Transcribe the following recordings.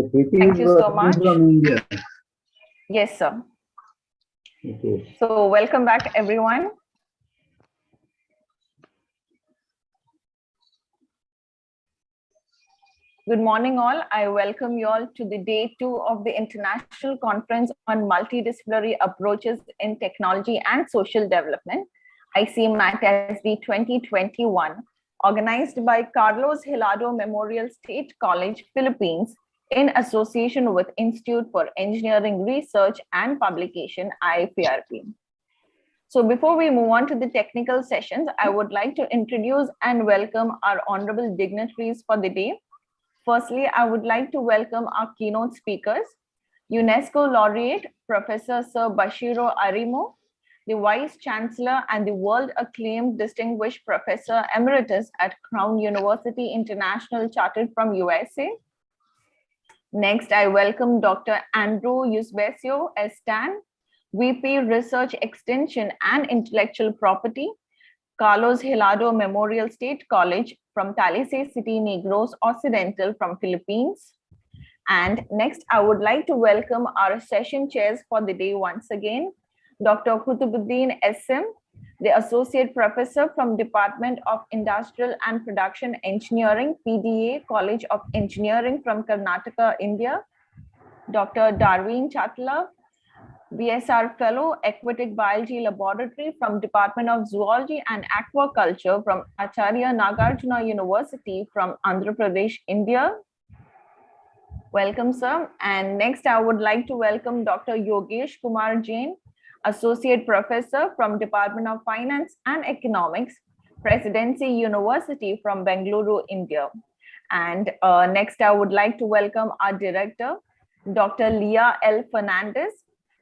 So Preeti Thank is you so working much. from India. Yes, sir. Okay. So welcome back, everyone. Good morning, all. I welcome you all to the day 2 of the International Conference on Multidisciplinary Approaches in Technology and Social Development, ICMAT-SD 2021, organized by Carlos Hilado Memorial State College, Philippines, in association with Institute for Engineering Research and Publication, IFERP. So before we move on to the technical sessions, I would like to introduce and welcome our honorable dignitaries for the day. Firstly, I would like to welcome our keynote speakers, UNESCO laureate, Professor Sir Bashiro Arimo, the Vice Chancellor and the world-acclaimed Distinguished Professor Emeritus at Crown University International Chartered from USA. Next, I welcome Dr. Andrew Eusebio Estan, VP Research Extension and Intellectual Property, Carlos Hilado Memorial State College from Talisay City, Negros Occidental from Philippines. And next, I would like to welcome our session chairs for the day once again, Dr. Kutubuddin SM, the Associate Professor from Department of Industrial and Production Engineering, PDA, College of Engineering from Karnataka, India, Dr. Darwin Chatla, BSR Fellow, Aquatic Biology Laboratory from Department of Zoology and Aquaculture from Acharya Nagarjuna University from Andhra Pradesh, India. Welcome, sir. And next, I would like to welcome Dr. Yogesh Kumar Jain, Associate Professor from Department of Finance and Economics, Presidency University from Bengaluru, India. And next, I would like to welcome our Director, Dr. Leah L. Fernandez,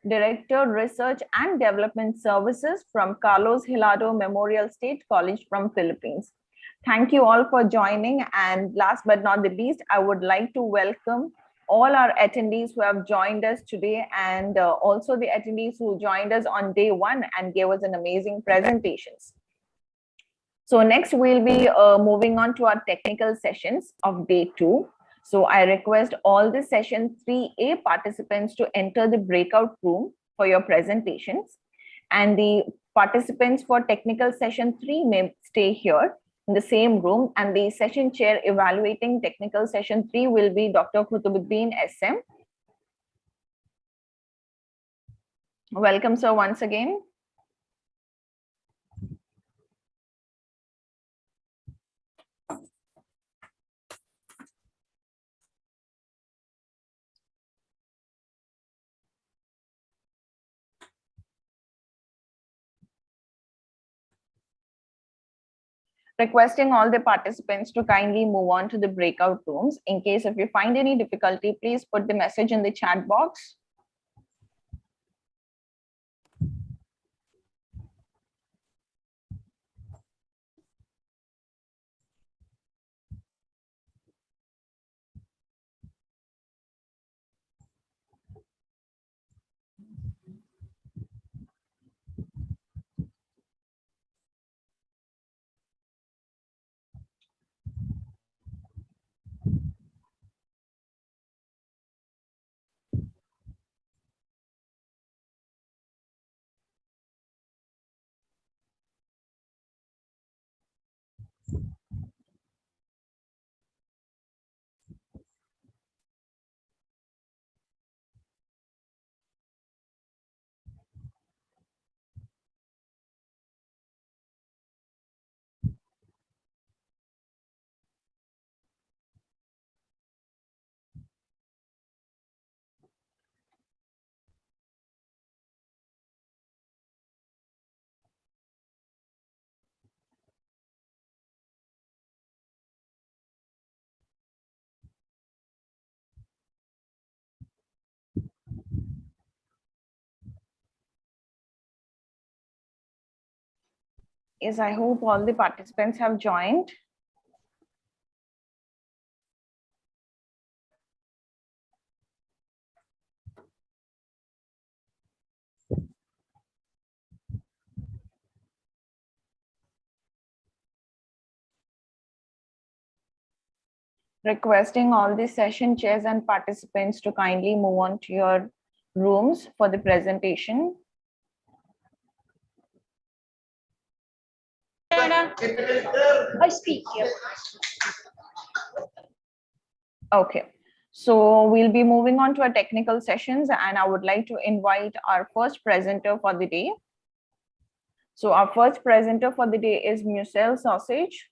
Director, Research and Development Services from Carlos Hilado Memorial State College from Philippines. Thank you all for joining. And last but not the least, I would like to welcome all our attendees who have joined us today and also the attendees who joined us on day 1 and gave us an amazing presentations. So next we'll be moving on to our technical sessions of day 2. So I request all the session 3A participants to enter the breakout room for your presentations. And the participants for technical session 3 may stay here in the same room. And the session chair evaluating technical session 3 will be Dr. Kutubuddin SM. Welcome, sir, once again. Requesting all the participants to kindly move on to the breakout rooms. In case if you find any difficulty, please put the message in the chat box. Yes, I hope all the participants have joined. Requesting all the session chairs and participants to kindly move on to your rooms for the presentation. Okay, so we'll be moving on to our technical sessions, and I would like to invite our first presenter for the day. So our first presenter for the day is Musel Sausage.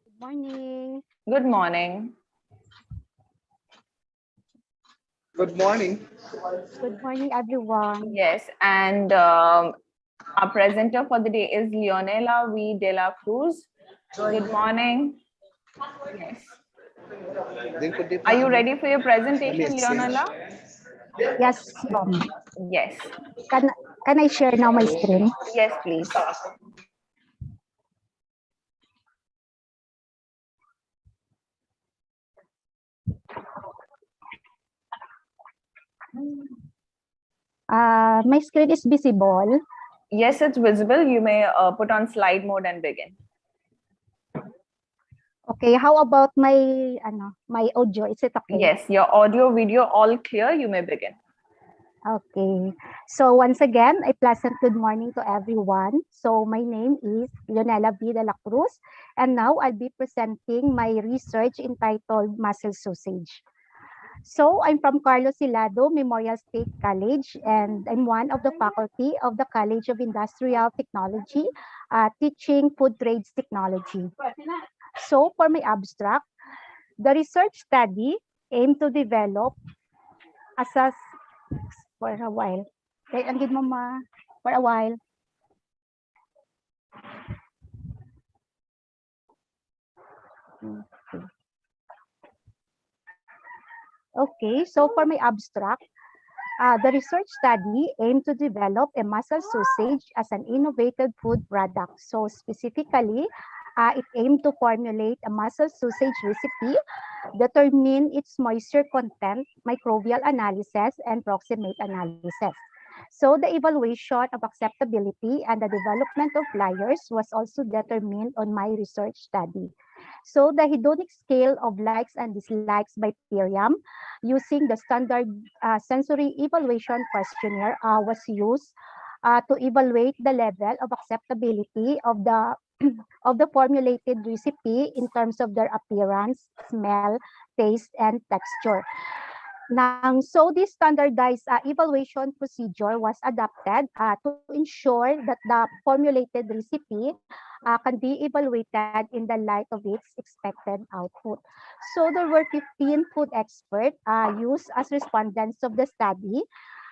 Good morning. Good morning. Good morning. Good morning, everyone. Yes, and our presenter for the day is Leonela V. De La Cruz. Good morning. Yes. Are you ready for your presentation, Leonela? Yes, ma'am. Yes. Can I share now my screen? Yes, please. My screen is visible. Yes, it's visible. You may put on slide mode and begin. Okay, how about my audio? Is it okay? Yes, your audio, video, all clear. You may begin. Okay. So once again, a pleasant good morning to everyone. So my name is Leonela V. De La Cruz, and now I'll be presenting my research entitled Muscle Sausage. So I'm from Carlos Silado Memorial State College, and I'm one of the faculty of the College of Industrial Technology, teaching food trades technology. So for my abstract, the research study aimed to develop for a while. Okay, anggid mo ma, for a while. Okay, so for my abstract, the research study aimed to develop a muscle sausage as an innovative food product. So specifically, it aimed to formulate a muscle sausage recipe, determine its moisture content, microbial analysis, and proximate analysis. So the evaluation of acceptability and the development of flyers was also determined on my research study. So the hedonic scale of likes and dislikes by Pyriam using the standard sensory evaluation questionnaire was used to evaluate the level of acceptability of the of the formulated recipe in terms of their appearance, smell, taste, and texture. Now, so this standardized evaluation procedure was adopted to ensure that the formulated recipe can be evaluated in the light of its expected output. So there were 15 food experts used as respondents of the study,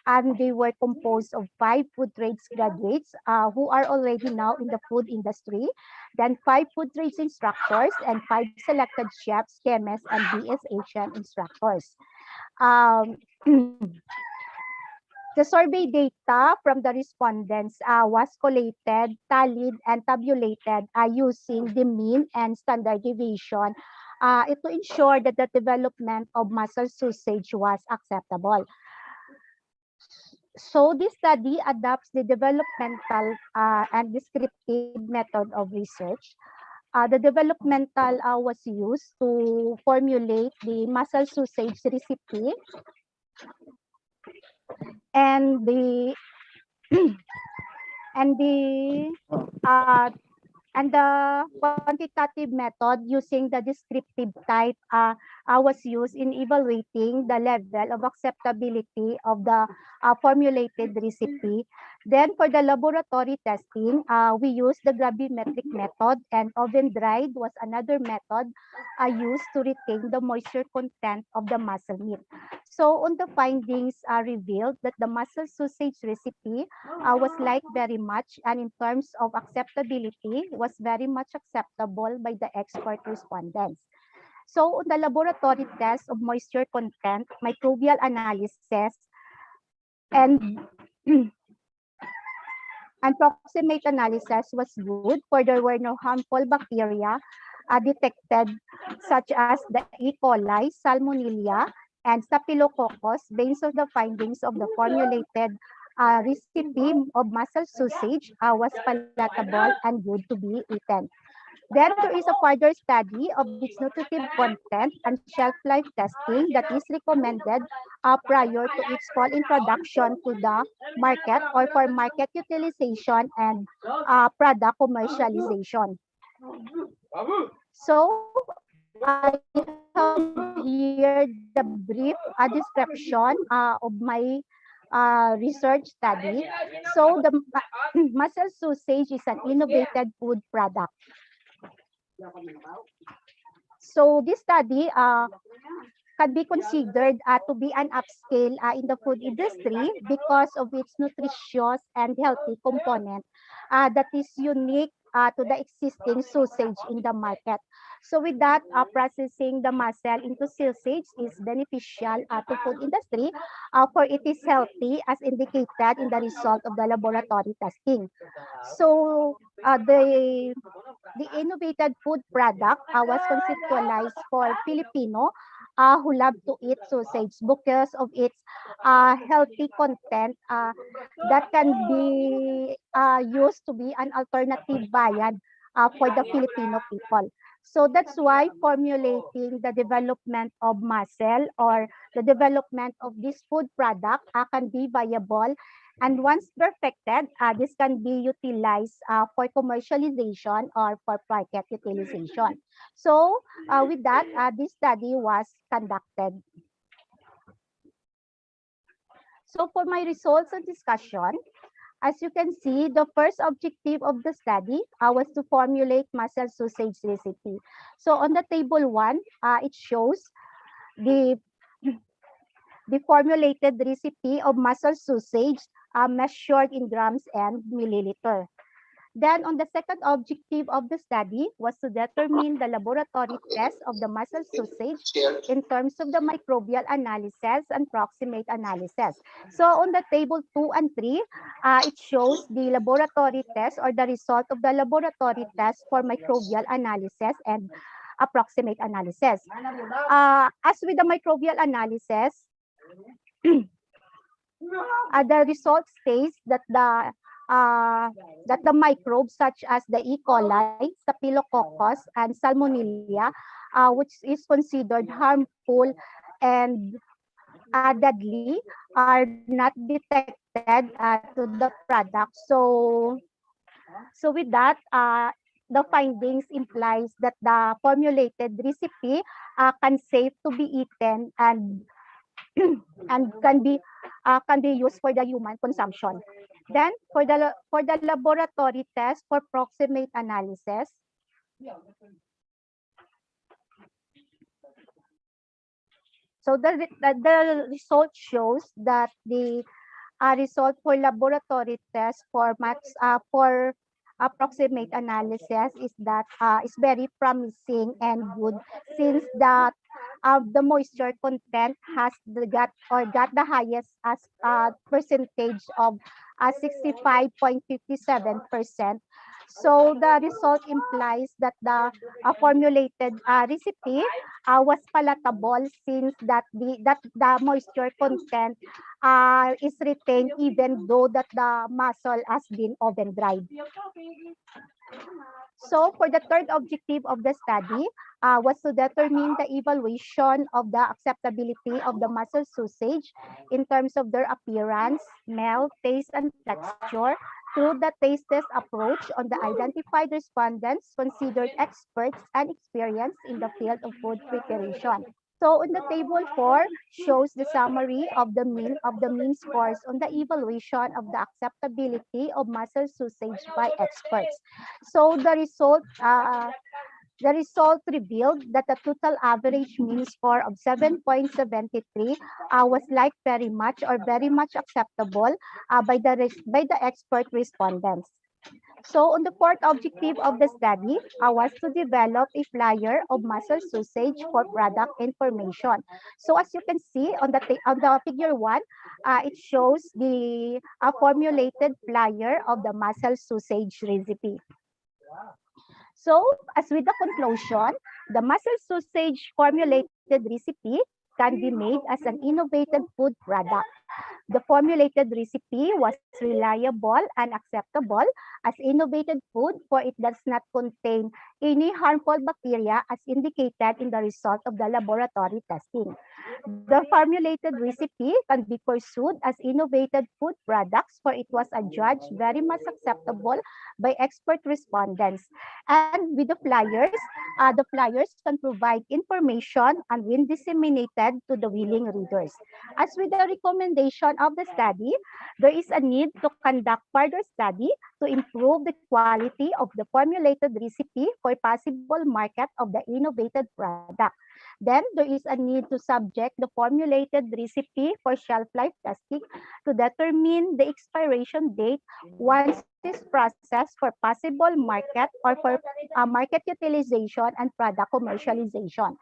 and they were composed of 5 food trades graduates who are already now in the food industry, then 5 food trades instructors, and 5 selected chefs, chemists, and BSHM instructors. The survey data from the respondents was collated, tallied, and tabulated using the mean and standard deviation to ensure that the development of muscle sausage was acceptable. So this study adopts the developmental and descriptive method of research. The developmental was used to formulate the muscle sausage recipe, and the and the uh, and the quantitative method using the descriptive type was used in evaluating the level of acceptability of the formulated recipe. Then for the laboratory testing, we used the gravimetric method, and oven dried was another method used to retain the moisture content of the muscle meat. So on the findings revealed that the muscle sausage recipe was liked very much, and in terms of acceptability was very much acceptable by the expert respondents. So on the laboratory test of moisture content, microbial analysis, and and proximate analysis was good, for there were no harmful bacteria detected, such as the E. coli, Salmonella, and Staphylococcus, based on the findings of the formulated recipe of muscle sausage was palatable and good to be eaten. Then there is a further study of its nutritive content and shelf life testing that is recommended prior to its full introduction to the market or for market utilization and product commercialization. So I have here the brief description of my research study. So the mussel sausage is an innovative food product. So this study can be considered to be an upscale in the food industry because of its nutritious and healthy component that is unique to the existing sausage in the market. So with that, processing the mussel into sausage is beneficial to food industry for it is healthy as indicated in the result of the laboratory testing. So the innovated food product was conceptualized for Filipino who love to eat sausage because of its healthy content that can be used to be an alternative viand for the Filipino people. So that's why formulating the development of mussel or the development of this food product can be viable. And once perfected, this can be utilized for commercialization or for market utilization. So with that, this study was conducted. So for my results and discussion, as you can see, the first objective of the study was to formulate mussel sausage recipe. So on the table 1, it shows the formulated recipe of mussel sausage measured in grams and milliliter. Then on the second objective of the study was to determine the laboratory test of the mussel sausage in terms of the microbial analysis and proximate analysis. So on the table 2 and 3, it shows the laboratory test or the result of the laboratory test for microbial analysis and approximate analysis. As with the microbial analysis, the result states that the microbes such as the E. coli, Staphylococcus, and Salmonella, which is considered harmful and deadly, are not detected to the product. So with that, the findings implies that the formulated recipe can safe to be eaten and and can be used for the human consumption. Then for the laboratory test for proximate analysis, so the result shows that the result for laboratory test for approximate analysis is that is very promising and good, since that the moisture content has got the highest as percentage of 65.57%. So the result implies that the formulated recipe was palatable, since that the moisture content is retained even though that the mussel has been oven dried. So for the third objective of the study was to determine the evaluation of the acceptability of the mussel sausage in terms of their appearance, smell, taste, and texture through the taste test approach on the identified respondents considered experts and experienced in the field of food preparation. So on the table 4 shows the summary of the mean scores on the evaluation of the acceptability of mussel sausage by experts. So the result revealed that the total average mean score of 7.73 was like very much or very much acceptable by the expert respondents. So on the fourth objective of the study was to develop a flyer of mussel sausage for product information. So as you can see on the figure 1, it shows the formulated flyer of the mussel sausage recipe. So as with the conclusion, the mussel sausage formulated recipe can be made as an innovative food product. The formulated recipe was reliable and acceptable as innovated food, for it does not contain any harmful bacteria as indicated in the result of the laboratory testing. The formulated recipe can be pursued as innovative food products, for it was adjudged very much acceptable by expert respondents. And with the flyers can provide information and when disseminated to the willing readers. As with the recommendation of the study, there is a need to conduct further study to improve the quality of the formulated recipe for possible market of the innovated product. Then there is a need to subject the formulated recipe for shelf life testing to determine the expiration date once it is processed for possible market or for market utilization and product commercialization.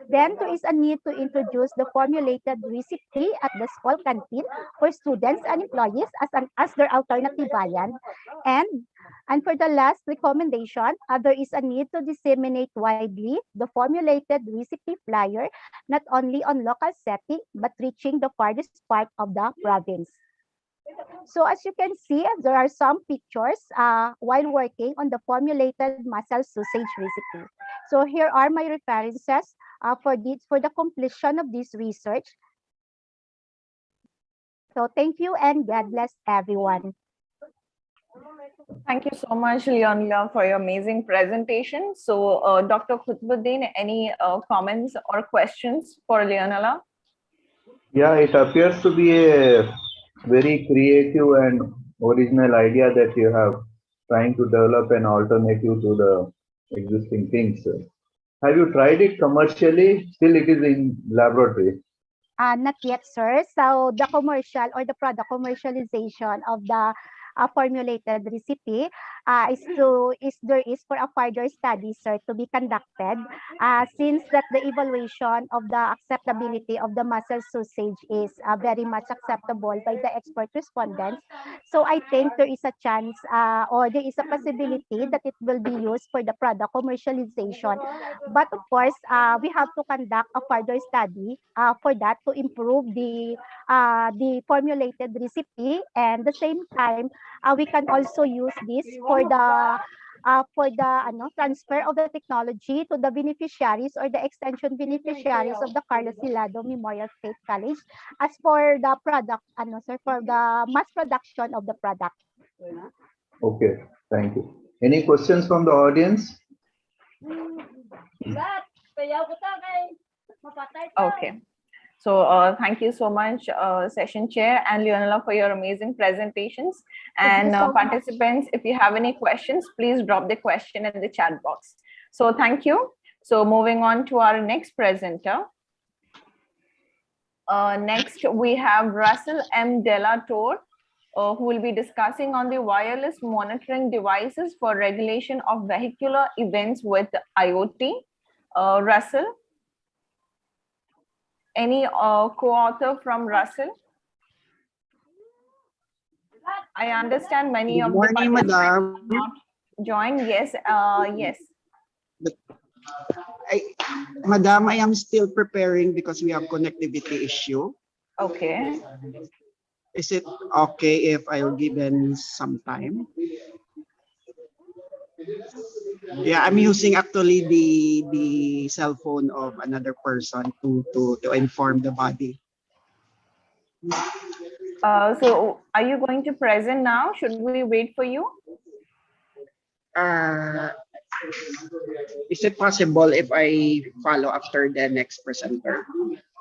Then there is a need to introduce the formulated recipe at the school canteen for students and employees as their alternative variant. And and for the last recommendation, there is a need to disseminate widely the formulated recipe flyer, not only on local setting, but reaching the farthest part of the province. So as you can see, there are some pictures while working on the formulated muscle sausage recipe. So here are my references for the completion of this research. So thank you and God bless everyone. Thank you so much, Leonla, for your amazing presentation. So, Dr. Khutbuddin, any comments or questions for Leonla? Yeah, it appears to be a very creative and original idea that you have trying to develop an alternative to the existing things. Have you tried it commercially? Still, it is in laboratory. Not yet, sir. So the commercial or the product commercialization of the formulated recipe there is for a further study, sir, to be conducted. Since that the evaluation of the acceptability of the muscle sausage is very much acceptable by the expert respondents. So I think there is a chance or there is a possibility that it will be used for the product commercialization. But of course, we have to conduct a further study for that to improve the formulated recipe, and the same time we can also use this for the transfer of the technology to the beneficiaries or the extension beneficiaries of the Carlos Hilado Memorial State College as for the product, sir, for the mass production of the product. Okay, thank you. Any questions from the audience? Okay. So thank you so much, session chair and Leonela, for your amazing presentations. And participants, if you have any questions, please drop the question in the chat box. So thank you. So moving on to our next presenter. Next, we have Russell M. Della Torre, who will be discussing on the wireless monitoring devices for regulation of vehicular events with IoT. Russell? Any co-author from Russell? I understand many of the participants not join. Yes, yes. Madam, I am still preparing because we have connectivity issue. Okay. Is it okay if I'll given some time? Yeah, I'm using actually the cell phone of another person to inform the body. So are you going to present now? Should we wait for you? Is it possible if I follow after the next presenter?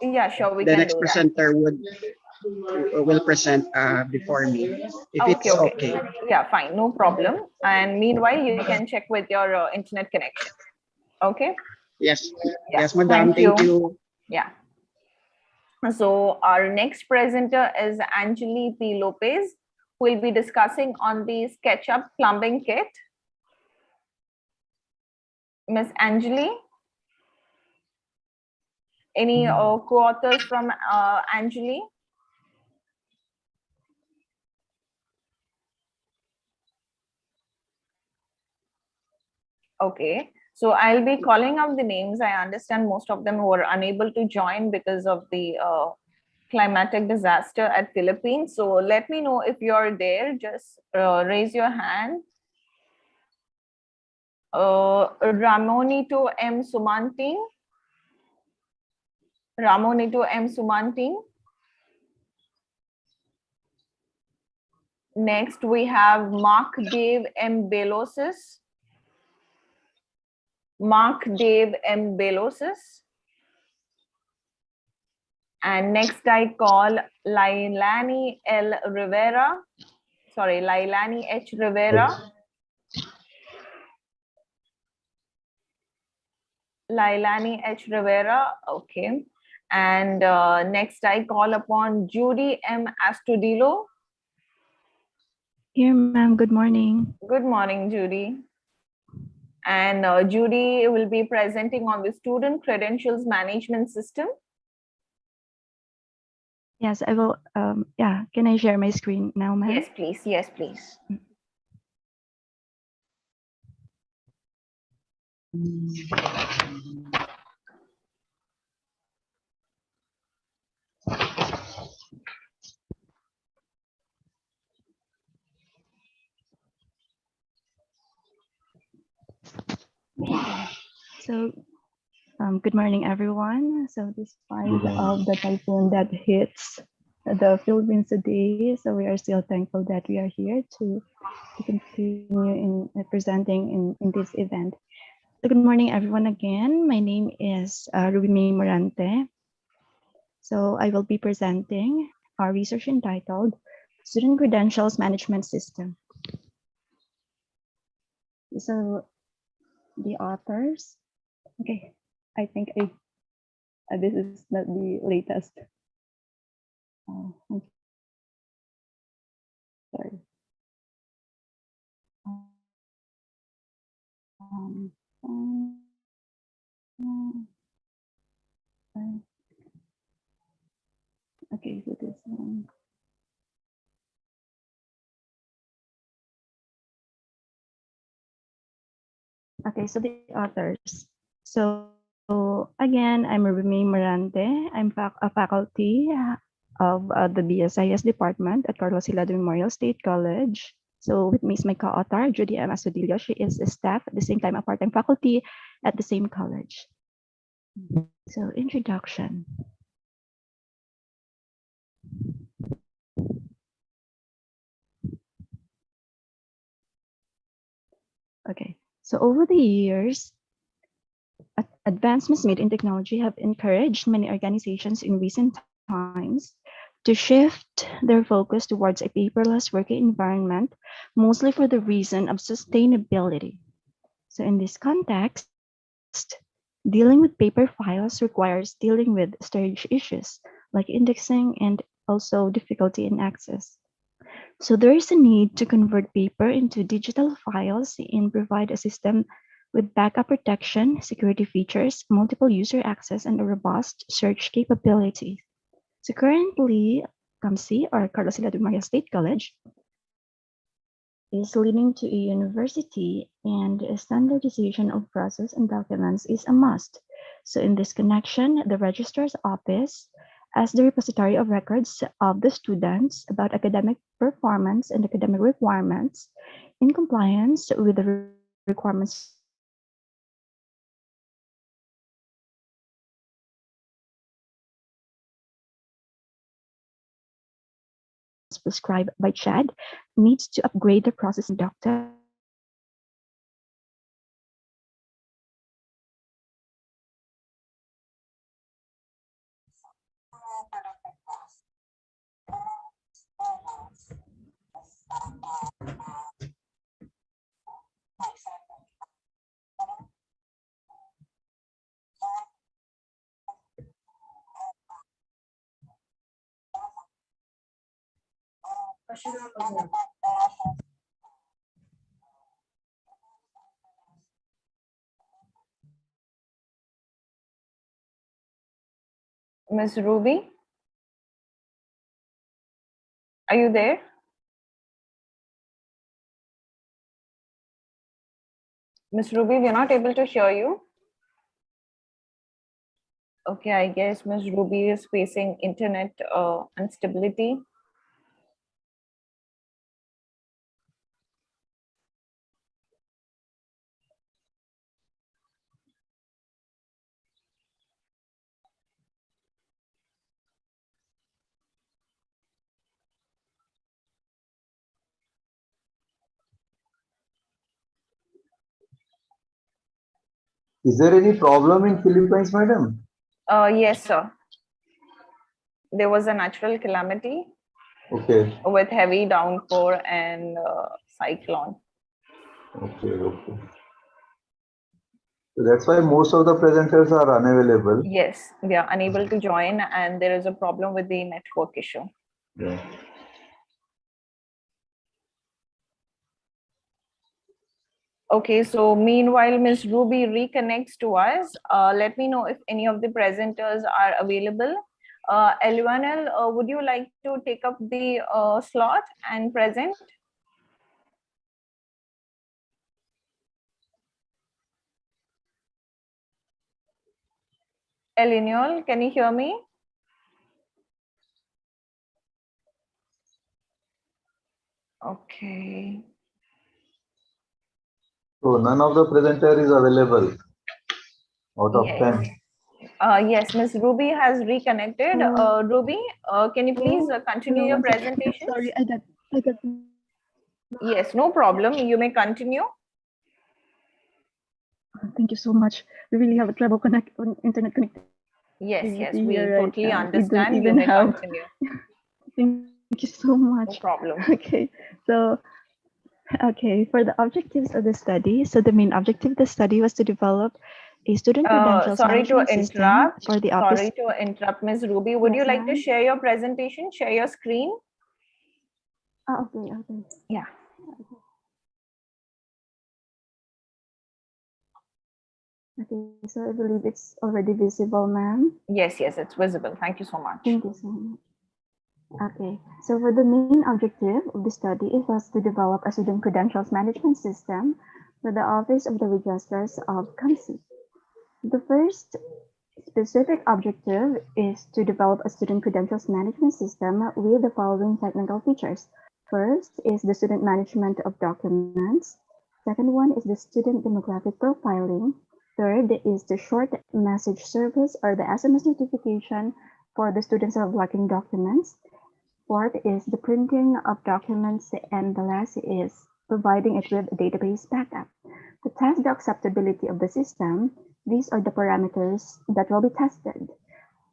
Yeah, sure. We the can next do presenter will present before me. If that. it's okay. Yeah, fine. No problem. And meanwhile, you can check with your internet connection. Okay. Yes. Yeah. Yes, madam. Thank you. Yeah. So our next presenter is Angeli P. Lopez, who will be discussing on the SketchUp plumbing kit. Miss Angeli? Any co-authors from Angeli? Okay. So I'll be calling out the names. I understand most of them were unable to join because of the climatic disaster at Philippines. So let me know if you're there. Just raise your hand. Ramonito M. Sumanting. Ramonito M. Sumanting. Next, we have Mark Dave M. Belosis. Mark Dave M. Belosis. And next I call Lailani L. Rivera. Sorry, Lailani H. Rivera. Lailani H. Rivera. Okay. And next I call upon Judy M. Astudillo. Here, ma'am. Good morning. Good morning, Judy. And Judy will be presenting on the Student Credentials Management System. Yes, I will. Yeah, can I share my screen now, ma'am? Yes, please. Yes, please. So, good morning, everyone. So, despite of the typhoon that hits the Philippines today, so we are still thankful that we are here to continue in presenting in this event. So, good morning, everyone. Again, my name is Ruby May Morante. So, I will be presenting our research entitled Student Credentials Management System. So, the authors. Okay, I think this is not the latest. I'm sorry. Um, um, okay, so this one. Okay, so the authors. So again, I'm Ruby Morante. I'm a faculty of the BSIS department at Carlos Hilado Memorial State College. So with me is my co-author, Judy M. Astudillo. She is a staff at the same time a part-time faculty at the same college. So introduction. Okay, so over the years, advancements made in technology have encouraged many organizations in recent times to shift their focus towards a paperless working environment, mostly for the reason of sustainability. So in this context, dealing with paper files requires dealing with storage issues like indexing and also difficulty in access. So there is a need to convert paper into digital files and provide a system with backup protection, security features, multiple user access, and a robust search capability. So currently, CAMSI, or Carlos Hilado Memorial State College, is leading to a university, and a standardization of process and documents is a must. So in this connection, the registrar's office, as the repository of records of the students about academic performance and academic requirements in compliance with the requirements prescribed by CHAD, needs to upgrade the process and documents Ms. Ruby, are you there? Ms. Ruby, we're not able to hear you. Okay, I guess Ms. Ruby is facing internet instability. Is there any problem in Philippines, madam? Yes, sir. There was a natural calamity Okay, with heavy downpour and cyclone. okay. So that's why most of the presenters are unavailable. Yes, they are unable to join, and there is a problem with the network issue. Yeah. Okay, so meanwhile, Ms. Ruby reconnects to us. Let me know if any of the presenters are available. Elwanel, would you like to take up the slot and present? Elinol, can you hear me? Okay. So none of the presenter is available out of Yes. 10. Yes, Ms. Ruby has reconnected. Ruby, can you please continue your presentation? Sorry, I got. Yes, no problem. You may continue. Thank you so much. We really have a trouble internet connectivity Yes, we here right totally now. We don't understand. You even may have. continue. Thank you so No much. problem. Okay, so for the objectives of the study, so the main objective of the study was to develop a student credentials Sorry to management system interrupt. for the office. Sorry to interrupt, Ms. Ruby. Would Yes, you like to ma'am. share your presentation? Share your screen? Okay. Yeah. Okay, so I believe it's already visible, ma'am. Yes, it's visible. Thank you so much. Thank you so much. Okay, so for the main objective of the study, it was to develop a student credentials management system for the Office of the Registrars of Council. The first specific objective is to develop a student credentials management system with the following technical features. First is the student management of documents. Second one is the student demographic profiling. Third is the short message service or the SMS notification for the students who are lacking documents. Fourth is the printing of documents, and the last is providing it with a database backup. To test the acceptability of the system, these are the parameters that will be tested: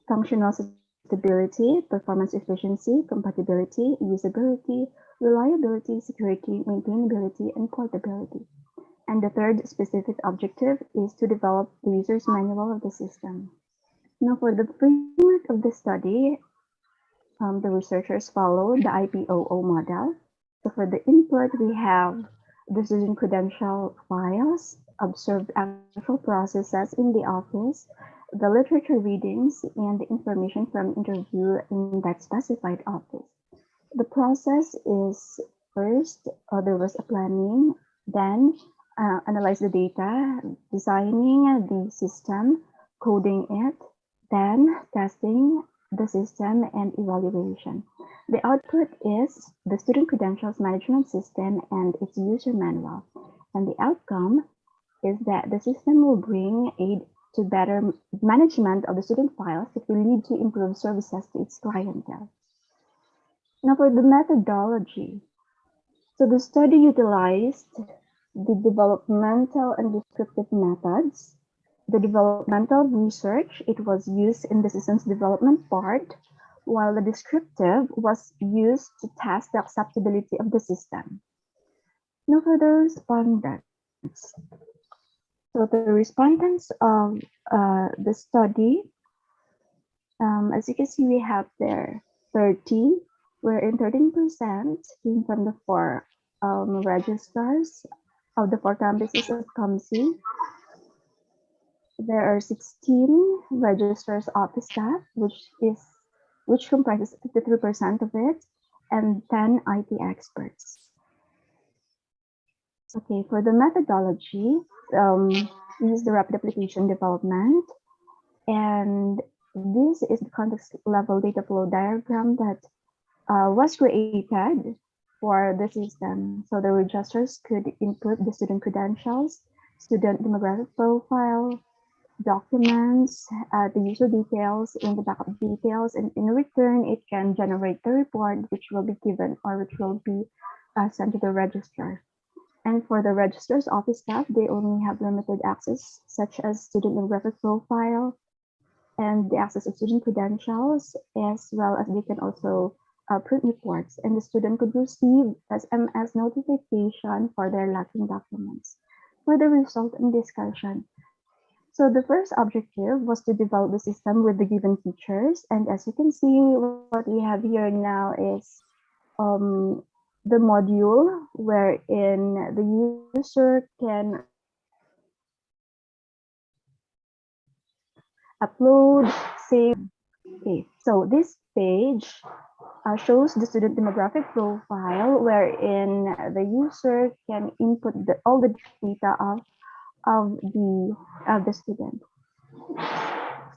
functional stability, performance efficiency, compatibility, usability, reliability, security, maintainability, and portability. And the third specific objective is to develop the user's manual of the system. Now, for the framework of the study, the researchers follow the IPOO model. So for the input, we have decision credential files, observed actual processes in the office, the literature readings, and the information from interview in that specified office. The process is first, there was a planning, then analyze the data, designing the system, coding it, then testing the system and evaluation. The output is the student credentials management system and its user manual. And the outcome is that the system will bring aid to better management of the student files that will lead to improved services to its clientele. Now for the methodology. So the study utilized the developmental and descriptive methods. The developmental research, it was used in the system's development part, while the descriptive was used to test the acceptability of the system. Now for the respondents. So the respondents of the study, as you can see, we have there 30, wherein 13% came from the four registrars of the four campuses of COMC. There are 16 registrars office staff, which comprises 53% of it, and 10 IT experts. Okay, for the methodology, we use the rapid application development. And this is the context level data flow diagram that was created for the system. So the registrars could input the student credentials, student demographic profile, documents, the user details, in the backup details, and in return, it can generate the report which will be given or which will be sent to the registrar. And for the registrar's office staff, they only have limited access, such as student demographic profile and the access of student credentials, as well as they can also print reports. And the student could receive SMS notification for their lacking documents. For the result and discussion, so the first objective was to develop the system with the given features. And as you can see, what we have here now is the module wherein the user can upload, save. Okay, so this page shows the student demographic profile wherein the user can input all the data of the student.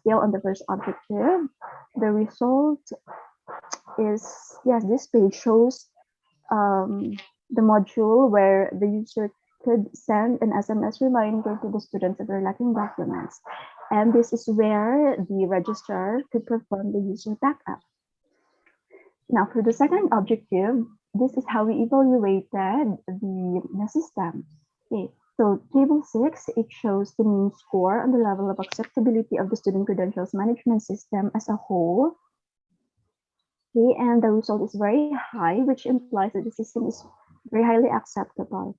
Still on the first objective, the result is, yes, this page shows the module where the user could send an SMS reminder to the students of their lacking documents. And this is where the registrar could perform the user backup. Now for the second objective, this is how we evaluated the system. Okay, so table 6, it shows the mean score on the level of acceptability of the student credentials management system as a whole. Okay, and the result is very high, which implies that the system is very highly acceptable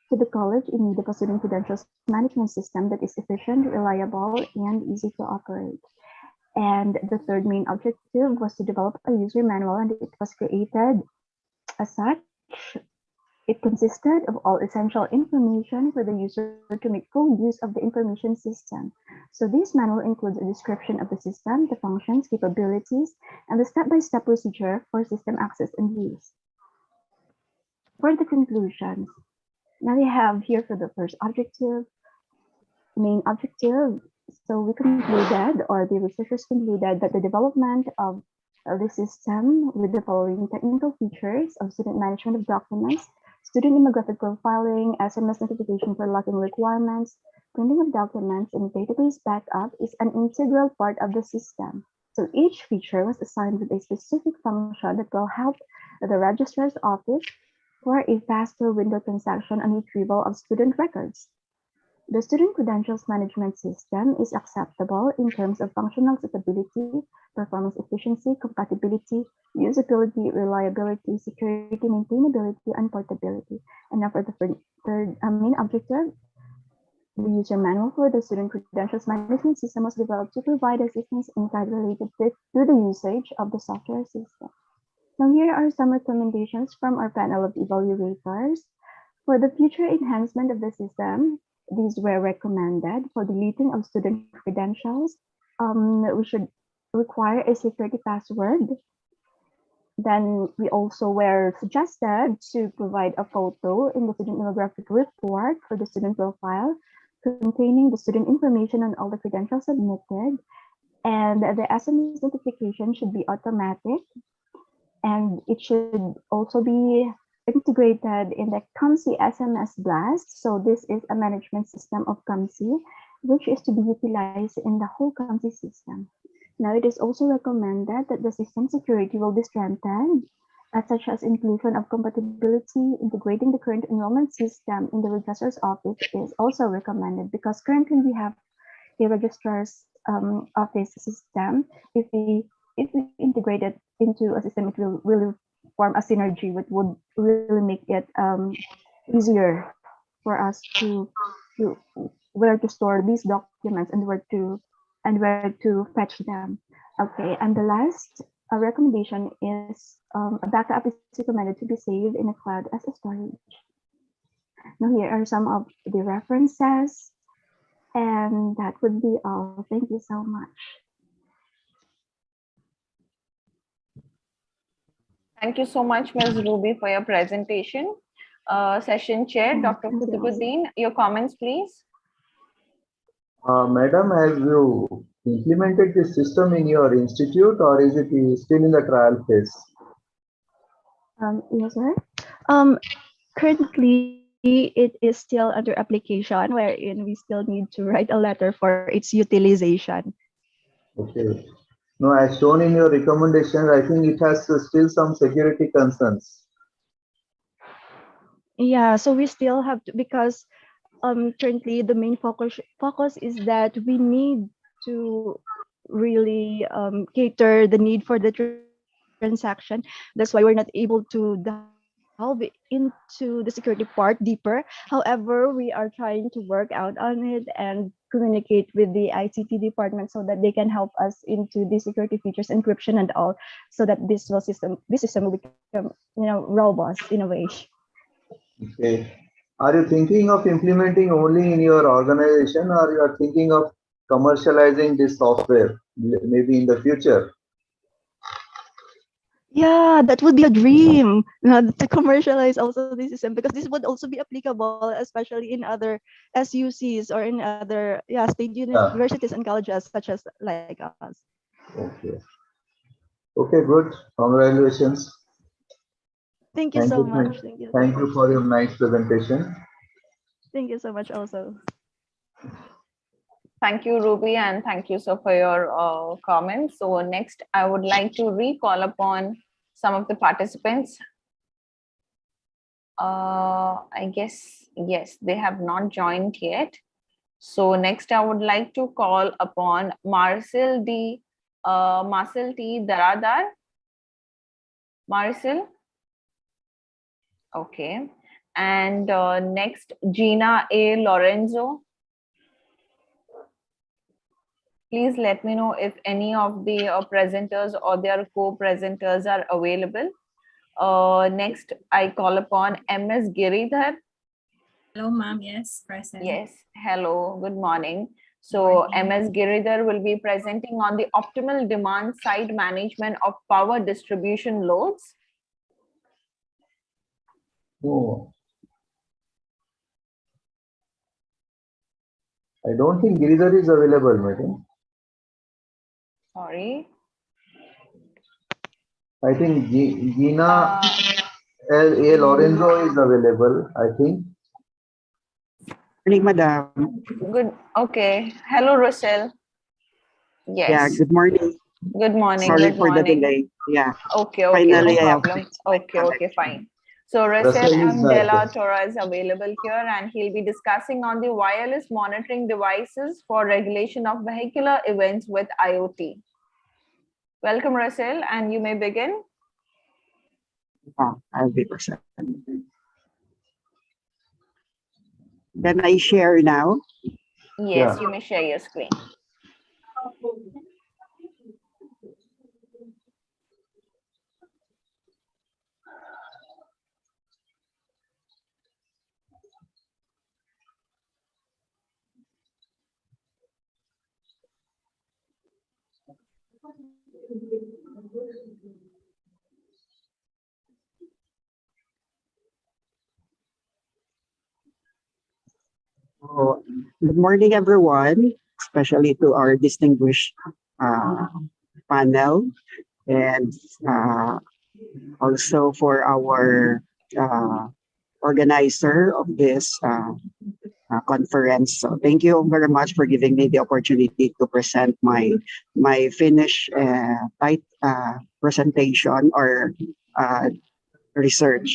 to the college in need of a student credentials management system that is efficient, reliable, and easy to operate. And the third main objective was to develop a user manual, and it was created as such. It consisted of all essential information for the user to make full use of the information system. So this manual includes a description of the system, the functions, capabilities, and the step-by-step procedure for system access and use. For the conclusions, now we have here for the first objective, main objective. So we concluded, or the researchers concluded, that the development of the system with the following technical features of student management of documents, student demographic profiling, SMS notification for locking requirements, printing of documents, and database backup is an integral part of the system. So each feature was assigned with a specific function that will help the registrar's office for a faster window transaction and retrieval of student records. The student credentials management system is acceptable in terms of functional suitability, performance efficiency, compatibility, usability, reliability, security, maintainability, and portability. And now for the third main objective, the user manual for the student credentials management system was developed to provide assistance and guide related to the usage of the software system. Now here are some recommendations from our panel of evaluators. For the future enhancement of the system, these were recommended. For deleting of student credentials, we should require a security password. Then we also were suggested to provide a photo in the student demographic report for the student profile containing the student information on all the credentials submitted. And the SMS notification should be automatic. And it should also be integrated in the COMSI SMS Blast. So this is a management system of COMSI, which is to be utilized in the whole COMSI system. Now, it is also recommended that the system security will be strengthened, such as inclusion of compatibility. Integrating the current enrollment system in the registrar's office is also recommended, because currently we have a registrar's office system. If we integrate it into a system, it will really form a synergy, which would really make it easier for us to where to store these documents and where to fetch them. Okay, and the last recommendation is a backup is recommended to be saved in a cloud as a storage. Now here are some of the references, and that would be all. Thank you so much. Thank you so much, Ms. Ruby, for your presentation. Session Chair, Dr. Kutubuddin, your comments, please. Madam, as you implemented this system in your institute, or is it still in the trial phase? Yes, sir. Currently, it is still under application, wherein we still need to write a letter for its utilization. Okay. No, as shown in your recommendations, I think it has still some security concerns. Yeah, so we still have to, because currently the main focus is that we need to really cater the need for the transaction. That's why we're not able to delve into the security part deeper. However, we are trying to work out on it and communicate with the ICT department so that they can help us into the security features, encryption and all, so that this system will become, robust in a way. Okay. Are you thinking of implementing only in your organization, or you are thinking of commercializing this software maybe in the future? Yeah, that would be a dream, to commercialize also this system, because this would also be applicable, especially in other SUCs or in other, state Yeah. universities and colleges such as like us. Okay. Okay, good. Congratulations. Thank you Thank so you. much. Thank you so Thank much. you for your nice presentation. Thank you so much also. Thank you, Ruby, and thank you so for your comments. So next, I would like to recall upon some of the participants. I guess, yes, they have not joined yet. So next, I would like to call upon Marcel T. Daradar. Marcel? Okay. And next, Gina A. Lorenzo. Please let me know if any of the presenters or their co-presenters are available. Next, I call upon MS Giridhar. Hello, ma'am. Yes, present. Yes, hello, good morning. So MS Giridhar will be presenting on the optimal demand side management of power distribution loads. No, I don't think Giridhar is available, madam. Sorry. I think Gina L. A. Mm, Lorenzo is available, I think. Morning, madam. good, okay. Hello, Rochelle. Yeah, Yes, good morning. good morning, Sorry good for the morning. delay. Yeah, Okay, no finally I have problem. my Okay, fine. So Russell Russell is M. back. Della Torre is available here, and he'll be discussing on the wireless monitoring devices for regulation of vehicular events with IoT. Welcome, Russell, and you may begin. I'll be present. Then I share now. Yes, Yeah. you may share your screen. So, good morning, everyone, especially to our distinguished uh, panel, and also for our uh, organizer of this conference. So thank you very much for giving me the opportunity to present my finished presentation or research.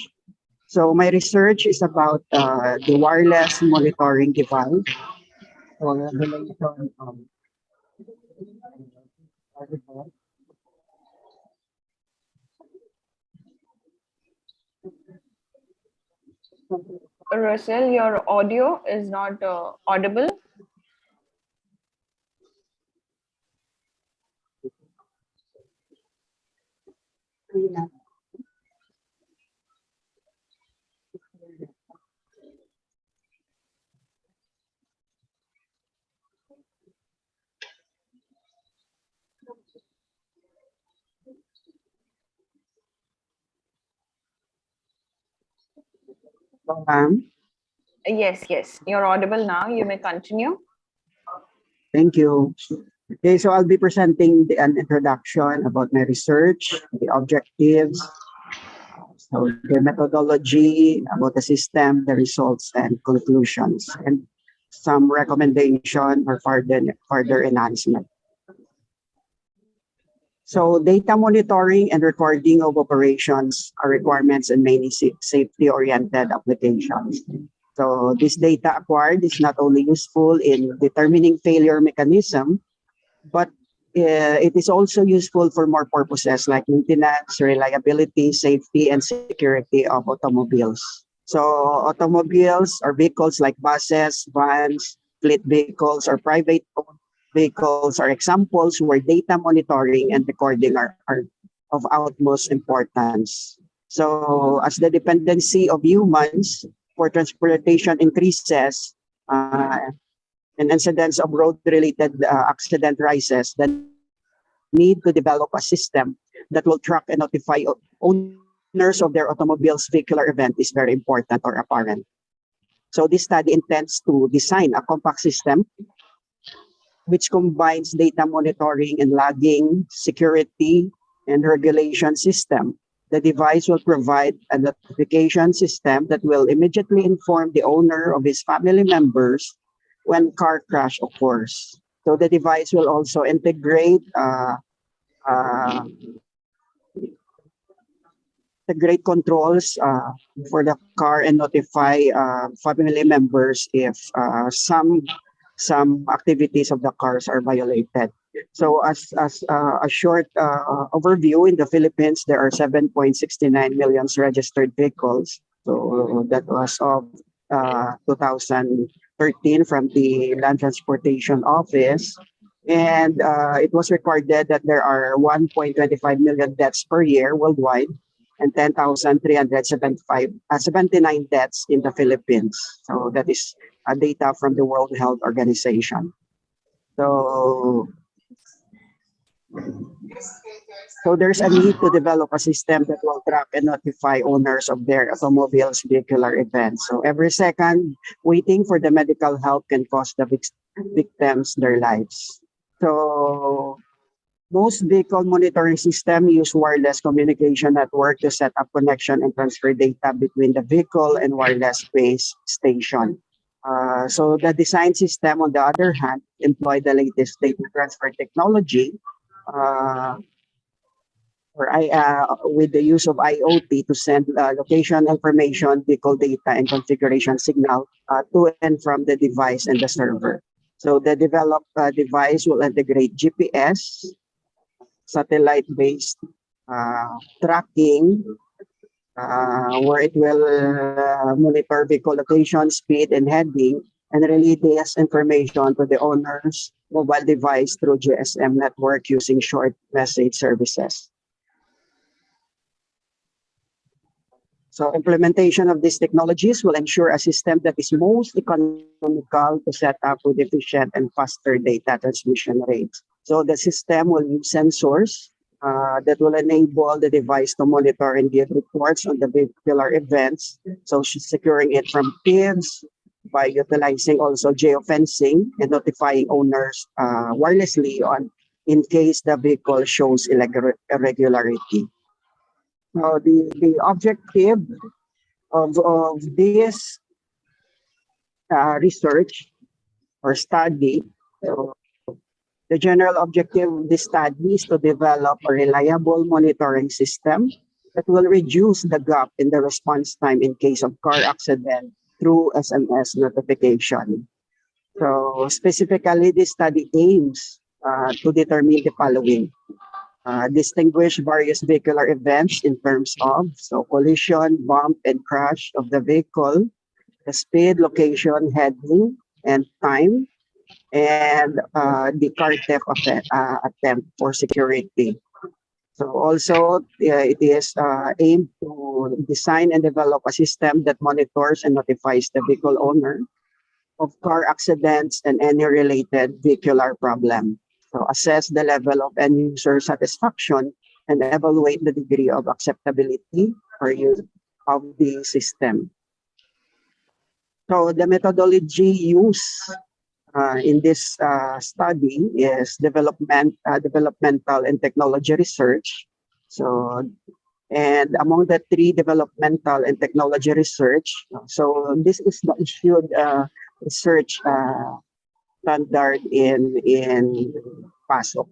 So my research is about the wireless monitoring device for regulation of Russell, your audio is not audible. Yes, you're audible now. You may continue. Thank you. Okay, so I'll be presenting an introduction about my research, the objectives, so the methodology, about the system, the results, and conclusions, and some recommendation or further enhancement. So data monitoring and recording of operations are requirements in many safety-oriented applications. So this data acquired is not only useful in determining failure mechanism, but it is also useful for more purposes like maintenance, reliability, safety, and security of automobiles. So automobiles or vehicles like buses, vans, fleet vehicles, or private owned vehicles are examples where data monitoring and recording are of utmost importance. So as the dependency of humans for transportation increases, and incidents of road-related accident rises, the need to develop a system that will track and notify owners of their automobile's vehicular event is very important or apparent. So this study intends to design a compact system which combines data monitoring and logging, security, and regulation system. The device will provide a notification system that will immediately inform the owner of his family members when car crash occurs. So the device will also integrate uh, controls for the car and notify family members if some activities of the cars are violated. So as a short overview, in the Philippines, there are 7.69 million registered vehicles. So that was of 2013 from the Land Transportation Office. And it was recorded that there are 1.25 million deaths per year worldwide and 79 deaths in the Philippines. So that is data from the World Health Organization. So, so there's a need to develop a system that will track and notify owners of their automobiles' vehicular events. So every second waiting for the medical help can cost the victims their lives. So most vehicle monitoring systems use wireless communication network to set up connection and transfer data between the vehicle and wireless base station. So the design system, on the other hand, employ the latest data transfer technology uh, with the use of IoT to send location information, vehicle data, and configuration signal to and from the device and the server. So the developed device will integrate GPS, satellite-based tracking, where it will monitor vehicle location, speed, and heading, and relay this information to the owner's mobile device through GSM network using short message services. So implementation of these technologies will ensure a system that is most economical to set up with efficient and faster data transmission rates. So the system will use sensors that will enable the device to monitor and give reports on the vehicular events. So securing it from thieves by utilizing also geofencing and notifying owners wirelessly on in case the vehicle shows irregularity. Now, the objective of this research or study, so the general objective of this study is to develop a reliable monitoring system that will reduce the gap in the response time in case of car accident through SMS notification. So specifically, this study aims to determine the following. Distinguish various vehicular events in terms of collision, bump, and crash of the vehicle, the speed, location, heading, and time, and the car theft attempt for security. So also, it is aimed to design and develop a system that monitors and notifies the vehicle owner of car accidents and any related vehicular problem. So assess the level of end user satisfaction and evaluate the degree of acceptability for use of the system. So the methodology used in this study is developmental and technology research. So, and among the three developmental and technology research, so this is the issued research standard in PASOK.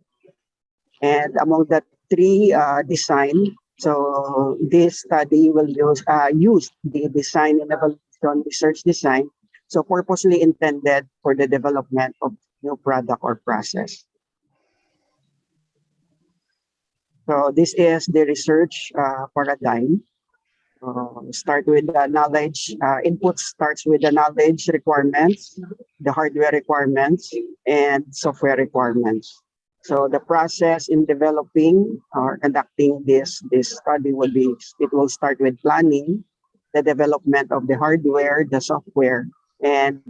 And among the three design, so this study will use the design and evaluation research design, so purposely intended for the development of new product or process. So this is the research paradigm. Start with the knowledge, input starts with the knowledge requirements, the hardware requirements, and software requirements. So the process in developing or conducting this study will start with planning, the development of the hardware, the software, and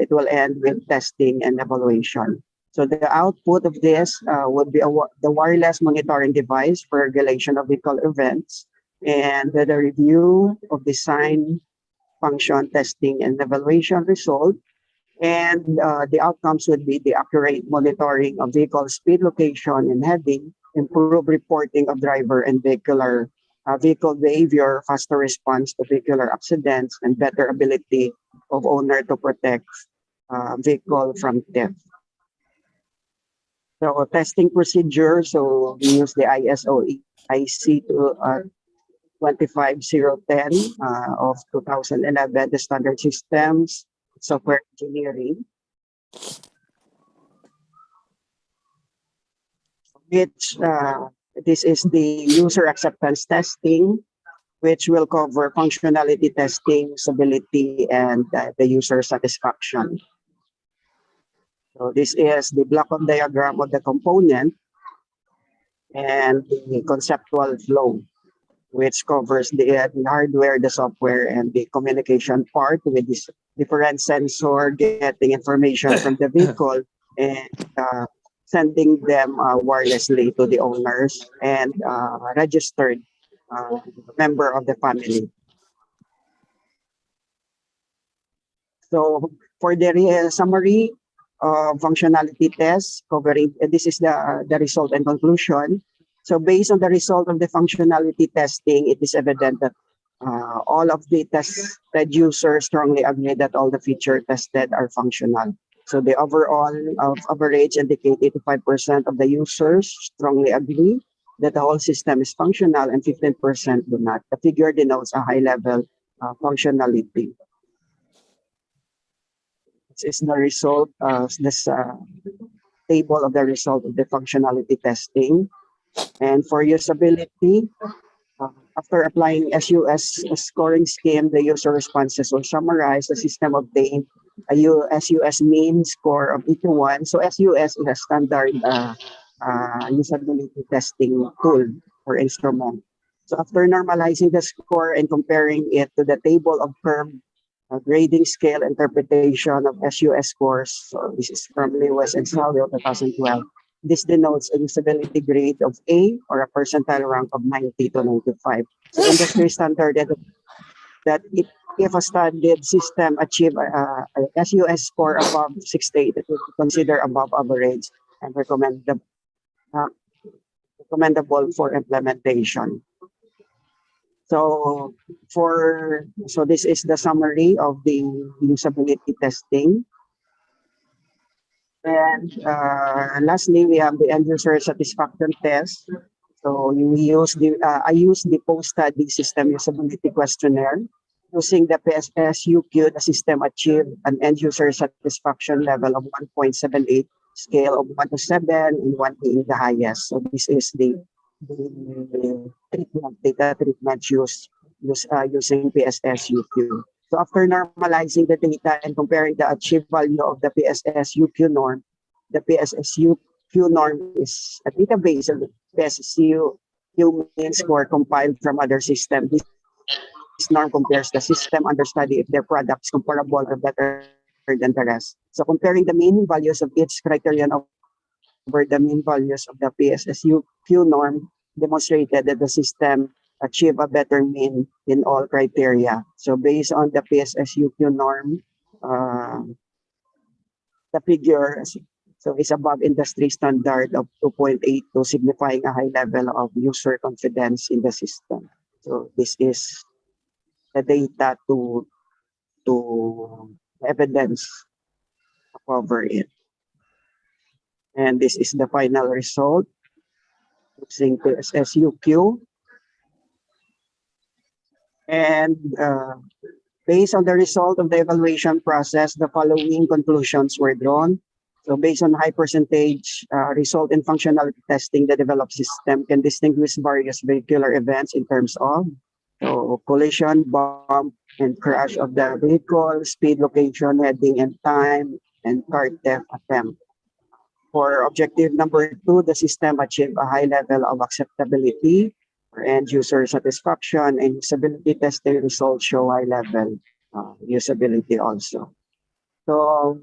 it will end with testing and evaluation. So the output of this would be the wireless monitoring device for regulation of vehicle events, and the review of design, function, testing, and evaluation result. And the outcomes would be the accurate monitoring of vehicle speed, location, and heading, improved reporting of driver and vehicle behavior, faster response to vehicular accidents, and better ability of owner to protect vehicle from theft. So testing procedure, so we use the ISO IC 25010 of 2011, the standard systems, software engineering, which this is the user acceptance testing, which will cover functionality testing, usability, and the user satisfaction. So this is the block-up diagram of the component and the conceptual flow, which covers the hardware, the software, and the communication part with this different sensor, getting information from the vehicle and sending them wirelessly to the owners and registered member of the family. So for the summary of functionality tests covering, this is the result and conclusion. So based on the result of the functionality testing, it is evident that all of the tested users strongly agree that all the features tested are functional. So the overall average indicate 85% of the users strongly agree that the whole system is functional and 15% do not. The figure denotes a high level functionality. This is the result of this table of the result of the functionality testing. And for usability, after applying SUS scoring scheme, the user responses will summarize. The system obtained a SUS mean score of 81. So SUS is a standard usability testing tool or instrument. So after normalizing the score and comparing it to the table of curve grading scale interpretation of SUS scores, so this is from Lewis and Salio 2012. This denotes a usability grade of A or a percentile rank of 90 to 95. So industry standard that if a standard system achieve a SUS score above 68, it will be considered above average and recommendable for implementation. So this is the summary of the usability testing. And lastly, we have the end user satisfaction test. So I use the post-study system usability questionnaire. Using the PSSUQ, the system achieved an end user satisfaction level of 1.78, scale of 1 to 7, and 1 being the highest. So this is the data treatment using PSSUQ. So after normalizing the data and comparing the achieved value of the PSSUQ norm, the PSSUQ norm is a database of the PSSUQ mean score compiled from other systems. This norm compares the system under study if their products comparable or better than the rest. So comparing the mean values of each criterion over the mean values of the PSSUQ norm demonstrated that the system achieve a better mean in all criteria. So based on the PSSUQ norm, The figure so is above industry standard of 2.82, signifying a high level of user confidence in the system. So this is the data to evidence to cover it. And this is the final result using SSUQ. And based on the result of the evaluation process, the following conclusions were drawn. So based on high percentage result in functional testing, the developed system can distinguish various vehicular events in terms of collision, bump, and crash of the vehicle, speed, location, heading, and time, and car theft attempt. For objective number 2, the system achieved a high level of acceptability for end user satisfaction, and usability testing results show high level usability also. So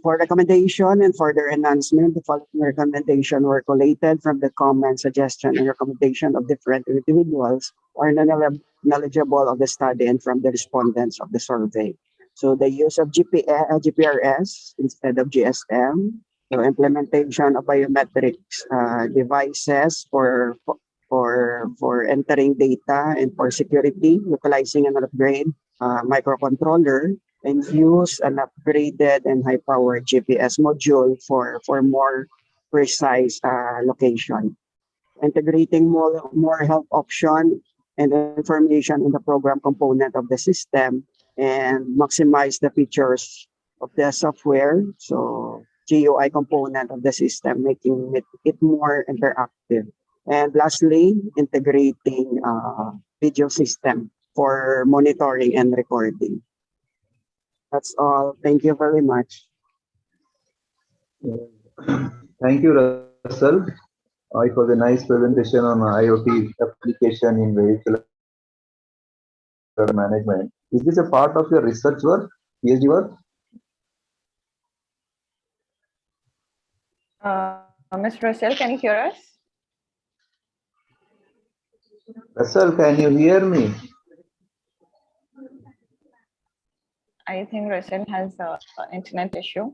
for recommendation and further enhancement, the following recommendations were collated from the comment, suggestion, and recommendation of different individuals or knowledgeable of the study and from the respondents of the survey. So the use of GPRS instead of GSM, so implementation of biometrics devices for entering data and for security, utilizing an upgrade microcontroller, and use an upgraded and high-powered GPS module for more precise location. Integrating more help option and information in the program component of the system and maximize the features of the software. So GUI component of the system, making it more interactive. And lastly, integrating video system for monitoring and recording. That's all. Thank you very much. Thank you, Russell. It was a nice presentation on IoT application in vehicular management. Is this a part of your research work, PhD work? Ms. Russell, can you hear us? Russell, can you hear me? I think Russell has an internet issue.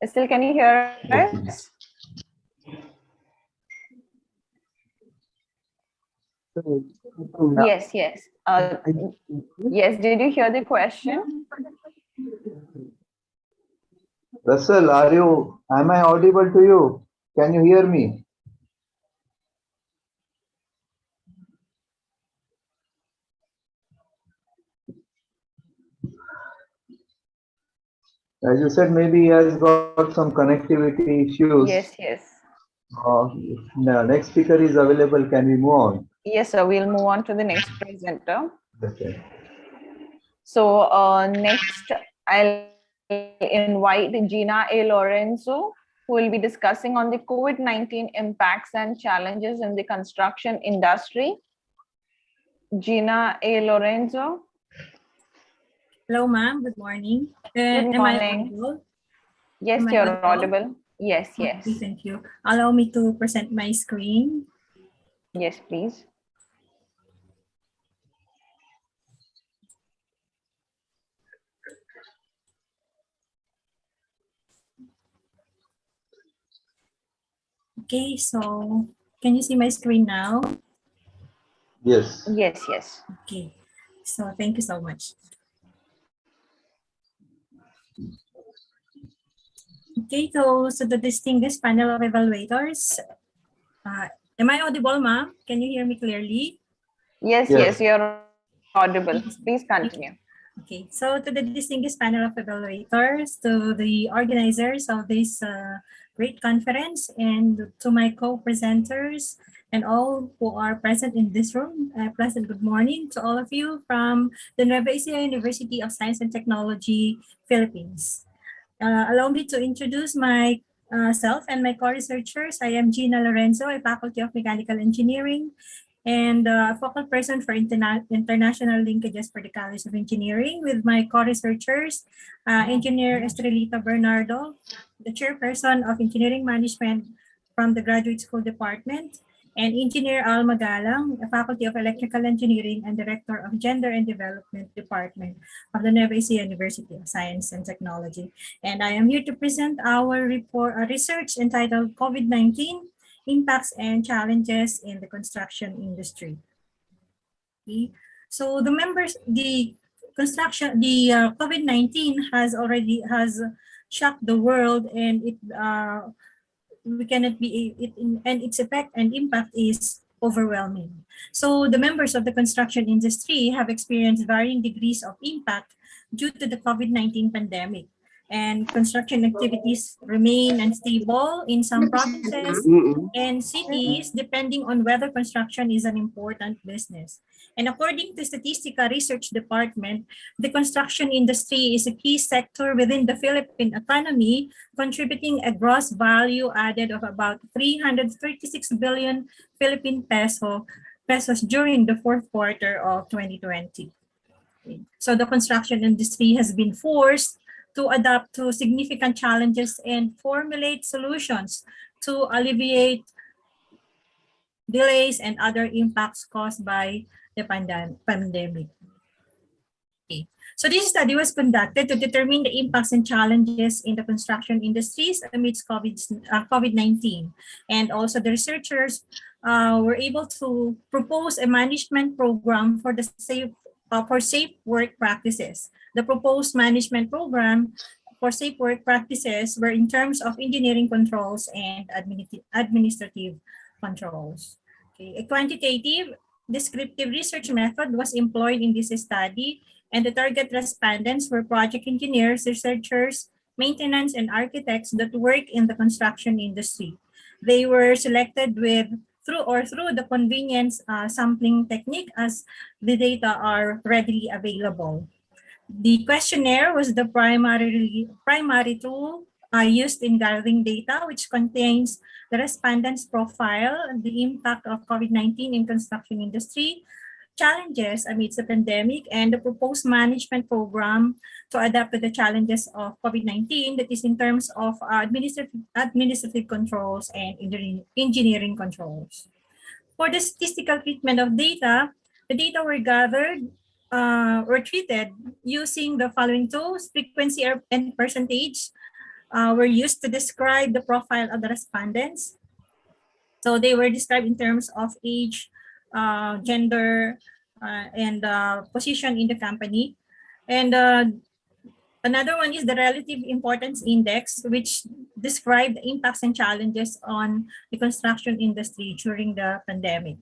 Russell, can you hear us? Yes, yes. Yes, did you hear the question? Russell, am I audible to you? Can you hear me? As you said, maybe he has got some connectivity issues. Yes, yes. The next speaker is available. Can we move on? Yes, sir. We'll move on to the next presenter. Okay. So next, I'll invite Gina A. Lorenzo, who will be discussing on the COVID-19 impacts and challenges in the construction industry. Gina A. Lorenzo. Hello, ma'am. Good morning. Good Am I morning. audible? Yes, Am I you're audible? audible. Yes, yes. Okay, thank you. Allow me to present my screen. Yes, please. Okay, so can you see my screen now? Yes. Yes, yes. Okay, so thank you so much. Okay, so the distinguished panel of evaluators. Am I audible, ma'am? Can you hear me clearly? Yes, Yes. yes, you're audible. Please continue. Okay, so to the distinguished panel of evaluators, to the organizers of this great conference, and to my co-presenters and all who are present in this room, pleasant good morning to all of you from the Nueva Ecija University of Science and Technology, Philippines. Allow me to introduce myself and my co-researchers. I am Gina Lorenzo, a faculty of Mechanical Engineering and focal person for international linkages for the College of Engineering, with my co-researchers, Engineer Estrelita Bernardo, the chairperson of Engineering Management from the Graduate School Department, and Engineer Al Magalang, Faculty of Electrical Engineering and Director of Gender and Development Department of the Nueva Ecija University of Science and Technology. And I am here to present our research entitled COVID-19 Impacts and Challenges in the Construction Industry. Okay. So the COVID-19 has shocked the world, and we cannot be it, and its effect and impact is overwhelming. So the members of the construction industry have experienced varying degrees of impact due to the COVID-19 pandemic. And construction activities remain unstable in some provinces and cities, depending on whether construction is an important business. And according to Statistical Research Department, the construction industry is a key sector within the Philippine economy, contributing a gross value added of about 336 billion Philippine pesos during the fourth quarter of 2020. So the construction industry has been forced to adapt to significant challenges and formulate solutions to alleviate delays and other impacts caused by the pandemic. Okay. So this study was conducted to determine the impacts and challenges in the construction industries amidst COVID-19. And also the researchers were able to propose a management program for safe work practices. The proposed management program for safe work practices were in terms of engineering controls and administrative controls. Okay. A quantitative descriptive research method was employed in this study, and the target respondents were project engineers, researchers, maintenance, and architects that work in the construction industry. They were selected through the convenience sampling technique, as the data are readily available. The questionnaire was the primary tool used in gathering data, which contains the respondents' profile, the impact of COVID-19 in construction industry, challenges amidst the pandemic, and the proposed management program to adapt to the challenges of COVID-19, that is in terms of administrative controls and engineering controls. For the statistical treatment of data, the data were gathered or treated using the following tools. Frequency and percentage were used to describe the profile of the respondents. So they were described in terms of age, gender, and position in the company. And another one is the relative importance index, which described the impacts and challenges on the construction industry during the pandemic.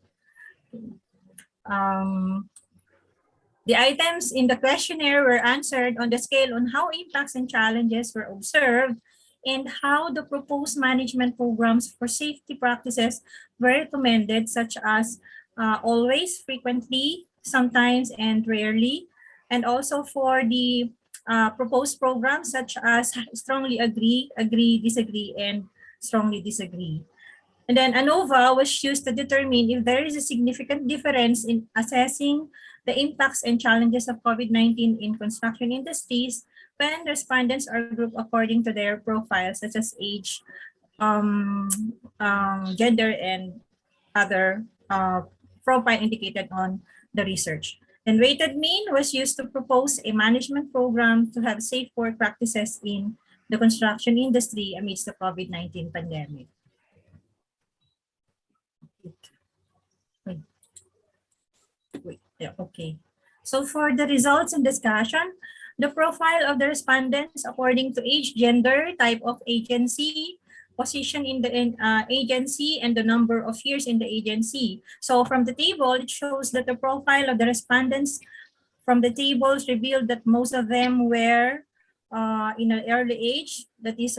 The items in the questionnaire were answered on the scale on how impacts and challenges were observed and how the proposed management programs for safety practices were recommended, such as always, frequently, sometimes, and rarely. And also for the proposed programs, such as strongly agree, disagree, and strongly disagree. And then ANOVA was used to determine if there is a significant difference in assessing the impacts and challenges of COVID-19 in construction industries when respondents are grouped according to their profiles, such as age, gender, and other profile indicated on the research. And weighted mean was used to propose a management program to have safe work practices in the construction industry amidst the COVID-19 pandemic. Okay. So for the results and discussion, the profile of the respondents according to age, gender, type of agency, position in the agency, and the number of years in the agency. So from the table, it shows that the profile of the respondents from the tables revealed that most of them were in an early age, that is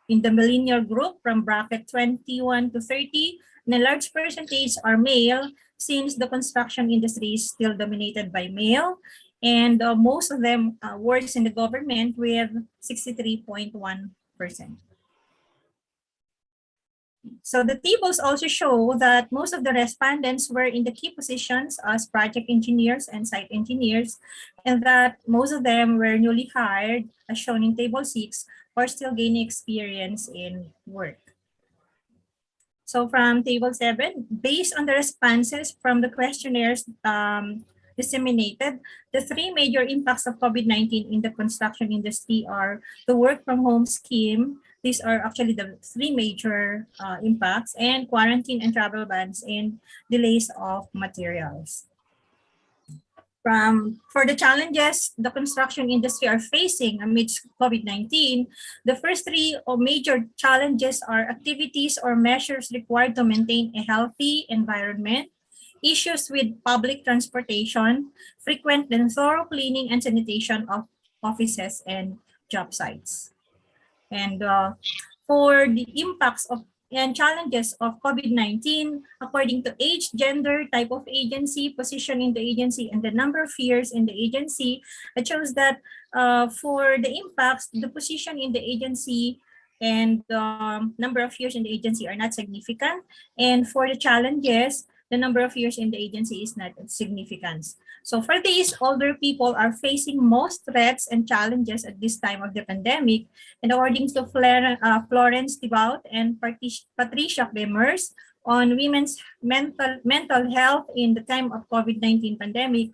in the millennial group from bracket 21 to 30, and a large percentage are male, since the construction industry is still dominated by male, and most of them works in the government with 63.1%. So the tables also show that most of the respondents were in the key positions as project engineers and site engineers, and that most of them were newly hired, as shown in table 6, or still gaining experience in work. So from table 7, based on the responses from the questionnaires disseminated, the three major impacts of COVID-19 in the construction industry are the work from home scheme. These are actually the three major impacts, and quarantine and travel bans and delays of materials. For the challenges the construction industry are facing amidst COVID-19, the first three major challenges are activities or measures required to maintain a healthy environment, issues with public transportation, frequent and thorough cleaning and sanitation of offices and job sites. And for the impacts of and challenges of COVID-19, according to age, gender, type of agency, position in the agency, and the number of years in the agency, it shows that for the impacts, the position in the agency and number of years in the agency are not significant. And for the challenges, the number of years in the agency is not significant. So for these, older people are facing most threats and challenges at this time of the pandemic. And according to Florence Thibaut and Patricia Bemers on women's mental health in the time of COVID-19 pandemic,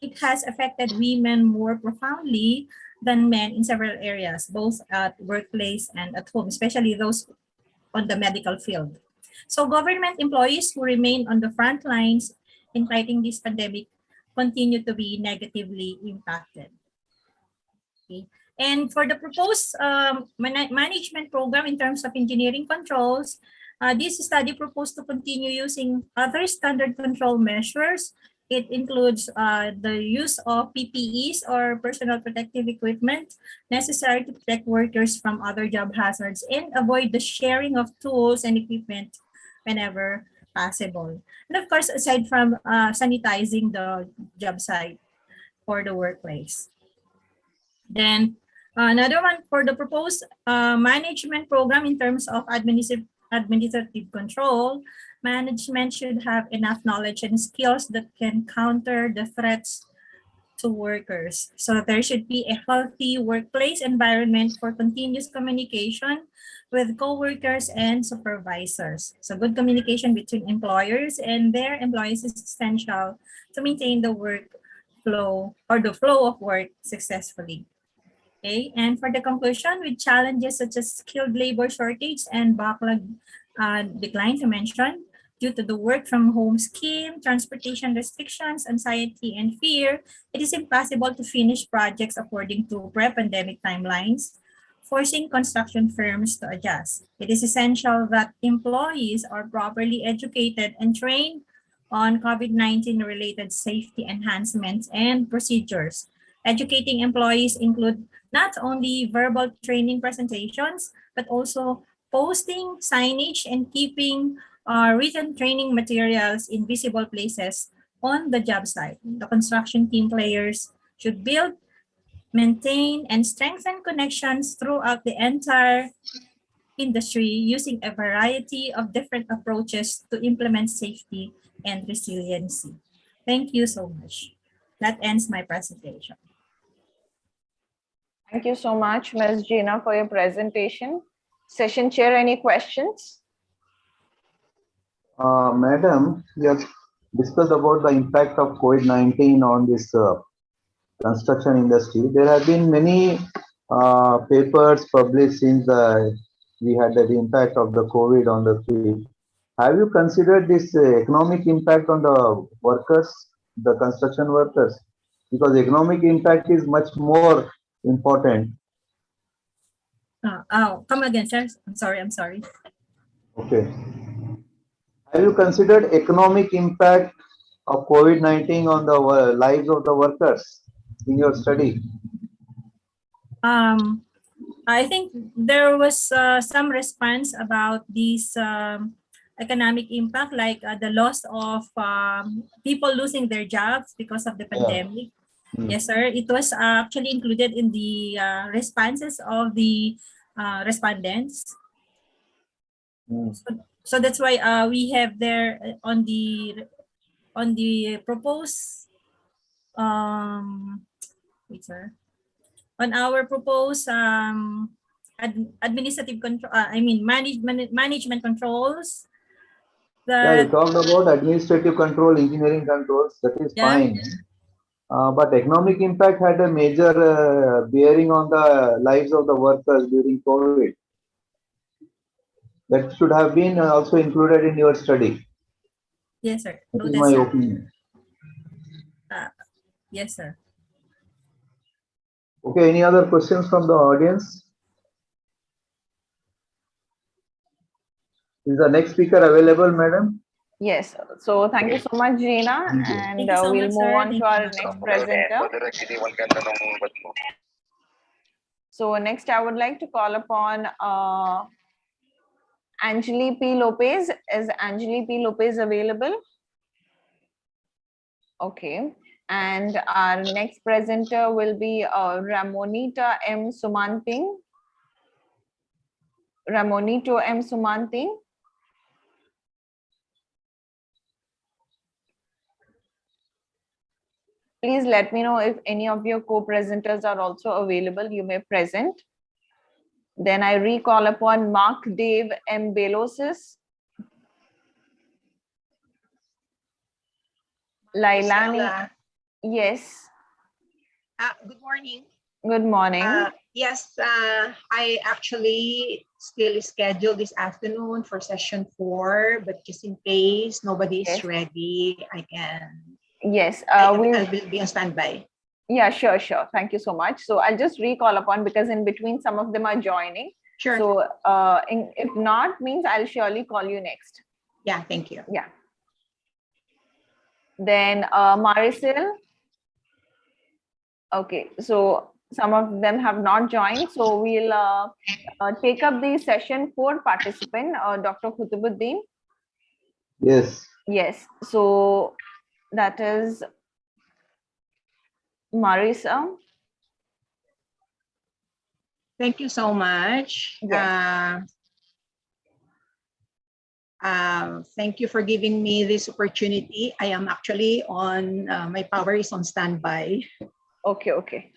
it has affected women more profoundly than men in several areas, both at workplace and at home, especially those on the medical field. So government employees who remain on the front lines in fighting this pandemic continue to be negatively impacted. Okay. And for the proposed management program in terms of engineering controls, this study proposed to continue using other standard control measures. It includes the use of PPEs or personal protective equipment necessary to protect workers from other job hazards and avoid the sharing of tools and equipment whenever possible. And of course, aside from sanitizing the job site or the workplace. Then another one for the proposed management program in terms of administrative control, management should have enough knowledge and skills that can counter the threats to workers. So there should be a healthy workplace environment for continuous communication with co-workers and supervisors. So good communication between employers and their employees is essential to maintain the work flow or the flow of work successfully. Okay, and for the conclusion, with challenges such as skilled labor shortage and backlog decline to mention, due to the work from home scheme, transportation restrictions, anxiety, and fear, it is impossible to finish projects according to pre-pandemic timelines, forcing construction firms to adjust. It is essential that employees are properly educated and trained on COVID-19 related safety enhancements and procedures. Educating employees include not only verbal training presentations, but also posting signage and keeping written training materials in visible places on the job site. The construction team players should build, maintain, and strengthen connections throughout the entire industry using a variety of different approaches to implement safety and resiliency. Thank you so much. That ends my presentation. Thank you so much, Ms. Gina, for your presentation. Session chair, any questions? Madam, you have discussed about the impact of COVID-19 on this construction industry. There have been many papers published since we had the impact of the COVID on the field. Have you considered this economic impact on the workers, the construction workers? Because economic impact is much more important. Come again, sir. I'm sorry. Okay. Have you considered economic impact of COVID-19 on the lives of the workers in your study? I think there was some response about this economic impact, like the loss of people losing their jobs because of the pandemic. Yes, sir. It was actually included in the responses of the respondents. So that's why we have there on the proposed wait, sir. On our proposed administrative control, management controls, Yeah, you The talked about administrative control, engineering controls, that is yeah. fine. But economic impact had a major bearing on the lives of the workers during COVID. That should have been also included in your study. Yes, sir. That is Noted, my sir. opinion. Yes, sir. Okay, any other questions from the audience? Is the next speaker available, madam? Yes. So thank you so much, Gina. Thank you. And Thank you so we'll much, move sir. on Thank to you. our next presenter. So next, I would like to call upon Anjali P. Lopez. Is Anjali P. Lopez available? Okay. And our next presenter will be Ramonita M. Sumanting. Ramonito M. Sumanting. Please let me know if any of your co-presenters are also available. You may present. Then I recall upon Mark Dave M. Belosis. Lailani. Stella, Yes. good morning. Good morning. Yes, I actually still scheduled this afternoon for session 4, but just in case nobody is Yes. ready, I can. Yes. I will be on standby. Yeah, sure. Thank you so much. So I'll just recall upon because in between some of them are joining. Sure. So if not, means I'll surely call you next. Yeah, thank you. Yeah. Then Marisol. Okay, so some of them have not joined. So we'll take up the session 4 participant, Dr. Khutubuddin. Yes. Yes, so that is Marisa. Thank you so much. Yes. Thank you for giving me this opportunity. I am actually on, my power is on standby. Okay.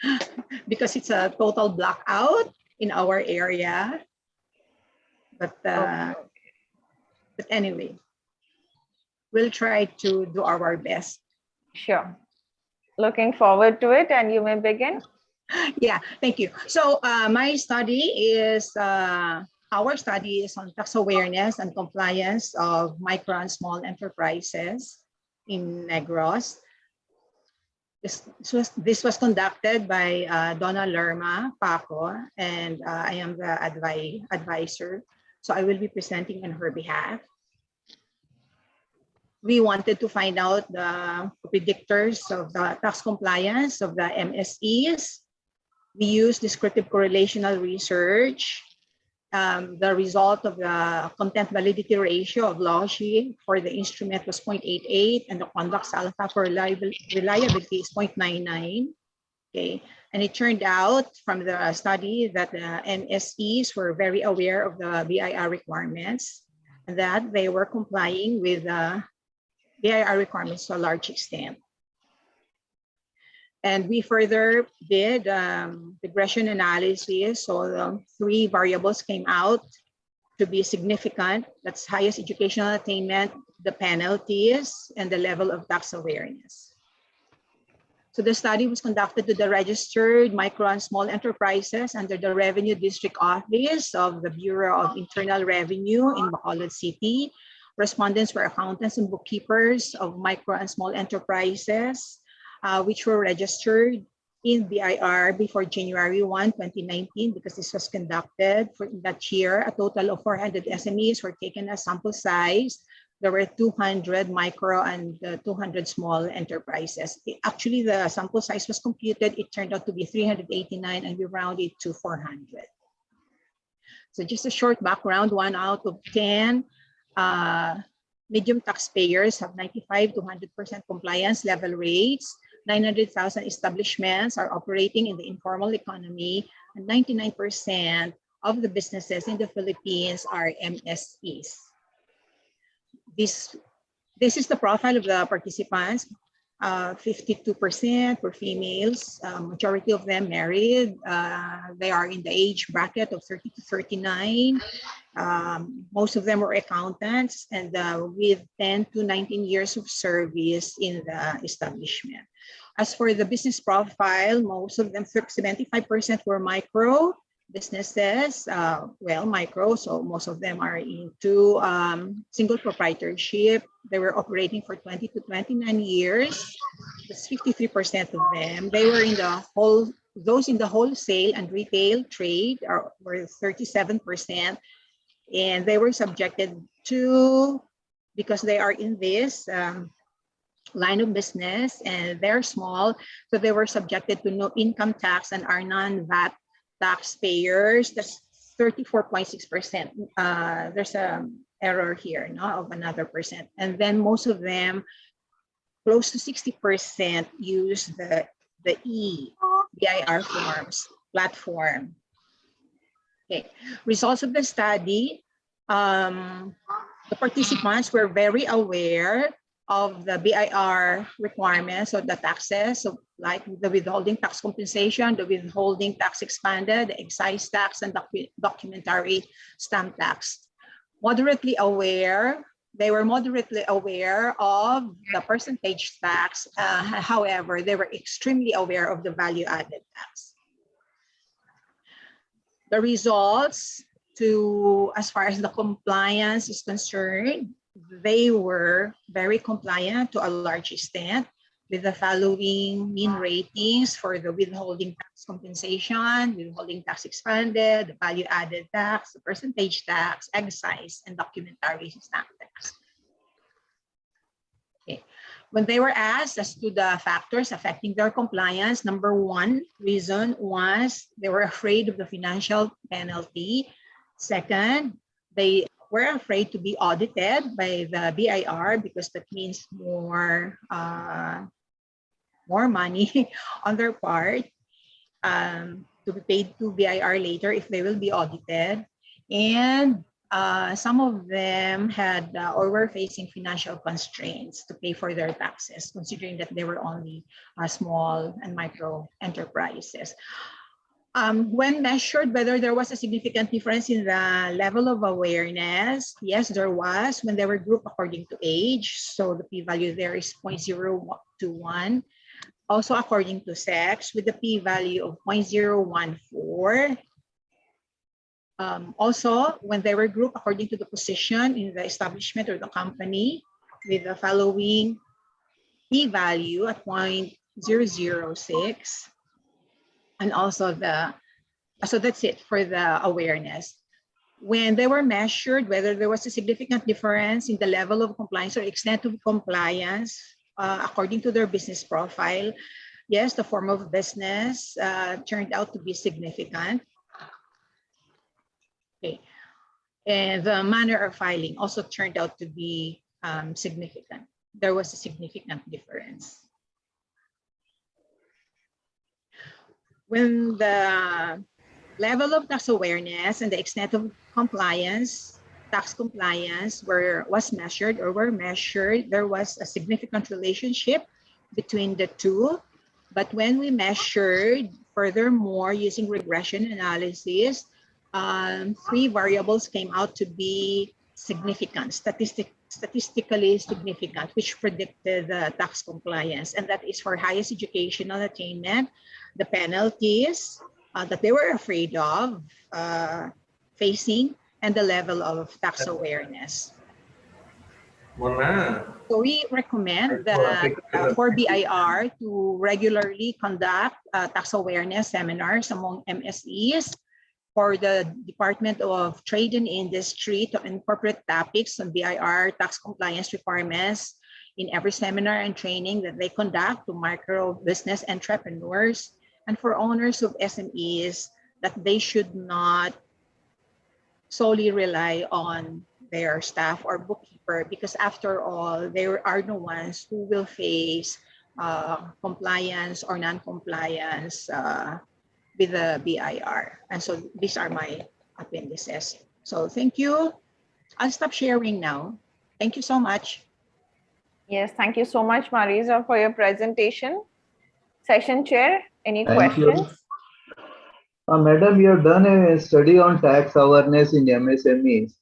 Because it's a total blackout in our area. But anyway, we'll try to do our best. Sure. Looking forward to it, and you may begin. Yeah, thank you. So my study is, our study is on tax awareness and compliance of micro and small enterprises in Negros. This was conducted by Donna Lerma Paco, and I am the advisor. So I will be presenting on her behalf. We wanted to find out the predictors of the tax compliance of the MSEs. We used descriptive correlational research. The result of the content validity ratio of Logi for the instrument was 0.88, and the conduct alpha for reliability is 0.99. Okay, and it turned out from the study that the MSEs were very aware of the BIR requirements and that they were complying with the BIR requirements to a large extent. And we further did regression analysis. So the 3 variables came out to be significant. That's highest educational attainment, the penalties, and the level of tax awareness. So the study was conducted to the registered micro and small enterprises under the Revenue District Office of the Bureau of Internal Revenue in Bacolod City. Respondents were accountants and bookkeepers of micro and small enterprises, which were registered in BIR before January 1, 2019, because this was conducted for that year. A total of 400 SMEs were taken as sample size. There were 200 micro and 200 small enterprises. Actually, the sample size was computed. It turned out to be 389, and we rounded to 400. So just a short background, 1 out of 10 medium taxpayers have 95 to 100% compliance level rates. 900,000 establishments are operating in the informal economy, and 99% of the businesses in the Philippines are MSEs. This is the profile of the participants. 52% were females, majority of them married. They are in the age bracket of 30 to 39. Most of them were accountants and with 10 to 19 years of service in the establishment. As for the business profile, most of them, 75% were micro businesses, micro, so most of them are into single proprietorship. They were operating for 20 to 29 years. That's 53% of them. They were in the those in the wholesale and retail trade were 37%. And they were subjected to, because they are in this line of business and they're small, so they were subjected to no income tax and are non-VAT taxpayers. That's 34.6%. There's an error here, of another percent. And then most of them, close to 60%, use the BIR forms platform. Okay, results of the study. The participants were very aware of the BIR requirements of the taxes, so like the withholding tax compensation, the withholding tax expanded, the excise tax, and documentary stamp tax. Moderately aware, they were moderately aware of the percentage tax. However, they were extremely aware of the value-added tax. The results, as far as the compliance is concerned, they were very compliant to a large extent with the following mean ratings for the withholding tax compensation, withholding tax expanded, the value-added tax, the percentage tax, excise, and documentary stamp tax. Okay. When they were asked as to the factors affecting their compliance, number one reason was they were afraid of the financial penalty. Second, they were afraid to be audited by the BIR because that means more money on their part to be paid to BIR later if they will be audited. And some of them had or were facing financial constraints to pay for their taxes, considering that they were only small and micro enterprises. When measured whether there was a significant difference in the level of awareness, yes, there was when they were grouped according to age. So the p-value there is 0.021. Also according to sex with the p-value of 0.014. Also, when they were grouped according to the position in the establishment or the company with the following p-value at 0.006. And also so that's it for the awareness. When they were measured, whether there was a significant difference in the level of compliance or extent of compliance according to their business profile, yes, the form of business turned out to be significant. Okay. And the manner of filing also turned out to be significant. There was a significant difference. When the level of tax awareness and the extent of compliance, tax compliance was measured or were measured, there was a significant relationship between the two. But when we measured furthermore using regression analysis, 3 variables came out to be significant, statistically significant, which predicted the tax compliance. And that is for highest educational attainment, the penalties that they were afraid of facing, and the level of tax awareness. So we recommend that for BIR to regularly conduct tax awareness seminars among MSEs, for the Department of Trade and Industry to incorporate topics on BIR tax compliance requirements in every seminar and training that they conduct to micro business entrepreneurs, and for owners of SMEs that they should not solely rely on their staff or bookkeeper, because after all, they are the ones who will face compliance or non-compliance with the BIR. And so these are my appendices. So thank you. I'll stop sharing now. Thank you so much. Yes, thank you so much, Marisa, for your presentation. Session chair, any Thank you. questions? Madam, you have done a study on tax awareness in MSMEs.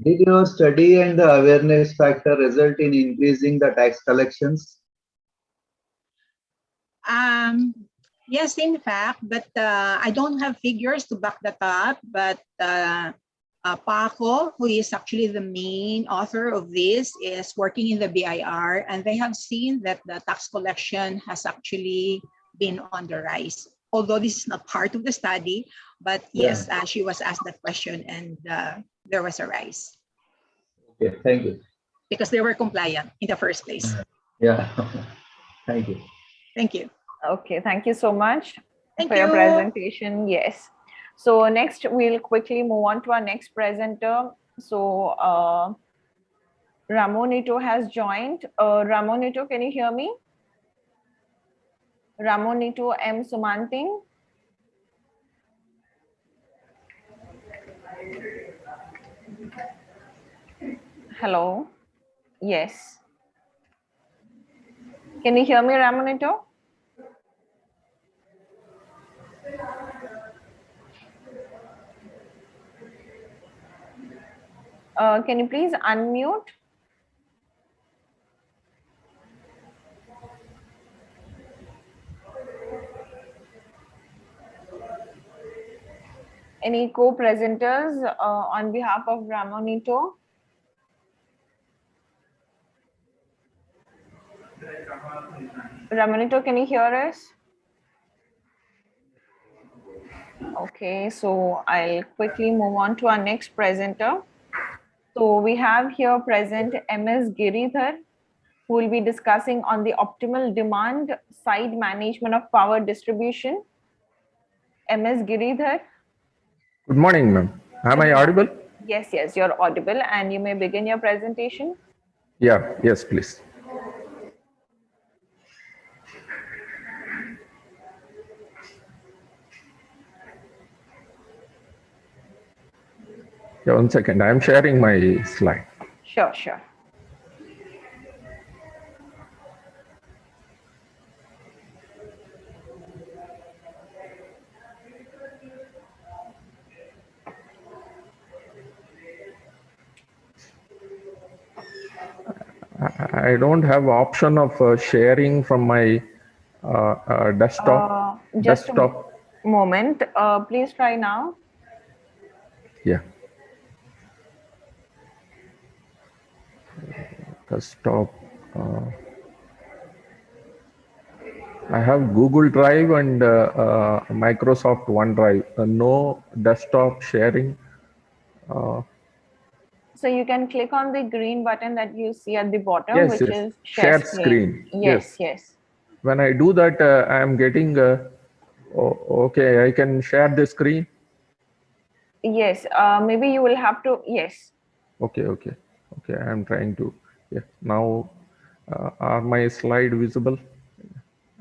Did your study and the awareness factor result in increasing the tax collections? Yes, in fact, but I don't have figures to back that up. But Paco, who is actually the main author of this, is working in the BIR, and they have seen that the tax collection has actually been on the rise. Although this is not part of the study, but yes, she was asked that question, and there was a rise. Okay, thank you. Because they were compliant in the first place. Yeah, thank you. Thank you. Okay, thank you so much Thank your you. presentation. Yes. So next, we'll quickly move on to our next presenter. So Ramonito has joined. Ramonito, can you hear me? Ramonito M. Sumanting. Hello. Yes. Can you hear me, Ramonito? Can you please unmute? Any co-presenters on behalf of Ramonito? Ramonito, can you hear us? Okay, so I'll quickly move on to our next presenter. So we have here present MS Giridhar, who will be discussing on the optimal demand side management of power distribution. MS Giridhar. Good morning, ma'am. Am I audible? Yes, yes, you're audible, and you may begin your presentation. Yeah, yes, please. Yeah, 1 second. I am sharing my slide. Sure, sure. I don't have option of sharing from my desktop. Just a moment. Please try now. Yeah. Desktop. I have Google Drive and Microsoft OneDrive. No desktop sharing. So you can click on the green button that you see at the bottom, Yes, which yes. is share screen. Yes, yes. When I do that, I am getting, okay, I can share the screen. Yes, maybe you will have to, yes. Okay, I am trying to, yeah. Now, are my slide visible?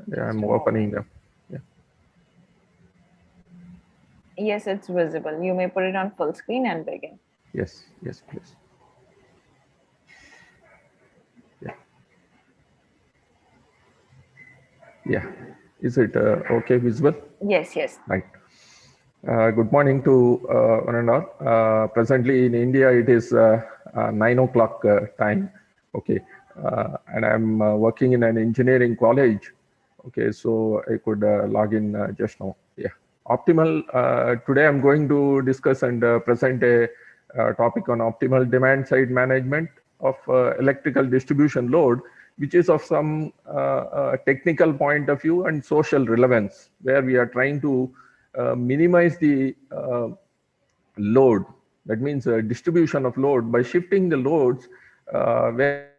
Yeah, I'm opening them. Yeah. Yes, it's visible. You may put it on full screen and begin. Yes, yes, please. Yeah. Yeah. Is it okay visible? Yes, yes. Right. Good morning to one and all. Presently in India, it is 9 o'clock time. Okay. And I'm working in an engineering college. Okay. So I could log in just now. Yeah. Optimal. Today I'm going to discuss and present a topic on optimal demand side management of electrical distribution load, which is of some technical point of view and social relevance, where we are trying to minimize the load. That means distribution of load by shifting the loads where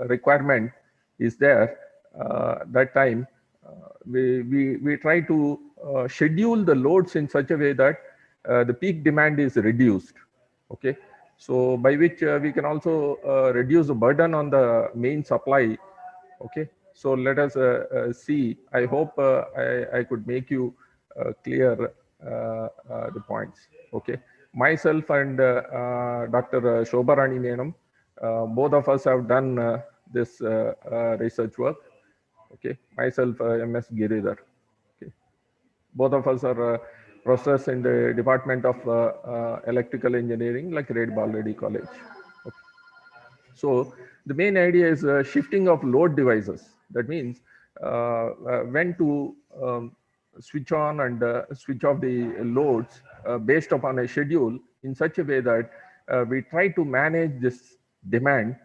requirement is there. That time we try to schedule the loads in such a way that the peak demand is reduced. Okay, so by which we can also reduce the burden on the main supply. Okay, so let us see. I hope I could make you clear the points. Okay, myself and Dr. Shobharani Menam, Both of us have done this research work. Okay, myself, MS Giridhar. Okay, both of us are professors in the Department of Electrical Engineering, like Red Balredi College. Okay. So the main idea is shifting of load devices. That means when to switch on and switch off the loads based upon a schedule in such a way that we try to manage this demand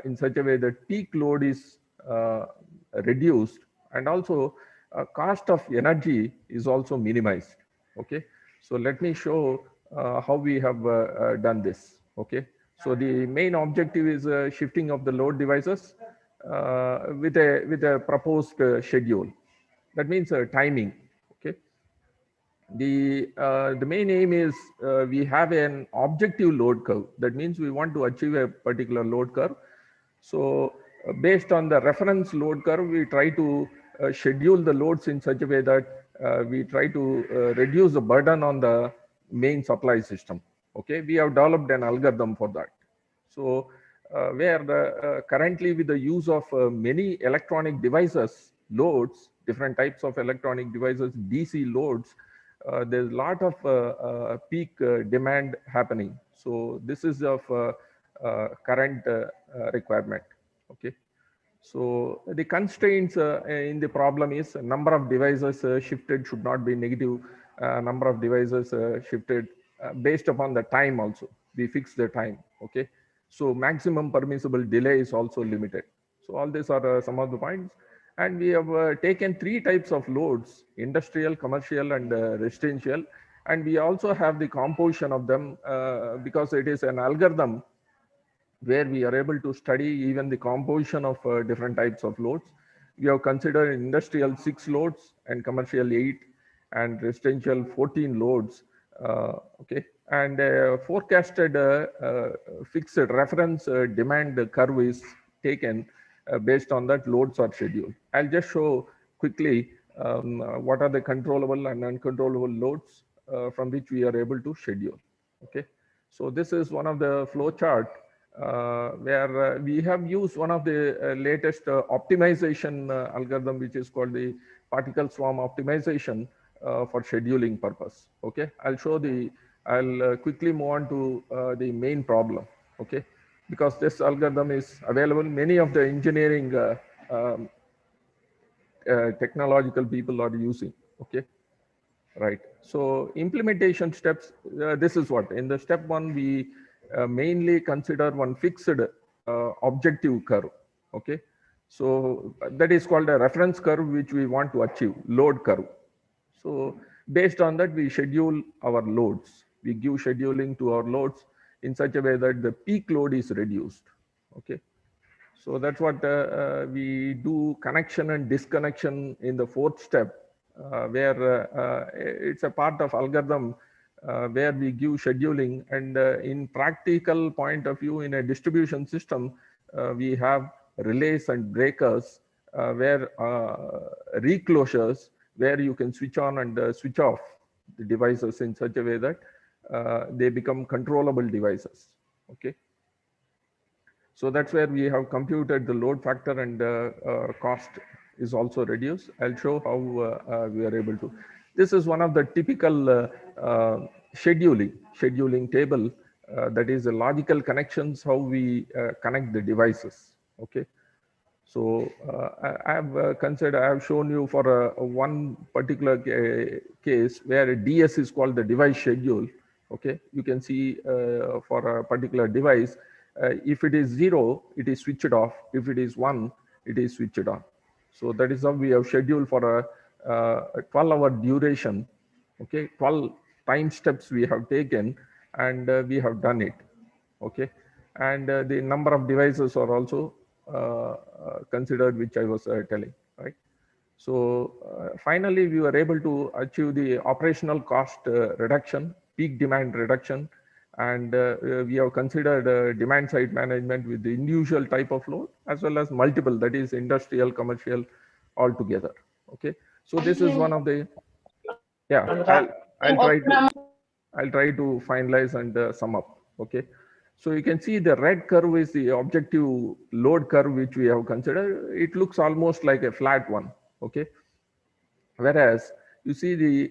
in such a way that peak load is reduced, and also cost of energy is also minimized. Okay, so let me show how we have done this. Okay, so the main objective is shifting of the load devices with a proposed schedule. That means timing. Okay, the main aim is we have an objective load curve. That means we want to achieve a particular load curve. So based on the reference load curve, we try to schedule the loads in such a way that we try to reduce the burden on the main supply system. Okay, we have developed an algorithm for that. So where currently with the use of many electronic devices, loads, different types of electronic devices, DC loads, there's a lot of peak demand happening. So this is of current requirement. Okay. So the constraints in the problem is number of devices shifted should not be negative. Number of devices shifted based upon the time also. We fix the time. Okay. So maximum permissible delay is also limited. So all these are some of the points. And we have taken 3 types of loads: industrial, commercial, and residential. And we also have the composition of them because it is an algorithm where we are able to study even the composition of different types of loads. We have considered industrial 6 loads and commercial 8 and residential 14 loads. Okay, and forecasted fixed reference demand curve is taken based on that loads are scheduled. I'll just show quickly what are the controllable and uncontrollable loads from which we are able to schedule. Okay, so this is one of the flow chart where we have used one of the latest optimization algorithm, which is called the particle swarm optimization for scheduling purpose. Okay, I'll quickly move on to the main problem. Okay, because this algorithm is available. Many of the engineering technological people are using. Okay, right. So implementation steps, this is what in the step 1 we mainly consider one fixed objective curve. Okay, so that is called a reference curve which we want to achieve, load curve. So based on that we schedule our loads. We give scheduling to our loads in such a way that the peak load is reduced. Okay, so that's what we do connection and disconnection in the 4th step, where it's a part of algorithm where we give scheduling. And in practical point of view, in a distribution system, we have relays and breakers where reclosures, where you can switch on and switch off the devices in such a way that they become controllable devices. Okay. So that's where we have computed the load factor, and cost is also reduced. I'll show how we are able to. This is one of the typical scheduling table. That is the logical connections, how we connect the devices. Okay. So I have shown you for one particular case where a DS is called the device schedule. Okay, you can see for a particular device, if it is 0, it is switched off. If it is 1, it is switched on. So that is how we have scheduled for a 12-hour duration. Okay, 12 time steps we have taken, and we have done it. Okay, and the number of devices are also considered, which I was telling, right? So finally, we were able to achieve the operational cost reduction, peak demand reduction, and we have considered demand side management with the individual type of load as well as multiple, that is industrial, commercial, all together. Okay, so this is one of the, yeah, I'll try to finalize and sum up. Okay, So you can see the red curve is the objective load curve, which we have considered. It looks almost like a flat one, okay? Whereas you see the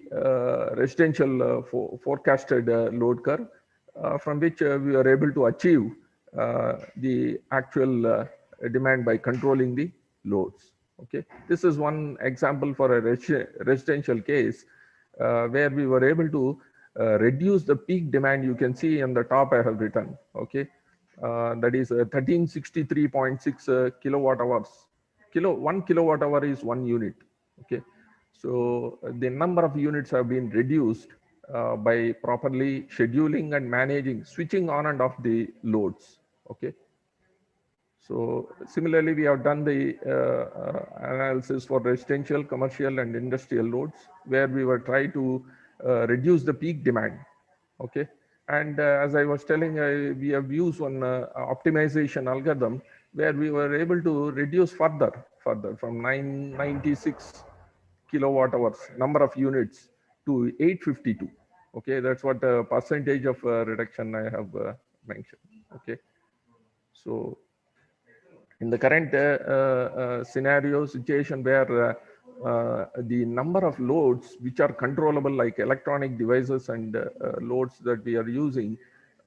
residential forecasted load curve, from which we are able to achieve the actual demand by controlling the loads. Okay, this is one example for a residential case where we were able to reduce the peak demand. You can see on the top I have written, okay, that is 1363.6 kilowatt hours. 1 kilowatt hour is 1 unit. Okay, so the number of units have been reduced by properly scheduling and managing, switching on and off the loads. Okay. So similarly, we have done the analysis for residential, commercial, and industrial loads, where we were trying to reduce the peak demand. Okay. And as I was telling, we have used one optimization algorithm where we were able to reduce further from 996 kilowatt hours number of units to 852. Okay, that's what percentage of reduction I have mentioned. Okay, so in the current scenario situation where the number of loads which are controllable, like electronic devices and loads that we are using,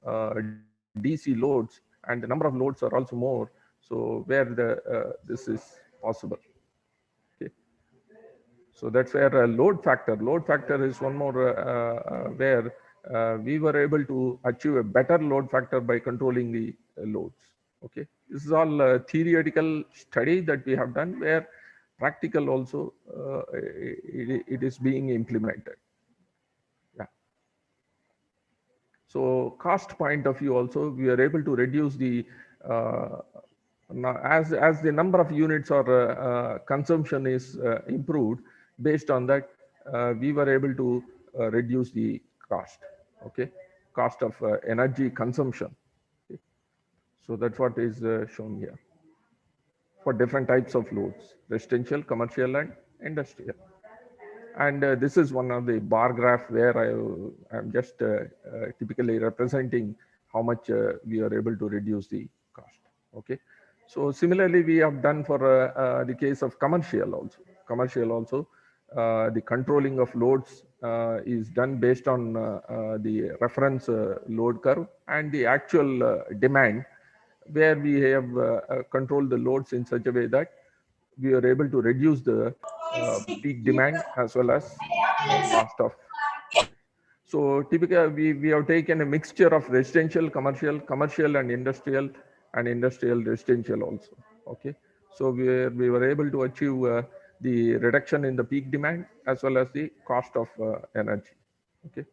DC loads, and the number of loads are also more. So where this is possible. Okay. So that's where load factor is one more where we were able to achieve a better load factor by controlling the loads. Okay, this is all theoretical study that we have done, where practical also it is being implemented. Yeah. So cost point of view also, we are able to reduce the as the number of units or consumption is improved. Based on that, we were able to reduce the cost. Okay, cost of energy consumption. Okay. So that's what is shown here for different types of loads: residential, commercial, and industrial. And this is one of the bar graph where I'm just typically representing how much we are able to reduce the cost. Okay. So similarly, we have done for the case of commercial also. The controlling of loads is done based on the reference load curve and the actual demand, where we have controlled the loads in such a way that we are able to reduce the peak demand as well as cost of. So typically, we have taken a mixture of residential, commercial and industrial residential also. Okay, so we were able to achieve the reduction in the peak demand as well as the cost of energy. Okay,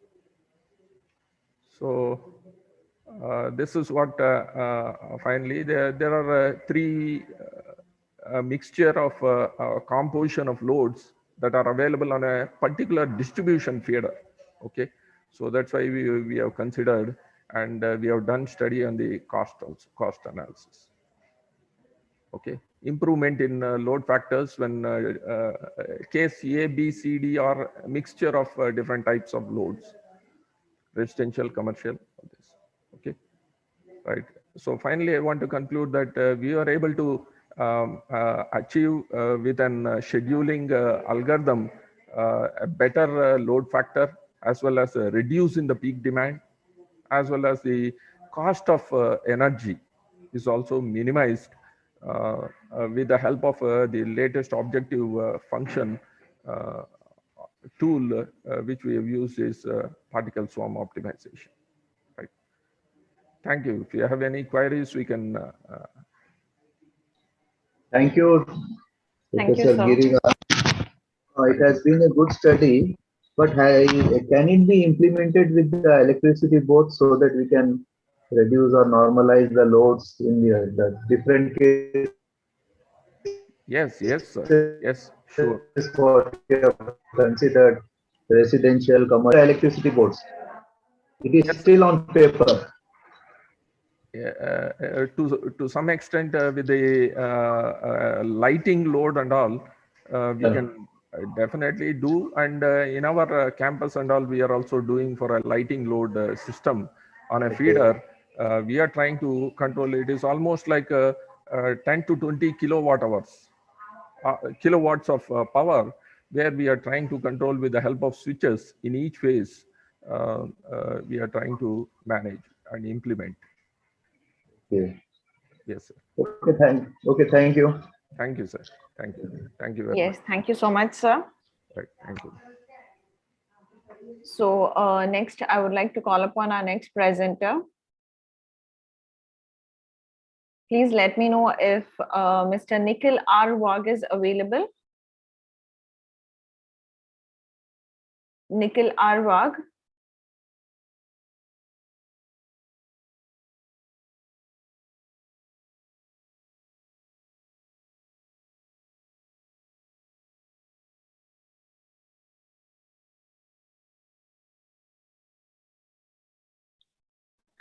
so this is what finally there are three mixture of composition of loads that are available on a particular distribution feeder. Okay, so that's why we have considered, and we have done study on the cost also, cost analysis. Okay, improvement in load factors when case A, B, C, D are a mixture of different types of loads, residential, commercial, this. Okay, right. So finally, I want to conclude that we are able to achieve with an scheduling algorithm a better load factor, as well as reduce in the peak demand, as well as the cost of energy is also minimized with the help of the latest objective function tool which we have used is particle swarm optimization. Right. Thank you. If you have any queries, we can. Thank you, Professor Giriga. It has been a good study, but can it be implemented with the electricity board so that we can reduce or normalize the loads in the different cases? Yes, sir. Yes, sure. What you have considered residential, commercial electricity boards. It is still on paper. To some extent, with the lighting load and all, we can definitely do. And in our campus and all, we are also doing for a lighting load system on a feeder. we are trying to control. It is almost like 10 to 20 kilowatts of power, where we are trying to control with the help of switches in each phase. We are trying to manage and implement. Okay. Yes, sir. Okay, thank you. Thank you, sir. Thank you. Thank you very Yes, much. thank you so much, sir. Right. Thank you. So next, I would like to call upon our next presenter. Please let me know if Mr. Nikhil R. Wag is available. Nikhil R. Wag.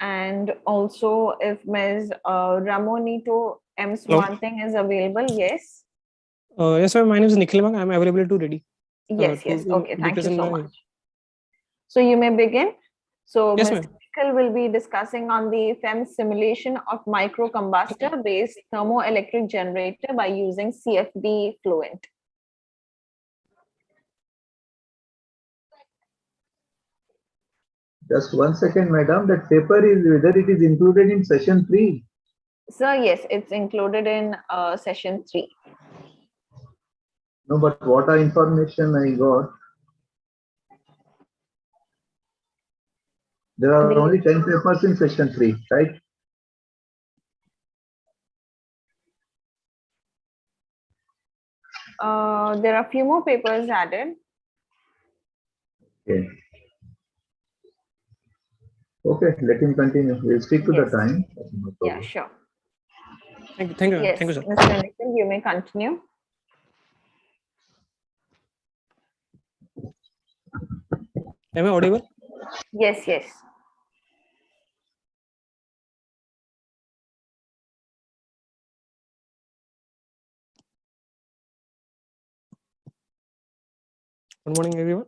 And also if Ms. Ramonito M. Swanting is available, yes. Yes, sir. My name is Nikhil Wang. I'm available to ready. Yes, yes. Okay, thank you represent so my- much. So you may begin. So Yes, Mr. ma'am. Nikhil will be discussing on the FEM simulation of microcombustor based thermoelectric generator by using CFD fluent. Just 1 second, madam. That paper is whether it is included in session 3. Sir, yes, it's included in session 3. No, but what information I got, there are only 10 papers in session 3, right? There are a few more papers added. Okay. Okay, let him continue. We'll stick to the Yes. time. No Yeah, problem. sure. Thank you. Yes, Thank you, sir. Mr. Nikhil, you may continue. Am I audible? Yes, yes. Good morning, everyone.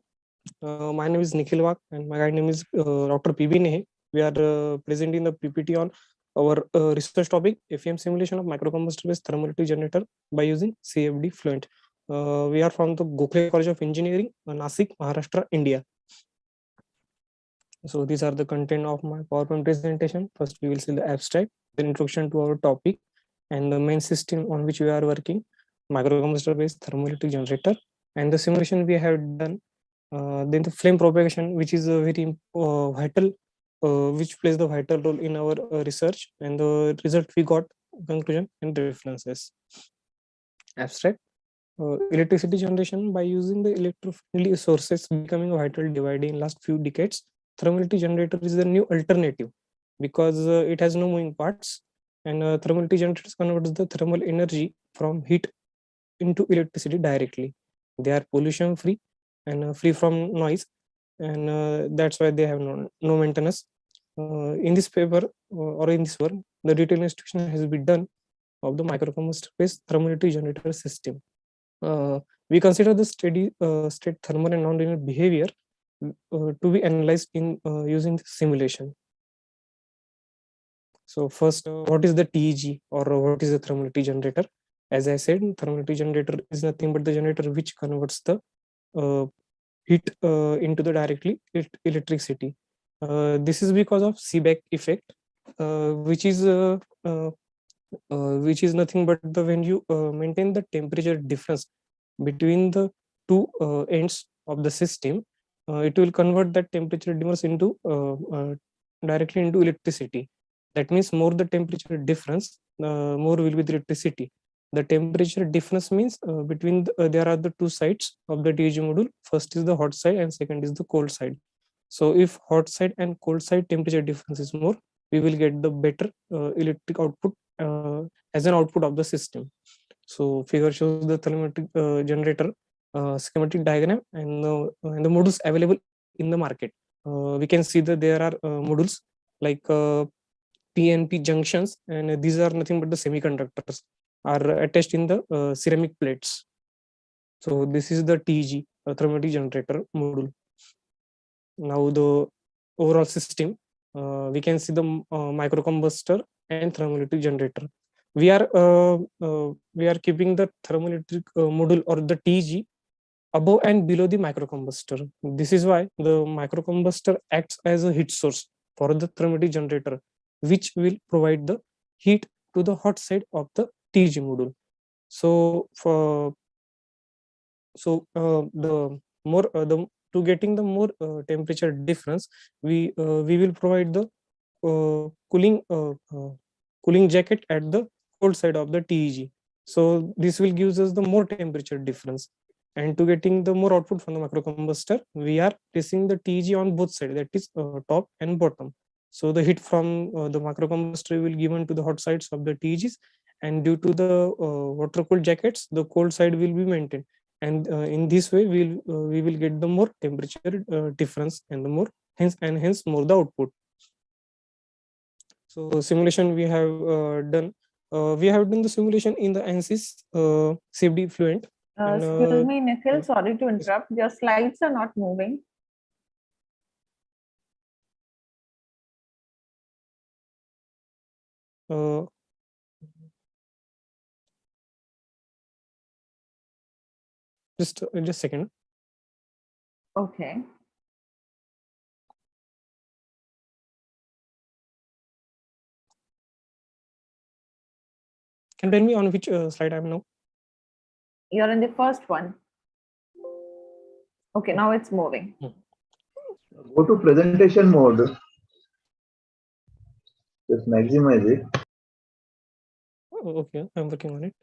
My name is Nikhil Wag, and my guide name is Dr. PB Nehe. We are presenting the PPT on our research topic, FEM simulation of microcombustor-based thermoelectric generator by using CFD fluent. We are from the Gokhale College of Engineering, Nasik, Maharashtra, India. So these are the content of my PowerPoint presentation. First, we will see the abstract, the introduction to our topic, and the main system on which we are working, microcombustor-based thermoelectric generator, and the simulation we have done. Then the flame propagation, which is a very vital, which plays the vital role in our research, and the result we got, conclusion and references. Abstract. Electricity generation by using the electro-friendly sources becoming a vital divide in last few decades. Thermoelectric generator is the new alternative because it has no moving parts, and thermoelectric generators converts the thermal energy from heat into electricity directly. They are pollution free and free from noise, and that's why they have no maintenance. In this paper or in this work, the detailed instruction has been done of the microcombustor-based thermoelectric generator system. We consider the steady state thermal and nonlinear behavior to be analyzed in using the simulation. So first, what is the TEG or what is the thermoelectric generator? As I said, thermoelectric generator is nothing but the generator which converts the heat into the directly electricity. This is because of Seebeck effect, which is nothing but the when you maintain the temperature difference between the two ends of the system, it will convert that temperature difference into directly into electricity. That means more the temperature difference, more will be the electricity. The temperature difference means between there are the two sides of the TEG module. First is the hot side and second is the cold side. So if hot side and cold side temperature difference is more, we will get the better electric output as an output of the system. So figure shows the thermoelectric generator schematic diagram and the modules available in the market. We can see that there are modules like PNP junctions, and these are nothing but the semiconductors are attached in the ceramic plates. So this is the TEG thermoelectric generator module. Now the overall system, we can see the microcombustor and thermoelectric generator. We are keeping the thermoelectric module or the TG above and below the microcombustor. This is why the microcombustor acts as a heat source for the thermoelectric generator, which will provide the heat to the hot side of the TG module. So the more to getting the more temperature difference, we will provide the cooling jacket at the cold side of the TEG. So this will gives us the more temperature difference. And to getting the more output from the microcombustor, we are placing the TEG on both sides, that is top and bottom. So the heat from the microcombustor will given to the hot sides of the TEGs, and due to the water cooled jackets, the cold side will be maintained. And in this way, we will get the more temperature difference and the more hence more the output. So simulation we have done. We have done the simulation in the ANSYS CFD Fluent. Excuse me, Nikhil, sorry to interrupt. Your slides are not moving. Just a second. Okay. Can you tell me on which slide I'm now? You're in the first one. Okay, now it's moving. Go to presentation mode. Just maximize it. Okay, I'm working on it.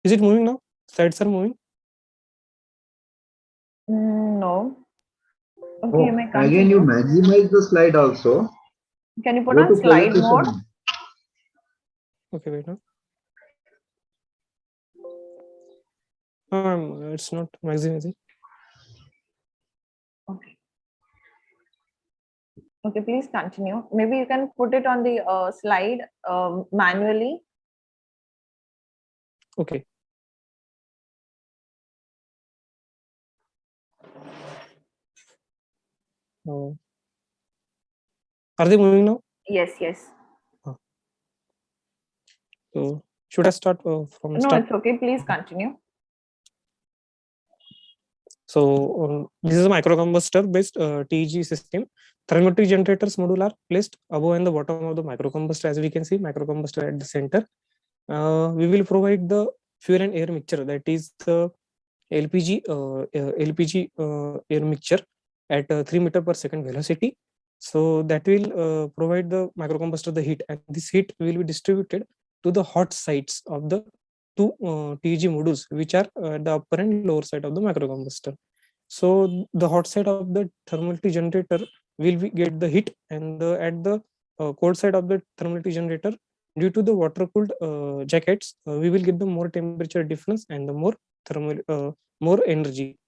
Is it moving now? Slides are moving? No. Okay, you may continue. Again, you maximize the slide also. Can you put Go on to slide presentation mode? Okay, wait now. It's not maximizing. Okay. Okay, please continue. Maybe you can put it on the slide manually. Okay. Are they moving now? Yes, yes. So should I start from No, start? it's okay. Please continue. So this is a microcombustor based TEG system. Thermoelectric generators module are placed above and the bottom of the microcombustor. As we can see, microcombustor at the center. We will provide the fuel and air mixture, that is the LPG air mixture at 3 meter per second velocity. So that will provide the microcombustor the heat, and this heat will be distributed to the hot sides of the two TEG modules, which are the upper and lower side of the microcombustor. So the hot side of the thermoelectric generator will get the heat, and at the cold side of the thermoelectric generator, due to the water cooled jackets, we will get the more temperature difference and the more thermal more energy.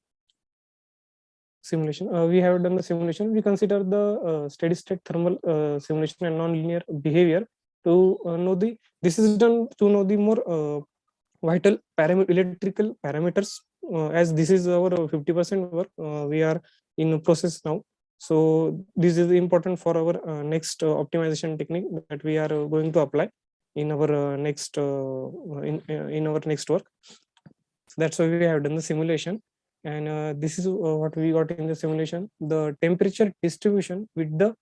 Simulation. We have done the simulation. We consider the steady state thermal simulation and nonlinear behavior to know the. This is done to know the more vital electrical parameters. As this is our 50% work, we are in process now. So this is important for our next optimization technique that we are going to apply in our next in our next work. So that's why we have done the simulation, and this is what we got in the simulation: the temperature distribution with the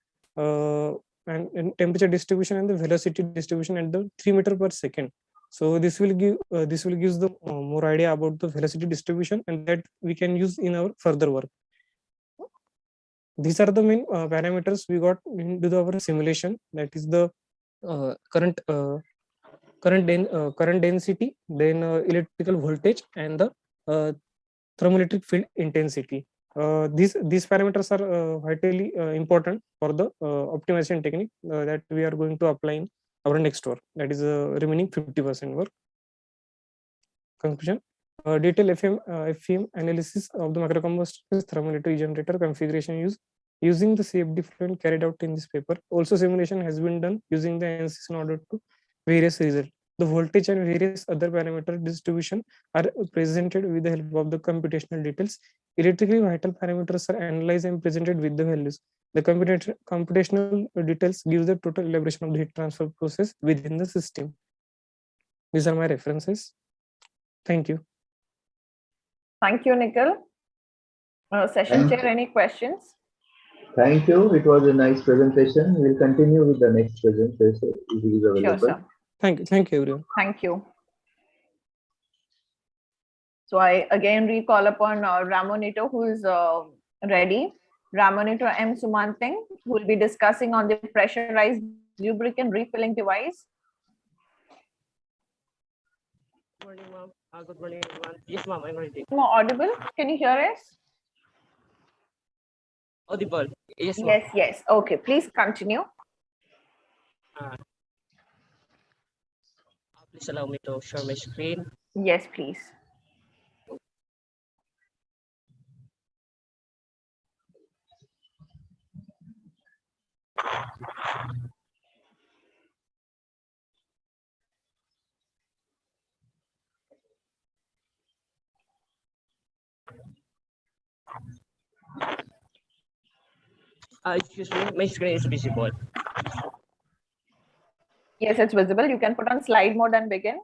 and temperature distribution and the velocity distribution at the 3 meter per second. So this will give the more idea about the velocity distribution, and that we can use in our further work. These are the main parameters we got into our simulation. That is the current density, then electrical voltage, and the thermoelectric field intensity. These parameters are vitally important for the optimization technique that we are going to apply in our next work. That is remaining 50% work. Conclusion: detailed FEM analysis of the microcombustor thermoelectric generator configuration use using the safety flow carried out in this paper. Also, simulation has been done using the analysis in order to various results. The voltage and various other parameter distribution are presented with the help of the computational details. Electrically vital parameters are analyzed and presented with the values. The computational details gives the total elaboration of the heat transfer process within the system. These are my references. Thank you. Thank you, Nikhil. Session chair, any questions? Thank you. It was a nice presentation. We'll continue with the next presentation if it is available. Sure, sir. Thank you, everyone. Thank you. So I again recall upon Ramonito, who is ready. Ramonito M. Sumanting, who will be discussing on the pressurized lubricant refilling device. Good morning, ma'am. Good morning, everyone. Yes, ma'am, I'm ready. More audible? Can you hear us? Audible. Yes, ma'am. Yes, yes. Okay, please continue. Please allow me to share my screen. Yes, please. Excuse me, my screen is visible. Yes, it's visible. You can put on slide mode and begin.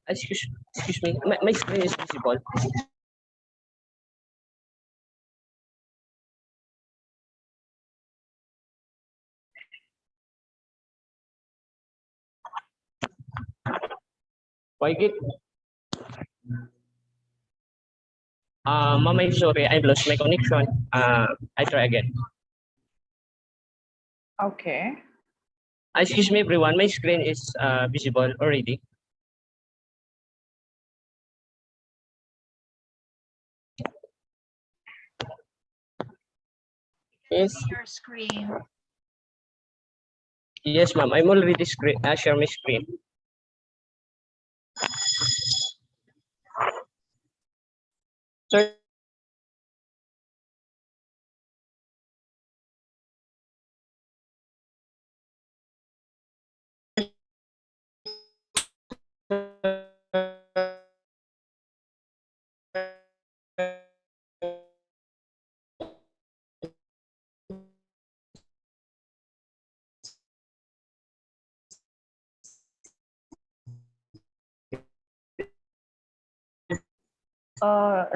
Excuse me, my screen is visible. Why get? Ma'am, I'm sorry, I've lost my connection. I try again. Okay. Excuse me, everyone, my screen is visible already. Yes. Your screen. Yes, ma'am. I'm already share my screen. Sir.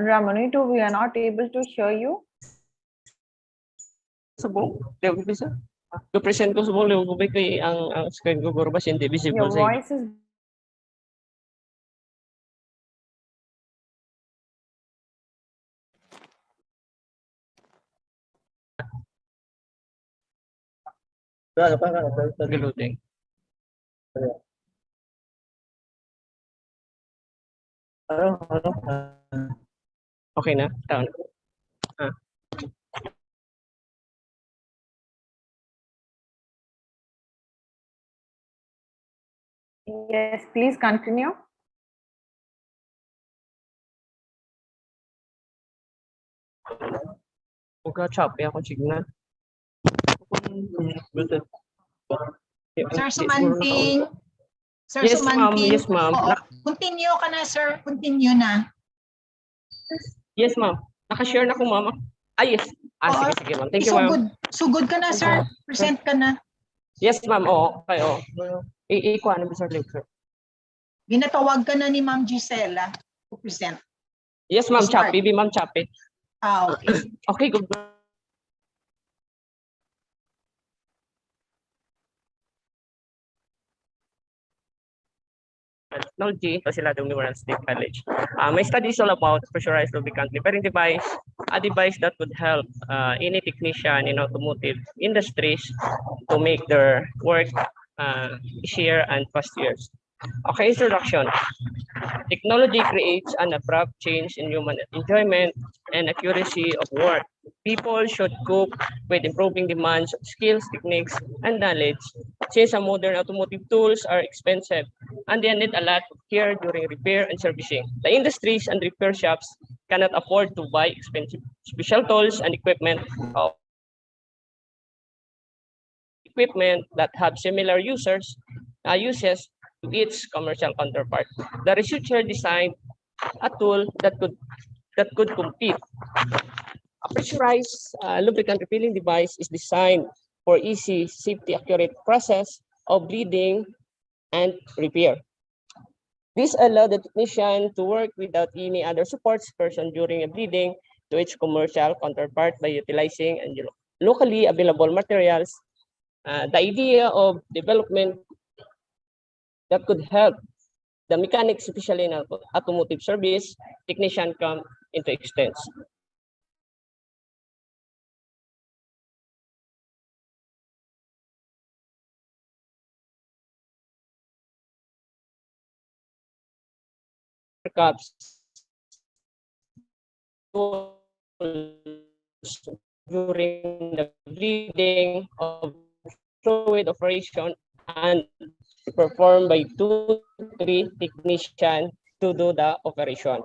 Ramonito, we are not able to hear you. Subong, level bisa. Present ko subong level ko ba kay ang screen ko guro ba hindi visible Your sa voice is Reloading. Okay na? Down. Yes, please continue. Choppy ako signal. Sir Sumanting. Sir Yes, ma'am. Sumanting. Yes, ma'am. Oo, continue ka na, sir. Continue na. Yes, ma'am. Naka-share na ko, ma'am. Yes. Sige, ma'am. Thank you, ma'am. Sugod ka na, sir. Present ka na. Yes, ma'am. Oo. Okay, oo. Ikuha na ba, sir? Ginatawag ka na ni Ma'am Gisela to present. Yes, ma'am. Choppy. Ma'am Choppy. Okay. Okay, good. Technology, Pasilado Memorial State College. My study is all about pressurized lubricant repairing device, a device that would help any technician in automotive industries to make their work easier and faster. Okay, introduction. Technology creates an abrupt change in human enjoyment and accuracy of work. People should cope with improving demands of skills, techniques, and knowledge. Since some modern automotive tools are expensive and they need a lot of care during repair and servicing, the industries and repair shops cannot afford to buy expensive special tools and equipment that have similar uses to its commercial counterpart. The researcher designed a tool that could compete. A pressurized lubricant refilling device is designed for easy, safety, accurate process of bleeding and repair. This allowed the technician to work without any other support person during a bleeding to its commercial counterpart by utilizing locally available materials. The idea of development that could help the mechanics, especially in automotive service, technician come into extents. Cups during the bleeding of fluid operation and performed by 2-3 technicians to do the operation.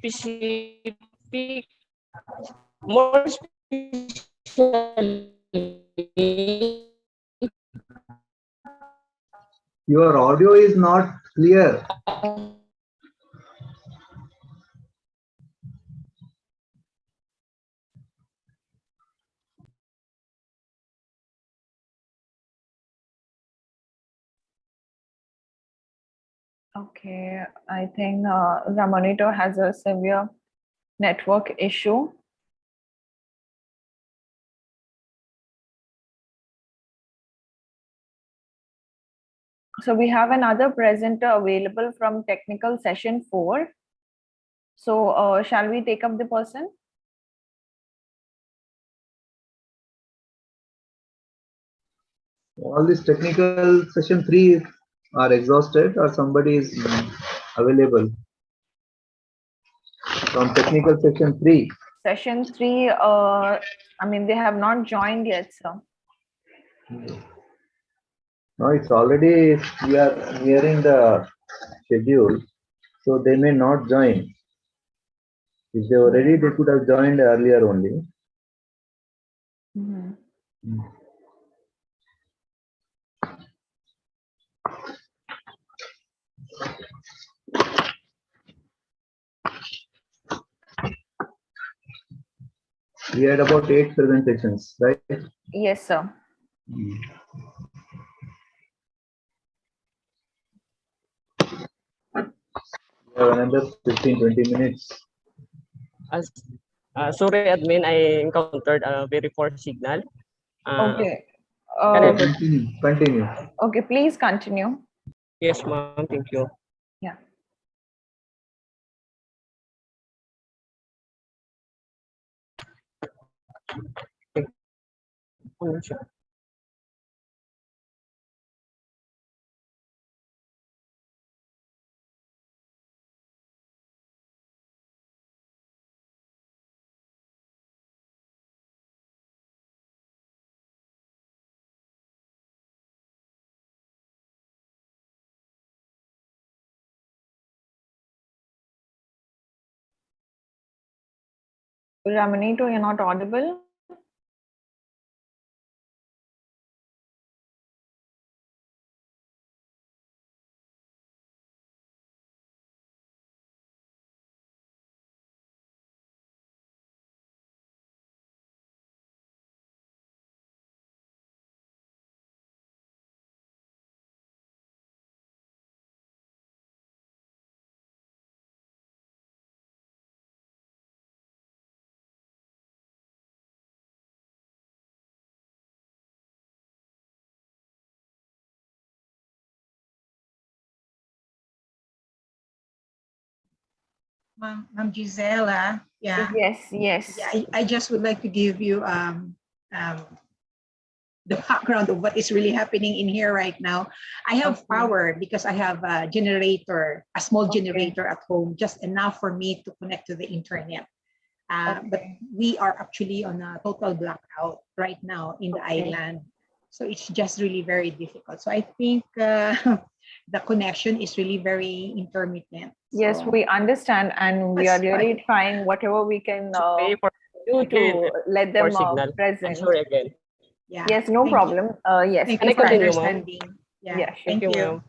Specific, more specifically, Your audio is not clear. Okay, I think Ramonito has a severe network issue. So we have another presenter available from technical session 4. So shall we take up the person? All this technical session 3 are exhausted, or somebody is available from technical session 3. Session 3, I mean, they have not joined yet, sir. No, it's already, we are nearing the schedule, so they may not join. If they were ready, they could have joined earlier only. We had about 8 presentations, right? Yes, sir. We have another 15-20 minutes. Sorry, admin, I encountered a very poor signal. Okay. Continue. Okay, please continue. Yes, ma'am. Thank you. Yeah. Ramonito, you're not audible. Ma'am Gisela, yeah. Yes. Yeah, I just would like to give you the background of what is really happening in here right now. I have power because I have a generator, a small generator at home, just enough for me to connect to the internet. But we are actually on a total blackout right now in the island. So it's just really very difficult. So I think the connection is really very intermittent. Yes, So we understand, and we are that's why. really trying whatever we can Pay for do again to let for them signal. I'm present. sorry again. Yeah. Yes, no Thank you. problem. Yes, Thank Can you I for continue, ma'am? understanding. Yeah. Yeah, sure. Thank Thank you, you. ma'am.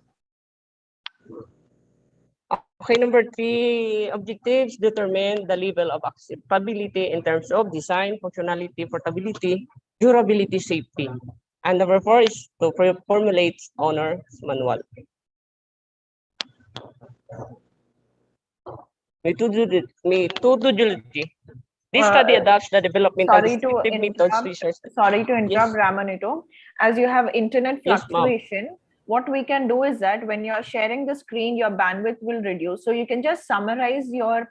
Okay, number 3 objectives determine the level of acceptability in terms of design, functionality, portability, durability, safety. And number 4 is to formulate owner's manual. Methodology. This study adopts the developmental Sorry to descriptive methods interrupt. research. Sorry to interrupt, Yes. Ramanito. As you have internet Yes, ma'am. fluctuation, what we can do is that when you're sharing the screen, your bandwidth will reduce. So you can just summarize your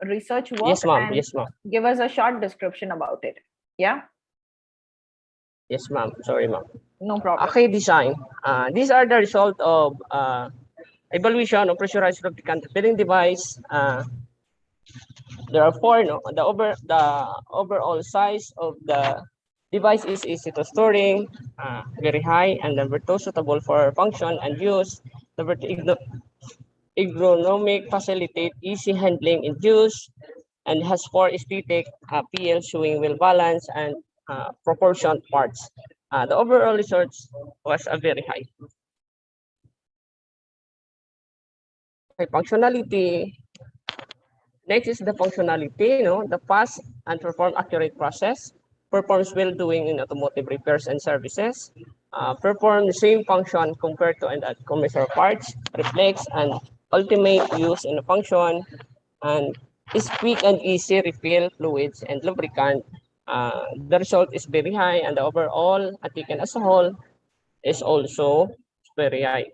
research work Yes, ma'am. and Yes, ma'am. give us a short description about it. Yeah, Yes, ma'am. Sorry, ma'am. no problem. Okay, design. These are the result of evaluation of pressurized replicant filling device. There are 4. No, the overall size of the device is easy to storing, very high, and number 2 suitable for function and use. Number 2 ergonomic, facilitate easy handling in use, and has 4 aesthetic, PL showing wheel balance and proportion parts. The overall research was very high. Okay, functionality. Next is the functionality. The fast and perform accurate process, performs well doing in automotive repairs and services, perform the same function compared to commercial parts, reflects and ultimate use in the function, and is quick and easy refill fluids and lubricant. The result is very high, and the overall taken as a whole is also very high.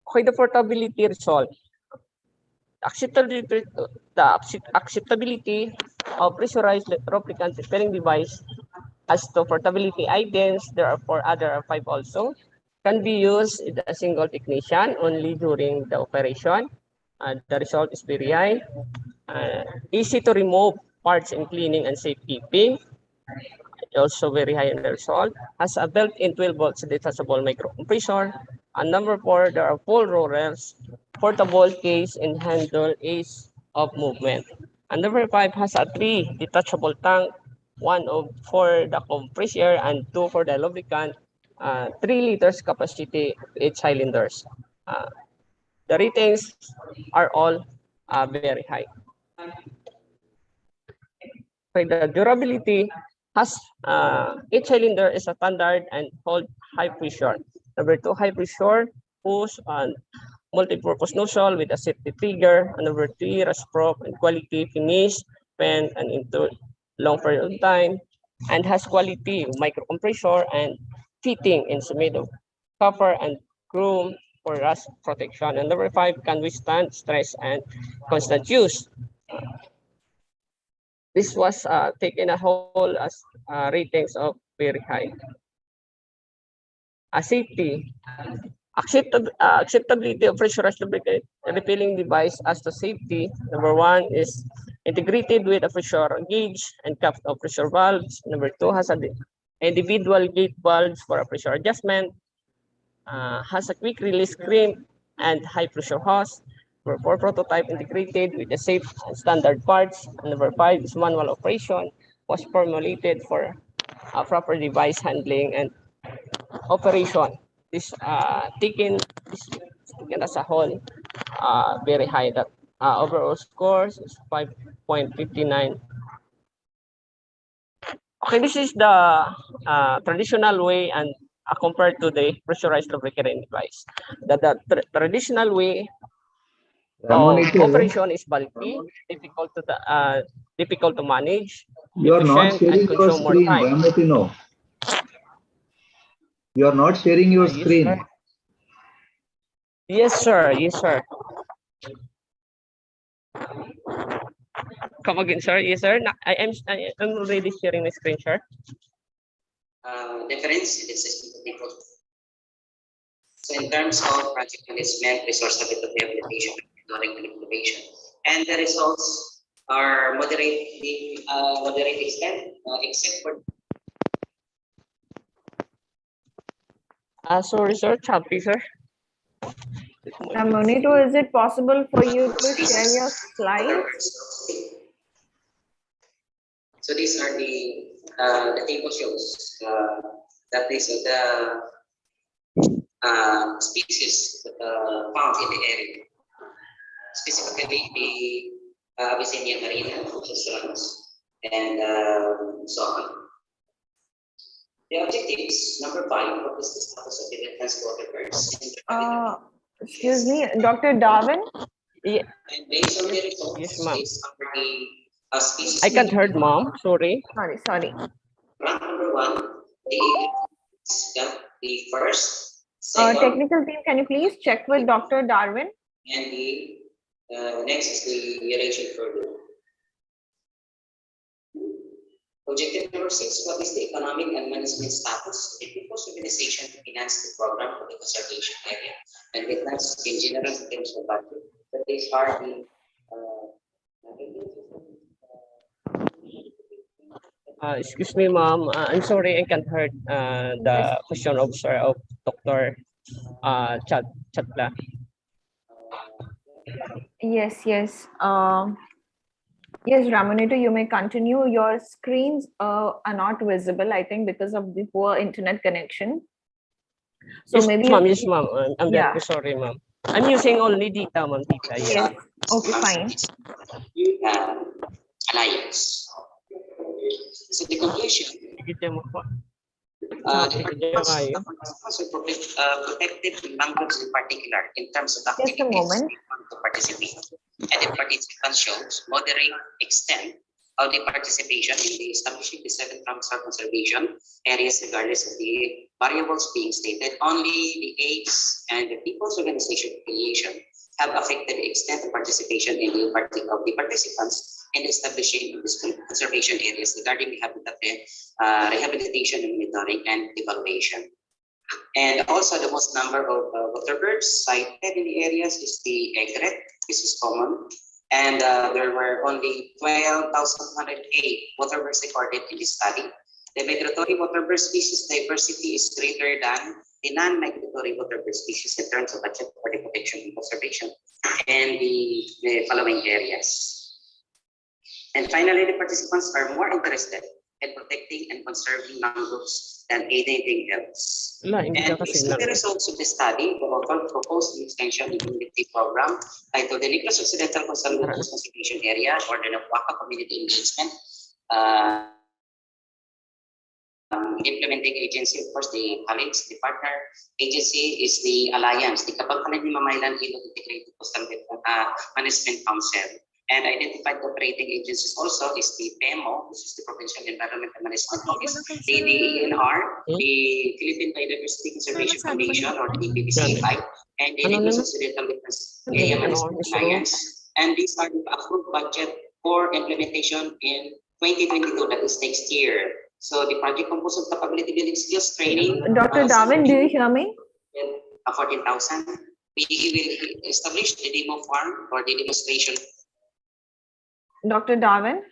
Okay, the portability result. Acceptability of pressurized replicant repairing device. As to portability items, there are 4 other 5 also. Can be used with a single technician only during the operation. The result is very high. Easy to remove parts in cleaning and safekeeping. Also very high in the result. Has a built-in 12 volts detachable microcompressor. And number 4, there are full rollers, portable case, and handle ease of movement. And number 5 has a 3 detachable tank, 1 for the compressor and 2 for the lubricant, 3 liters capacity, 8 cylinders. The ratings are all very high. Okay, the durability has each cylinder is a standard and hold high pressure. Number 2, high pressure hose and multi-purpose nozzle with a safety trigger. And number 3, rust-proof and quality finish, pen and into long period of time, and has quality microcompressor and fitting is made of copper and chrome for rust protection. And number 5, can withstand stress and constant use. This was taken a whole as ratings of very high. Safety. Acceptability of pressurized lubricant refilling device as to safety. Number 1 is integrated with a pressure gauge and cap of pressure valves. Number 2 has an individual gate valves for a pressure adjustment. Has a quick release crimp and high pressure hose. Number 4, prototype integrated with the safe and standard parts. And number 5 is manual operation, was formulated for proper device handling and operation. This taken as a whole very high. That overall scores is 5.59. Okay, this is the traditional way and compared to the pressurized lubricant device. The traditional way Ramonito, operation is bulky, difficult to manage, you are not efficient, and sharing your consume more screen, time. Ramonito. You are not sharing your Yes, screen. sir. Yes, sir. Yes, sir. Come again, sir. Yes, sir. I'm already sharing my screen, sir. Difference in system. So in terms of project management, resource rehabilitation, and monitoring manipulation, and the results are moderate extent, except for Sorry, sir. Choppy, sir. Monito, is it possible for you to share your other slides? birds of prey. So these are the table shows that these are the species found in the area, specifically the Abyssinia marina, which is swans, and so on. The objectives, number 5, what is the status of the transported birds? Excuse me, Dr. Darwin? Yeah. And based on the results, Yes, ma'am. based on the species. I can't heard, mom. Sorry. Sorry. Rank number 1, the got the first, second, Technical team, can you please check with Dr. Darwin? and the next is the relation further. Objective number 6, what is the economic and management status of the people's organization to finance the program for the conservation area? And it has in general in terms of budget. But these are the Excuse me, ma'am. I'm sorry, I can't heard the question of sir of Dr. Chatla. Yes. Yes, Ramonito, you may continue. Your screens are not visible, I think, because of the poor internet connection. So Yes, maybe ma'am. Yes, ma'am. I'm Yeah. very sorry, ma'am. I'm using only data, ma'am. Data. Yes. Yes. Okay, fine. you have alliance. So the conclusion, the participants are protected in mangroves in particular in terms of Just a activities moment. they want to participate. And the participants shows moderate extent of the participation in the establishing the 7 Ramsar conservation areas regardless of the variables being stated. Only the age and the people's organization affiliation have affected the extent of participation in the of the participants in establishing these conservation areas regarding the habitat rehabilitation and monitoring and evaluation. And also the most number of water birds cited in the areas is the egret. This is common. And there were only 12,108 water birds recorded in this study. The migratory water bird species diversity is greater than the non-migratory water bird species in terms of budget for the protection and conservation and the following areas. And finally, the participants are more interested in protecting and conserving mangroves than anything else. And based on the results of the study, the author proposed the extension of the program titled the Negros Occidental Conservation Area or the Nahuaca Community Engagement. Implementing agency, of course, the colleagues, the partner agency is the Alliance, the Kapag-Kalan ni Mamaylan Ilog Integrated Coastal Management Council. And identified operating agencies also is the PEMO, which is the Provincial Environment and Management Office, the DENR, the Philippine Biodiversity Conservation Foundation, or the PBCFI, and the Negros Occidental Defense Area Management Alliance. And these are the approved budget for implementation in 2022, that is next year. So the project composed of capability building skills training. Dr. Darwin, do you hear me? 14,000. We will establish the demo farm or the demonstration. Dr. Darwin?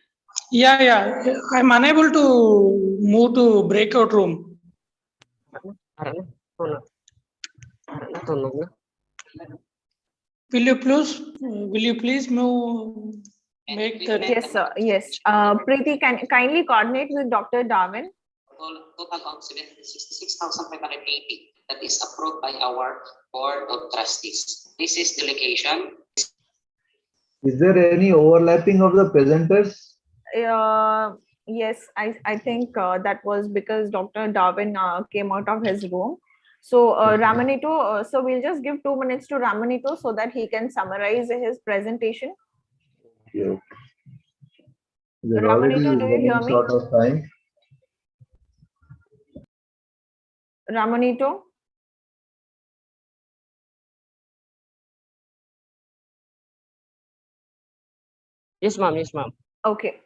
Yeah. I'm unable to move to breakout room. Will you please move? Make the Yes, sir. Yes. Preeti, can kindly coordinate with Dr. Darwin? Total of 66,580 that is approved by our board of trustees. This is the location. Is there any overlapping of the presenters? Yes, I think that was because Dr. Darwin came out of his room. So Ramonito, so we'll just give 2 minutes to Ramonito so that he can summarize his presentation. Yeah. We're already Ramonito, do you hear running me? short of time. Ramonito? Yes, ma'am. Yes, ma'am. Okay.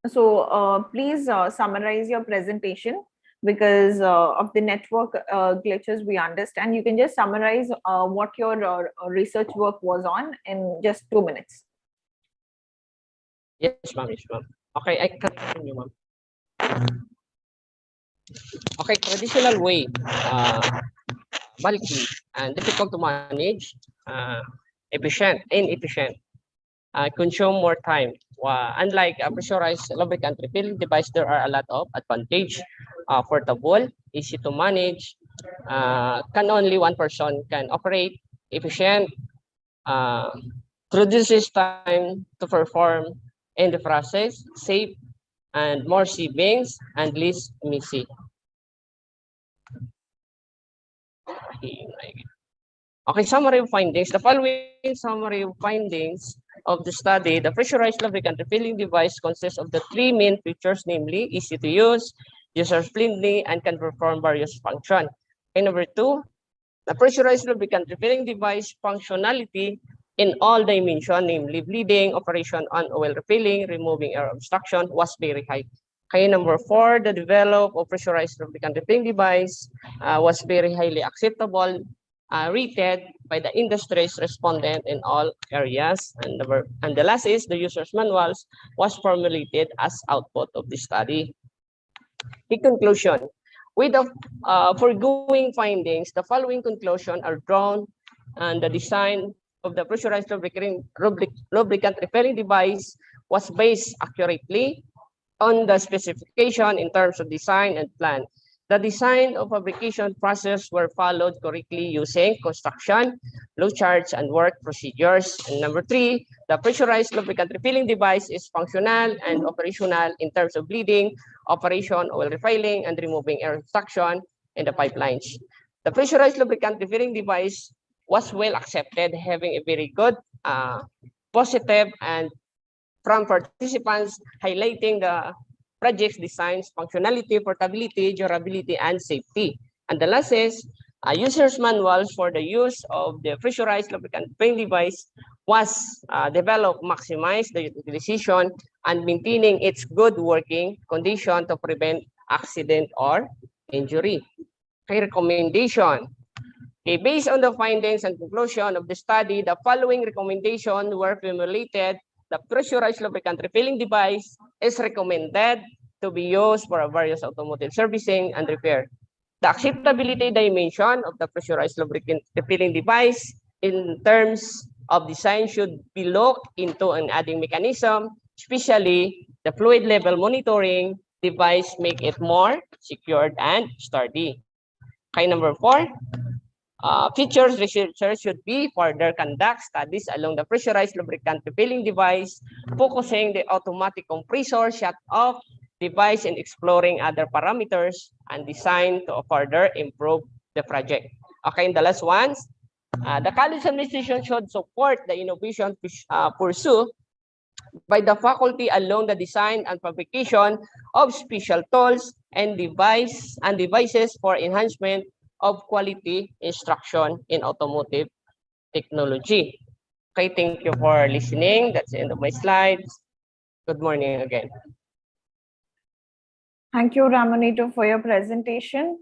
So please summarize your presentation because of the network glitches we understand. You can just summarize what your research work was on in just 2 minutes. Yes, ma'am. Yes, ma'am. Okay, I can continue, ma'am. Okay, traditional way, bulky and difficult to manage, inefficient, consume more time. Unlike a pressurized lubricant refilling device, there are a lot of advantage. Portable, easy to manage, can only one person can operate, efficient, uh, reduces time to perform in the process, safe, and more savings and less messy. Okay, summary of findings. The following summary of findings of the study, the pressurized lubricant refilling device consists of the three main features, namely easy to use, user-friendly, and can perform various functions. And number two, the pressurized lubricant refilling device functionality in all dimensions, namely bleeding, operation on oil refilling, removing air obstruction, was very high. Okay, number four, the development of pressurized lubricant refilling device was very highly acceptable, rated by the industry's respondent in all areas. And the last is the user's manuals was formulated as output of the study. The conclusion. With the foregoing findings, the following conclusion are drawn, and the design of the pressurized lubricant refilling device was based accurately on the specification in terms of design and plan. The design of fabrication process were followed correctly using construction, flow charts, and work procedures. And number three, the pressurized lubricant refilling device is functional and operational in terms of bleeding, operation, oil refilling, and removing air obstruction in the pipelines. The pressurized lubricant refilling device was well accepted, having a very good, positive, and from participants highlighting the project's designs, functionality, portability, durability, and safety. And the last is user's manuals for the use of the pressurized lubricant refilling device was developed, maximize the utilization and maintaining its good working condition to prevent accident or injury. Okay, recommendation. Okay, based on the findings and conclusion of the study, the following recommendations were formulated. The pressurized lubricant refilling device is recommended to be used for various automotive servicing and repair. The acceptability dimension of the pressurized lubricant refilling device in terms of design should be looked into an adding mechanism, especially the fluid level monitoring device make it more secured and sturdy. Okay, number four, features researchers should be further conduct studies along the pressurized lubricant refilling device, focusing the automatic compressor shut-off device and exploring other parameters and design to further improve the project. Okay, and the last ones, the college administration should support the innovation pursued by the faculty along the design and fabrication of special tools and devices for enhancement of quality instruction in automotive technology. Okay, thank you for listening. That's the end of my slides. Good morning again. Thank you, Ramonito, for your presentation.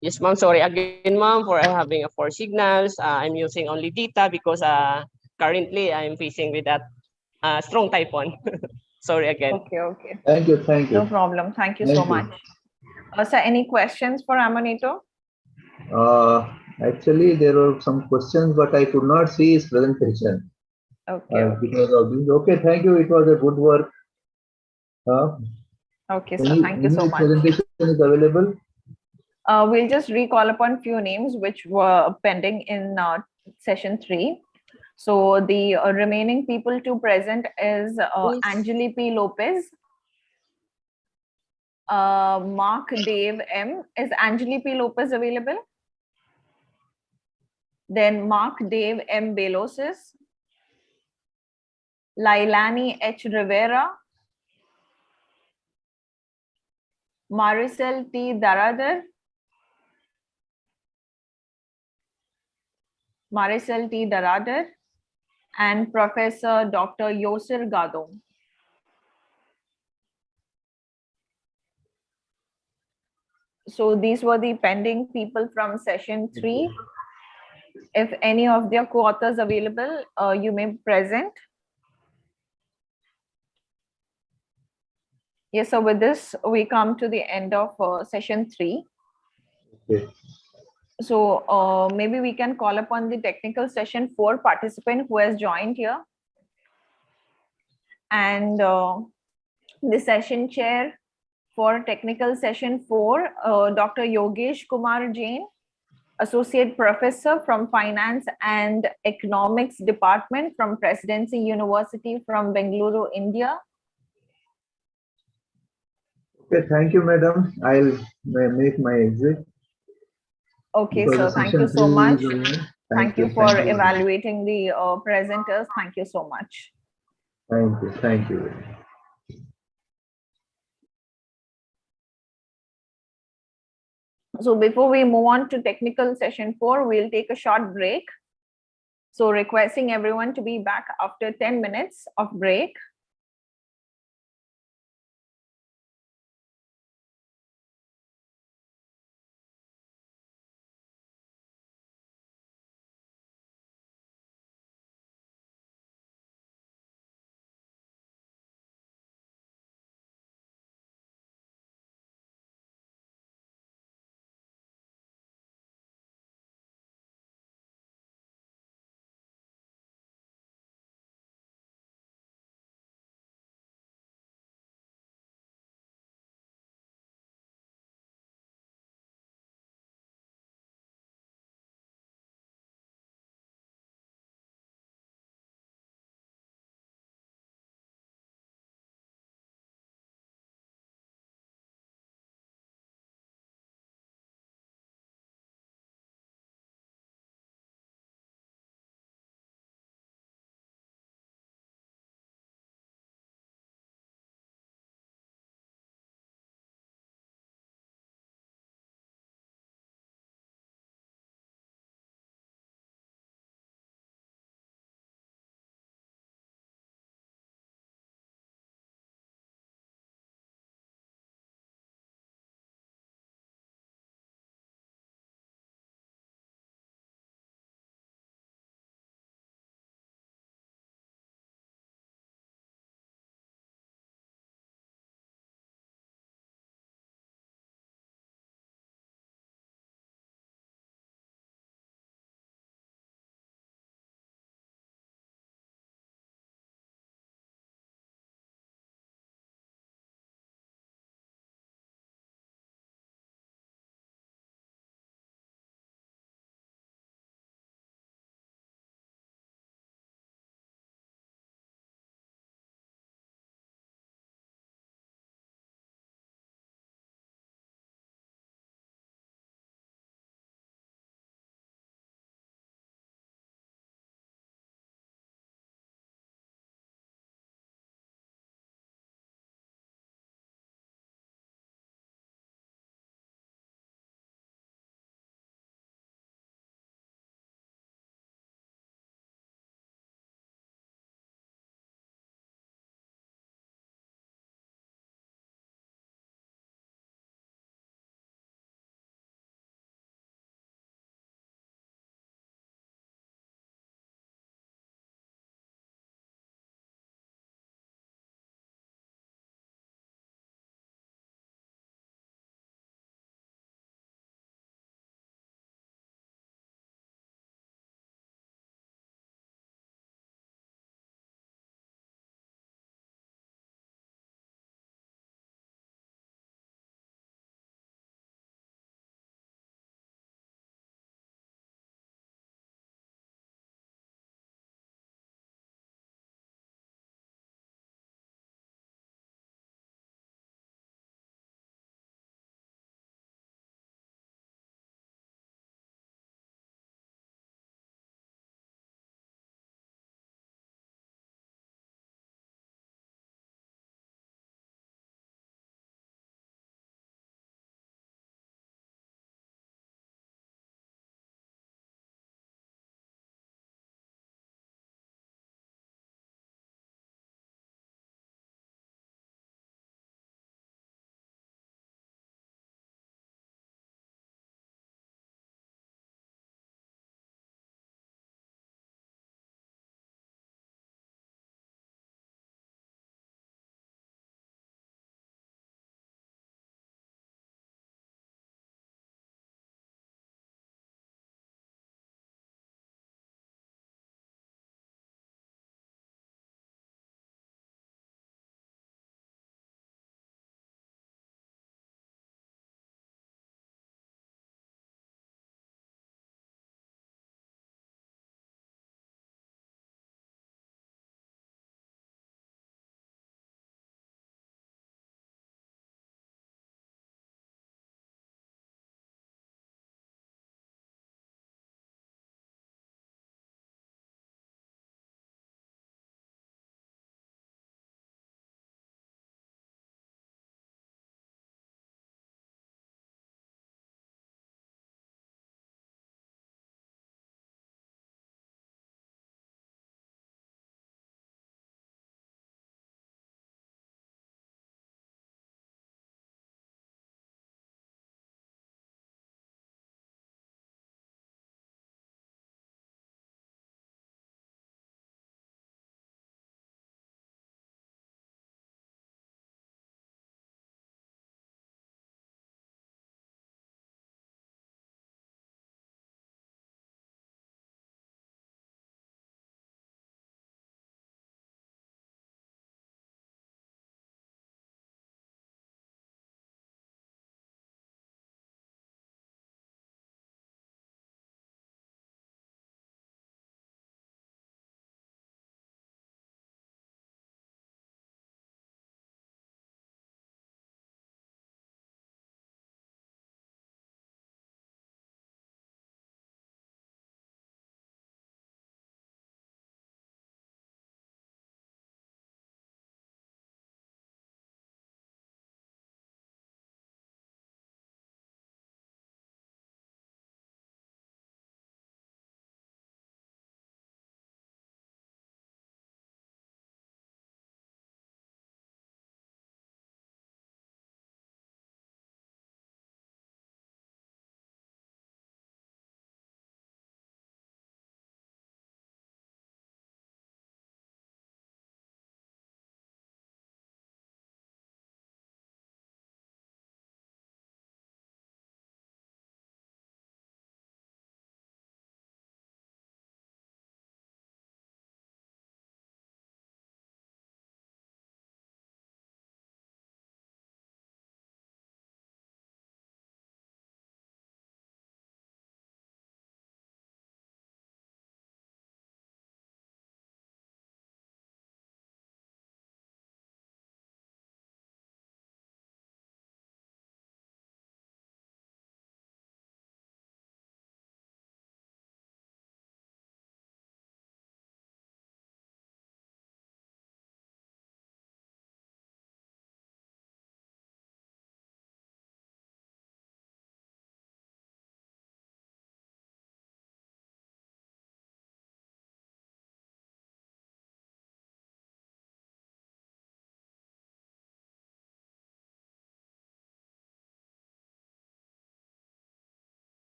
Yes, ma'am. Sorry again, ma'am, for having a poor signals. I'm using only data because currently I'm facing with that strong typhoon. Sorry again. Okay. Thank you. Thank you. No problem. Thank you so much. Sir, any questions for Ramonito? Actually, there were some questions, but I could not see his presentation. Okay. Because of this. Okay, thank you. It was a good work. Okay, sir. Thank you so much. Presentation is available. We'll just recall upon few names which were pending in session 3. So the remaining people to present is Anjali P. Lopez, Mark Dave M. Is Anjali P. Lopez available? Then Mark Dave M. Belosis, Lailani H. Rivera, Maricel T. Daradar, and Professor Dr. Yosir Gado. So these were the pending people from session 3. If any of their quotas available, you may present. Yes, so with this, we come to the end of session 3. Okay. So maybe we can call upon the technical session 4 participant who has joined here. And the session chair for technical session 4, Dr. Yogesh Kumar Jain, Associate Professor from Finance and Economics Department from Presidency University from Bengaluru, India. Okay, thank you, madam. I'll make my exit. Okay, Because so the thank you session so 3 much. is over. Thank you for evaluating the presenters. Thank you so much. Thank you. Thank you. So before we move on to technical session 4, we'll take a short break. So requesting everyone to be back after 10 minutes of break.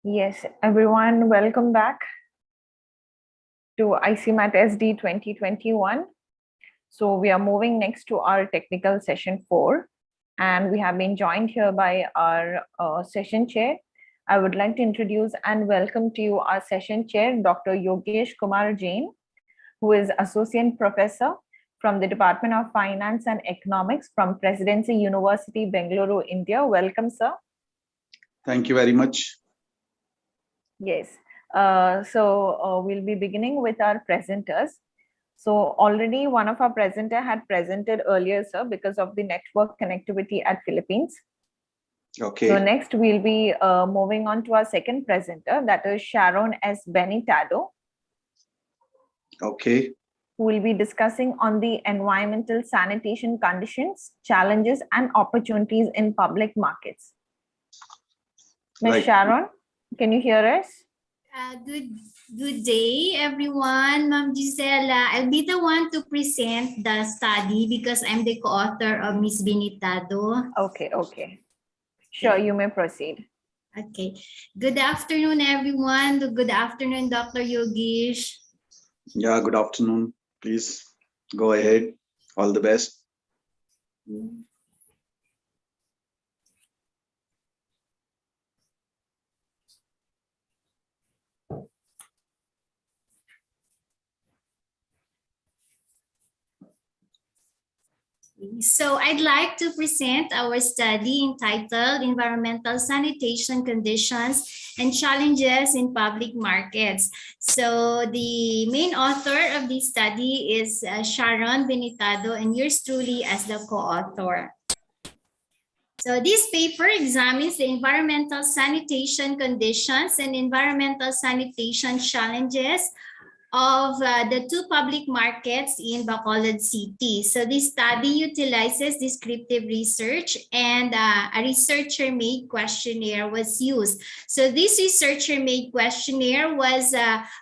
Yes, everyone, welcome back to ICMAT SD 2021. So we are moving next to our technical session 4, and we have been joined here by our session chair. I would like to introduce and welcome to you our session chair, Dr. Yogesh Kumar Jain, who is Associate Professor from the Department of Finance and Economics from Presidency University, Bengaluru, India. Welcome, sir. Thank you very much. Yes. We'll be beginning with our presenters. So already one of our presenter had presented earlier, sir, because of the network connectivity at Philippines. Okay. So next we'll be moving on to our second presenter, that is Sharon S. Benitado. Okay. Who will be discussing on the environmental sanitation conditions, challenges, and opportunities in public markets. Ms. Right. Sharon, can you hear us? Good day, everyone. Ma'am Gisela, I'll be the one to present the study because I'm the co-author of Ms. Benitado. Okay. Sure, you may proceed. Okay. Good afternoon, everyone. Good afternoon, Dr. Yogesh. Yeah, good afternoon. Please go ahead. All the best. So I'd like to present our study entitled Environmental Sanitation Conditions and Challenges in Public Markets. So the main author of this study is Sharon Benitado, and yours truly as the co-author. So this paper examines the environmental sanitation conditions and environmental sanitation challenges of the two public markets in Bacolod City. So this study utilizes descriptive research, and a researcher-made questionnaire was used. So this researcher-made questionnaire was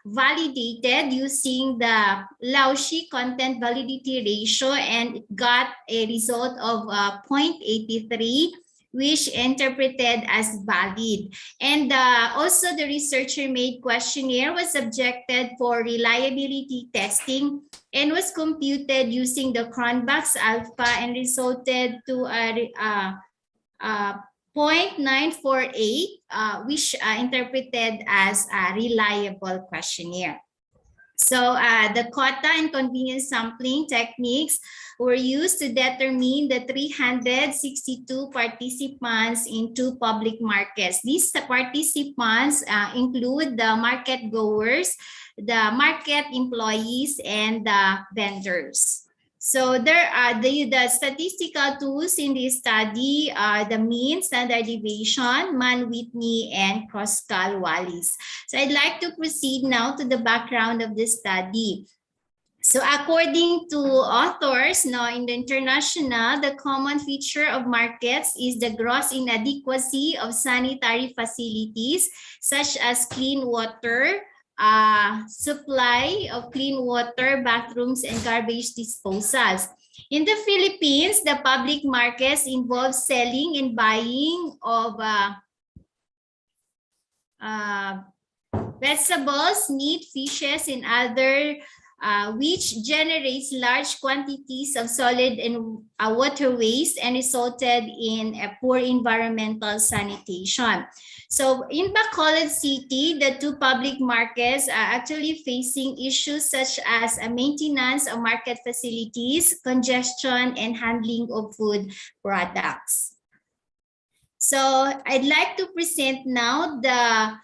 validated using the Laushi content validity ratio, and it got a result of 0.83, which interpreted as valid. And also the researcher-made questionnaire was subjected for reliability testing and was computed using the Cronbach's alpha and resulted to a 0.948, which interpreted as a reliable questionnaire. So the quota and convenience sampling techniques were used to determine the 362 participants in two public markets. These participants include the market goers, the market employees, and the vendors. So there are the statistical tools in this study are the mean, standard deviation, Mann-Whitney, and Kroskal-Wallis. So I'd like to proceed now to the background of the study. So according to authors, in the international, the common feature of markets is the gross inadequacy of sanitary facilities, such as clean water, supply of clean water, bathrooms, and garbage disposals. In the Philippines, the public markets involve selling and buying of vegetables, meat, fishes, and other which generates large quantities of solid and water waste and resulted in a poor environmental sanitation. So in Bacolod City, the two public markets are actually facing issues such as maintenance of market facilities, congestion, and handling of food products. So I'd like to present now the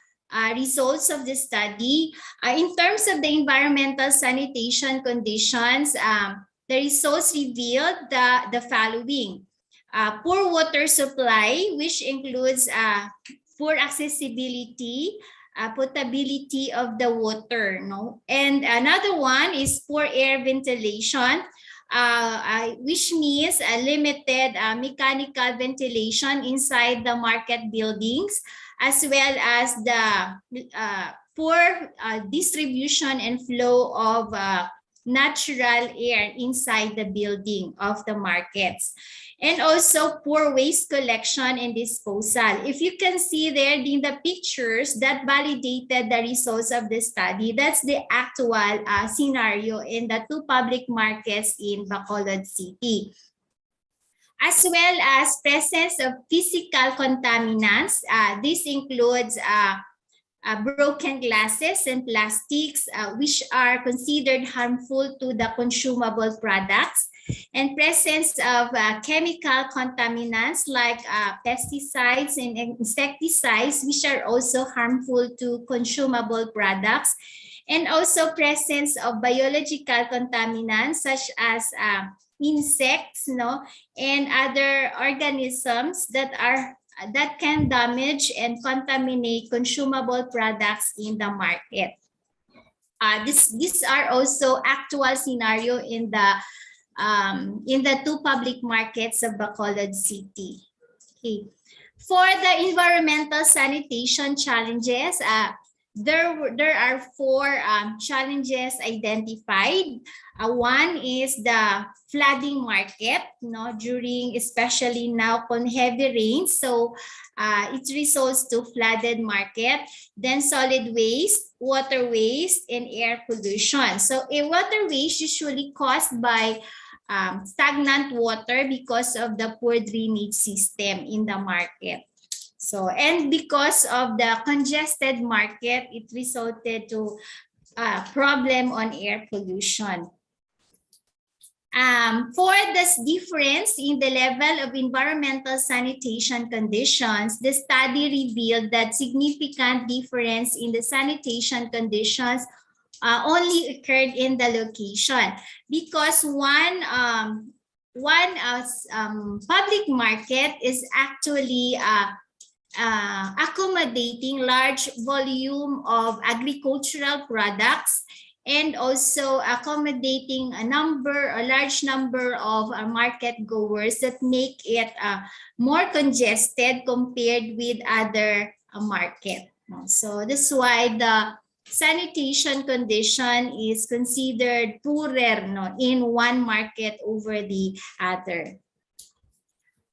results of the study. In terms of the environmental sanitation conditions, the results revealed the following. Poor water supply, which includes poor accessibility, potability of the water. And another one is poor air ventilation, which means limited mechanical ventilation inside the market buildings, as well as the poor distribution and flow of natural air inside the building of the markets. And also poor waste collection and disposal. If you can see there in the pictures that validated the results of the study, that's the actual scenario in the 2 public markets in Bacolod City. As well as presence of physical contaminants. This includes broken glasses and plastics, which are considered harmful to the consumable products, and presence of chemical contaminants like pesticides and insecticides, which are also harmful to consumable products, and also presence of biological contaminants such as insects, and other organisms that can damage and contaminate consumable products in the market. These are also actual scenario in the 2 public markets of Bacolod City. Okay. For the environmental sanitation challenges, there are 4 challenges identified. One is the flooding market, during especially now on heavy rains. So it results to flooded market. Then solid waste, water waste, and air pollution. So a water waste usually caused by stagnant water because of the poor drainage system in the market. So, and because of the congested market, it resulted to a problem on air pollution. For this difference in the level of environmental sanitation conditions, the study revealed that significant difference in the sanitation conditions only occurred in the location, because one public market is actually accommodating large volume of agricultural products, and also accommodating a large number of market goers that make it more congested compared with other market. So that's why the sanitation condition is considered poorer in one market over the other.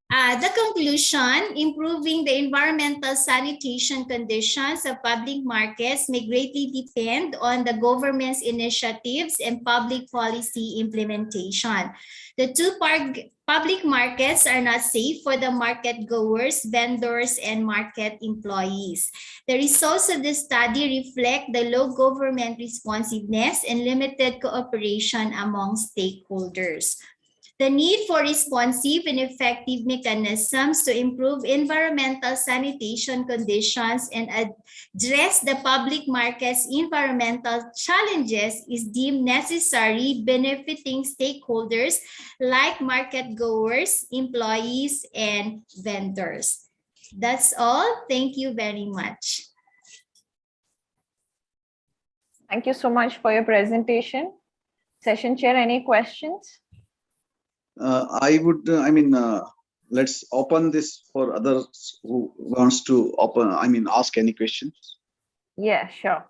The conclusion, improving the environmental sanitation conditions of public markets may greatly depend on the government's initiatives and public policy implementation. The 2 public markets are not safe for the market goers, vendors, and market employees. The results of the study reflect the low government responsiveness and limited cooperation among stakeholders. The need for responsive and effective mechanisms to improve environmental sanitation conditions and address the public market's environmental challenges is deemed necessary, benefiting stakeholders like market goers, employees, and vendors. That's all. Thank you very much. Thank you so much for your presentation. Session Chair, any questions? I would, let's open this for others who wants to ask any questions. Yeah, sure.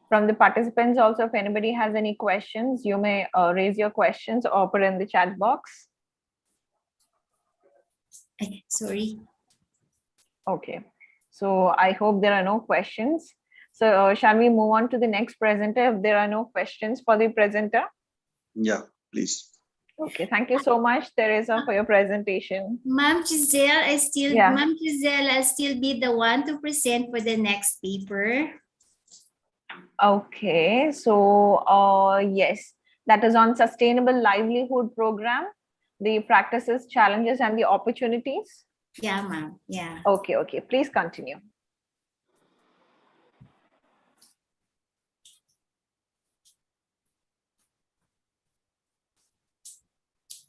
From the participants also, if anybody has any questions, you may raise your questions or put in the chat box. Sorry. Okay. So I hope there are no questions. So shall we move on to the next presenter if there are no questions for the presenter? Yeah, please. Okay, thank you so much, Teresa, for your presentation. Ma'am Giselle, I still be the one to present for the next paper. Okay, so yes, that is on Sustainable Livelihood Program, the practices, challenges, and the opportunities. Yeah, ma'am. Yeah. Okay, okay. Please continue.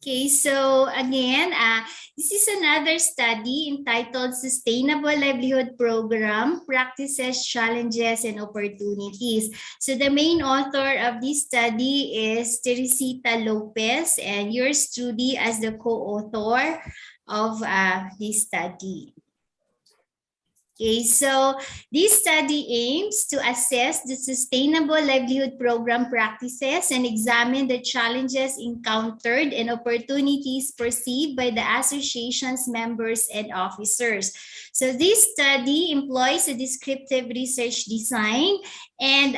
Okay, so again, this is another study entitled Sustainable Livelihood Program, Practices, Challenges, and Opportunities. So the main author of this study is Teresita Lopez, and yours truly as the co-author of this study. Okay, so this study aims to assess the sustainable livelihood program practices and examine the challenges encountered and opportunities perceived by the association's members and officers. So this study employs a descriptive research design, and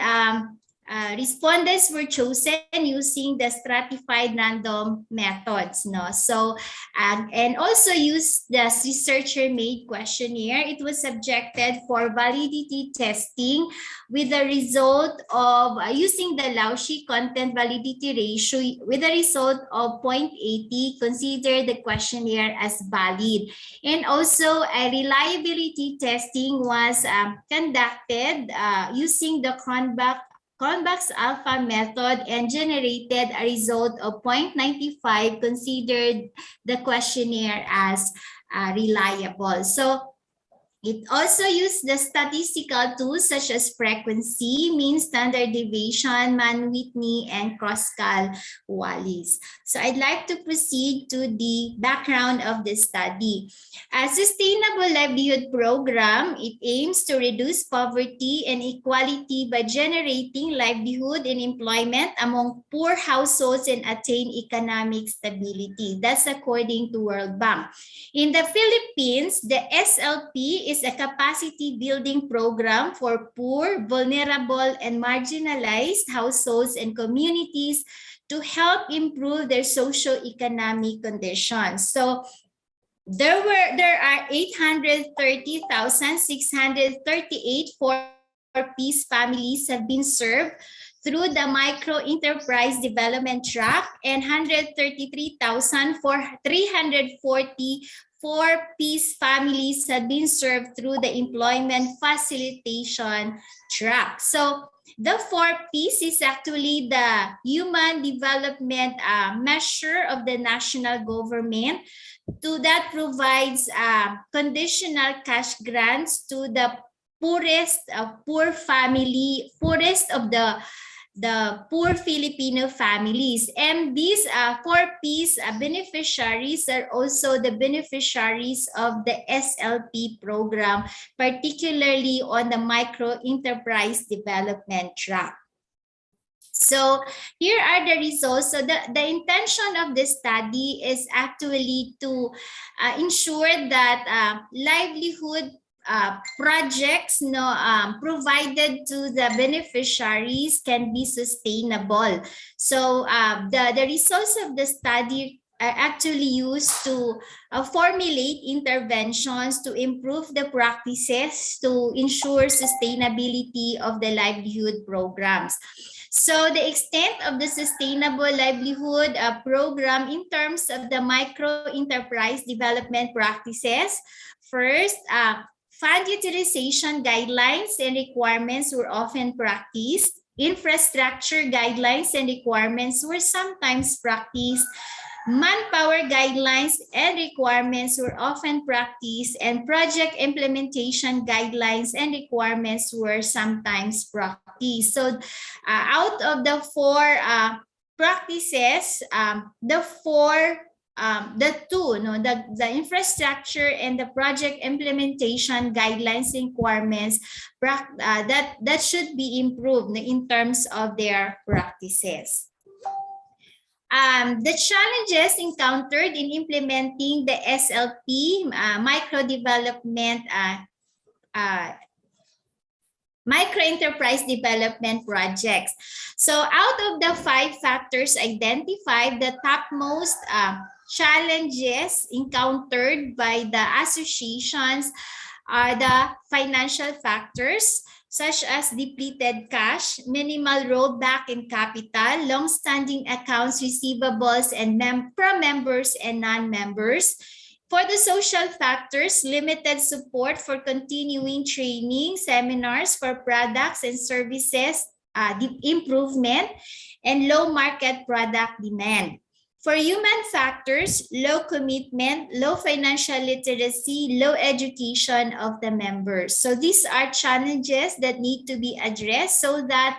respondents were chosen using the stratified random methods. No? So, and also used the researcher-made questionnaire. It was subjected for validity testing with the result of using the Laushi content validity ratio with a result of 0.80, consider the questionnaire as valid. And also a reliability testing was conducted using the Convex alpha method and generated a result of 0.95, considered the questionnaire as reliable. So it also used the statistical tools such as frequency, mean, standard deviation, Mann-Whitney, and Kroskal-Wallis. So I'd like to proceed to the background of the study. A sustainable livelihood program, it aims to reduce poverty and inequality by generating livelihood and employment among poor households and attain economic stability. That's according to World Bank. In the Philippines, the SLP is a capacity building program for poor, vulnerable, and marginalized households and communities to help improve their socio-economic conditions. So there are 830,638 four-piece families have been served through the micro enterprise development track, and 133,340 four-piece families have been served through the employment facilitation track. So the 4Ps is actually the human development measure of the national government that provides conditional cash grants to the poorest of the poor Filipino families. And these 4Ps beneficiaries are also the beneficiaries of the SLP program, particularly on the micro enterprise development track. So here are the results. So the intention of this study is actually to ensure that livelihood projects provided to the beneficiaries can be sustainable. So the results of the study are actually used to formulate interventions to improve the practices to ensure sustainability of the livelihood programs. So the extent of the sustainable livelihood program in terms of the micro enterprise development practices, first, fund utilization guidelines and requirements were often practiced. Infrastructure guidelines and requirements were sometimes practiced. Manpower guidelines and requirements were often practiced, and project implementation guidelines and requirements were sometimes practiced. So out of the four practices, the infrastructure and the project implementation guidelines and requirements that should be improved in terms of their practices. The challenges encountered in implementing the SLP micro enterprise development projects. So out of the 5 factors identified, the topmost challenges encountered by the associations are the financial factors, such as depleted cash, minimal rollback in capital, long-standing accounts receivables and from members and non-members. For the social factors, limited support for continuing training, seminars for products and services improvement, and low market product demand. For human factors, low commitment, low financial literacy, low education of the members. So these are challenges that need to be addressed so that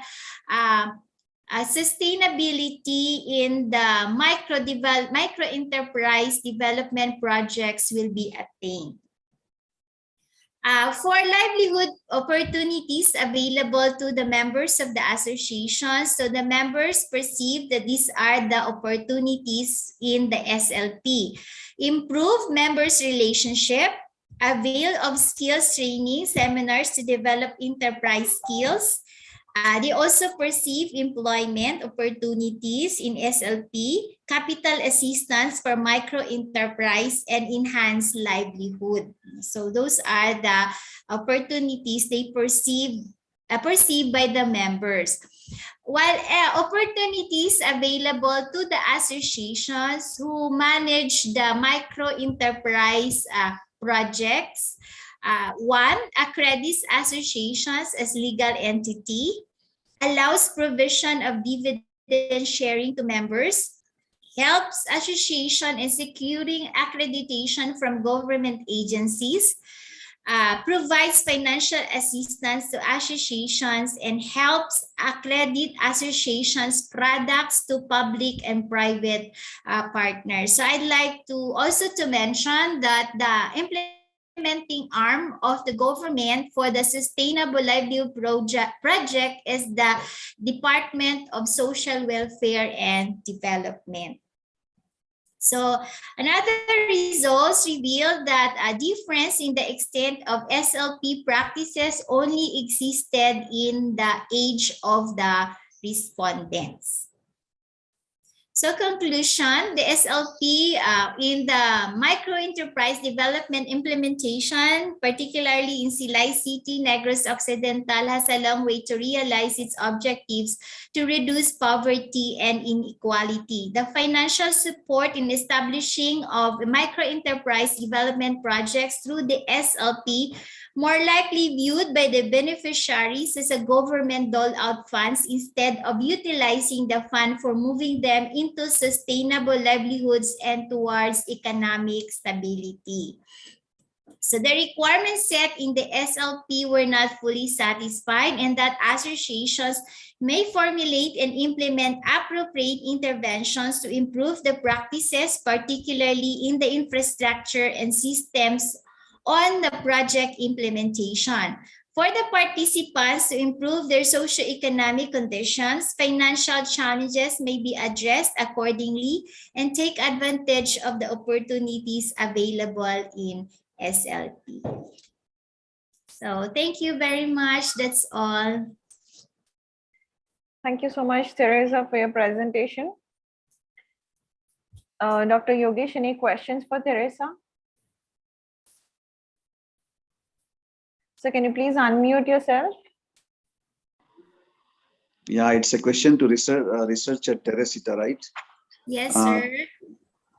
sustainability in the micro enterprise development projects will be attained. For livelihood opportunities available to the members of the association, so the members perceive that these are the opportunities in the SLP. Improve members' relationship, avail of skills training seminars to develop enterprise skills. They also perceive employment opportunities in SLP, capital assistance for micro enterprise, and enhanced livelihood. So those are the opportunities they perceive by the members. While opportunities available to the associations who manage the micro enterprise projects, one, accredits associations as legal entity, allows provision of dividend sharing to members, helps association in securing accreditation from government agencies, provides financial assistance to associations, and helps accredit associations' products to public and private partners. So I'd like to also to mention that the implementing arm of the government for the Sustainable Livelihood project is the Department of Social Welfare and Development. So another results revealed that a difference in the extent of SLP practices only existed in the age of the respondents. So conclusion, the SLP in the micro-enterprise development implementation, particularly in Silay City, Negros Occidental, has a long way to realize its objectives to reduce poverty and inequality. The financial support in establishing of micro-enterprise development projects through the SLP more likely viewed by the beneficiaries as a government dole-out funds instead of utilizing the fund for moving them into sustainable livelihoods and towards economic stability. So the requirements set in the SLP were not fully satisfied, and that associations may formulate and implement appropriate interventions to improve the practices, particularly in the infrastructure and systems on the project implementation. For the participants to improve their socioeconomic conditions, financial challenges may be addressed accordingly and take advantage of the opportunities available in SLP. So thank you very much. That's all. Thank you so much, Teresa, for your presentation. Dr. Yogesh, any questions for Teresa? So can you please unmute yourself? Yeah, it's a question to researcher Teresita, right? Yes, sir.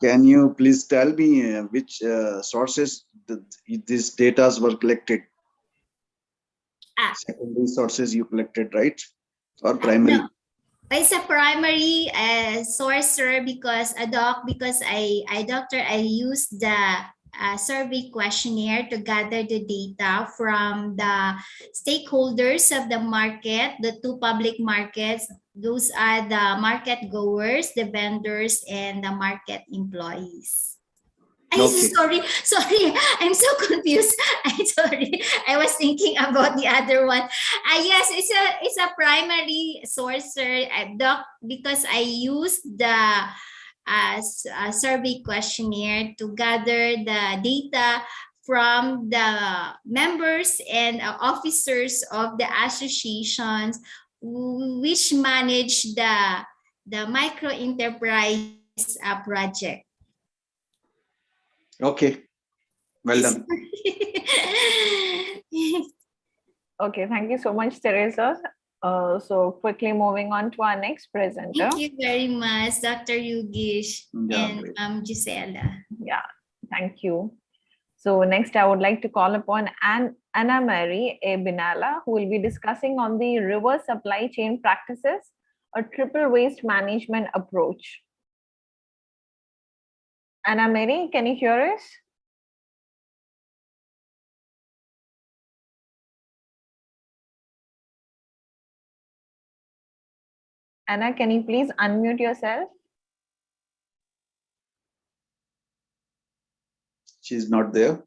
Can you please tell me which sources these data were collected? Secondary sources you collected, right? Or primary? No. It's a primary source, sir, because I used the survey questionnaire to gather the data from the stakeholders of the market, the two public markets. Those are the market goers, the vendors, and the market employees. Okay. Sorry, I'm so confused. I'm sorry. I was thinking about the other one. Yes, it's a primary source, sir, because I used the survey questionnaire to gather the data from the members and officers of the associations which manage the micro enterprise project. Okay, well done. Okay, thank you so much, Teresa. So quickly moving on to our next presenter. Thank you very much, Dr. Yogesh and Gisela. Yeah, thank you. So next, I would like to call upon Anna Marie A. Binala, who will be discussing on the reverse supply chain practices, a triple waste management approach. Anna Marie, can you hear us? Anna, can you please unmute yourself? She's not there.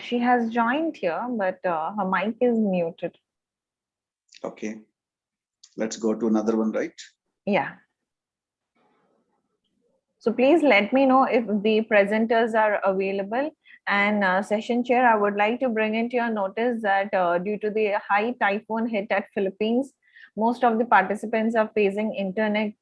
She has joined here, but her mic is muted. Okay. Let's go to another one, right? Yeah. So please let me know if the presenters are available. And session chair, I would like to bring into your notice that due to the high typhoon hit at Philippines, most of the participants are facing internet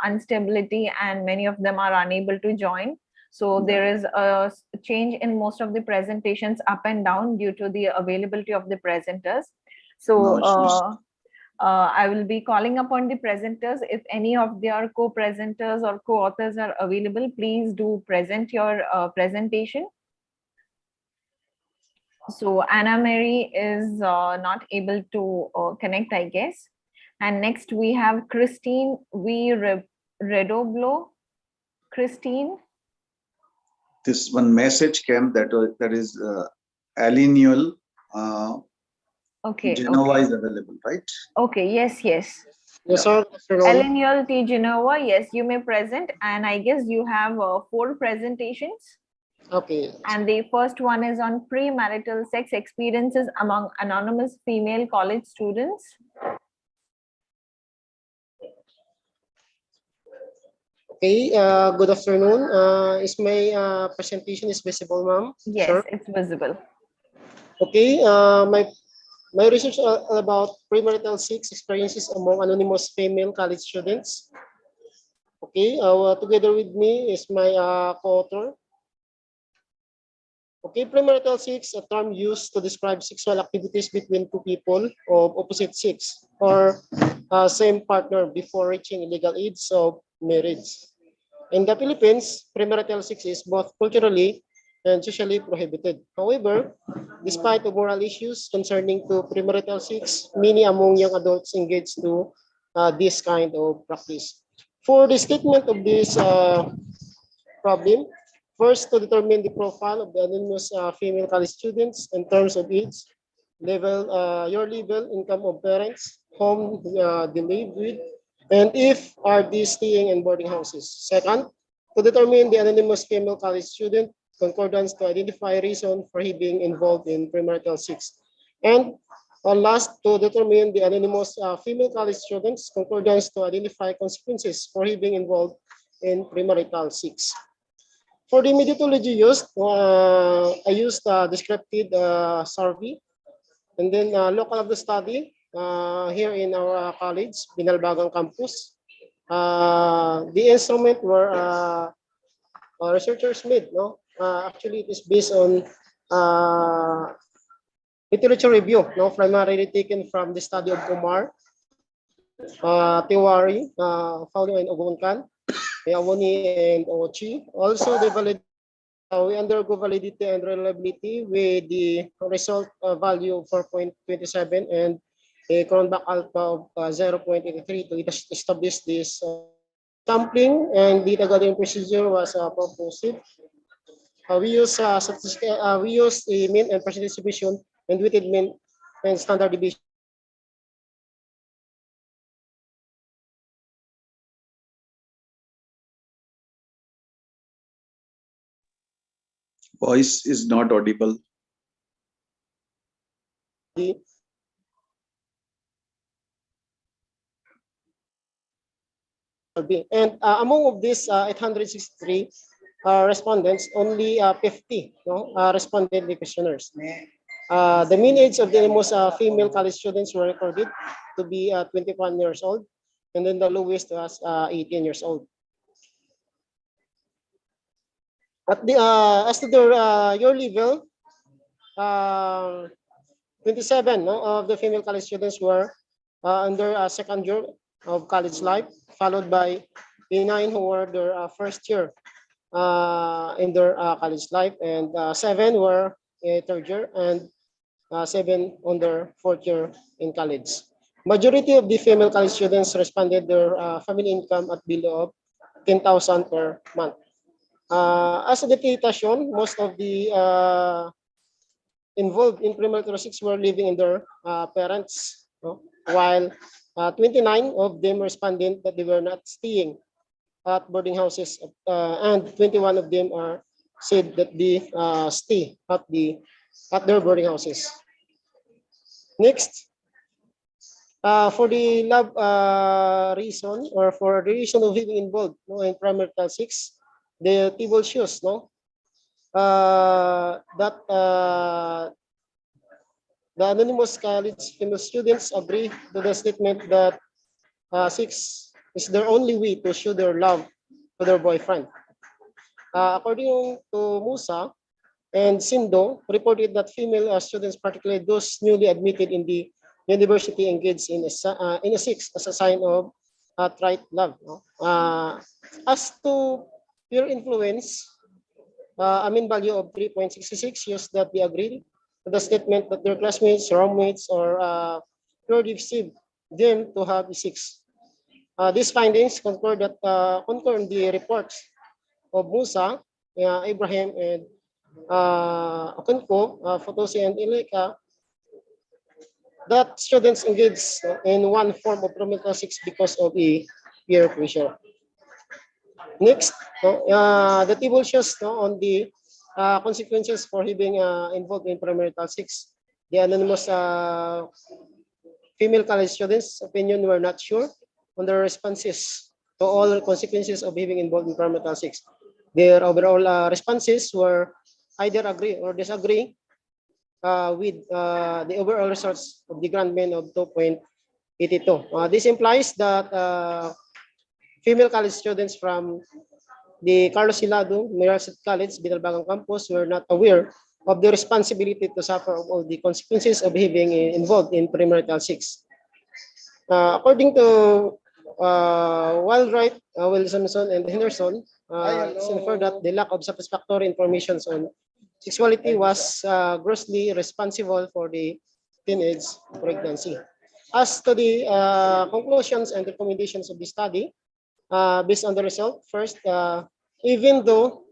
instability and many of them are unable to join. So there is a change in most of the presentations up and down due to the availability of the presenters. So I will be calling upon the presenters. If any of their co-presenters or co-authors are available, please do present your presentation. So Anna Mary is not able to connect, I guess. And next we have Christine V. Redoblo. Christine. This one message came that is alineal. Okay. Genova okay. is available, right? Okay. Yes. Yes. Yes, sir. Eleanor T. Genova, yes, you may present. And I guess you have 4 presentations. Okay. And the first one is on pre-marital sex experiences among anonymous female college students. Okay, good afternoon. Is my presentation is visible, ma'am? Yes, sir? It's visible. Okay, my research about premarital sex experiences among anonymous female college students. Okay, together with me is my co-author. Okay, premarital sex, a term used to describe sexual activities between two people of opposite sex or same partner before reaching legal age of marriage. In the Philippines, premarital sex is both culturally and socially prohibited. However, despite the moral issues concerning to premarital sex, many among young adults engage to this kind of practice. For the statement of this problem, first to determine the profile of the anonymous female college students in terms of age, level, your level, income of parents, home they live with, and if are they staying in boarding houses. Second, to determine the anonymous female college student concordance to identify reason for he being involved in premarital sex. And last, to determine the anonymous female college students concordance to identify consequences for he being involved in premarital sex. For the methodology used, I used descriptive survey and then local of the study here in our college, Binalbagang campus. The instrument were researchers made. No, actually it is based on literature review. No, primarily taken from the study of Kumar, Tiwari, Fauno and Ogunkan, Yawoni and Ochi. Also, we undergo validity and reliability with the result value of 4.27 and a cronback alpha of 0.83 to establish this sampling and data gathering procedure was proposed. We use the mean and percent distribution and weighted mean and standard deviation. Voice is not audible. And among of these 863 respondents, only 50 responded the questionnaires. The mean age of the most female college students were recorded to be 21 years old, and then the lowest was 18 years old. At the as to their your level, 27 of the female college students were under second year of college life, followed by the 9 who were their first year in their college life, and 7 were third year, and 7 on their fourth year in college. Majority of the female college students responded their family income at below of 10,000 per month. As the data shown, most of the involved in premarital sex were living in their parents, while 29 of them responded that they were not staying at boarding houses, and 21 of them are said that they stay at their boarding houses. Next, for the love reason, or for the reason of being involved, in premarital 6, the table shows that the anonymous college female students agree to the statement that 6 is their only way to show their love to their boyfriend. According to Musa and Sindo, reported that female students, particularly those newly admitted in the university, engaged in a 6 as a sign of trite love. As to peer influence, a mean value of 3.66 shows that they agree to the statement that their classmates, roommates, or peer received them to have a 6. These findings concur in the reports of Musa, Ibrahim, and Okunko, Fotosi, and Ileka, that students engage in one form of premarital 6 because of a peer pressure. Next, the table shows on the consequences for being involved in premarital 6. The anonymous female college students' opinion were not sure on their responses to all consequences of being involved in premarital 6. Their overall responses were either agree or disagree with the overall results of the grand mean of 2.82. This implies that female college students from the Carlos Hilado Merced College, Binalbangan campus, were not aware of the responsibility to suffer of all the consequences of being involved in premarital 6. According to Wildright, Wilsonson, and Henderson, it's inferred that the lack of satisfactory information on sexuality was grossly responsible for the teenage pregnancy. As to the conclusions and recommendations of the study, based on the result, first, even though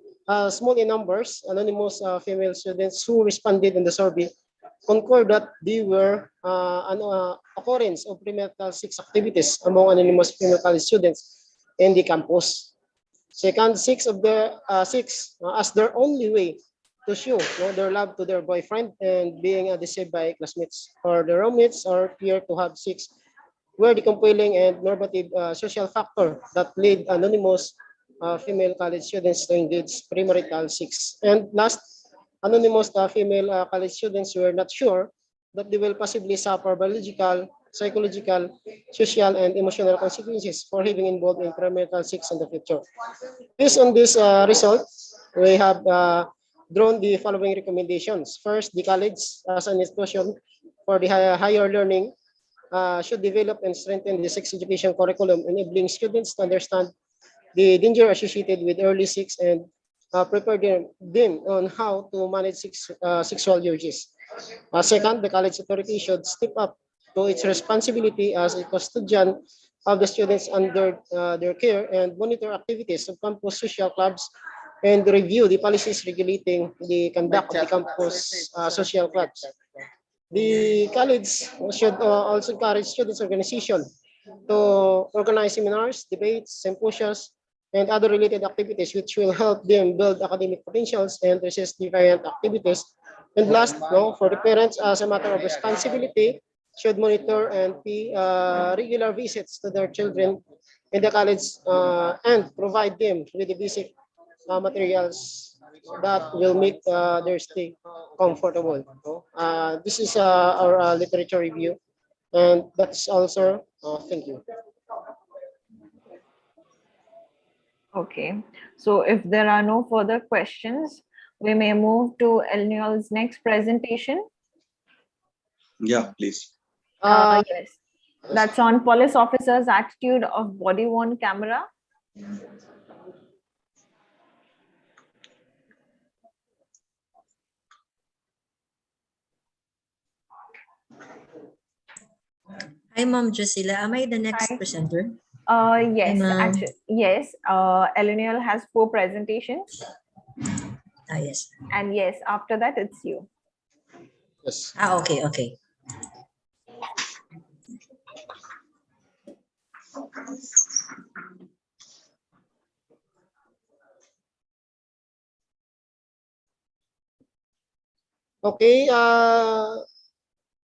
small in numbers, anonymous female students who responded in the survey concur that they were an occurrence of premarital 6 activities among anonymous female college students in the campus. Second, 6 of the 6 as their only way to show their love to their boyfriend and being deceived by classmates or their roommates or peer to have 6 were the compelling and normative social factor that led anonymous female college students to engage premarital 6. And last, anonymous female college students were not sure that they will possibly suffer biological, psychological, social, and emotional consequences for having involved in premarital 6 in the future. Based on this result, we have drawn the following recommendations. First, the college as an institution for the higher learning should develop and strengthen the sex education curriculum, enabling students to understand the danger associated with early 6 and prepare them on how to manage sexual urges. Second, the college authority should step up to its responsibility as a custodian of the students under their care and monitor activities of campus social clubs and review the policies regulating the conduct of the campus social clubs. The college should also encourage students' organization to organize seminars, debates, symposiums, and other related activities which will help them build academic potentials and resist deviant activities. And last, for the parents, as a matter of responsibility, should monitor and pay regular visits to their children in the college and provide them with the basic materials that will make their stay comfortable. This is our literature review, and that's also thank you. Okay, so if there are no further questions, we may move to Elniol's next presentation. Yeah, please. Yes, that's on police officers' attitude of body-worn camera. Hi, Ma'am Drusilla. Am I the next presenter? Yes, actually, yes. Elenial has 4 presentations. Yes. And yes, after that, it's you. Yes. Okay. Okay,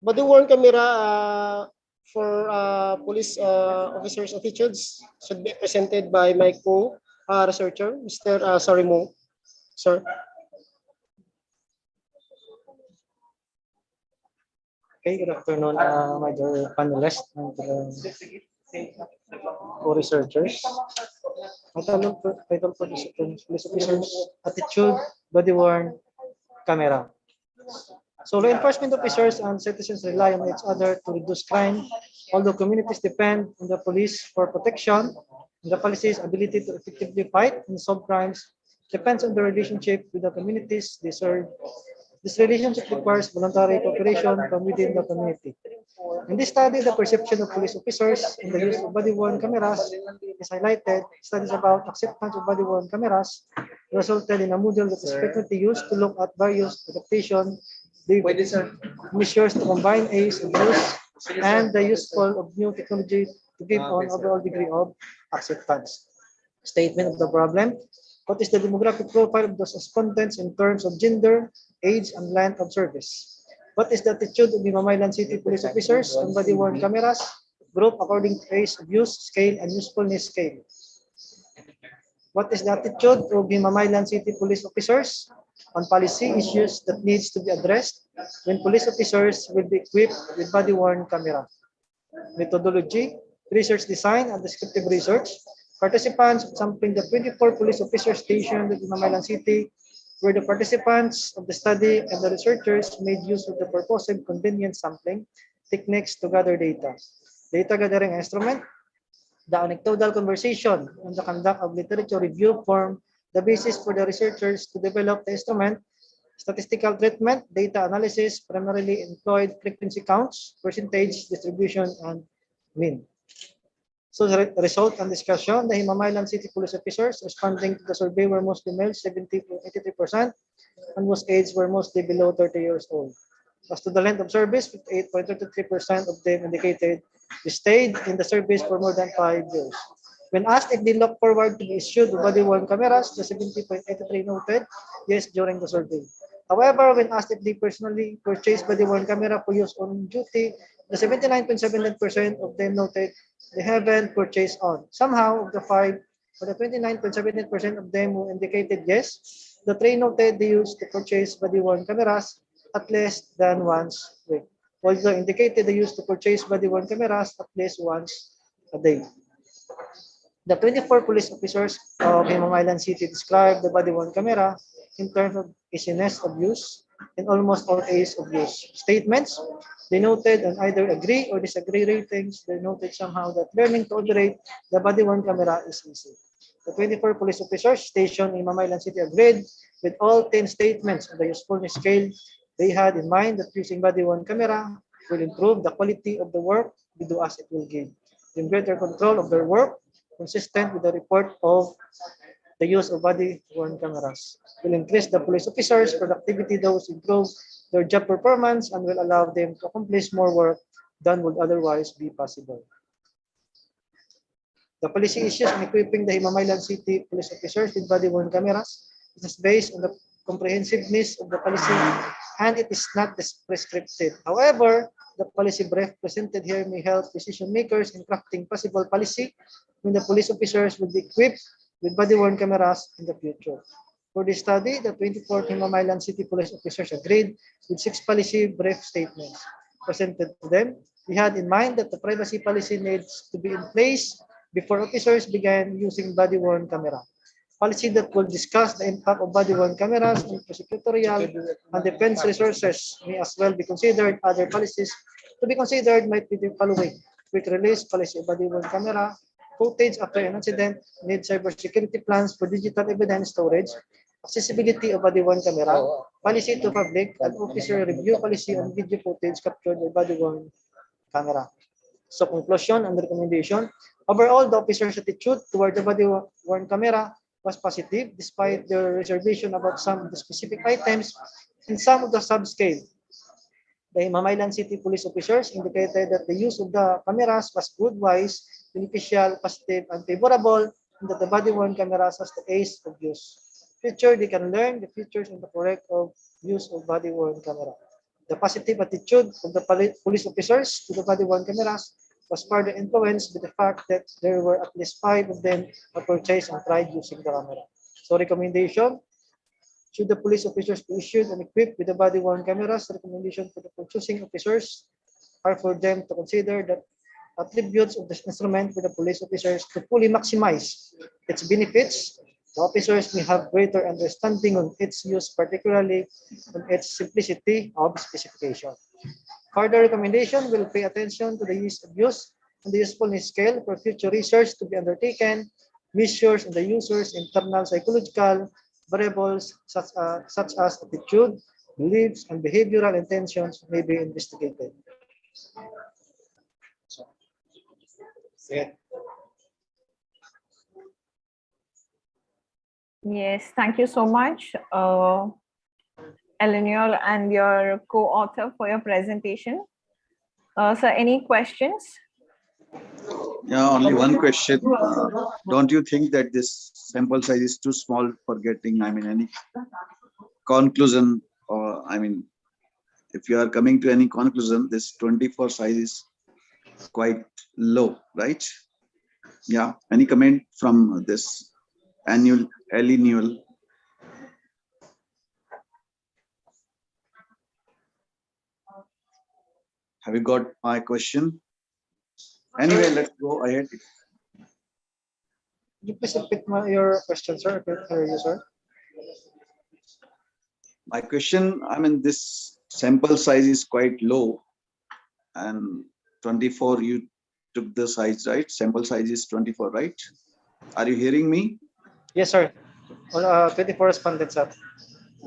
body worn camera for police officers' attitudes should be presented by my co-researcher, Mr. Sarimo. Sir. Okay, good afternoon, my dear panelists and co-researchers. Title for this police officers, attitude, body worn, camera. So law enforcement officers and citizens rely on each other to reduce crime, although communities depend on the police for protection. The police's ability to effectively fight and solve crimes depends on the relationship with the communities they serve. This relationship requires voluntary cooperation from within the community. In this study, the perception of police officers and the use of body-worn cameras is highlighted. Studies about acceptance of body-worn cameras resulted in a model that is frequently used to look at various adaptation measures to combine ease of use and the useful of new technology to give an overall degree of acceptance. Statement of the problem. What is the demographic profile of those respondents in terms of gender, age, and length of service? What is the attitude of the Mamamaylan City police officers on body-worn cameras? Group according to age of use, scale, and usefulness scale. What is the attitude of the Mamamaylan City police officers on policy issues that needs to be addressed when police officers will be equipped with body-worn camera? Methodology, research design, and descriptive research. Participants sampling the 24 police officers stationed in Mamamaylan City where the participants of the study and the researchers made use of the purposive convenient sampling techniques to gather data. Data gathering instrument, the anecdotal conversation, and the conduct of literature review form the basis for the researchers to develop the instrument. Statistical treatment, data analysis primarily employed frequency counts, percentage, distribution, and mean. So the result and discussion, the Himamaylan City police officers responding to the survey were mostly male, 70.83%, and whose age were mostly below 30 years old. As to the length of service, 58.33% of them indicated they stayed in the service for more than 5 years. When asked if they look forward to the issue of body-worn cameras, the 70.83 noted yes during the survey. However, when asked if they personally purchased body-worn camera for use on duty, the 79.79% of them noted they haven't purchased on. Somehow, of the 5, or the 29.78% of them who indicated yes, the 3 noted they used to purchase body-worn cameras at less than once a week. Also indicated they used to purchase body-worn cameras at least once a day. The 24 police officers of Himamaylan City described the body-worn camera in terms of easiness of use and almost all age of use. Statements, they noted on either agree or disagree ratings. They noted somehow that learning to operate the body-worn camera is easy. The 24 police officers stationed in Himamaylan City agreed with all 10 statements on the usefulness scale. They had in mind that using body-worn camera will improve the quality of the work they do as it will give them greater control of their work, consistent with the report of the use of body-worn cameras. Will increase the police officers' productivity, those improve their job performance, and will allow them to accomplish more work than would otherwise be possible. The policy issues in equipping the Himamaylan City police officers with body-worn cameras is based on the comprehensiveness of the policy, and it is not prescriptive. However, the policy brief presented here may help decision makers in crafting possible policy when the police officers will be equipped with body-worn cameras in the future. For this study, the 24 Himamaylan City police officers agreed with 6 policy brief statements presented to them. We had in mind that the privacy policy needs to be in place before officers began using body-worn camera. Policy that will discuss the impact of body-worn cameras on prosecutorial and defense resources may as well be considered. Other policies to be considered might be the following: quick release policy of body-worn camera, footage after an incident, need cybersecurity plans for digital evidence storage, accessibility of body-worn camera, policy to public, and officer review policy on video footage captured by body-worn camera. So conclusion and recommendation. Overall, the officer's attitude toward the body-worn camera was positive despite their reservation about some of the specific items in some of the subscale. The Himamaylan City police officers indicated that the use of the cameras was good, wise, beneficial, positive, and favorable, and that the body-worn cameras has the ease of use. Future, they can learn the features and the correct of use of body-worn camera. The positive attitude of the police officers to the body-worn cameras was further influenced by the fact that there were at least 5 of them who purchased and tried using the camera. So recommendation, should the police officers be issued and equipped with the body-worn cameras, recommendation for the purchasing officers are for them to consider the attributes of this instrument for the police officers to fully maximize its benefits. The officers may have greater understanding on its use, particularly on its simplicity of specification. Further recommendation will pay attention to the use and the usefulness scale for future research to be undertaken. Measures on the user's internal psychological variables such as attitude, beliefs, and behavioral intentions may be investigated. Yes, thank you so much, Eleanor and your co-author for your presentation. Sir, any questions? Yeah, only one question. Don't you think that this sample size is too small for getting, I mean, any conclusion, or I mean, if you are coming to any conclusion, this 24 size is quite low, right? Yeah, any comment from this annual? Have you got my question? Anyway, let's go ahead. Could you please repeat your question, sir? Sir? My question, I mean, this sample size is quite low, and 24 you took the size, right? Sample size is 24, right? Are you hearing me? Yes, sir. 24 respondents, sir.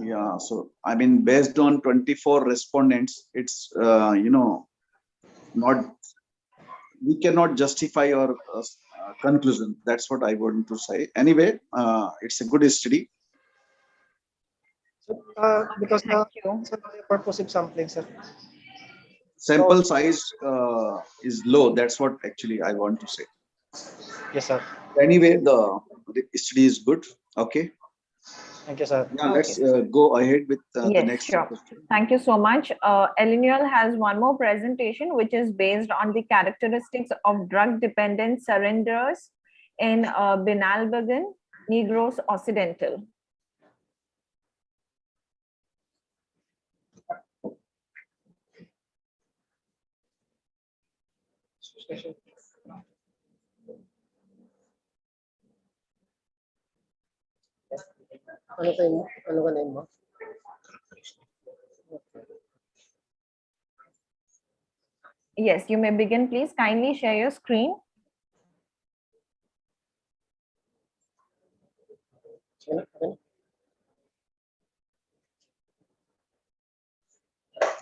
Yeah, so I mean, based on 24 respondents, it's not, we cannot justify your conclusion. That's what I want to say. Anyway, it's a good study. Because purpose of sampling, sir. Sample size is low. That's what actually I want to say. Yes, sir. Anyway, the study is good. Okay. Thank you, sir. Yeah, let's go ahead with the next question. Thank you so much. Eleanor has one more presentation, which is based on the characteristics of drug-dependent surrenderers in Binalbagan, Negros Occidental. Yes, you may begin, please. Kindly share your screen.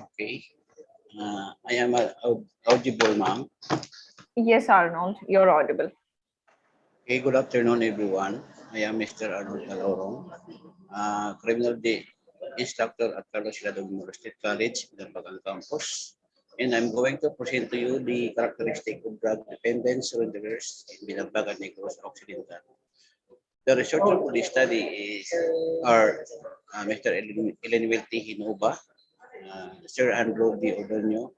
Okay. I am audible, ma'am. Yes, Arnold, you're audible. Okay, good afternoon, everyone. I am Mr. Arnold Calorong, criminal instructor at Carlos Ladong State College, Binalbagan campus. And I'm going to present to you the characteristic of drug-dependent surrenderers in Binalbagan, Negros Occidental. The researcher for this study are Mr. Elenwelty Hinoba, Sir Andrew D. Ordonio,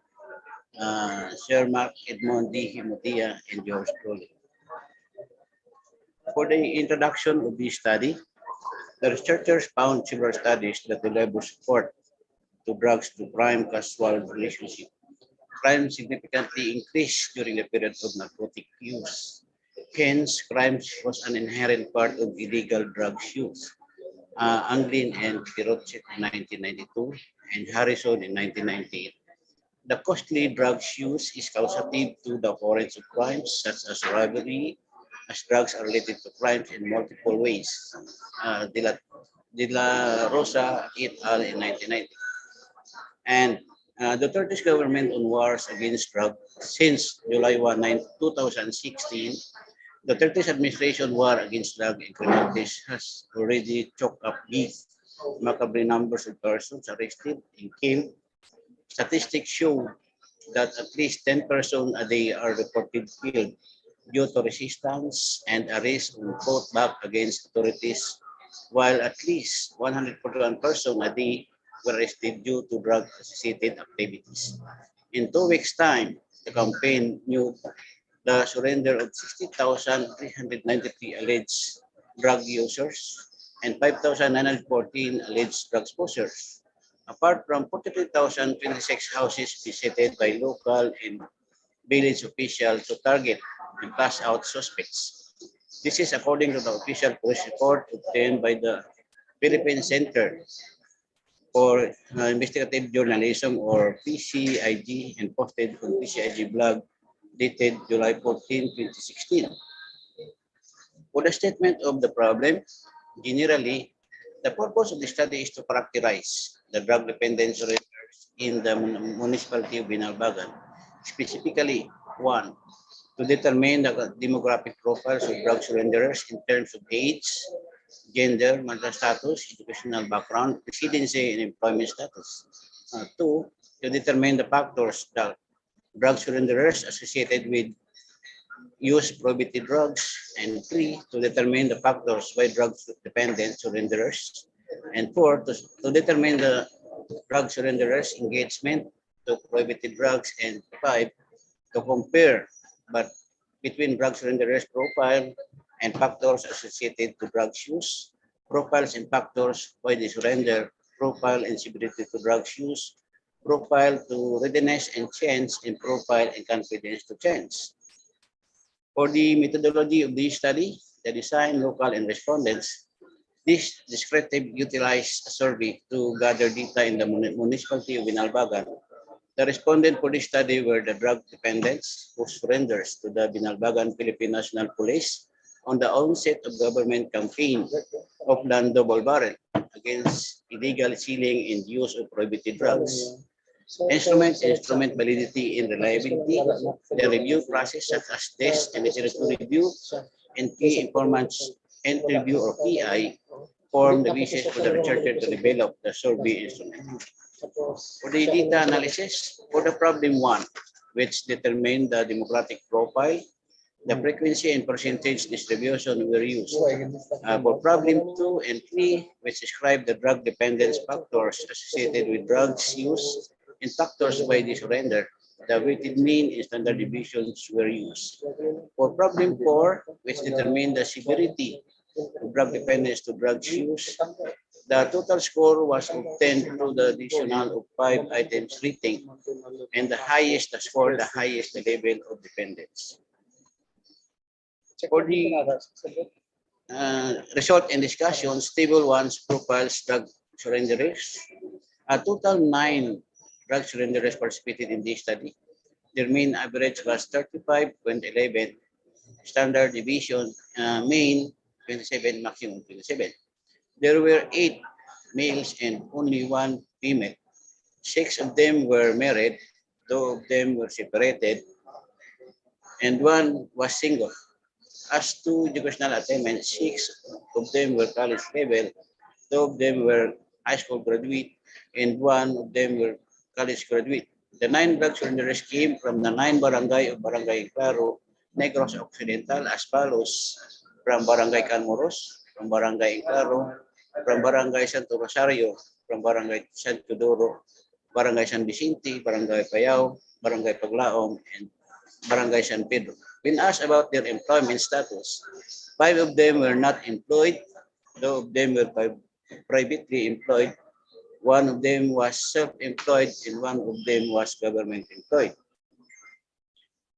Sir Mark Edmond D. Himutia, and George Crowley. For the introduction of this study, the researchers found several studies that deliver support to drugs to crime-causal relationship. Crime significantly increased during the period of narcotic use. Hence, crime was an inherent part of illegal drugs use. Anglin and Pirochet in 1992 and Harrison in 1998. The costly drugs use is causative to the occurrence of crimes such as robbery, as drugs are related to crimes in multiple ways. De La Rosa et al. In 1990. And the Turkish government on wars against drugs since July 1, 2016, the Turkish administration war against drug and criminalities has already choked up big, macabre numbers of persons arrested and killed. Statistics show that at least 10 persons a day are reported killed due to resistance and arrest and fought back against authorities, while at least 141 persons a day were arrested due to drug-associated activities. In 2 weeks' time, the campaign knew the surrender of 60,393 alleged drug users and 5,914 alleged drug exposures, apart from 43,026 houses visited by local and village officials to target and pass out suspects. This is according to the official police report obtained by the Philippine Center for Investigative Journalism, or PCIG, and posted on PCIG blog dated July 14, 2016. For the statement of the problem, generally, the purpose of the study is to characterize the drug dependence rates in the municipality of Binalbagan. Specifically, one, to determine the demographic profiles of drug surrenderers in terms of age, gender, marital status, educational background, residency, and employment status. Two, to determine the factors that drug surrenderers associated with use prohibited drugs, and three, to determine the factors why drug dependent surrenderers, and four, to determine the drug surrenderers engagement to prohibited drugs, and five, to compare but between drug surrenderers profile and factors associated to drug use, profiles and factors why they surrender, profile and severity to drug use, profile to readiness and change, and profile and confidence to change. For the methodology of this study, the design, local, and respondents, this descriptive utilized a survey to gather data in the municipality of Binalbagan. The respondent for this study were the drug dependents who surrenders to the Binalbagan Philippine National Police on the onset of government campaign of land double barrel against illegal selling and use of prohibited drugs. Instrument validity and reliability, the review process such as test and literature review, and key informants interview or PI form the basis for the researcher to develop the survey instrument. For the data analysis, for the problem one, which determined the demographic profile, the frequency and percentage distribution were used. For problem 2 and 3, which describe the drug dependence factors associated with drugs use and factors by the surrender, the weighted mean and standard deviations were used. For problem 4, which determined the severity of drug dependence to drug use, the total score was obtained through the additional of 5 items rating, and the highest scored the highest level of dependence. For the result and discussions, table 1's profiles drug surrenderers. A total 9 drug surrenderers participated in this study. Their mean average was 35.11, standard deviation, mean 27, maximum 27. There were 8 males and only 1 female. 6 of them were married, 2 of them were separated, and 1 was single. As to educational attainment, 6 of them were college level, 2 of them were high school graduate, and 1 of them were college graduate. The 9 drug surrenderers came from the 9 barangay of Barangay Claro, Negros Occidental as follows: from Barangay Canmoros, from Barangay Claro, from Barangay Santo Rosario, from Barangay San Teodoro, Barangay San Vicente, Barangay Payao, Barangay Paglaom, and Barangay San Pedro. When asked about their employment status, 5 of them were not employed, 2 of them were privately employed, 1 of them was self-employed, and 1 of them was government employed.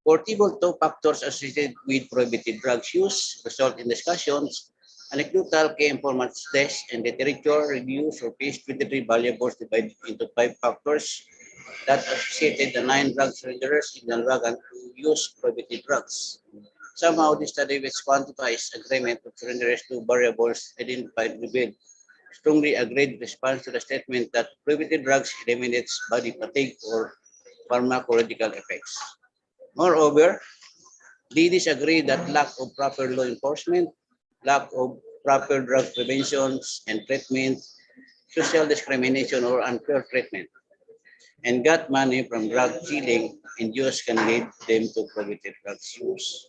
For table 2 factors associated with prohibited drugs use, result in discussions, anecdotal key informant test, and literature reviews for page 23 variables divided into 5 factors that associated the 9 drug surrenderers in Binalbagan to use prohibited drugs. Somehow, this study which quantifies agreement of surrenderers to variables identified revealed strongly agreed response to the statement that prohibited drugs eliminates body fatigue or pharmacological effects. Moreover, they disagree that lack of proper law enforcement, lack of proper drug prevention and treatment, social discrimination or unfair treatment, and got money from drug dealing and use can lead them to prohibited drugs use.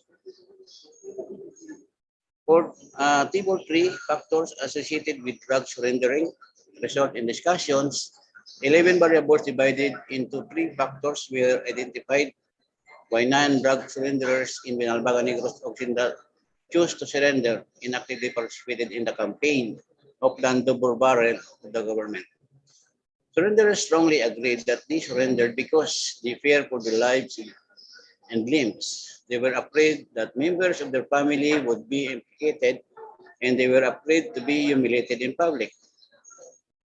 For table 3, factors associated with drug surrendering, result in discussions, 11 variables divided into 3 factors were identified why non-drug surrenderers in Binalbaga Negros Occidental chose to surrender and actively participated in the campaign of Lando Barrel of the government. Surrenderers strongly agreed that they surrendered because they feared for their lives and limbs. They were afraid that members of their family would be implicated, and they were afraid to be humiliated in public.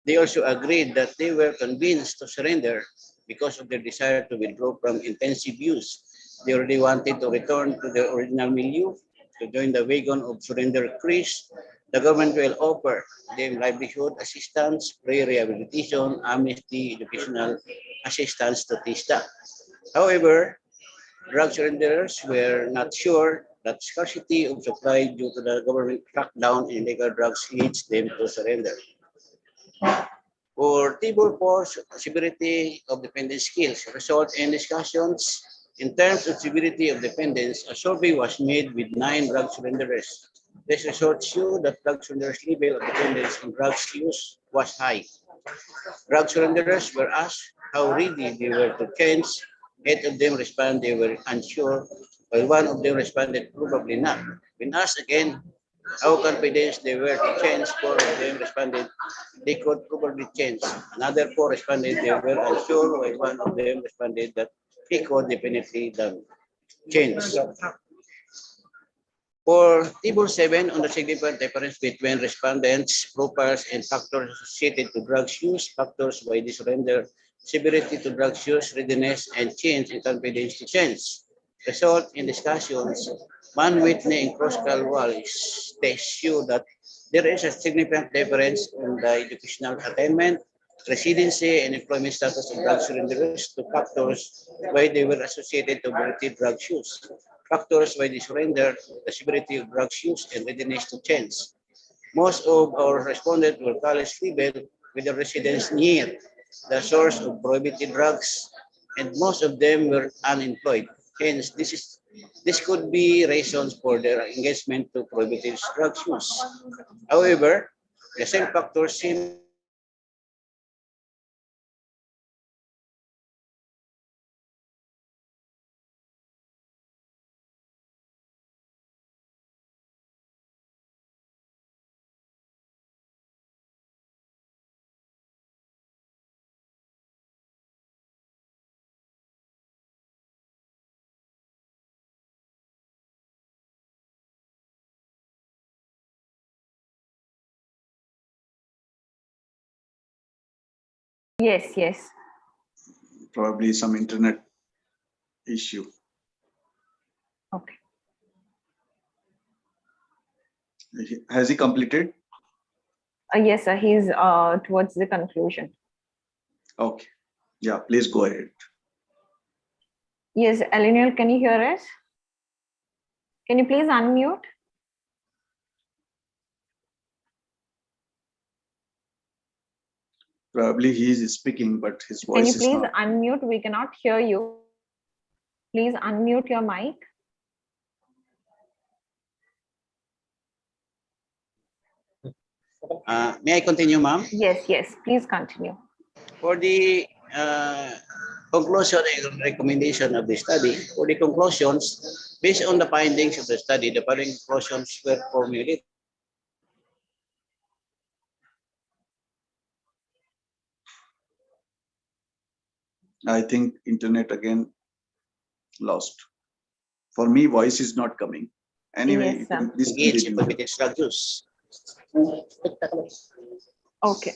They also agreed that they were convinced to surrender because of their desire to withdraw from intensive use. They already wanted to return to their original milieu, to join the wagon of surrender crews. The government will offer them livelihood assistance, pre-rehabilitation, amnesty, educational assistance to TISTA. However, drug surrenderers were not sure that scarcity of supply due to the government crackdown on illegal drugs leads them to surrender. For table force, severity of dependence skills result in discussions. In terms of severity of dependence, a survey was made with 9 drug surrenderers. This result showed that drug surrenderers' level of dependence on drugs use was high. Drug surrenderers were asked how ready they were to change. 8 of them responded they were unsure, while 1 of them responded probably not. When asked again how confident they were to change, 4 of them responded they could probably change. Another 4 responded they were unsure, while 1 of them responded that he could definitely change. For Table 7, on the significant difference between respondents' profiles and factors associated to drug use, factors why they surrender, severity to drug use, readiness, and change in confidence to change. Result in discussions, Van Whitney and Cross-Calwallis tests show that there is a significant difference in the educational attainment, residency, and employment status of drug surrenderers to factors why they were associated to drug use. Factors why they surrender, the severity of drug use, and readiness to change. Most of our respondents were college level with their residence near the source of prohibited drugs, and most of them were unemployed. Hence, this could be reasons for their engagement to prohibited drug use. However, the same factors seem Yes, yes. Probably some internet issue. Okay. Has he completed? Yes, sir. He's towards the conclusion. Okay. Yeah, please go ahead. Yes, Eleanor, can you hear us? Can you please unmute? Probably he is speaking, but his voice Can you is please not. unmute? We cannot hear you. Please unmute your mic. may I continue, ma'am? Yes, yes. Please continue. For the conclusion and recommendation of the study, for the conclusions, based on the findings of the study, the following conclusions were formulated. I think internet again lost. For me, voice is not coming. Anyway, Yes, sir. please continue. Okay.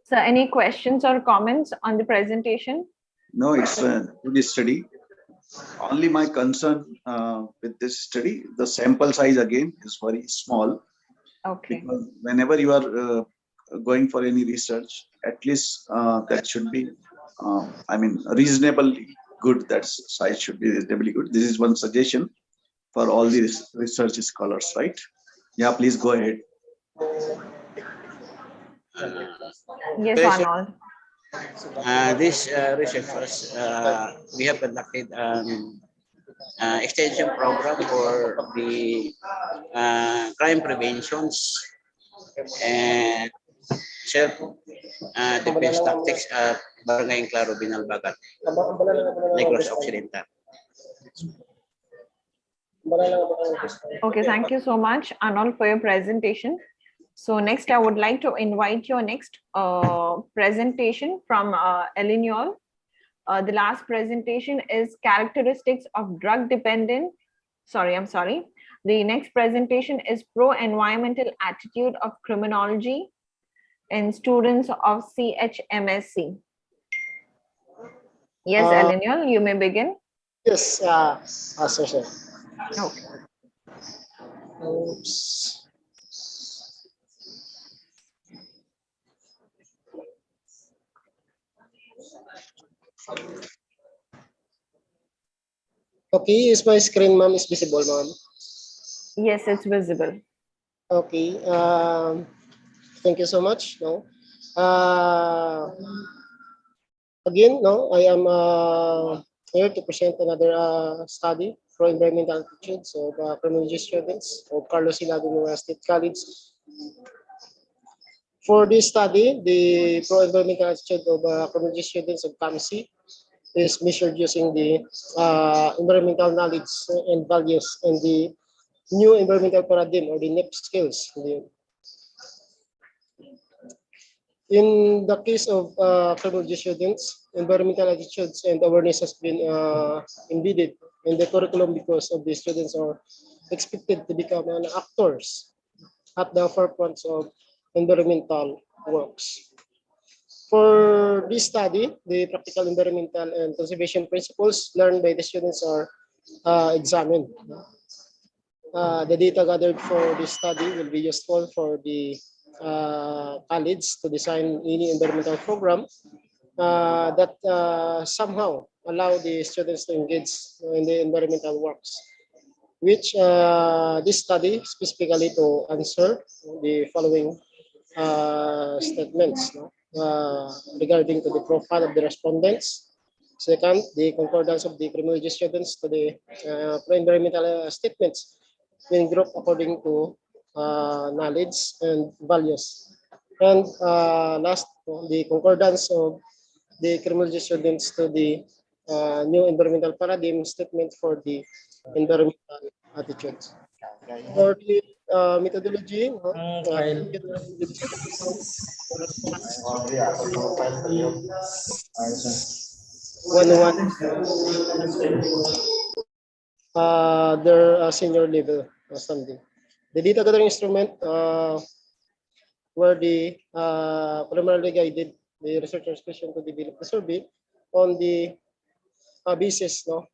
So any questions or comments on the presentation? No, it's a good study. Only my concern with this study, the sample size again is very small. Okay. Because whenever you are going for any research, at least that should be, I mean, reasonably good. That size should be reasonably good. This is one suggestion for all the research scholars, right? Yeah, please go ahead. Yes, Arnold. This research was, we have conducted extension program for the crime preventions, and self-defense tactics at Barangay Claro, Binalbagat, Negros Occidental. Okay, thank you so much, Anol, for your presentation. So next, I would like to invite your next presentation from Eleanor. The last presentation is characteristics of drug dependent. I'm sorry. The next presentation is pro-environmental attitude of criminology in students of CHMSC. Yes, Eleanor, you may begin. Yes, sir. Okay. Oops. Okay, is my screen, ma'am, is visible, ma'am? Yes, it's visible. Okay. Thank you so much. No. Again, no, I am here to present another study for environmental attitudes of criminology students of Carlos Hilado State College. For this study, the pro-environmental attitude of criminology students of CAMC is measured using the environmental knowledge and values and the new environmental paradigm or the NEP skills. In the case of criminology students, environmental attitudes and awareness has been embedded in the curriculum because of the students are expected to become actors at the forefront of environmental works. For this study, the practical environmental and conservation principles learned by the students are examined. The data gathered for this study will be useful for the college to design any environmental program that somehow allow the students to engage in the environmental works, which this study specifically to answer the following statements regarding to the profile of the respondents. Second, the concordance of the criminology students to the environmental statements being grouped according to knowledge and values. And last, the concordance of the criminology students to the new environmental paradigm statement for the environmental attitudes. For the methodology, their senior level or something. The data gathering instrument were the primarily guided the researchers' question to develop the survey on the basis for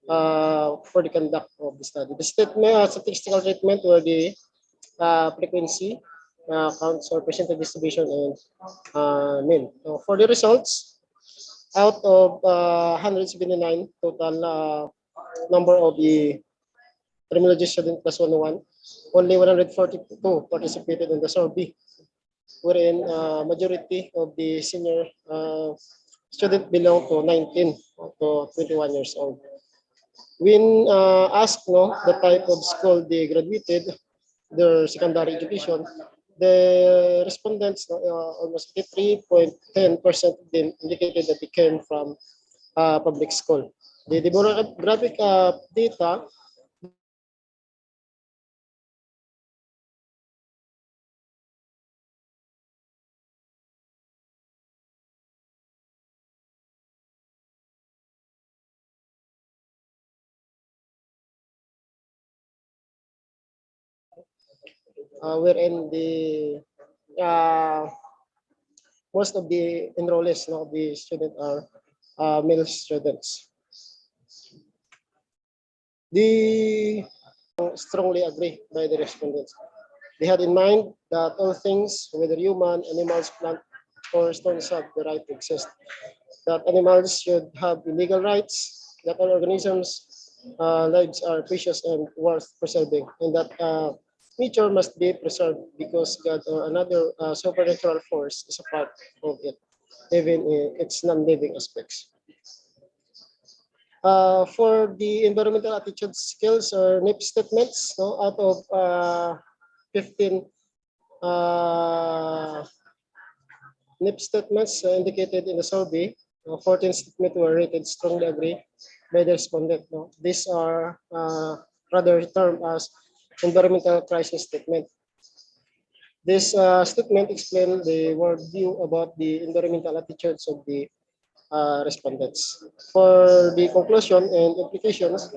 the conduct of the study. The statement, statistical treatment were the frequency, counts or percentage distribution, and mean. For the results, out of 179 total number of the criminology student plus 101, only 142 participated in the survey, wherein majority of the senior student belong to 19 to 21 years old. When asked the type of school they graduated, their secondary education, the respondents, almost 83.10% of them indicated that they came from public school. The demographic data wherein the most of the enrollees of the student are male students. They strongly agree by the respondents. They had in mind that all things, whether human, animals, plant, or stones, have the right to exist. That animals should have legal rights, that all organisms' lives are precious and worth preserving, and that nature must be preserved because God or another supernatural force is a part of it, even in its non-living aspects. For the environmental attitude skills or NIP statements, out of 15 NIP statements indicated in the survey, 14 statements were rated strongly agree by the respondent. No? These are rather termed as environmental crisis statement. This statement explains the worldview about the environmental attitudes of the respondents. For the conclusion and implications,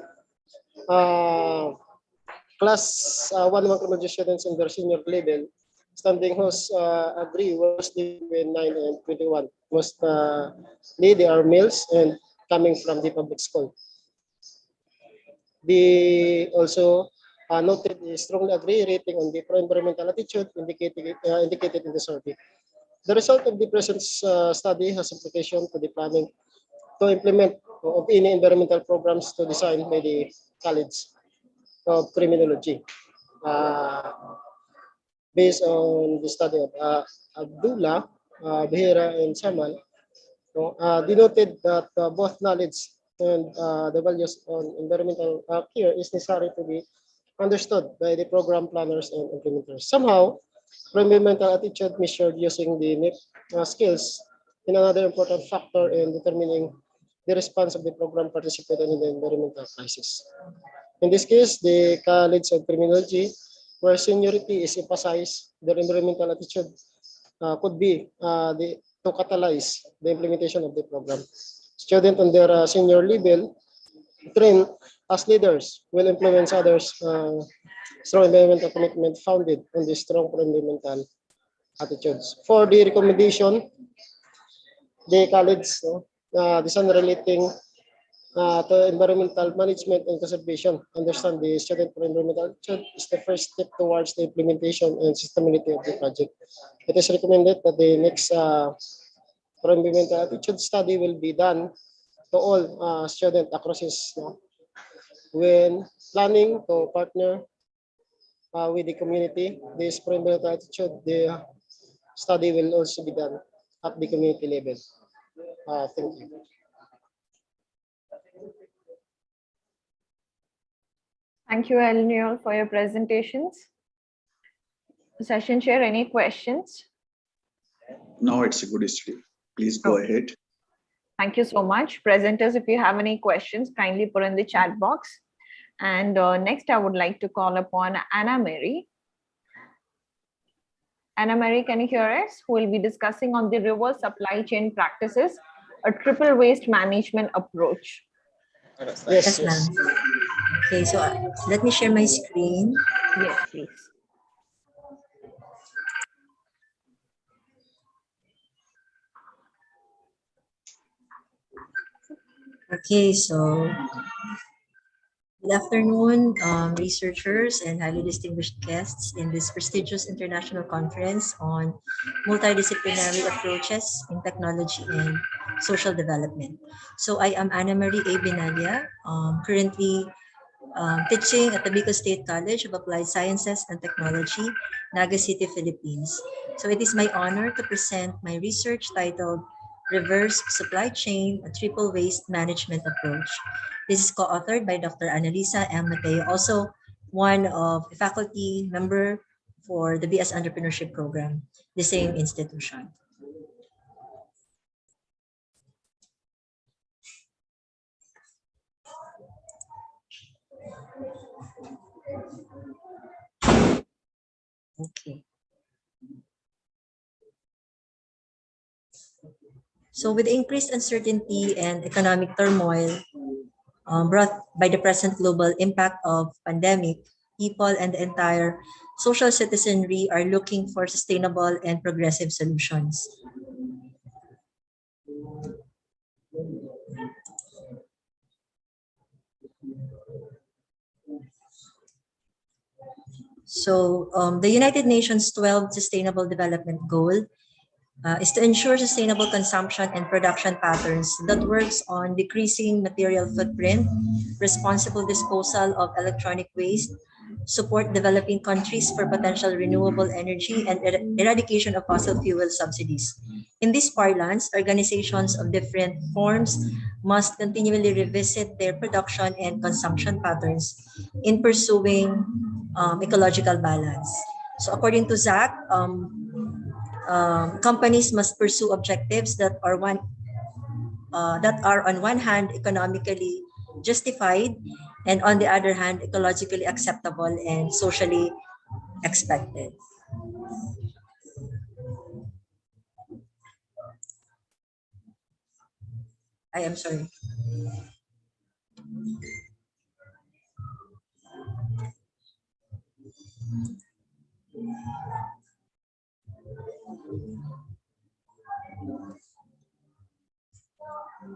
class 1 macrobiology students in their senior level, standing whose agree was between 9 and 21. Mostly they are males and coming from the public school. They also noted a strongly agree rating on the pro-environmental attitude indicated in the survey. The result of the present study has implication to the planning to implement of any environmental programs to design by the College of Criminology. Based on the study of Abdullah, Behira, and Samal, denoted that both knowledge and the values on environmental care is necessary to be understood by the program planners and implementers. Somehow, environmental attitude measured using the NIP skills is another important factor in determining the response of the program participant in the environmental crisis. In this case, the College of Criminology, where seniority is emphasized, their environmental attitude could be to catalyze the implementation of the program. Students on their senior level trained as leaders will influence others. Strong environmental commitment founded on the strong environmental attitudes. For the recommendation, the college design relating to environmental management and conservation. Understand the student for environmental attitude is the first step towards the implementation and sustainability of the project. It is recommended that the next for environmental attitude study will be done to all students across his when planning to partner with the community. This environmental attitude, the study will also be done at the community level. Thank you. Thank you, Elniol, for your presentations. Session Chair, any questions? No, it's a good history. Please go ahead. Thank you so much. Presenters, if you have any questions, kindly put in the chat box. And next, I would like to call upon Anna Mary. Anna Mary, can you hear us? Who will be discussing on the reverse supply chain practices, a triple waste management approach. Yes, ma'am. Okay, so let me share my screen. Yes, please. Okay, so good afternoon, researchers and highly distinguished guests in this prestigious international conference on multidisciplinary approaches in technology and social development. So I am Anna Marie A. Binalia, currently teaching at the Bicol State College of Applied Sciences and Technology, Naga City, Philippines. So it is my honor to present my research titled Reverse Supply Chain, a Triple Waste Management Approach. This is co-authored by Dr. Annalisa M. Mateo, also one of a faculty member for the BS Entrepreneurship Program, the same institution. Okay. So with increased uncertainty and economic turmoil brought by the present global impact of pandemic, people and the entire social citizenry are looking for sustainable and progressive solutions. So the United Nations 12 Sustainable Development Goal is to ensure sustainable consumption and production patterns that works on decreasing material footprint, responsible disposal of electronic waste, support developing countries for potential renewable energy, and eradication of fossil fuel subsidies. In this parlance, organizations of different forms must continually revisit their production and consumption patterns in pursuing ecological balance. So according to ZAC, companies must pursue objectives that are on one hand economically justified, and on the other hand ecologically acceptable and socially expected. I am sorry.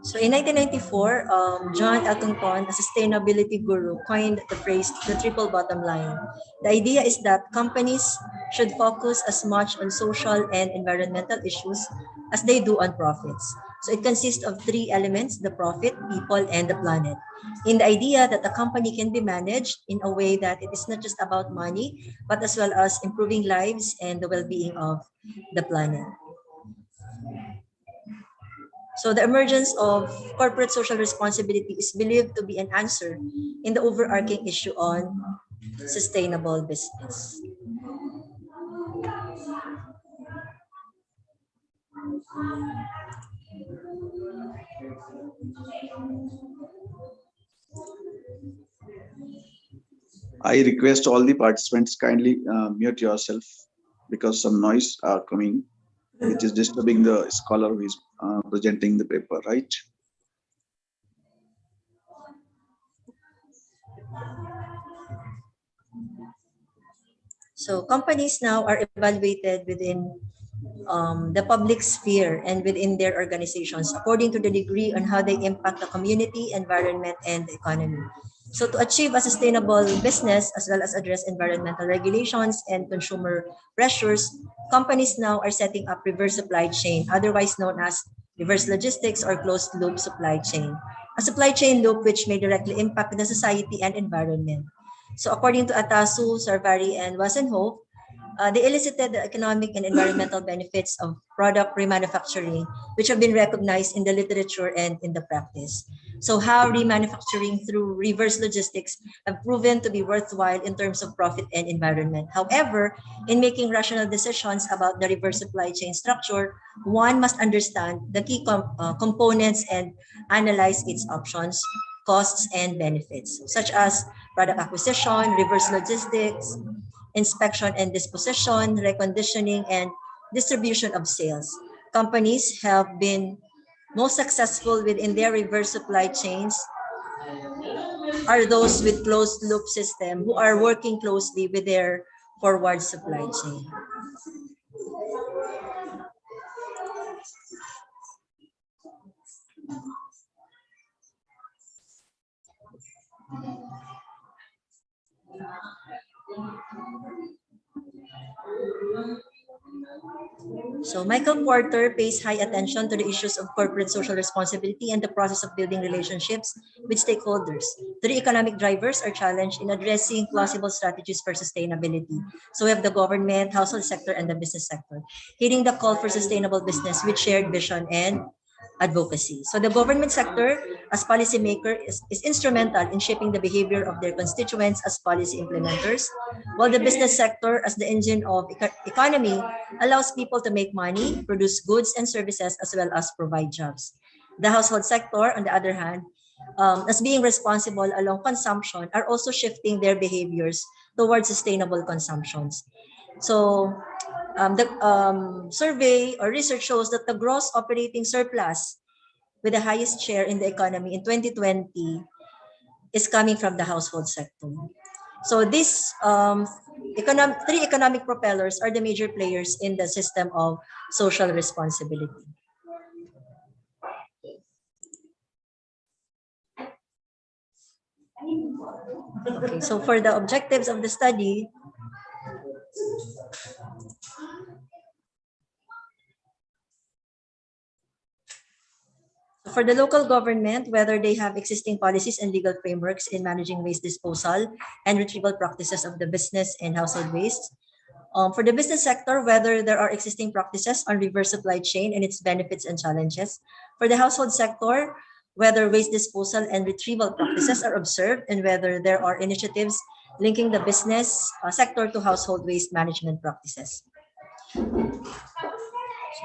So in 1994, John Elkington, a sustainability guru, coined the phrase the triple bottom line. The idea is that companies should focus as much on social and environmental issues as they do on profits. So it consists of three elements: the profit, people, and the planet. In the idea that a company can be managed in a way that it is not just about money, but as well as improving lives and the well-being of the planet. So the emergence of corporate social responsibility is believed to be an answer in the overarching issue on sustainable business. I request all the participants kindly mute yourself because some noise are coming, which is disturbing the scholar who is presenting the paper, right? So companies now are evaluated within the public sphere and within their organizations according to the degree on how they impact the community, environment, and the economy. So to achieve a sustainable business as well as address environmental regulations and consumer pressures, companies now are setting up reverse supply chain, otherwise known as reverse logistics or closed loop supply chain. A supply chain loop which may directly impact the society and environment. So according to Atasu, Sarvari, and Wasenhoff, they elicited the economic and environmental benefits of product remanufacturing, which have been recognized in the literature and in the practice. So how remanufacturing through reverse logistics have proven to be worthwhile in terms of profit and environment. However, in making rational decisions about the reverse supply chain structure, one must understand the key components and analyze its options, costs, and benefits, such as product acquisition, reverse logistics, inspection and disposition, reconditioning, and distribution of sales. Companies have been most successful within their reverse supply chains are those with closed loop system who are working closely with their forward supply chain. So Michael Porter pays high attention to the issues of corporate social responsibility and the process of building relationships with stakeholders. Three economic drivers are challenged in addressing plausible strategies for sustainability. So we have the government, household sector, and the business sector, heeding the call for sustainable business with shared vision and advocacy. So the government sector as policymaker is instrumental in shaping the behavior of their constituents as policy implementers, while the business sector as the engine of economy allows people to make money, produce goods and services, as well as provide jobs. The household sector, on the other hand, as being responsible along consumption, are also shifting their behaviors towards sustainable consumptions. So the survey or research shows that the gross operating surplus with the highest share in the economy in 2020 is coming from the household sector. So these three economic propellers are the major players in the system of social responsibility. Okay, so for the objectives of the study, for the local government, whether they have existing policies and legal frameworks in managing waste disposal and retrieval practices of the business and household waste. For the business sector, whether there are existing practices on reverse supply chain and its benefits and challenges. For the household sector, whether waste disposal and retrieval practices are observed and whether there are initiatives linking the business sector to household waste management practices.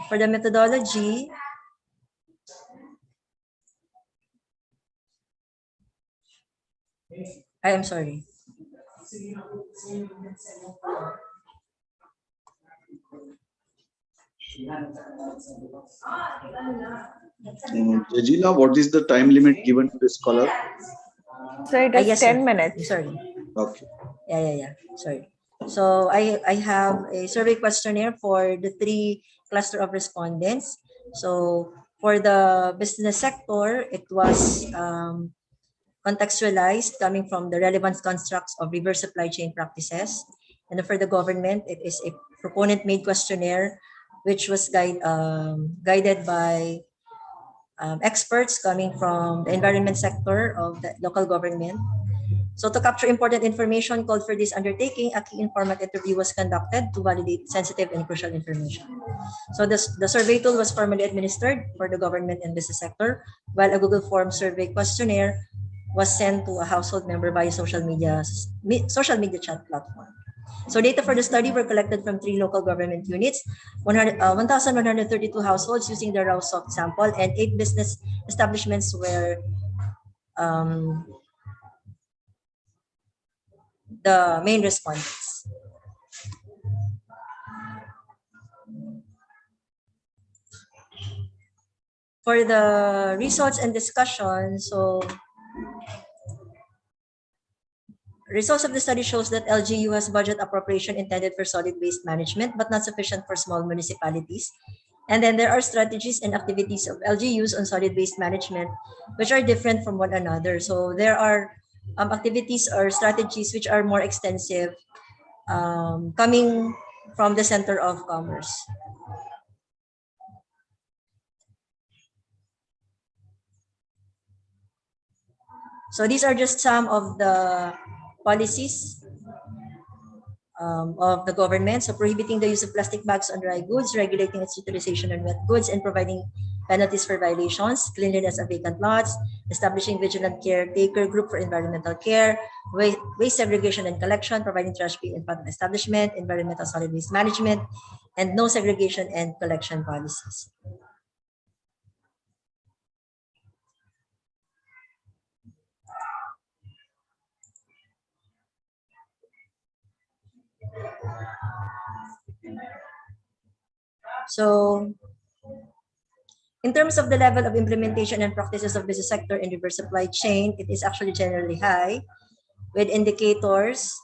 For the methodology, I am sorry. Regina, what is the time limit given to the scholar? So it is Yes, 10 sir. minutes. Sorry. Okay. Yeah. Sorry. So I have a survey questionnaire for the 3 cluster of respondents. So for the business sector, it was contextualized coming from the relevant constructs of reverse supply chain practices. And for the government, it is a proponent-made questionnaire, which was guided by experts coming from the environment sector of the local government. So to capture important information called for this undertaking, a key informant interview was conducted to validate sensitive and crucial information. So the survey tool was formally administered for the government and business sector, while a Google Form survey questionnaire was sent to a household member via social media chat platform. So data for the study were collected from 3 local government units, 1,132 households using the raw soft sample, and 8 business establishments were the main respondents. For the results and discussion, so results of the study shows that LGU has budget appropriation intended for solid waste management, but not sufficient for small municipalities. And then there are strategies and activities of LGUs on solid waste management, which are different from one another. So there are activities or strategies which are more extensive coming from the Center of Commerce. So these are just some of the policies of the government. So prohibiting the use of plastic bags on dry goods, regulating its utilization on wet goods, and providing penalties for violations, cleanliness of vacant lots, establishing vigilant caretaker group for environmental care, waste segregation and collection, providing trash bin in public establishment, environmental solid waste management, and no segregation and collection policies. So in terms of the level of implementation and practices of business sector in reverse supply chain, it is actually generally high with indicators.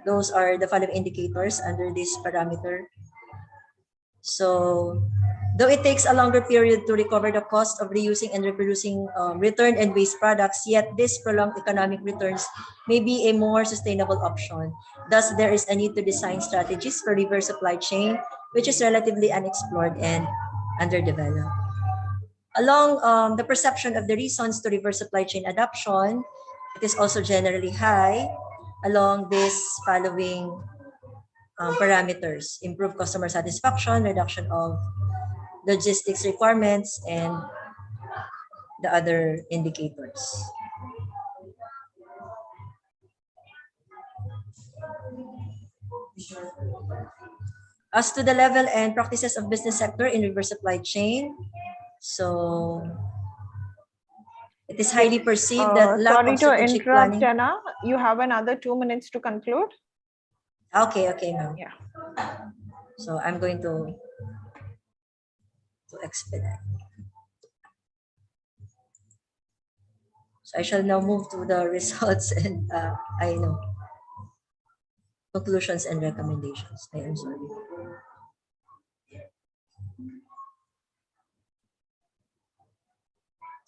Those are the following indicators under this parameter. So though it takes a longer period to recover the cost of reusing and reproducing return and waste products, yet this prolonged economic returns may be a more sustainable option. Thus, there is a need to design strategies for reverse supply chain, which is relatively unexplored and underdeveloped. Along the perception of the reasons to reverse supply chain adoption, it is also generally high along these following parameters: improve customer satisfaction, reduction of logistics requirements, and the other indicators. As to the level and practices of business sector in reverse supply chain, so it is highly perceived that lack sorry of to strategic interrupt, planning. Jenna. You have another 2 minutes to conclude. Okay, ma'am. Yeah. So I'm going to expedite. So I shall now move to the results and conclusions and recommendations. I am sorry.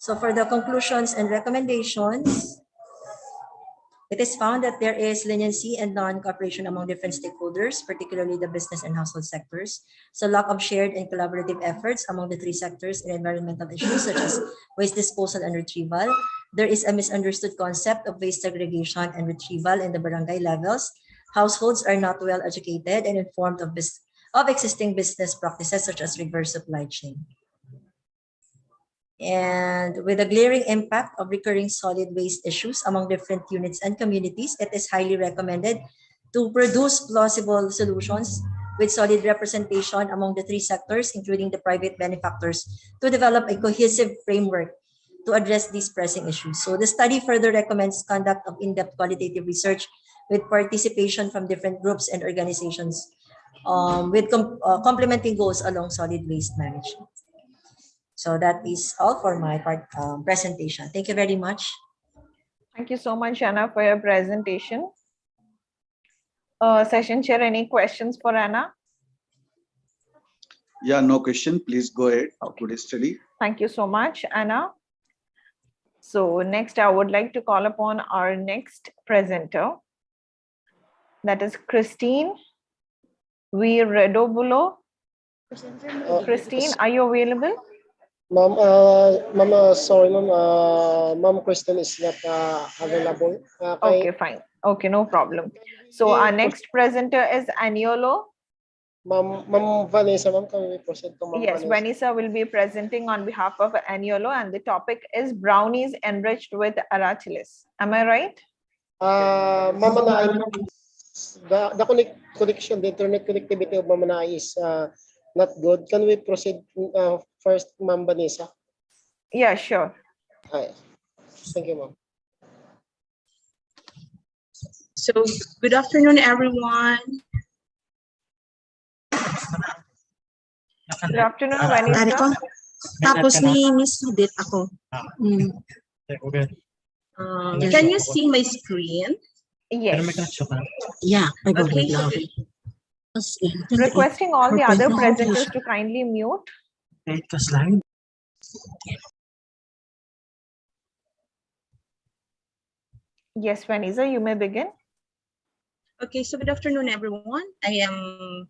So for the conclusions and recommendations, it is found that there is leniency and non-cooperation among different stakeholders, particularly the business and household sectors. So lack of shared and collaborative efforts among the 3 sectors in environmental issues such as waste disposal and retrieval. There is a misunderstood concept of waste segregation and retrieval in the barangay levels. Households are not well educated and informed of existing business practices such as reverse supply chain. And with a glaring impact of recurring solid waste issues among different units and communities, it is highly recommended to produce plausible solutions with solid representation among the three sectors, including the private benefactors, to develop a cohesive framework to address these pressing issues. So the study further recommends conduct of in-depth qualitative research with participation from different groups and organizations with complementing goals along solid waste management. So that is all for my presentation. Thank you very much. Thank you so much, Anna, for your presentation. Session chair, any questions for Anna? Yeah, no question. Please go ahead. Good study. Thank you so much, Anna. So next, I would like to call upon our next presenter. That is Christine Redobulo. Christine, are you available? Ma'am, sorry, ma'am. Ma'am, Kristen is not available. Okay, fine. Okay, no problem. So our next presenter is Aniolo. Ma'am Vanessa, ma'am, can we proceed to Ma'am Yes, Vanessa will be presenting on behalf of Aniolo, and the topic is brownies enriched with aratilis. Am I right? Ma'am, the connection, the internet connectivity of Ma'am is not good. Can we proceed first, Ma'am Vanessa? Yeah, sure. Hi. Thank you, ma'am. So, good afternoon, everyone. Good afternoon, Vanessa. Tapos ni Miss Judith ako. Can you see my screen? Yes. Yeah, I got Okay. it. Requesting all the other presenters to kindly mute. Yes, Vanessa, you may begin. Okay, so good afternoon, everyone. I am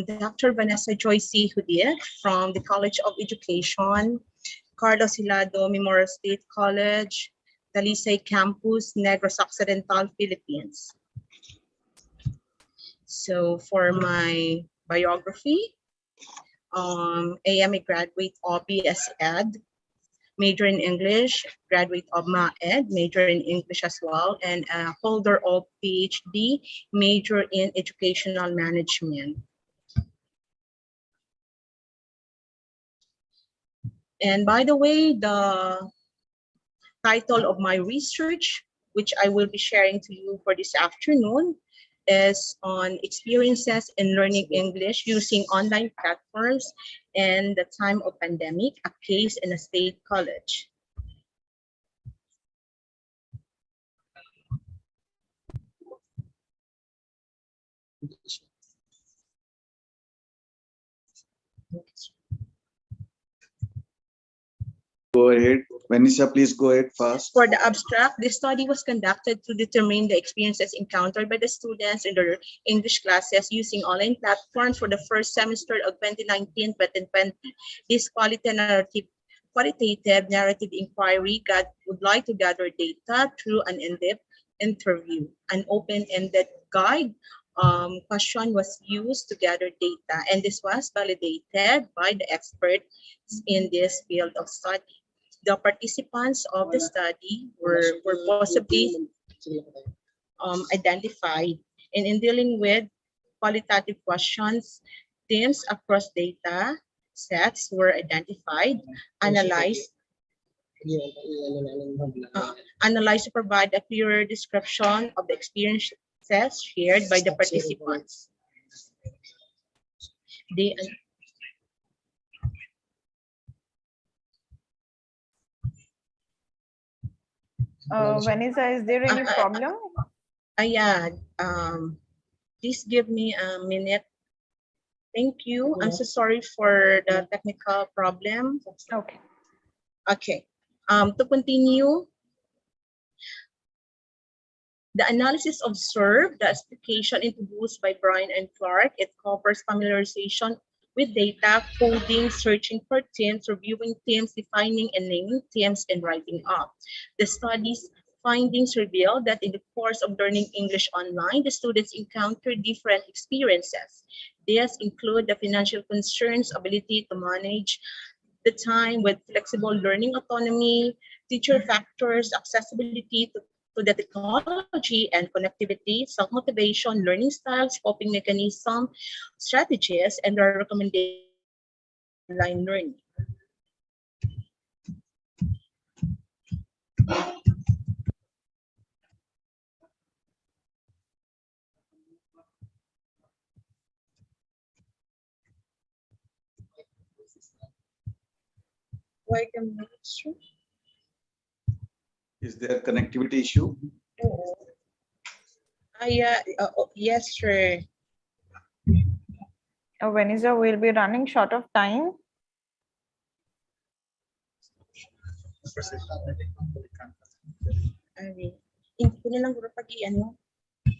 Dr. Vanessa Joyce Judith from the College of Education, Carlos Hilado Memorial State College, Talisay Campus, Negros Occidental, Philippines. So for my biography, I am a graduate of BS Ed, major in English, graduate of MAED, major in English as well, and a holder of PhD, major in educational management. And by the way, the title of my research, which I will be sharing to you for this afternoon, is on experiences in learning English using online platforms and the time of pandemic, a case in a state college. Go ahead. Vanessa, please go ahead first. For the abstract, this study was conducted to determine the experiences encountered by the students in their English classes using online platforms for the first semester of 2019-2020. This qualitative narrative inquiry would like to gather data through an in-depth interview. An open-ended guide question was used to gather data, and this was validated by the experts in this field of study. The participants of the study were possibly identified, and in dealing with qualitative questions, themes across data sets were identified, analyzed to provide a clearer description of the experiences shared by the participants. Vanessa, is there any problem? Yeah, please give me a minute. Thank you. I'm so sorry for the technical problem. Okay. Okay. To continue, the analysis observed the application introduced by Brian and Clark. It covers familiarization with data, coding, searching for themes, reviewing themes, defining and naming themes, and writing up. The study's findings reveal that in the course of learning English online, the students encounter different experiences. These include the financial concerns, ability to manage the time with flexible learning autonomy, teacher factors, accessibility to to the technology and connectivity, self-motivation, learning styles, coping mechanism, strategies, and the recommendation for online learning. Is there a connectivity issue? Yes, sure. Vanessa, we'll be running short of time. Hindi ko na lang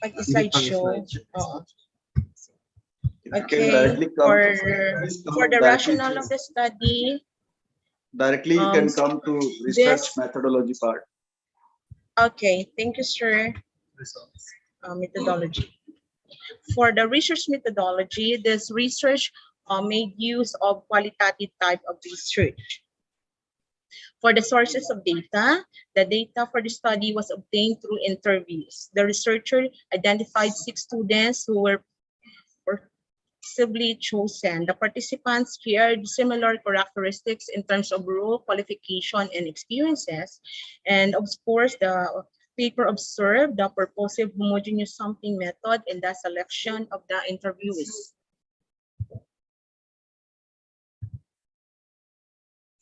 pag-slideshow. Okay, for the rationale of the study. Directly you can come to research methodology part. Okay, thank you, sir. Methodology. For the research methodology, this research made use of qualitative type of research. For the sources of data, the data for the study was obtained through interviews. The researcher identified 6 students who were possibly chosen. The participants shared similar characteristics in terms of role, qualification, and experiences. And of course, the paper observed the purposive homogeneous sampling method in the selection of the interviewees.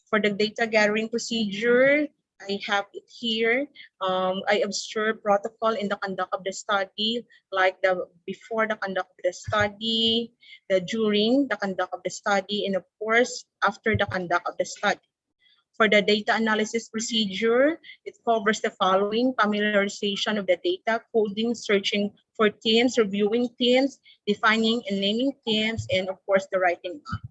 For the data gathering procedure, I have it here. I observed protocol in the conduct of the study, like before the conduct of the study, the during the conduct of the study, and of course, after the conduct of the study. For the data analysis procedure, it covers the following: familiarization of the data, coding, searching for themes, reviewing themes, defining and naming themes, and of course, the writing up.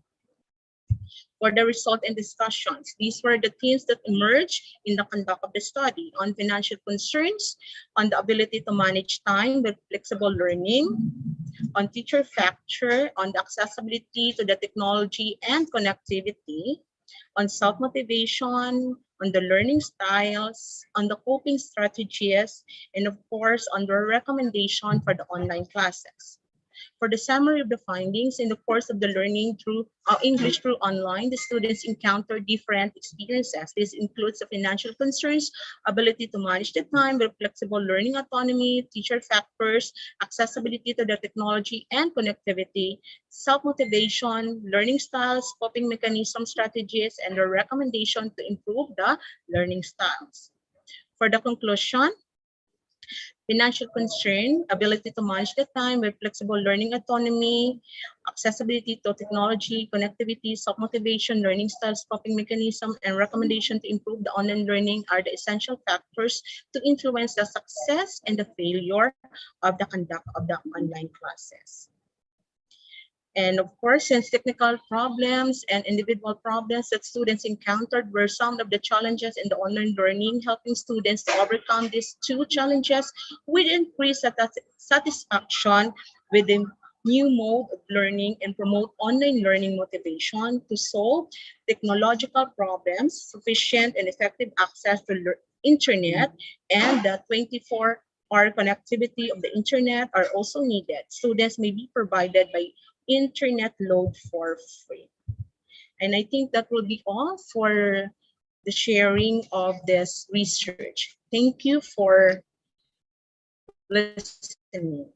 For the result and discussions, these were the themes that emerged in the conduct of the study: on financial concerns, on the ability to manage time with flexible learning, on teacher factor, on the accessibility to the technology and connectivity, on self-motivation, on the learning styles, on the coping strategies, and of course, on the recommendation for the online classes. For the summary of the findings, in the course of the learning through English through online, the students encounter different experiences. This includes the financial concerns, ability to manage the time with flexible learning autonomy, teacher factors, accessibility to the technology and connectivity, self-motivation, learning styles, coping mechanism strategies, and the recommendation to improve the learning styles. For the conclusion, financial concern, ability to manage the time with flexible learning autonomy, accessibility to technology, connectivity, self-motivation, learning styles, coping mechanism, and recommendation to improve the online learning are the essential factors to influence the success and the failure of the conduct of the online classes. And of course, since technical problems and individual problems that students encountered were some of the challenges in the online learning, helping students to overcome these 2 challenges with increased satisfaction with the new mode of learning and promote online learning motivation to solve technological problems, sufficient and effective access to the internet, and the 24-hour connectivity of the internet are also needed. Students may be provided by internet load for free. And I think that will be all for the sharing of this research. Thank you for listening.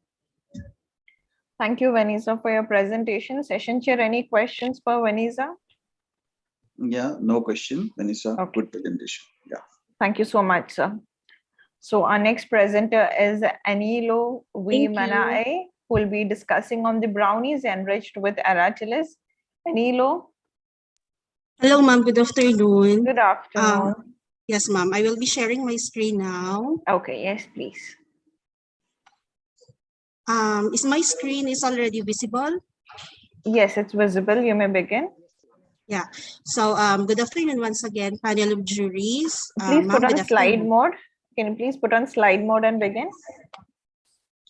Thank you, Vanessa, for your presentation. Session chair, any questions for Vanessa? Yeah, no question. Vanessa, good presentation. Yeah. Thank you so much, sir. So our next presenter is Anilo V. Manae, who will be discussing on the brownies enriched with aratilis. Anilo. Hello, ma'am. Good afternoon. Good afternoon. Yes, ma'am. I will be sharing my screen now. Okay. Yes, please. Is my screen already visible? Yes, it's visible. You may begin. Yeah. So, good afternoon once again, panel of juries. Please put on slide mode. Can you please put on slide mode and begin?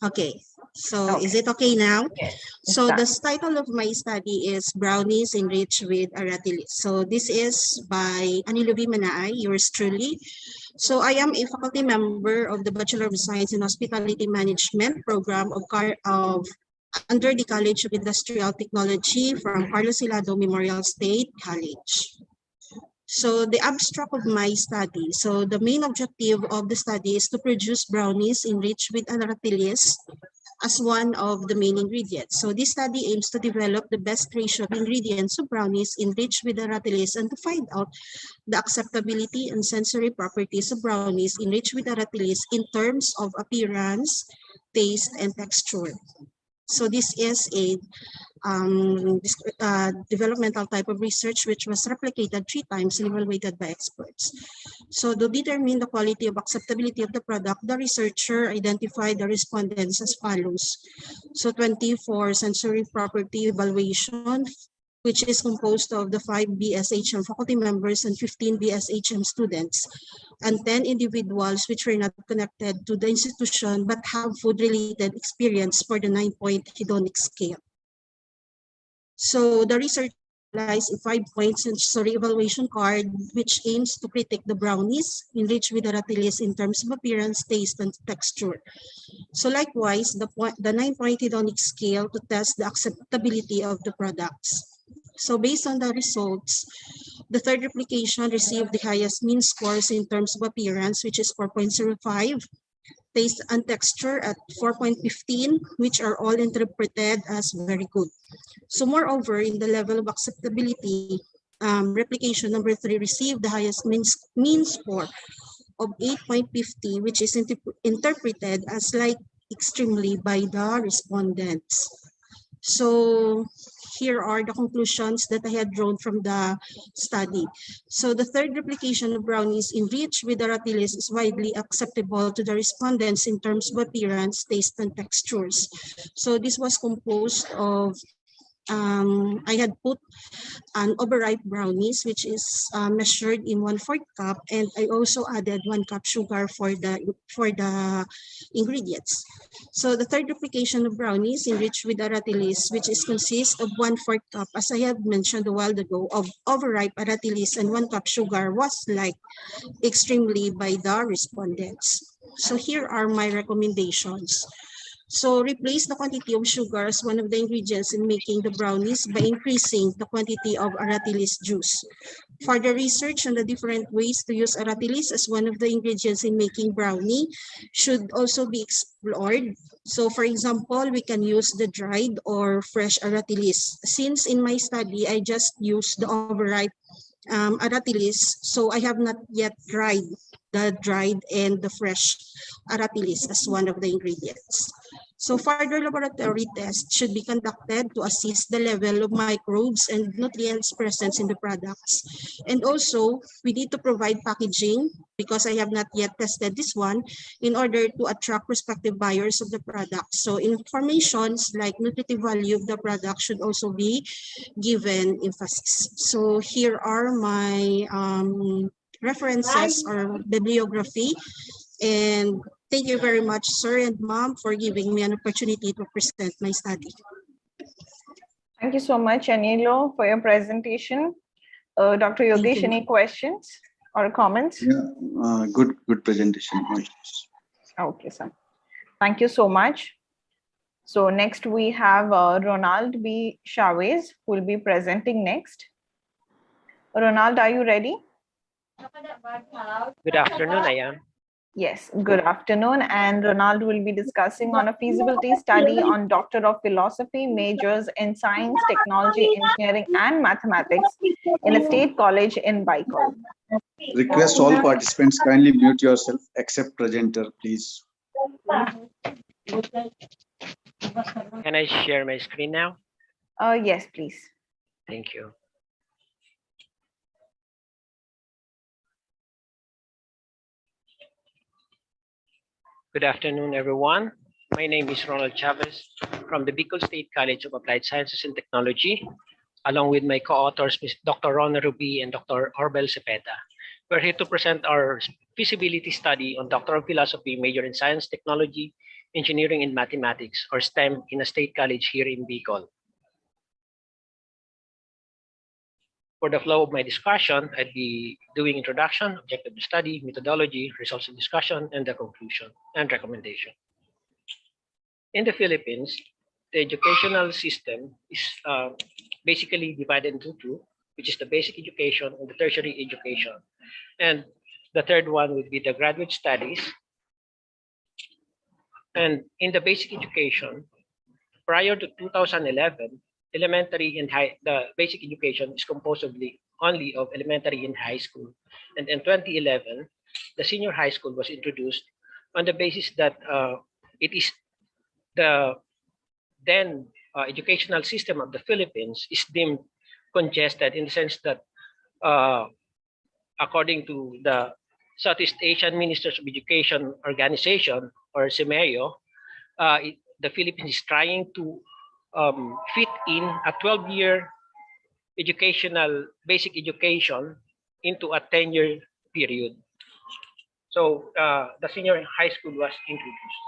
Okay. So is it okay now? Yes. So the title of my study is Brownies Enriched with Aratilis. So this is by Anilo V. Manaay, yours truly. So I am a faculty member of the Bachelor of Science in Hospitality Management program of under the College of Industrial Technology from Carlos Hilado Memorial State College. So the abstract of my study. So the main objective of the study is to produce brownies enriched with anaratilis as one of the main ingredients. So this study aims to develop the best ratio of ingredients of brownies enriched with anaratilis and to find out the acceptability and sensory properties of brownies enriched with anaratilis in terms of appearance, taste, and texture. So this is a developmental type of research which was replicated 3 times and evaluated by experts. So to determine the quality of acceptability of the product, the researcher identified the respondents as follows. So 24 sensory property evaluation, which is composed of the 5 BSHM faculty members and 15 BSHM students, and 10 individuals which were not connected to the institution but have food-related experience for the 9-point hedonic scale. So the research applies a 5-point sensory evaluation card, which aims to critique the brownies enriched with anaratilis in terms of appearance, taste, and texture. So likewise, the 9-point hedonic scale to test the acceptability of the products. So based on the results, the third replication received the highest mean scores in terms of appearance, which is 4.05, taste and texture at 4.15, which are all interpreted as very good. So moreover, in the level of acceptability, replication number 3 received the highest mean score of 8.50, which is interpreted as like extremely by the respondents. So here are the conclusions that I had drawn from the study. So the third replication of brownies enriched with anaratilis is widely acceptable to the respondents in terms of appearance, taste, and textures. So this was composed of I had put an overripe brownies, which is measured in 1/4 cup, and I also added 1 cup sugar for the ingredients. So the third replication of brownies enriched with anaratilis, which is consist of 1/4 cup, as I have mentioned a while ago, of overripe anaratilis and 1 cup sugar, was liked extremely by the respondents. So here are my recommendations. So replace the quantity of sugar as one of the ingredients in making the brownies by increasing the quantity of anaratilis juice. Further research on the different ways to use anaratilis as one of the ingredients in making brownie should also be explored. So for example, we can use the dried or fresh anaratilis. Since in my study, I just used the overripe anaratilis, so I have not yet tried the dried and the fresh anaratilis as one of the ingredients. So further laboratory tests should be conducted to assess the level of microbes and nutrients present in the products. And also, we need to provide packaging, because I have not yet tested this one, in order to attract prospective buyers of the product. So informations like nutritive value of the product should also be given emphasis. So here are my references or bibliography. And thank you very much, sir and ma'am, for giving me an opportunity to present my study. Thank you so much, Anilo, for your presentation. Dr. Yogesh, any questions or comments? Yeah, good presentation. Okay, sir. Thank you so much. So next we have Ronald B. Chavez, who will be presenting next. Ronald, are you ready? Good afternoon, I am. Yes, good afternoon. And Ronald will be discussing on a feasibility study on Doctor of Philosophy majors in Science, Technology, Engineering, and Mathematics in a state college in Bicol. Request all participants kindly mute yourself except presenter, please. Can I share my screen now? Yes, please. Thank you. Good afternoon, everyone. My name is Ronald Chavez from the Bicol State College of Applied Sciences and Technology, along with my co-authors, Dr. Rona Ruby and Dr. Orbel Cepeda. We're here to present our feasibility study on Doctor of Philosophy major in Science, Technology, Engineering, and Mathematics, or STEM, in a state college here in Bicol. For the flow of my discussion, I'd be doing introduction, objective study, methodology, results of discussion, and the conclusion and recommendation. In the Philippines, the educational system is basically divided into two, which is the basic education and the tertiary education. And the third one would be the graduate studies. And in the basic education, prior to 2011, elementary and the basic education is composed only of elementary and high school. And in 2011, the senior high school was introduced on the basis that it is the then educational system of the Philippines is deemed congested in the sense that according to the Southeast Asian Ministers of Education Organization, or SEMEO, the Philippines is trying to fit in a 12-year educational basic education into a 10-year period. So the senior high school was introduced.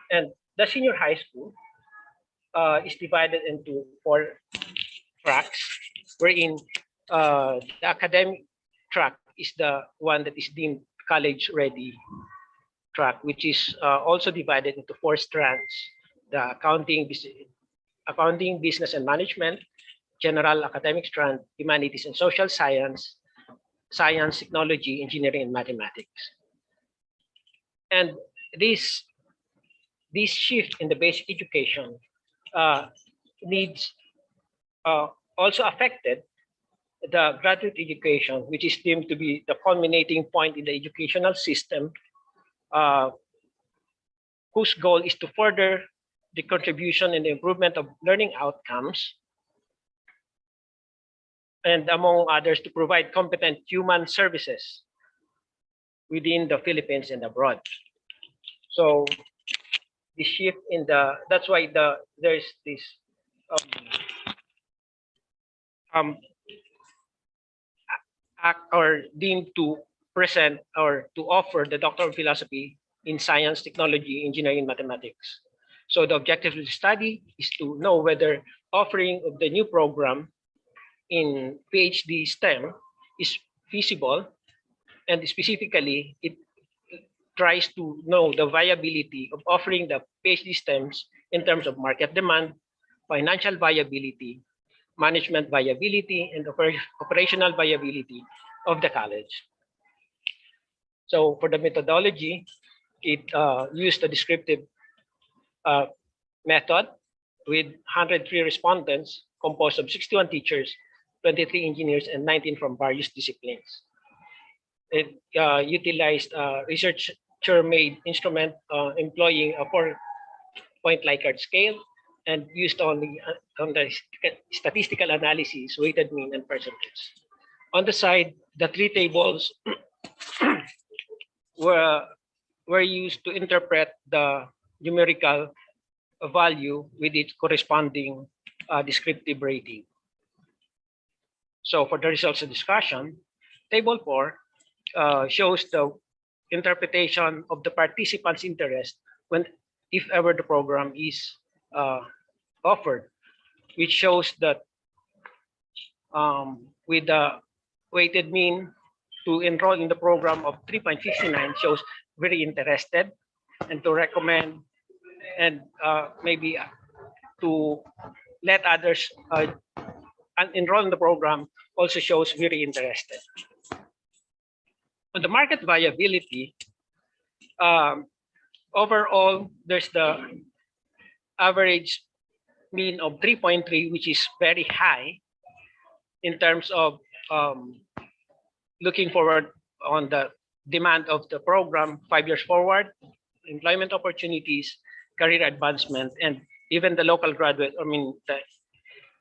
And the senior high school is divided into 4 tracks, wherein the academic track is the one that is deemed college-ready track, which is also divided into 4 strands: the accounting, business and management, general academic strand, humanities and social science, science, technology, engineering, and mathematics. And this shift in the basic education needs also affected the graduate education, which is deemed to be the culminating point in the educational system, whose goal is to further the contribution and the improvement of learning outcomes, and among others, to provide competent human services within the Philippines and abroad. So the shift in that's why there's this act or deemed to present or to offer the Doctor of Philosophy in Science, Technology, Engineering, and Mathematics. So the objective of the study is to know whether offering of the new program in PhD STEM is feasible, and specifically it tries to know the viability of offering the PhD STEMs in terms of market demand, financial viability, management viability, and operational viability of the college. So for the methodology, it used a descriptive method with 103 respondents composed of 61 teachers, 23 engineers, and 19 from various disciplines. It utilized a researcher-made instrument employing a 4-point Likert scale and used only on the statistical analysis, weighted mean, and percentage. On the side, the 3 tables were used to interpret the numerical value with its corresponding descriptive rating. So for the results of discussion, table 4 shows the interpretation of the participants' interest if ever the program is offered, which shows that with the weighted mean to enroll in the program of 3.59 shows very interested, and to recommend and maybe to let others enroll in the program also shows very interested. On the market viability, overall, there's the average mean of 3.3, which is very high in terms of looking forward on the demand of the program 5 years forward, employment opportunities, career advancement, and even the local graduate, the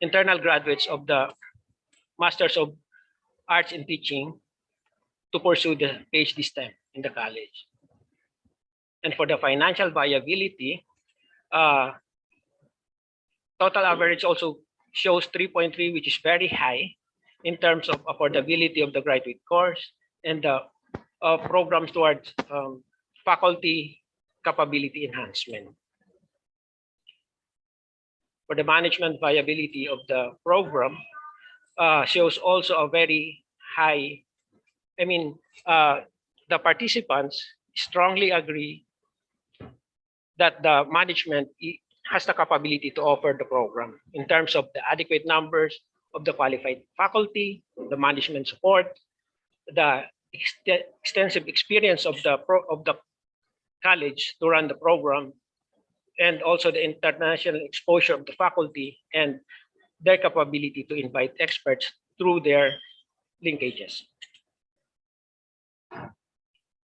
internal graduates of the Masters of Arts in Teaching to pursue the PhD STEM in the college. And for the financial viability, total average also shows 3.3, which is very high in terms of affordability of the graduate course and the programs towards faculty capability enhancement. For the management viability of the program, shows also a very high, the participants strongly agree that the management has the capability to offer the program in terms of the adequate numbers of the qualified faculty, the management support, the extensive experience of the college to run the program, and also the international exposure of the faculty and their capability to invite experts through their linkages.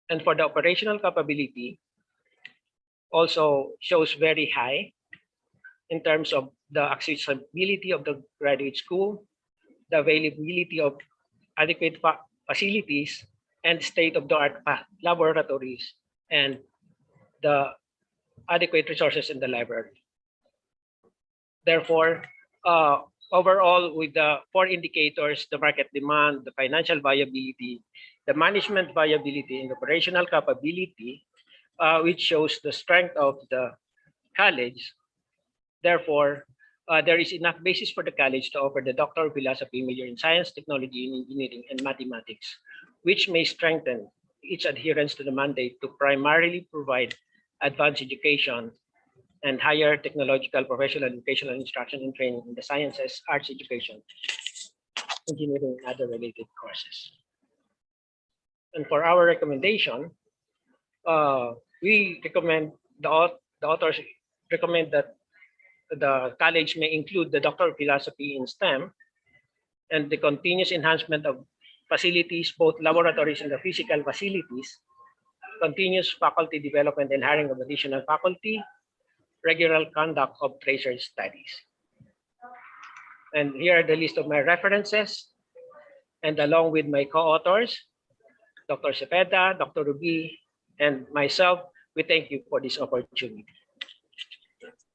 And for the operational capability, also shows very high in terms of the accessibility of the graduate school, the availability of adequate facilities, and state-of-the-art laboratories, and the adequate resources in the library. Therefore, overall, with the 4 indicators, the market demand, the financial viability, the management viability, and operational capability, which shows the strength of the college. Therefore, there is enough basis for the college to offer the Doctor of Philosophy major in Science, Technology, Engineering, and Mathematics, which may strengthen its adherence to the mandate to primarily provide advanced education and higher technological, professional, educational instruction and training in the sciences, arts education, engineering, and other related courses. And for our recommendation, we recommend, the authors recommend that the college may include the Doctor of Philosophy in STEM and the continuous enhancement of facilities, both laboratories and the physical facilities, continuous faculty development and hiring of additional faculty, regular conduct of research studies. And here are the list of my references, and along with my co-authors, Dr. Cepeda, Dr. Ruby, and myself, we thank you for this opportunity.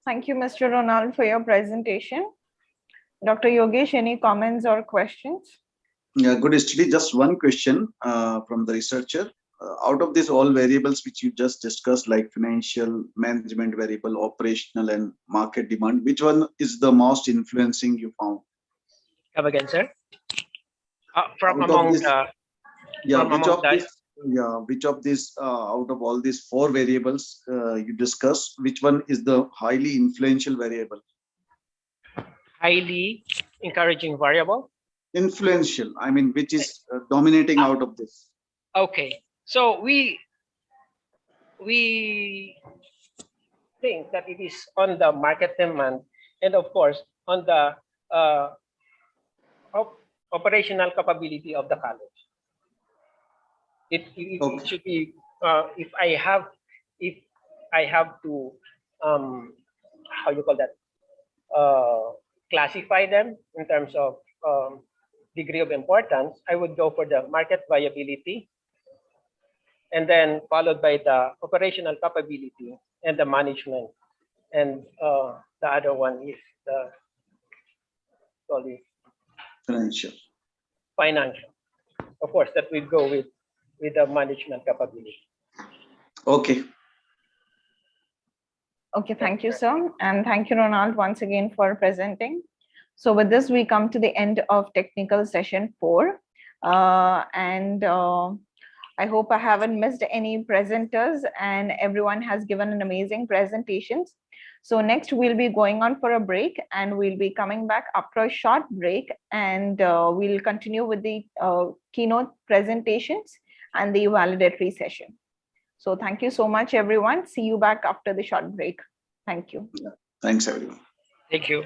Thank you, Mr. Ronald, for your presentation. Dr. Yogesh, any comments or questions? Yeah, good study. Just one question from the researcher. Out of these all variables which you just discussed, like financial, management variable, operational, and market demand, which one is the most influencing you found? Come again, sir? Which of these out of all these 4 variables you discussed, which one is the highly influential variable? Highly encouraging variable? Influential, I mean, which is dominating out of this? Okay, so we think that it is on the market demand and of course on the operational capability of the college. It should be if I have to how you call that, classify them in terms of degree of importance, I would go for the market viability, and then followed by the operational capability and the management, and the other one is the financial. Of course, that will go with the management capability. Okay. Okay, thank you, sir. And thank you, Ronald, once again for presenting. So with this, we come to the end of technical session 4. I hope I haven't missed any presenters and everyone has given an amazing presentations. So next we'll be going on for a break and we'll be coming back after a short break, and we'll continue with the keynote presentations and the validatory session. So thank you so much, everyone. See you back after the short break. Thank you. Thanks, everyone. Thank you.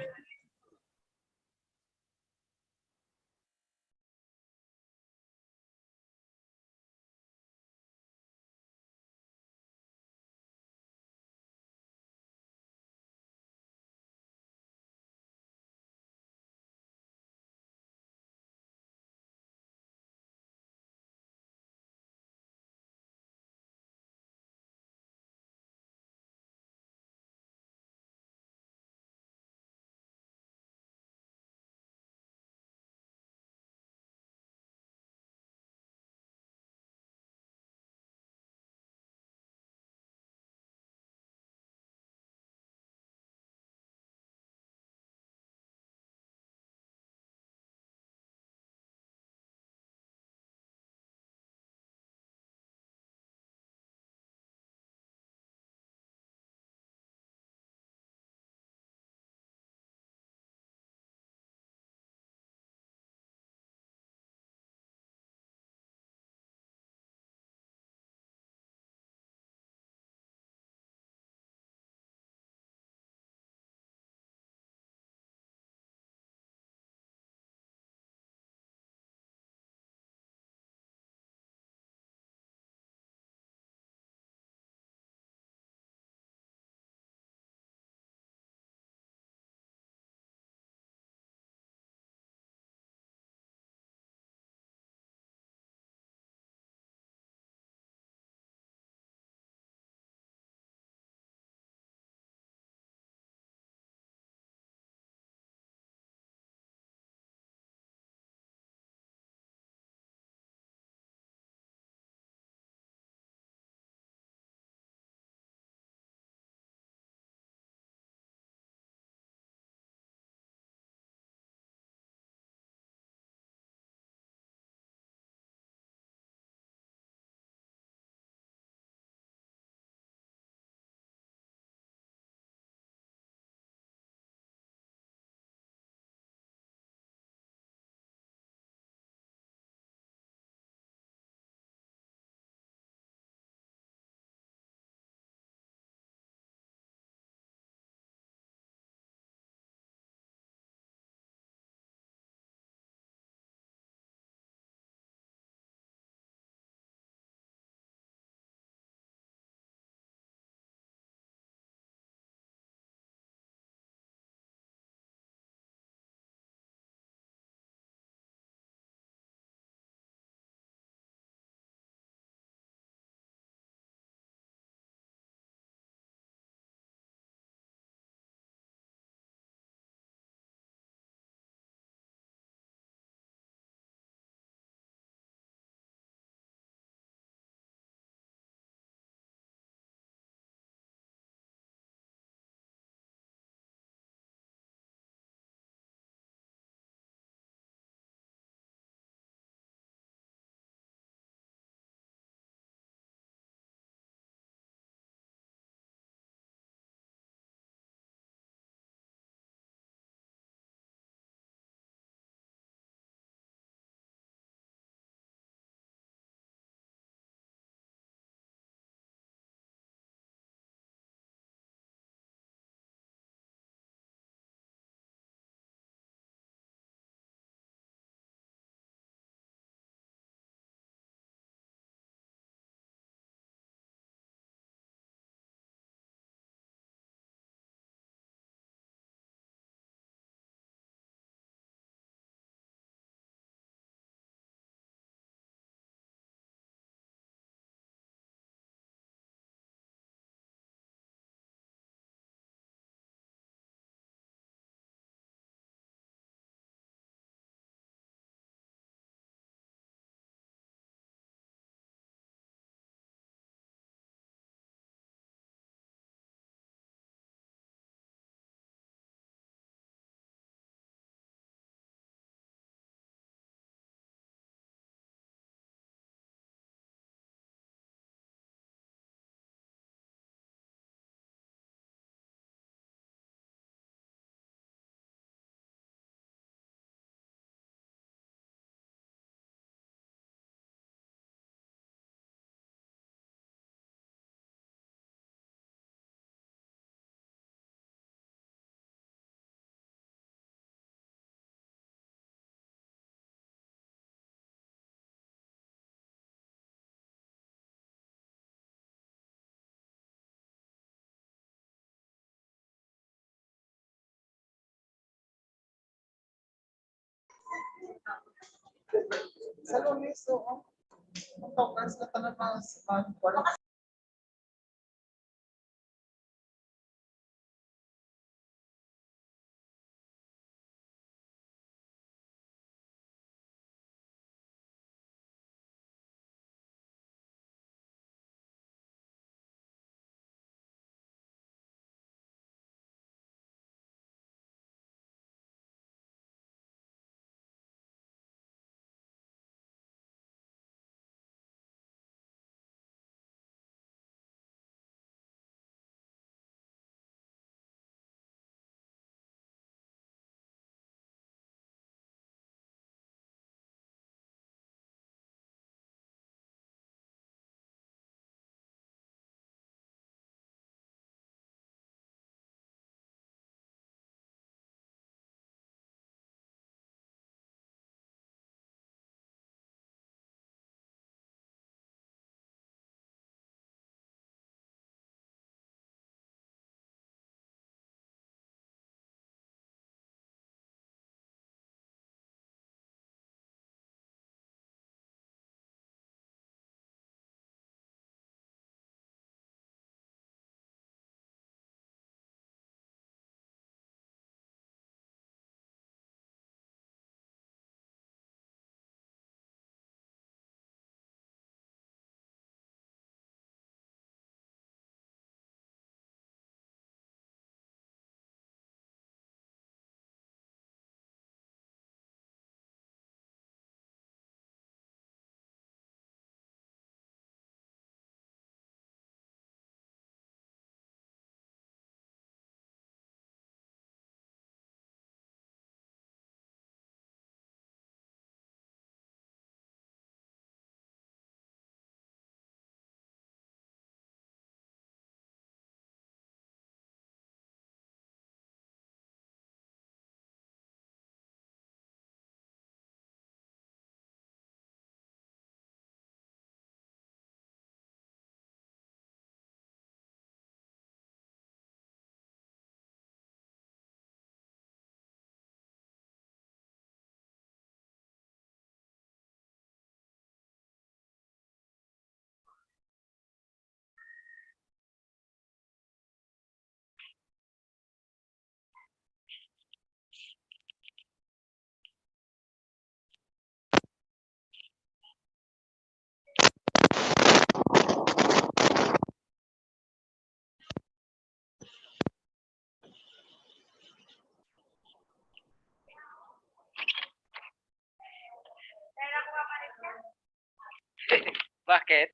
Bakit?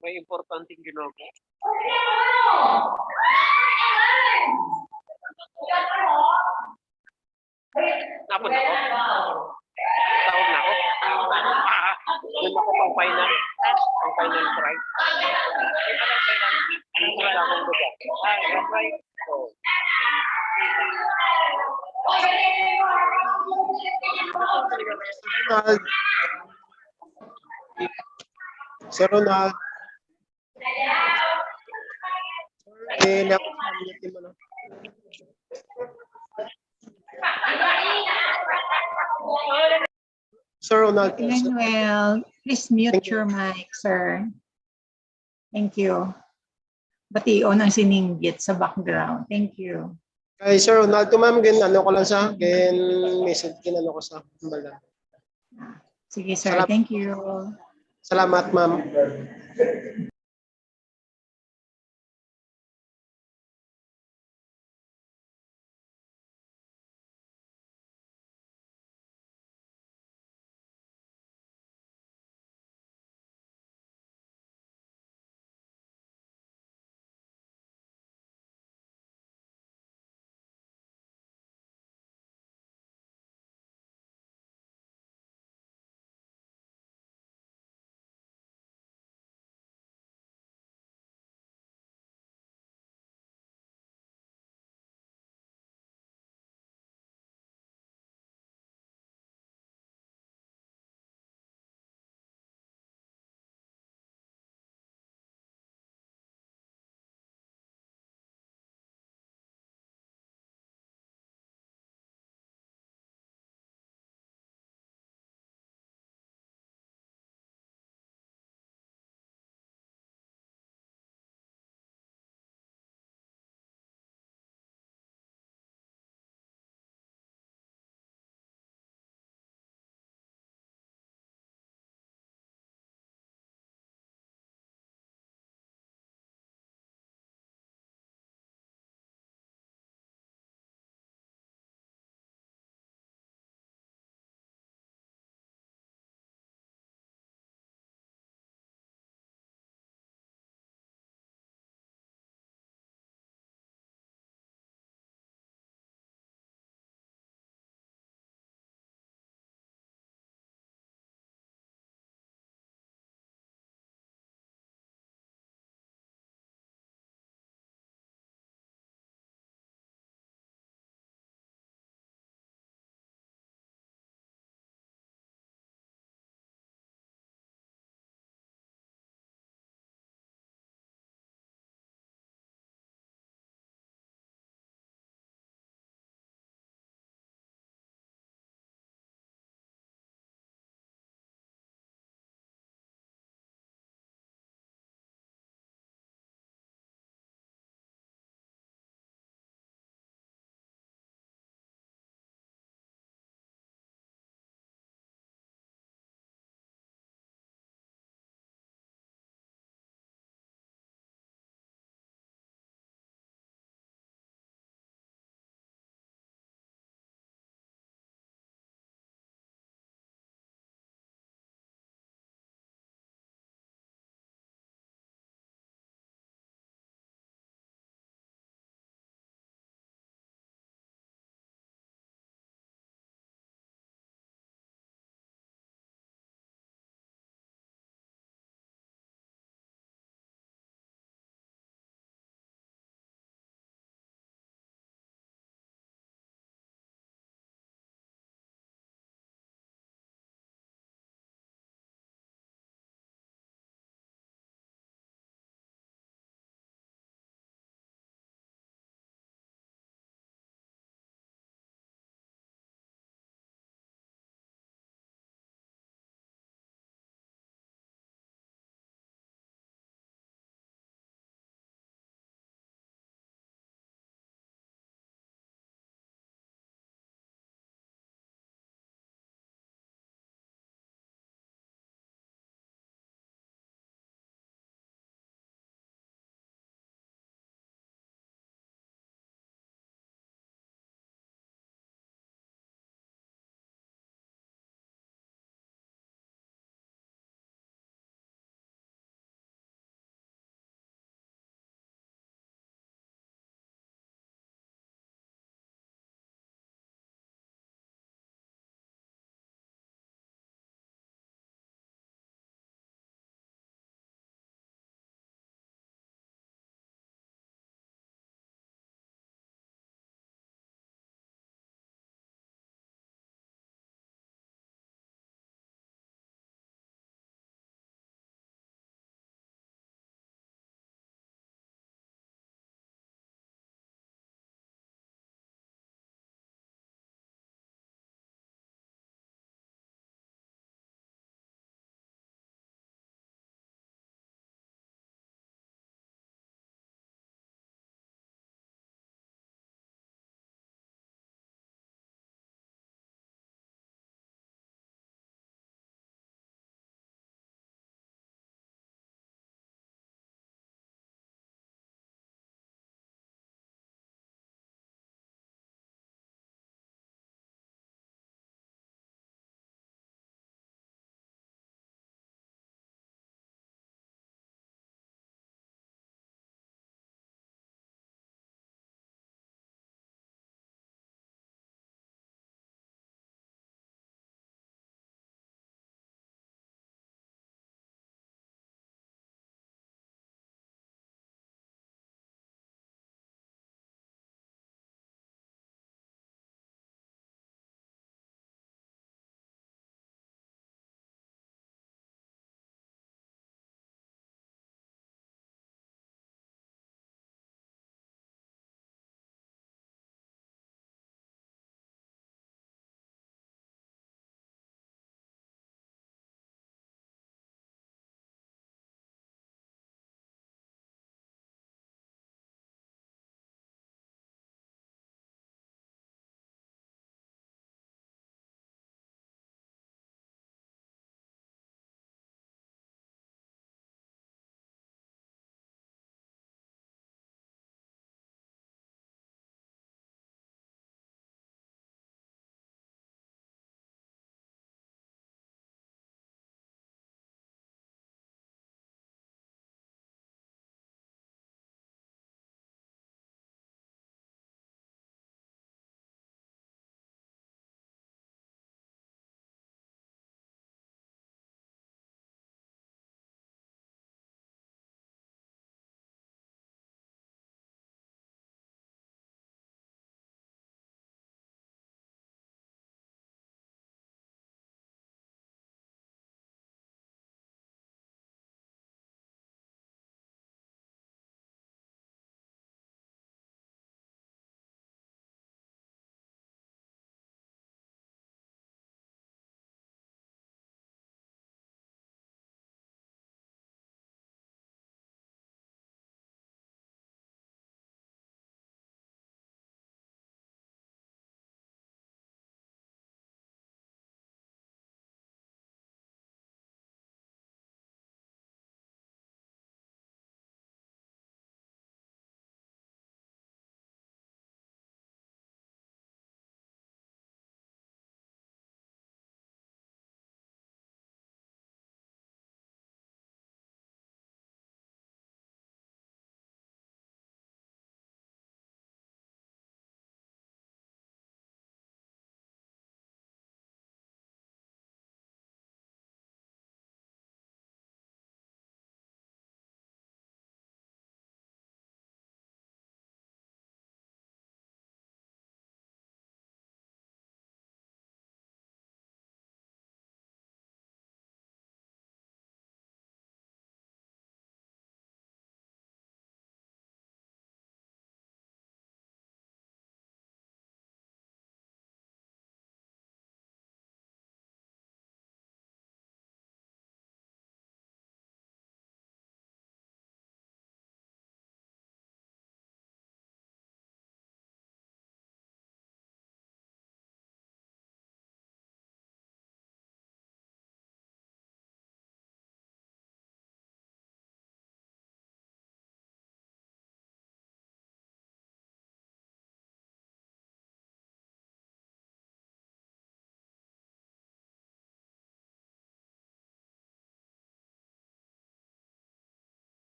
May importanteng ginagawa. Napon ako. Tawag na ako. Doon ako pang final. Pang final try. Wala akong lugar. Right. Ronald. Sir Ronald. Sir Ronald. Well, please mute your mic, sir. Thank you. Bation ang sininggit sa background. Thank you. Kay Sir Ronald, ma'am, ano ko lang sa, message, kinano ko sa, bala. Sige, sir. Thank you. Salamat, ma'am.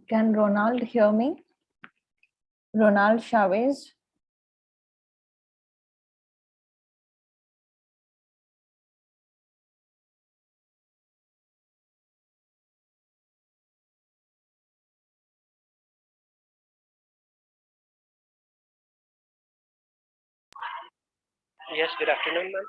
Can Ronald hear me? Ronald Chavez? Yes, good afternoon, ma'am.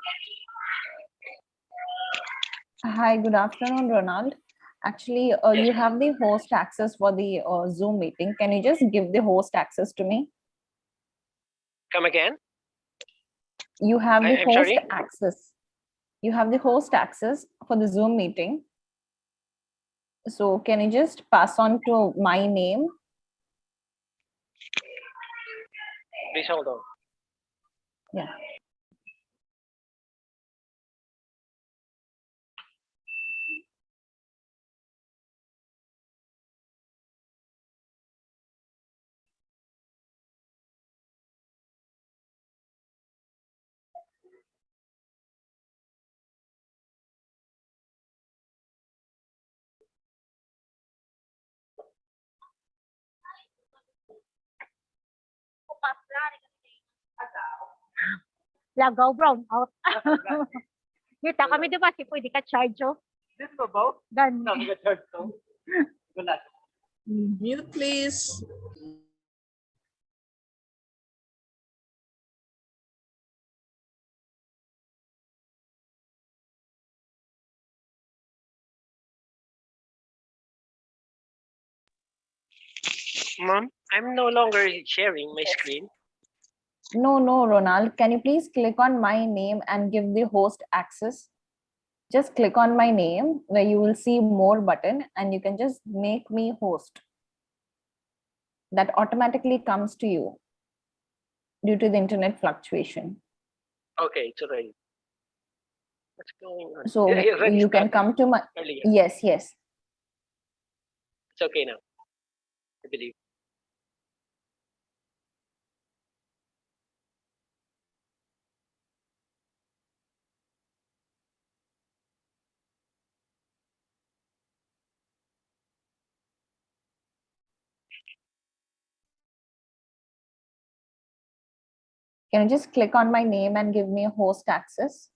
Hi, good afternoon, Ronald. Actually, you have the host access for the Zoom meeting. Can you just give the host access to me? Come again? You have the I'm host sorry? access. You have the host access for the Zoom meeting. So can you just pass on to my name? Please hold on. Yeah. Lagaw brown out. Kita kami di ba si pwede ka charge oh. This is about? Dan. No, we got third so. Wala. Mute, please. Ma'am, I'm no longer sharing my screen. No, Ronald. Can you please click on my name and give the host access? Just click on my name where you will see more button and you can just make me host. That automatically comes to you due to the internet fluctuation. Okay, it's already. What's going on? So Yeah, it already you can started come to my, earlier. yes. It's okay now, I believe. Can you just click on my name and give me a host access?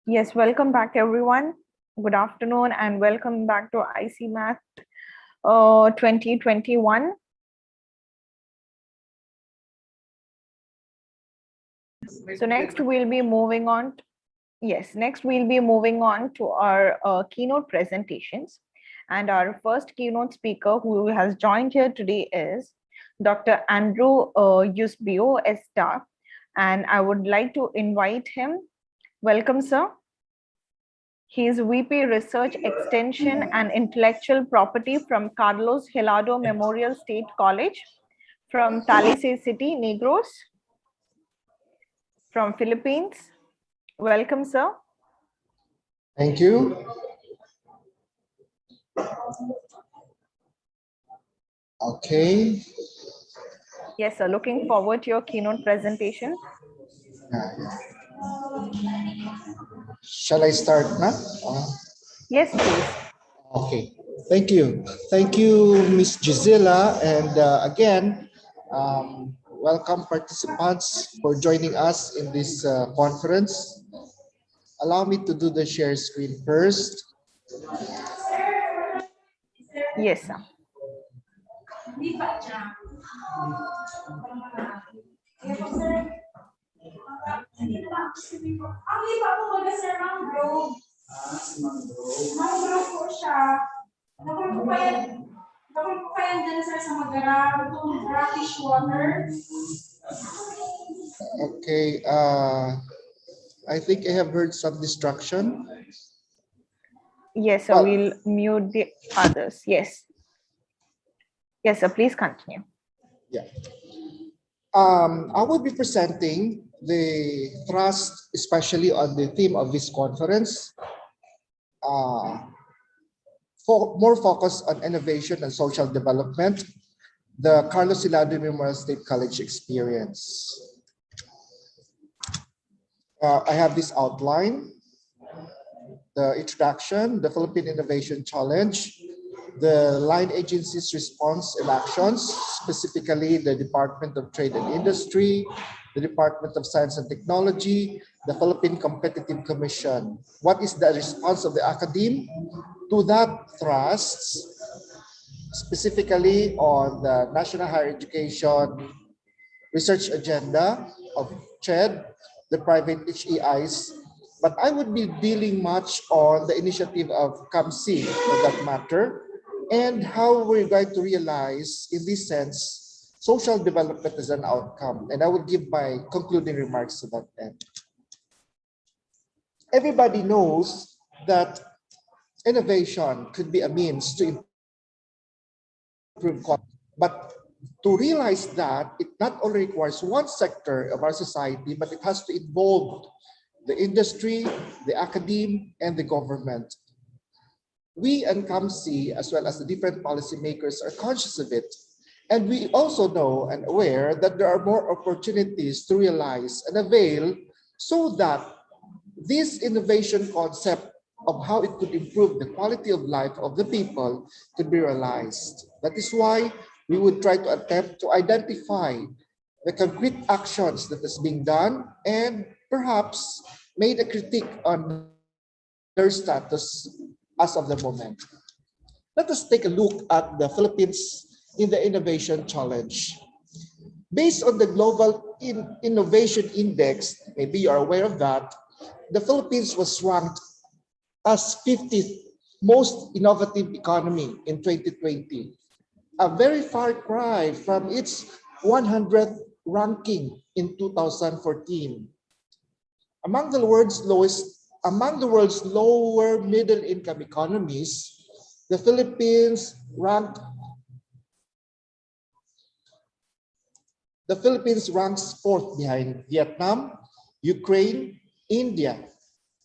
Yes, welcome back everyone. Good afternoon and welcome back to IC Math 2021. So next we'll be moving on. Next we'll be moving on to our keynote presentations. And our first keynote speaker who has joined here today is Dr. Andrew Eusebio Esta. And I would like to invite him. Welcome, sir. He is VP Research Extension and Intellectual Property from Carlos Hilado Memorial State College from Talisay City, Negros, from Philippines. Welcome, sir. Thank you. Okay. Yes, sir. Looking forward to your keynote presentation. Shall I start now? Yes, please. Okay. Thank you. Thank you, Ms. Gisela. And again, welcome participants for joining us in this conference. Allow me to do the share screen first. Yes, sir. Okay. I think I have heard some distraction. Yes, sir. We'll mute the others. Yes. Yes, sir. Please continue. Yeah. I will be presenting the thrust, especially on the theme of this conference, more focus on innovation and social development, the Carlos Hilado Memorial State College experience. I have this outline, the introduction, the Philippine Innovation Challenge, the line agency's response and actions, specifically the Department of Trade and Industry, the Department of Science and Technology, the Philippine Competitive Commission. What is the response of the academe to that thrust, specifically on the National Higher Education Research Agenda of CHED, the private HEIs, but I would be dealing much on the initiative of CAMC for that matter, and how we're going to realize, in this sense, social development as an outcome. And I will give my concluding remarks to that end. Everybody knows that innovation could be a means to improve quality, but to realize that, it not only requires one sector of our society, but it has to involve the industry, the academe, and the government. We and CAMC, as well as the different policymakers, are conscious of it. And we also know and aware that there are more opportunities to realize and avail so that this innovation concept of how it could improve the quality of life of the people could be realized. That is why we would try to attempt to identify the concrete actions that is being done and perhaps made a critique on their status as of the moment. Let us take a look at the Philippines in the Innovation Challenge. Based on the Global Innovation Index, maybe you are aware of that, the Philippines was ranked as 50th most innovative economy in 2020. A very far cry from its 100th ranking in 2014. Among the world's lower middle income economies, the Philippines ranks fourth behind Vietnam, Ukraine, India,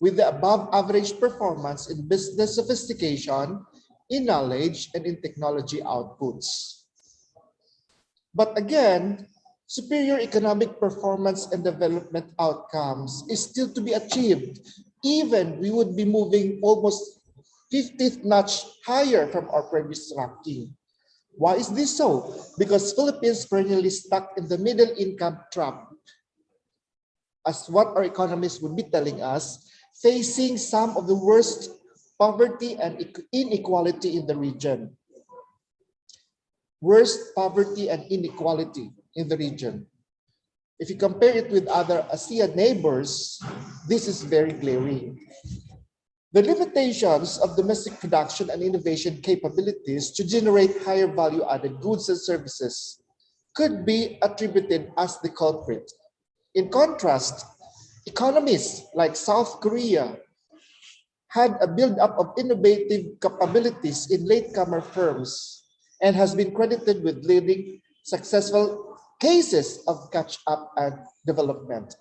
with the above average performance in business sophistication, in knowledge, and in technology outputs. But again, superior economic performance and development outcomes is still to be achieved. Even we would be moving almost 50th notch higher from our previous ranking. Why is this so? Because Philippines perennially stuck in the middle income trap. As what our economists would be telling us, facing some of the worst poverty and inequality in the region. Worst poverty and inequality in the region. If you compare it with other ASEAN neighbors, this is very glaring. The limitations of domestic production and innovation capabilities to generate higher value-added goods and services could be attributed as the culprit. In contrast, economies like South Korea had a build-up of innovative capabilities in latecomer firms and has been credited with leading successful cases of catch-up and development.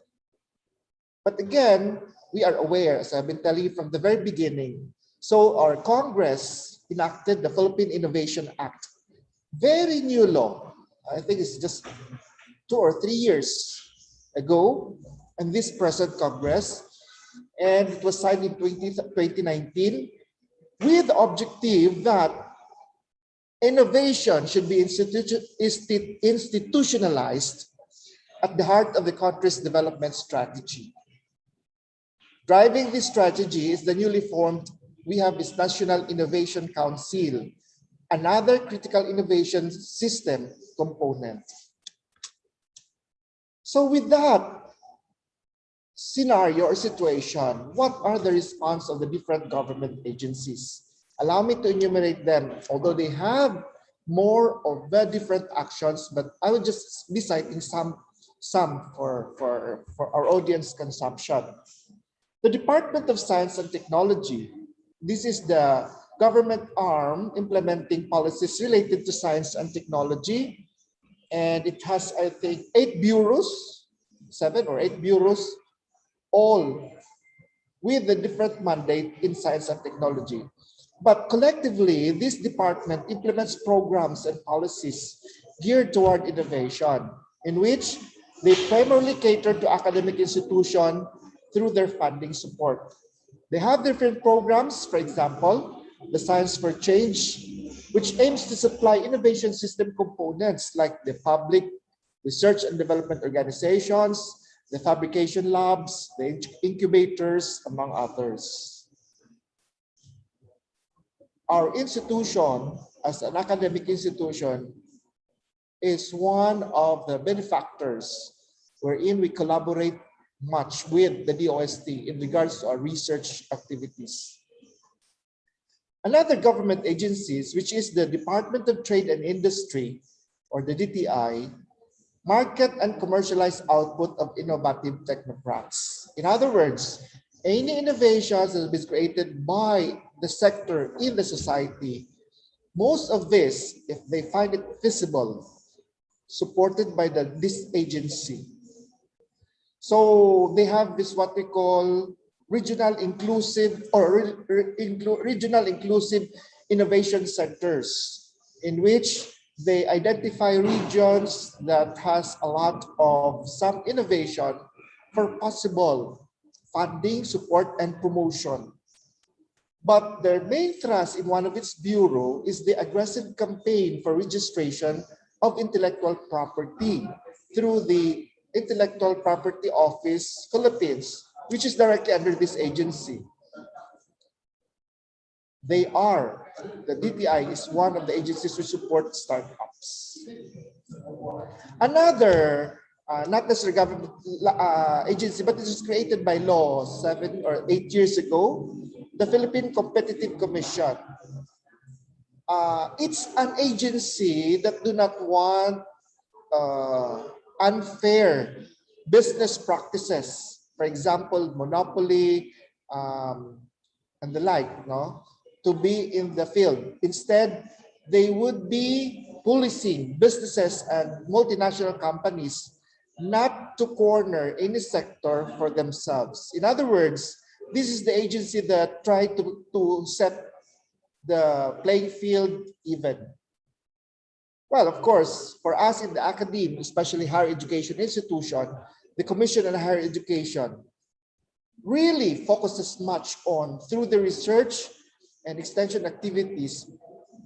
But again, we are aware, as I've been telling you from the very beginning, so our Congress enacted the Philippine Innovation Act. Very new law. I think it's just 2 or 3 years ago, and this present Congress, and it was signed in 2019 with the objective that innovation should be institutionalized at the heart of the country's development strategy. Driving this strategy is the newly formed, we have this National Innovation Council, another critical innovation system component. So with that scenario or situation, what are the response of the different government agencies? Allow me to enumerate them, although they have more or very different actions, but I will just be citing some for our audience consumption. The Department of Science and Technology, this is the government arm implementing policies related to science and technology, and it has, I think, 8 bureaus, 7 or 8 bureaus, all with a different mandate in science and technology. But collectively, this department implements programs and policies geared toward innovation, in which they primarily cater to academic institutions through their funding support. They have different programs, for example, the Science for Change, which aims to supply innovation system components like the public research and development organizations, the fabrication labs, the incubators, among others. Our institution, as an academic institution, is one of the benefactors wherein we collaborate much with the DOST in regards to our research activities. Another government agencies, which is the Department of Trade and Industry, or the DTI, market and commercialize output of innovative technocrats. In other words, any innovations that is created by the sector in the society, most of this, if they find it feasible, supported by this agency. So they have this what we call regional inclusive innovation centers, in which they identify regions that has a lot of some innovation for possible funding, support, and promotion. But their main thrust in one of its bureau is the aggressive campaign for registration of intellectual property through the Intellectual Property Office Philippines, which is directly under this agency. The DTI is one of the agencies which support startups. Another, not necessarily government agency, but it was created by law 7 or 8 years ago, the Philippine Competitive Commission. It's an agency that do not want unfair business practices, for example, monopoly and the like, no, to be in the field. Instead, they would be policing businesses and multinational companies not to corner any sector for themselves. In other words, this is the agency that tried to set the playing field even. Well, of course, for us in the academe, especially higher education institution, the Commission on Higher Education really focuses much on, through the research and extension activities,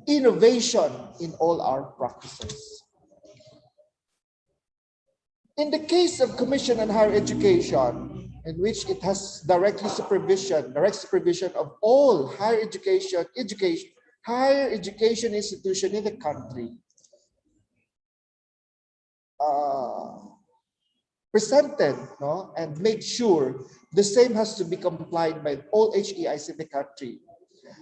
innovation in all our practices. In the case of Commission on Higher Education, in which it has direct supervision of all higher education institution in the country, presented, no, and make sure the same has to be complied by all HEIs in the country.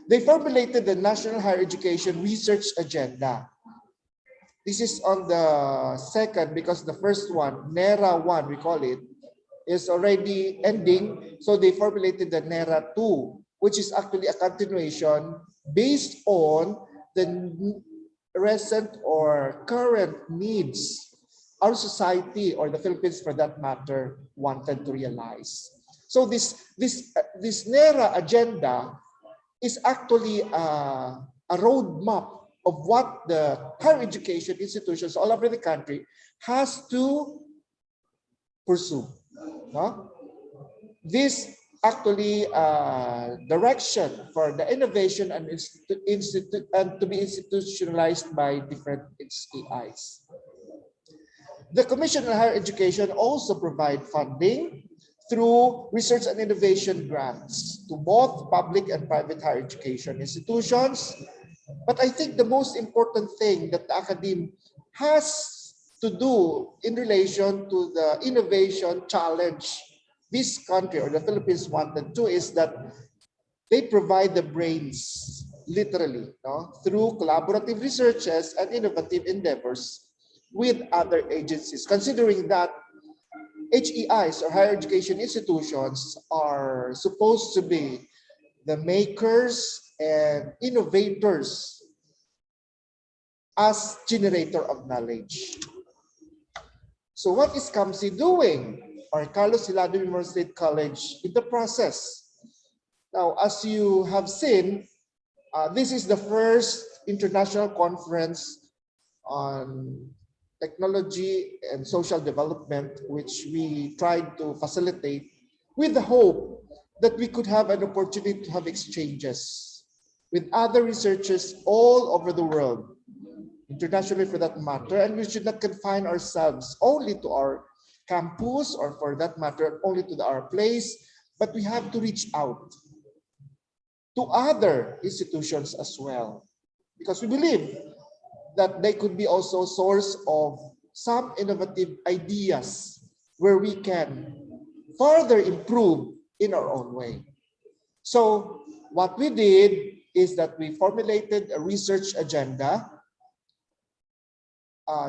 They formulated the National Higher Education Research Agenda. This is on the second, because the first one, NERA 1, we call it, is already ending. So they formulated the NERA 2, which is actually a continuation based on the recent or current needs our society, or the Philippines for that matter, wanted to realize. So this NERA agenda is actually a roadmap of what the higher education institutions all over the country has to pursue. No? This actually direction for the innovation and to be institutionalized by different HEIs. The Commission on Higher Education also provide funding through research and innovation grants to both public and private higher education institutions. But I think the most important thing that the academe has to do in relation to the innovation challenge this country or the Philippines wanted to is that they provide the brains, literally, no, through collaborative researches and innovative endeavors with other agencies, considering that HEIs or higher education institutions are supposed to be the makers and innovators as generator of knowledge. So what is CAMSI doing, or Carlos Hilado Memorial State College, in the process? Now, as you have seen, this is the first international conference on technology and social development, which we tried to facilitate with the hope that we could have an opportunity to have exchanges with other researchers all over the world, internationally for that matter, and we should not confine ourselves only to our campus or for that matter only to our place, but we have to reach out to other institutions as well, because we believe that they could be also a source of some innovative ideas where we can further improve in our own way. So what we did is that we formulated a research agenda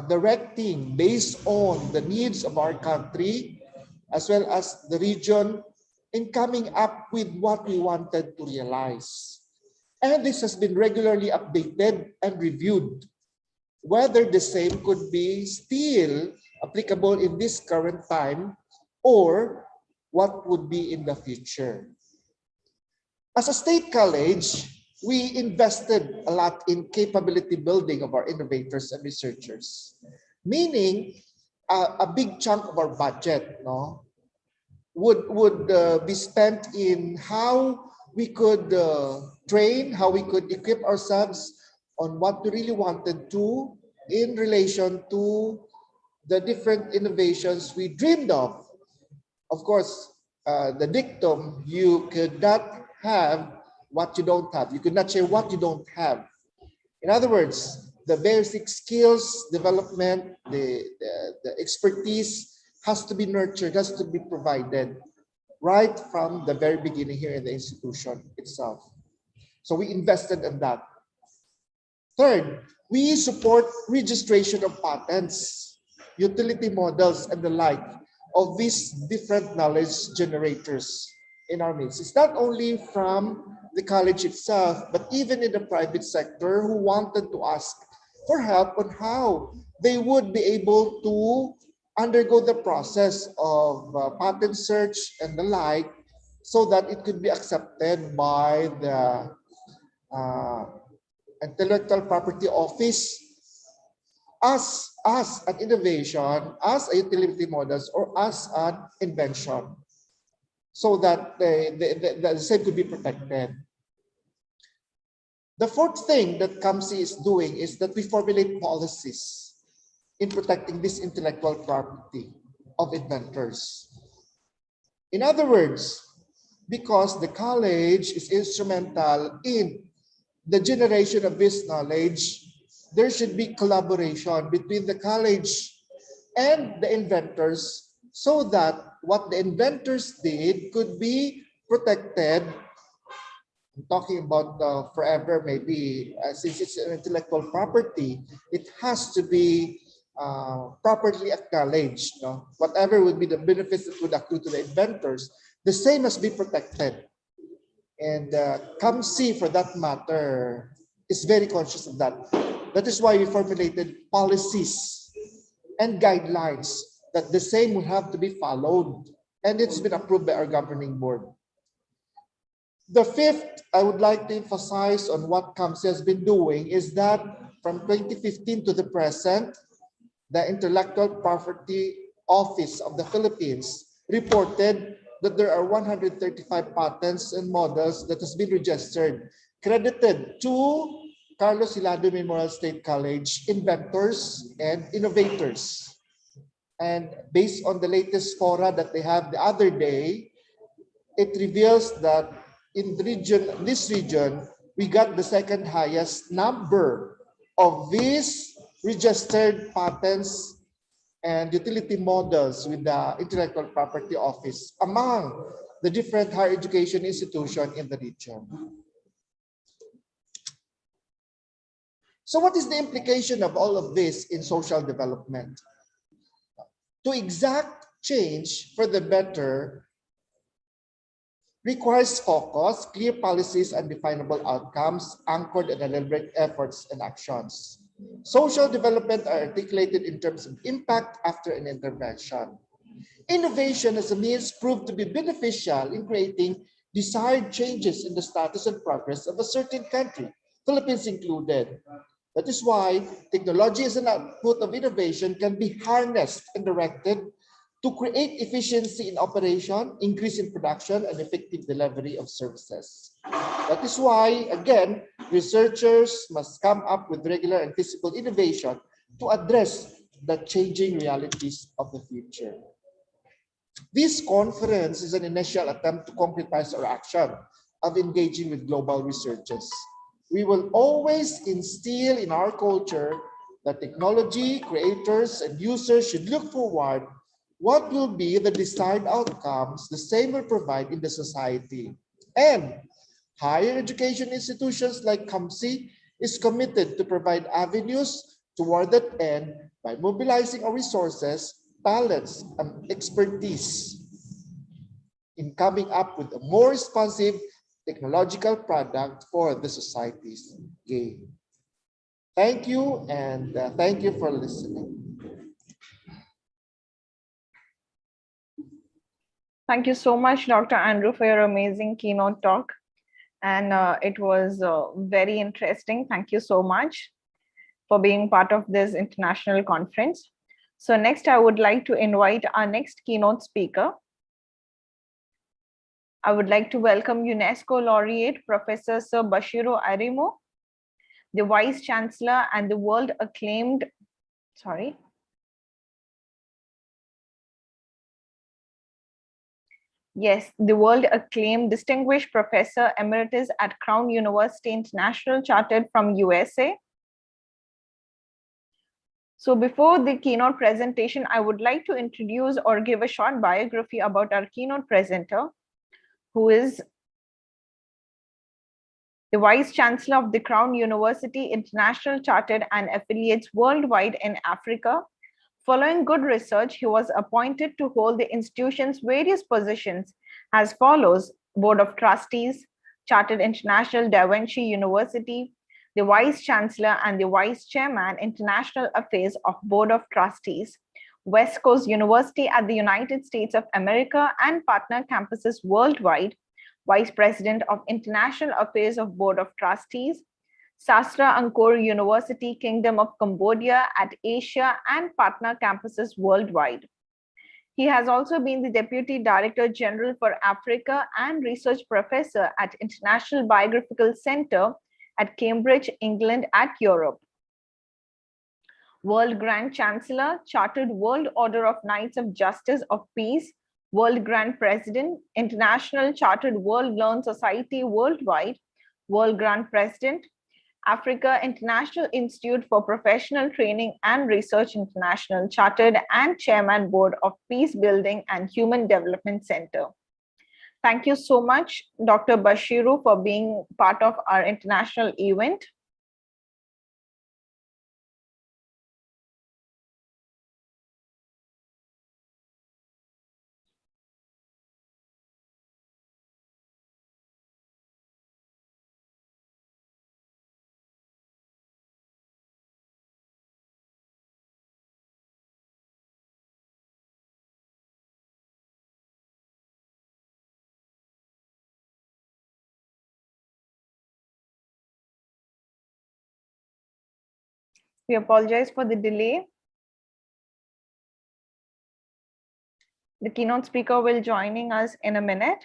directing based on the needs of our country as well as the region in coming up with what we wanted to realize. And this has been regularly updated and reviewed, whether the same could be still applicable in this current time or what would be in the future. As a state college, we invested a lot in capability building of our innovators and researchers, meaning a big chunk of our budget, no, would be spent in how we could train, how we could equip ourselves on what we really wanted to in relation to the different innovations we dreamed of. Of course, the dictum, you could not have what you don't have. You could not share what you don't have. In other words, the basic skills development, the expertise has to be nurtured, has to be provided right from the very beginning here in the institution itself. So we invested in that. Third, we support registration of patents, utility models, and the like of these different knowledge generators in our midst. It's not only from the college itself, but even in the private sector who wanted to ask for help on how they would be able to undergo the process of patent search and the like, so that it could be accepted by the Intellectual Property Office as an innovation, as a utility models, or as an invention, so that the same could be protected. The fourth thing that CAMSI is doing is that we formulate policies in protecting this intellectual property of inventors. In other words, because the college is instrumental in the generation of this knowledge, there should be collaboration between the college and the inventors so that what the inventors did could be protected. I'm talking about forever, maybe, since it's an intellectual property, it has to be properly acknowledged. No? Whatever would be the benefits that would accrue to the inventors, the same must be protected. And COMC, for that matter, is very conscious of that. That is why we formulated policies and guidelines that the same will have to be followed. And it's been approved by our governing board. The fifth, I would like to emphasize on what COMC has been doing is that from 2015 to the present, the Intellectual Property Office of the Philippines reported that there are 135 patents and models that has been registered, credited to Carlos Hilado Memorial State College inventors and innovators. And based on the latest fora that they have the other day, it reveals that in this region, we got the second highest number of these registered patents and utility models with the Intellectual Property Office among the different higher education institutions in the region. So what is the implication of all of this in social development? To exact change for the better requires focus, clear policies, and definable outcomes anchored in deliberate efforts and actions. Social development are articulated in terms of impact after an intervention. Innovation as a means proved to be beneficial in creating desired changes in the status and progress of a certain country, Philippines included. That is why technology as an output of innovation can be harnessed and directed to create efficiency in operation, increase in production, and effective delivery of services. That is why, again, researchers must come up with regular and feasible innovation to address the changing realities of the future. This conference is an initial attempt to concretize our action of engaging with global researchers. We will always instill in our culture that technology creators and users should look forward what will be the desired outcomes the same will provide in the society. And higher education institutions like COMC is committed to provide avenues toward that end by mobilizing our resources, talents, and expertise in coming up with a more responsive technological product for the society's gain. Thank you, and thank you for listening. Thank you so much, Dr. Andrew, for your amazing keynote talk. And it was very interesting. Thank you so much for being part of this international conference. So next, I would like to invite our next keynote speaker. I would like to welcome UNESCO laureate, Professor Sir Bashiru Arimo, the Vice Chancellor and the world acclaimed, the world acclaimed distinguished professor emeritus at Crown University International, chartered from USA. So before the keynote presentation, I would like to introduce or give a short biography about our keynote presenter, who is the Vice Chancellor of the Crown University International, chartered and affiliates worldwide in Africa. Following good research, he was appointed to hold the institution's various positions as follows: Board of Trustees, Chartered International Da Vinci University, the Vice Chancellor and the Vice Chairman, International Affairs of Board of Trustees, West Coast University at the United States of America and partner campuses worldwide, Vice President of International Affairs of Board of Trustees, Sastra Angkor University, Kingdom of Cambodia at Asia and partner campuses worldwide. He has also been the Deputy Director General for Africa and Research Professor at International Biographical Center at Cambridge, England at Europe. World Grand Chancellor, Chartered World Order of Knights of Justice of Peace, World Grand President, International Chartered World Learn Society Worldwide, World Grand President, Africa International Institute for Professional Training and Research International, Chartered and Chairman Board of Peace Building and Human Development Center. Thank you so much, Dr. Bashiru, for being part of our international event. We apologize for the delay. The keynote speaker will joining us in a minute.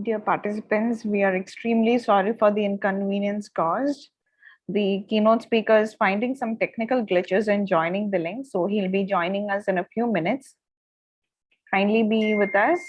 Dear participants, we are extremely sorry for the inconvenience caused. The keynote speaker is finding some technical glitches and joining the link, so he'll be joining us in a few minutes. Kindly be with us.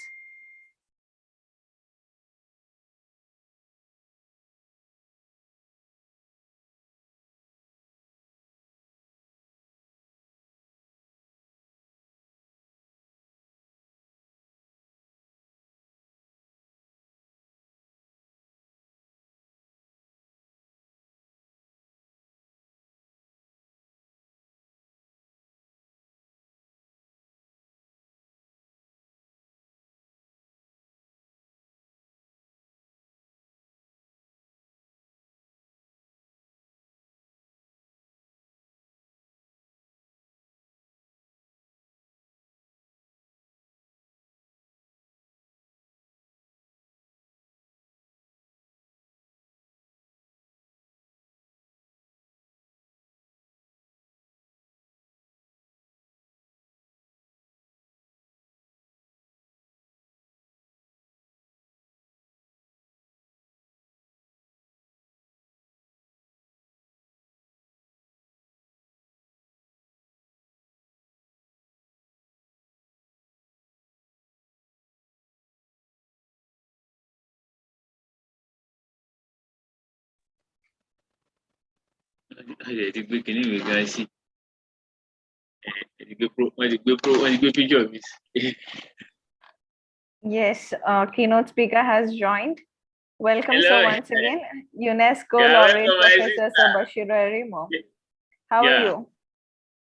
Yes, keynote speaker has joined. Welcome, Hello. sir, once again. UNESCO Yeah, laureate welcome, my Professor sister. Bashir Arimo. How are Yeah. you?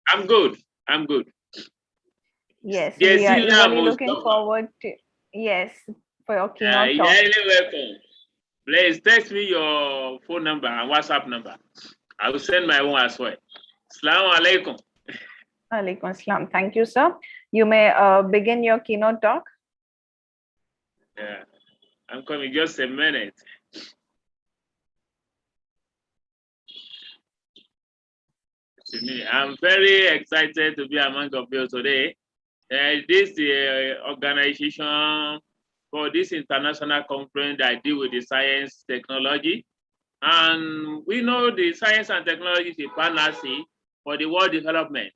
I'm good. I'm good. Yes, Yes, we are Sila eagerly looking Mustafa. forward to, yes, for your keynote You're talk. highly welcome. Please text me your phone number and WhatsApp number. I will send my own as well. Assalamu alaikum. Alaikum assalam. Thank you, sir. You may begin your keynote talk. Yeah, I'm coming just a minute. I'm very excited to be among of you today. This organization for this international conference that deal with the science technology. And we know the science and technology is a panacea for the world development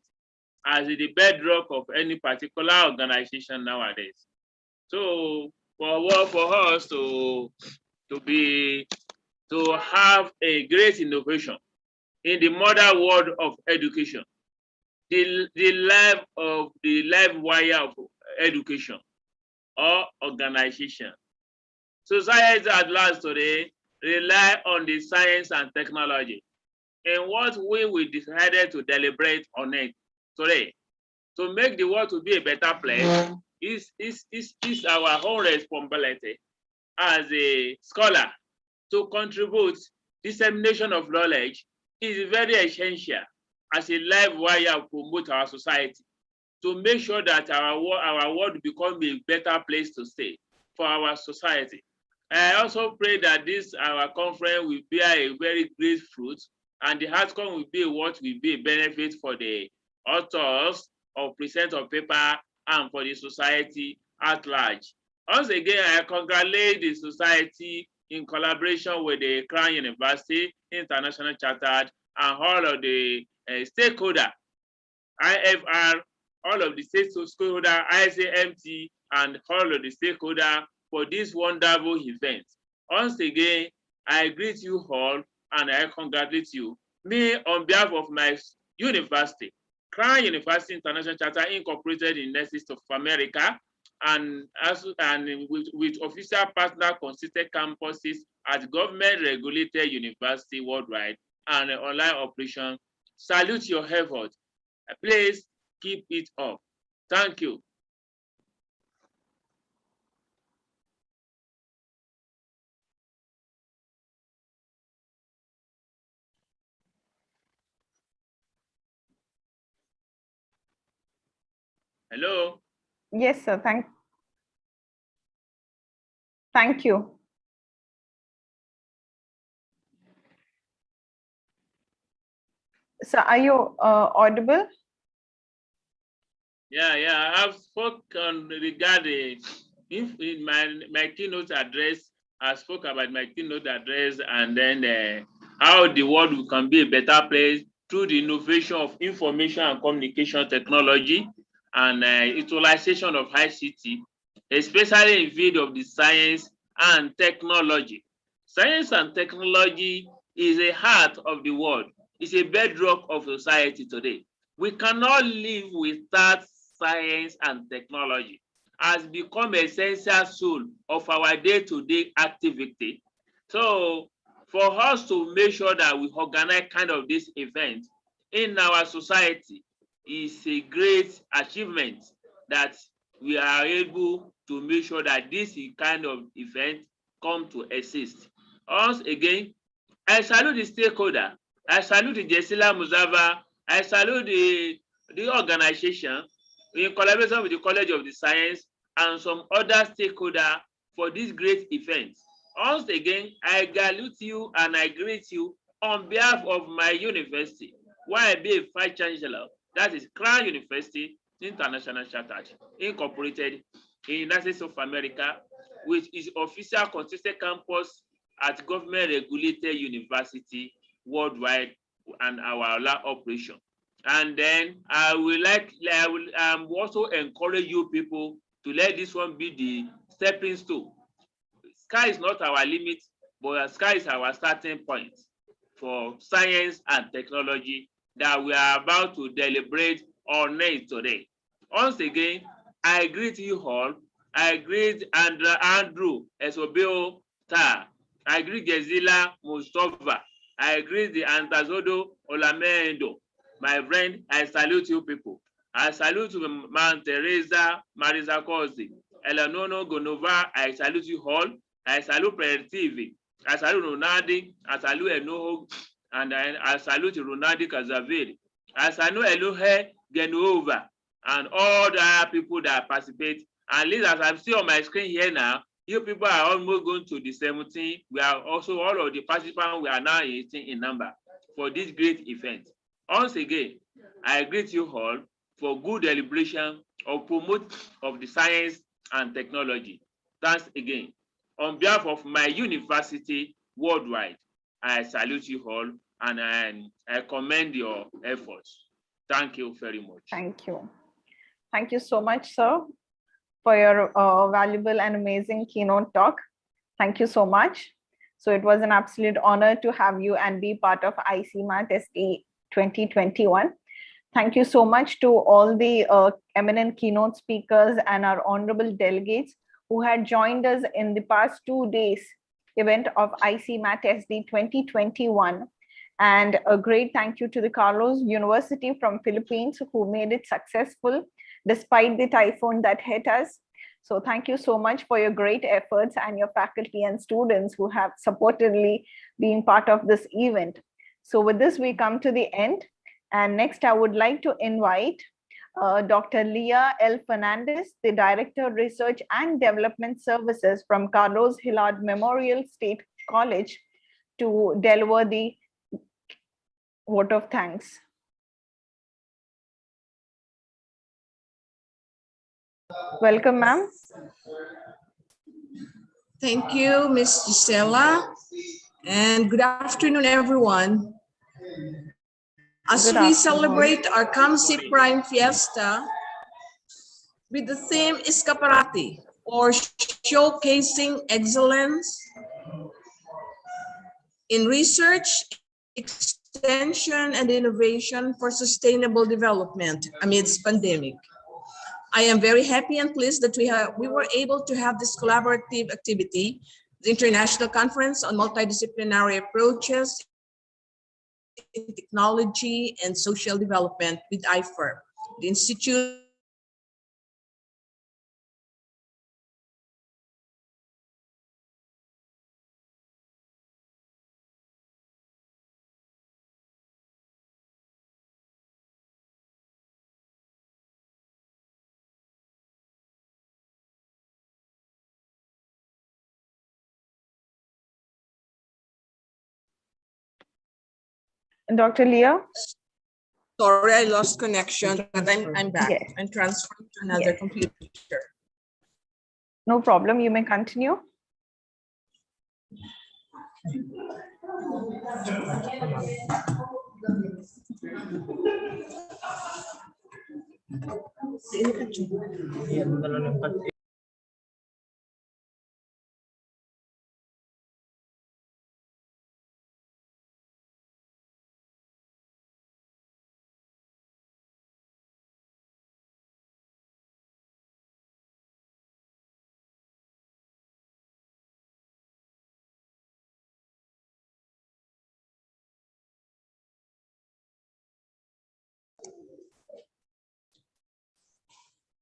as the bedrock of any particular organization nowadays. So for us to have a great innovation in the modern world of education, the live wire of education or organization. Society at large today rely on the science and technology. And what we decided to deliberate on it today to make the world to be a better place is our own responsibility as a scholar to contribute. Dissemination of knowledge is very essential as a live wire promote our society to make sure that our world becomes a better place to stay for our society. I also pray that this our conference will bear a very great fruit, and the outcome will be what will be a benefit for the authors of present of paper and for the society at large. Once again, I congratulate the society in collaboration with the Crown University, International Chartered, and all of the stakeholders, IFR, all of the stakeholders, ICMT, and all of the stakeholders for this wonderful event. Once again, I greet you all and I congratulate you. Me, on behalf of my university, Crown University International Charter Incorporated in United States of America, and with official partner consistent campuses at government regulated university worldwide and online operation, salute your effort. Please keep it up. Thank you. Hello. Yes, sir. Thank you. So are you audible? Yeah, I have spoken regarding If in my keynote address, I spoke about my keynote address and then how the world can be a better place through the innovation of information and communication technology and utilization of ICT, especially in field of the science and technology. Science and technology is a heart of the world. It's a bedrock of society today. We cannot live without science and technology. Has become essential soul of our day-to-day activity. So for us to make sure that we organize kind of this event in our society is a great achievement that we are able to make sure that this kind of event come to exist. Once again, I salute the stakeholder. I salute the Jesila Muzava. I salute the organization in collaboration with the College of the Science and some other stakeholders for this great event. Once again, I salute you and I greet you on behalf of my university, where I be a Vice Chancellor, that is Crown University International Charter, Incorporated in the United States of America, with its official consistent campus at government regulated university worldwide and our lab operation. And then I will also encourage you people to let this one be the stepping stone. Sky is not our limit, but sky is our starting point for science and technology that we are about to deliberate on it today. Once again, I greet you all. I greet Andrew Esobeo Ta. I greet Gezila Mustafa. I greet the Antazodo Olamendo. My friend, I salute you people. I salute Mount Teresa Marisa Kosi. Elanono Gonova, I salute you all. I salute TV. I salute Ronaldi. I salute Enoho. And I salute Ronaldi Kazaviri. I salute Elohe Genova and all the other people that participate. And least as I'm still on my screen here now, you people are almost going to the 17. We are also all of the participants, we are now 18 in number for this great event. Once again, I greet you all for good deliberation or promote of the science and technology. Thanks again. On behalf of my university worldwide, I salute you all and I commend your efforts. Thank you very much. Thank you. Thank you so much, sir, for your valuable and amazing keynote talk. Thank you so much. So it was an absolute honor to have you and be part of ICMAT SD 2021. Thank you so much to all the eminent keynote speakers and our honorable delegates who had joined us in the past 2 days event of ICMAT SD 2021. And a great thank you to the Carlos University from Philippines who made it successful despite the typhoon that hit us. So thank you so much for your great efforts and your faculty and students who have supportedly been part of this event. So with this, we come to the end. And next, I would like to invite Dr. Leah L. Fernandez, the Director of Research and Development Services from Carlos Hillard Memorial State College, to deliver the vote of thanks. Welcome, ma'am. Thank you, Ms. Gisela, and good afternoon, everyone. As we celebrate our Kamsi Prime Fiesta with the theme Escaparati, or showcasing excellence in research, extension, and innovation for sustainable development amidst pandemic. I am very happy and pleased that we were able to have this collaborative activity, the International Conference on Multidisciplinary Approaches in Technology and Social Development with IFERP, the Institute Dr. Leah? Sorry, I lost connection, but I'm back. Yes. I'm transferring to another computer. No problem, you may continue.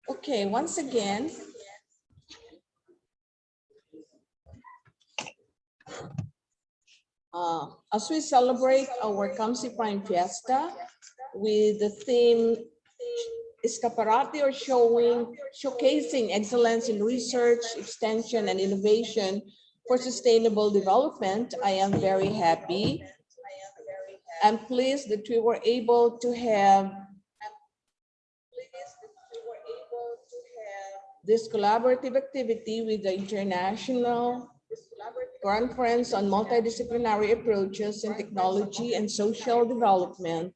Okay, once again, as we celebrate our Kamsi Prime Fiesta with the theme Escaparate or showcasing excellence in research, extension, and innovation for sustainable development, I am very happy and pleased that we were able to have this collaborative activity with the International Conference on Multidisciplinary Approaches in Technology and Social Development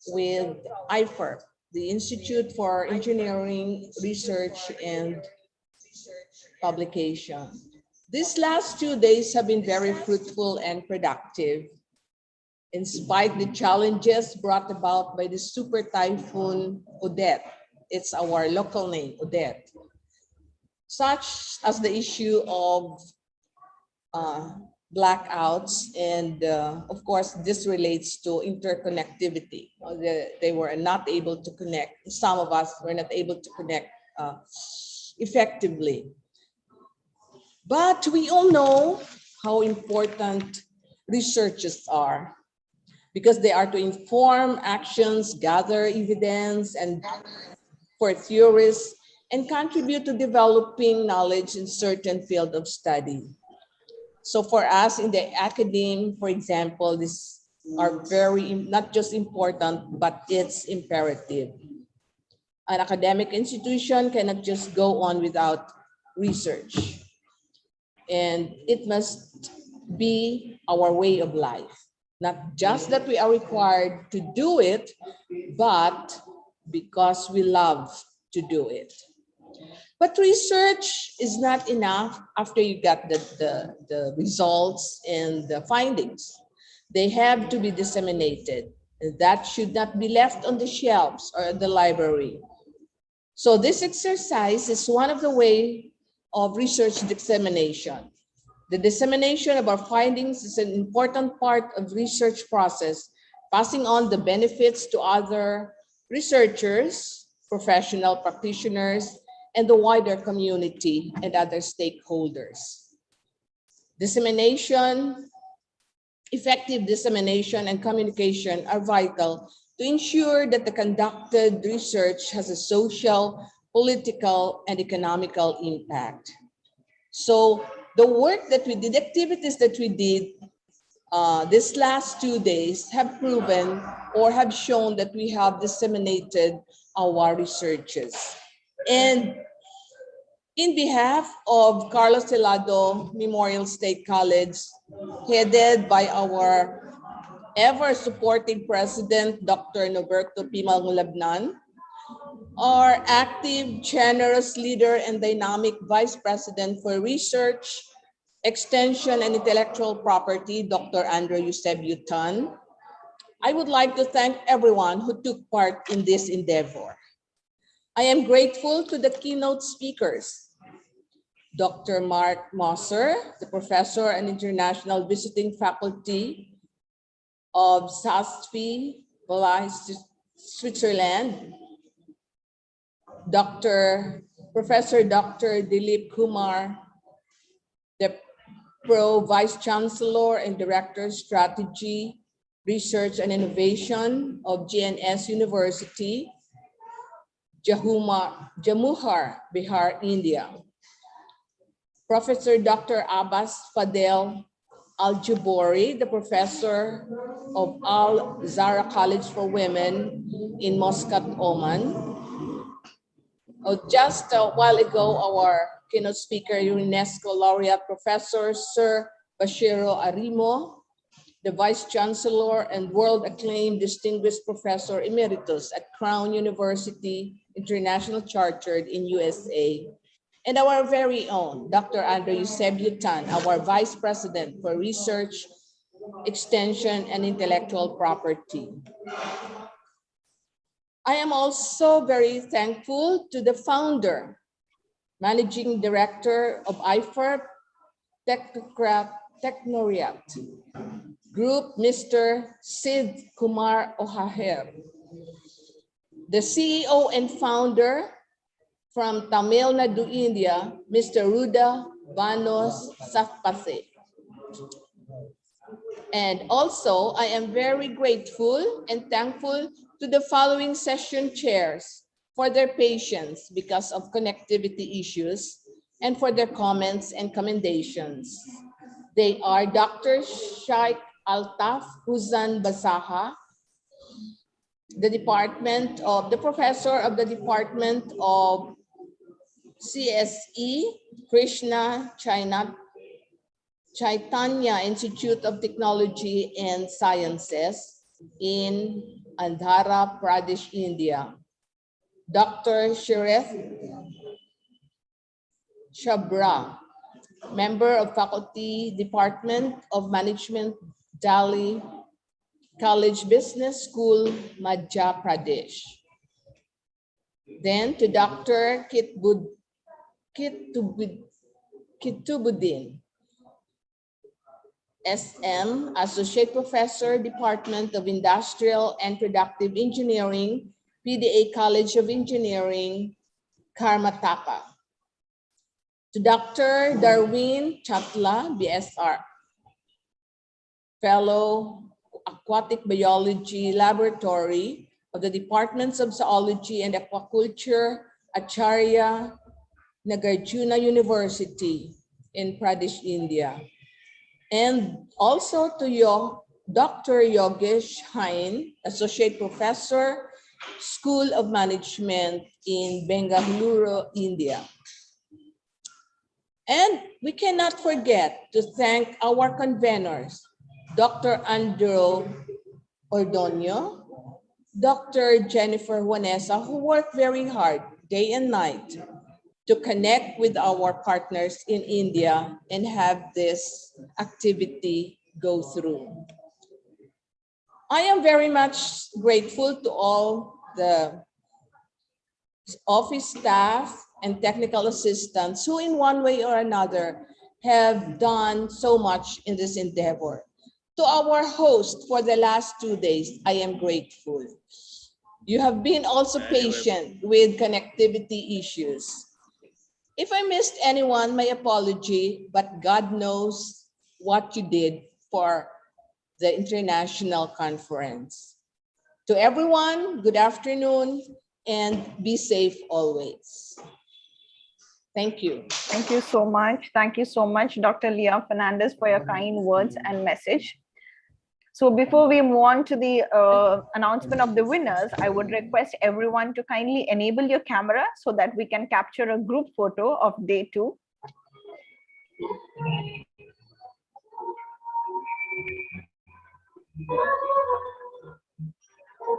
with IFERP, the Institute for Engineering, Research, and Publication. These last 2 days have been very fruitful and productive, in spite the challenges brought about by the super typhoon Odette. It's our local name, Odette. Such as the issue of blackouts, and of course, this relates to interconnectivity. They were not able to connect. Some of us were not able to connect effectively. But we all know how important researches are, because they are to inform actions, gather evidence, and for theorists, and contribute to developing knowledge in certain field of study. So for us in the academe, for example, these are very, not just important, but it's imperative. An academic institution cannot just go on without research. And it must be our way of life. Not just that we are required to do it, but because we love to do it. But research is not enough after you get the results and the findings. They have to be disseminated. That should not be left on the shelves or at the library. So this exercise is one of the ways of research dissemination. The dissemination of our findings is an important part of research process, passing on the benefits to other researchers, professional practitioners, and the wider community and other stakeholders. Dissemination, effective dissemination and communication are vital to ensure that the conducted research has a social, political, and economical impact. So the work that we did, activities that we did these last 2 days have proven or have shown that we have disseminated our researches. And in behalf of Carlos Telado Memorial State College, headed by our ever supportive president, Dr. Noberto P. Malngulabnan, our active, generous leader and dynamic vice president for research, extension, and intellectual property, Dr. Andrew Eusebio Tan, I would like to thank everyone who took part in this endeavor. I am grateful to the keynote speakers, Dr. Mark Moser, the professor and international visiting faculty of SASFI, Switzerland, Professor Dr. Dilip Kumar, the Vice Chancellor and Director Strategy, Research and Innovation of GNS University, Jamuhar, Bihar, India. Professor Dr. Abbas Fadel Al-Jubori, the professor of Al-Zahra College for Women in Muscat, Oman. Just a while ago, our keynote speaker, UNESCO laureate Professor Sir Bashiro Arimo, the Vice Chancellor and world-acclaimed Distinguished Professor Emeritus at Crown University International Chartered in USA, and our very own Dr. Andre Eusebio Tan, our Vice President for Research, Extension, and Intellectual Property. I am also very thankful to the founder, Managing Director of IFERP Technoriat Group, Mr. Sid Kumar Ohaher, the CEO and founder from Tamil Nadu, India, Mr. Ruda Vanos Sakpase. And also, I am very grateful and thankful to the following session chairs for their patience because of connectivity issues and for their comments and commendations. They are Dr. Shaikh Altaf Huzan Basaha, the professor of the Department of CSE, Krishna Chaitanya Institute of Technology and Sciences in Andhra Pradesh, India. Dr. Sharif Shabra, member of Faculty Department of Management, Delhi College Business School, Madhya Pradesh. Then to Dr. Kitubuddin, SM, Associate Professor, Department of Industrial and Productive Engineering, PDA College of Engineering, Karnataka. To Dr. Darwin Chatla, BSR, Fellow, Aquatic Biology Laboratory of the Departments of Zoology and Aquaculture, Acharya Nagarjuna University in Pradesh, India. And also to Dr. Yogesh Hain, Associate Professor, School of Management in Bengaluru, India. And we cannot forget to thank our conveners, Dr. Andrew Ordonio, Dr. Jennifer Juanesa, who worked very hard day and night to connect with our partners in India and have this activity go through. I am very much grateful to all the office staff and technical assistants who in one way or another have done so much in this endeavor. To our host for the last 2 days, I am grateful. You have been also patient with connectivity issues. If I missed anyone, my apology, but God knows what you did for the international conference. To everyone, good afternoon and be safe always. Thank you. Thank you so much. Thank you so much, Dr. Leah Fernandez, for your kind words and message. So before we move on to the announcement of the winners, I would request everyone to kindly enable your camera so that we can capture a group photo of day 2.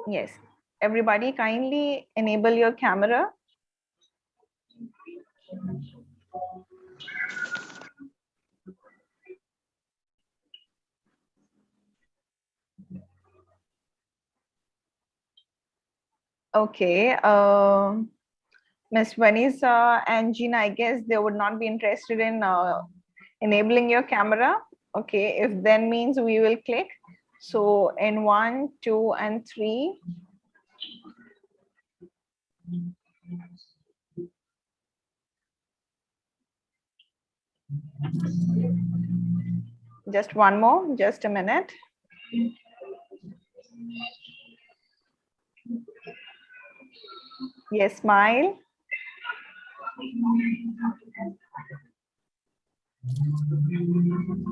Yes, everybody kindly enable your camera. Okay, Ms. Vanessa and Gina, I guess they would not be interested in enabling your camera. Okay, if then means we will click. So in 1, 2, and 3. Just one more, just a minute. Yes, smile.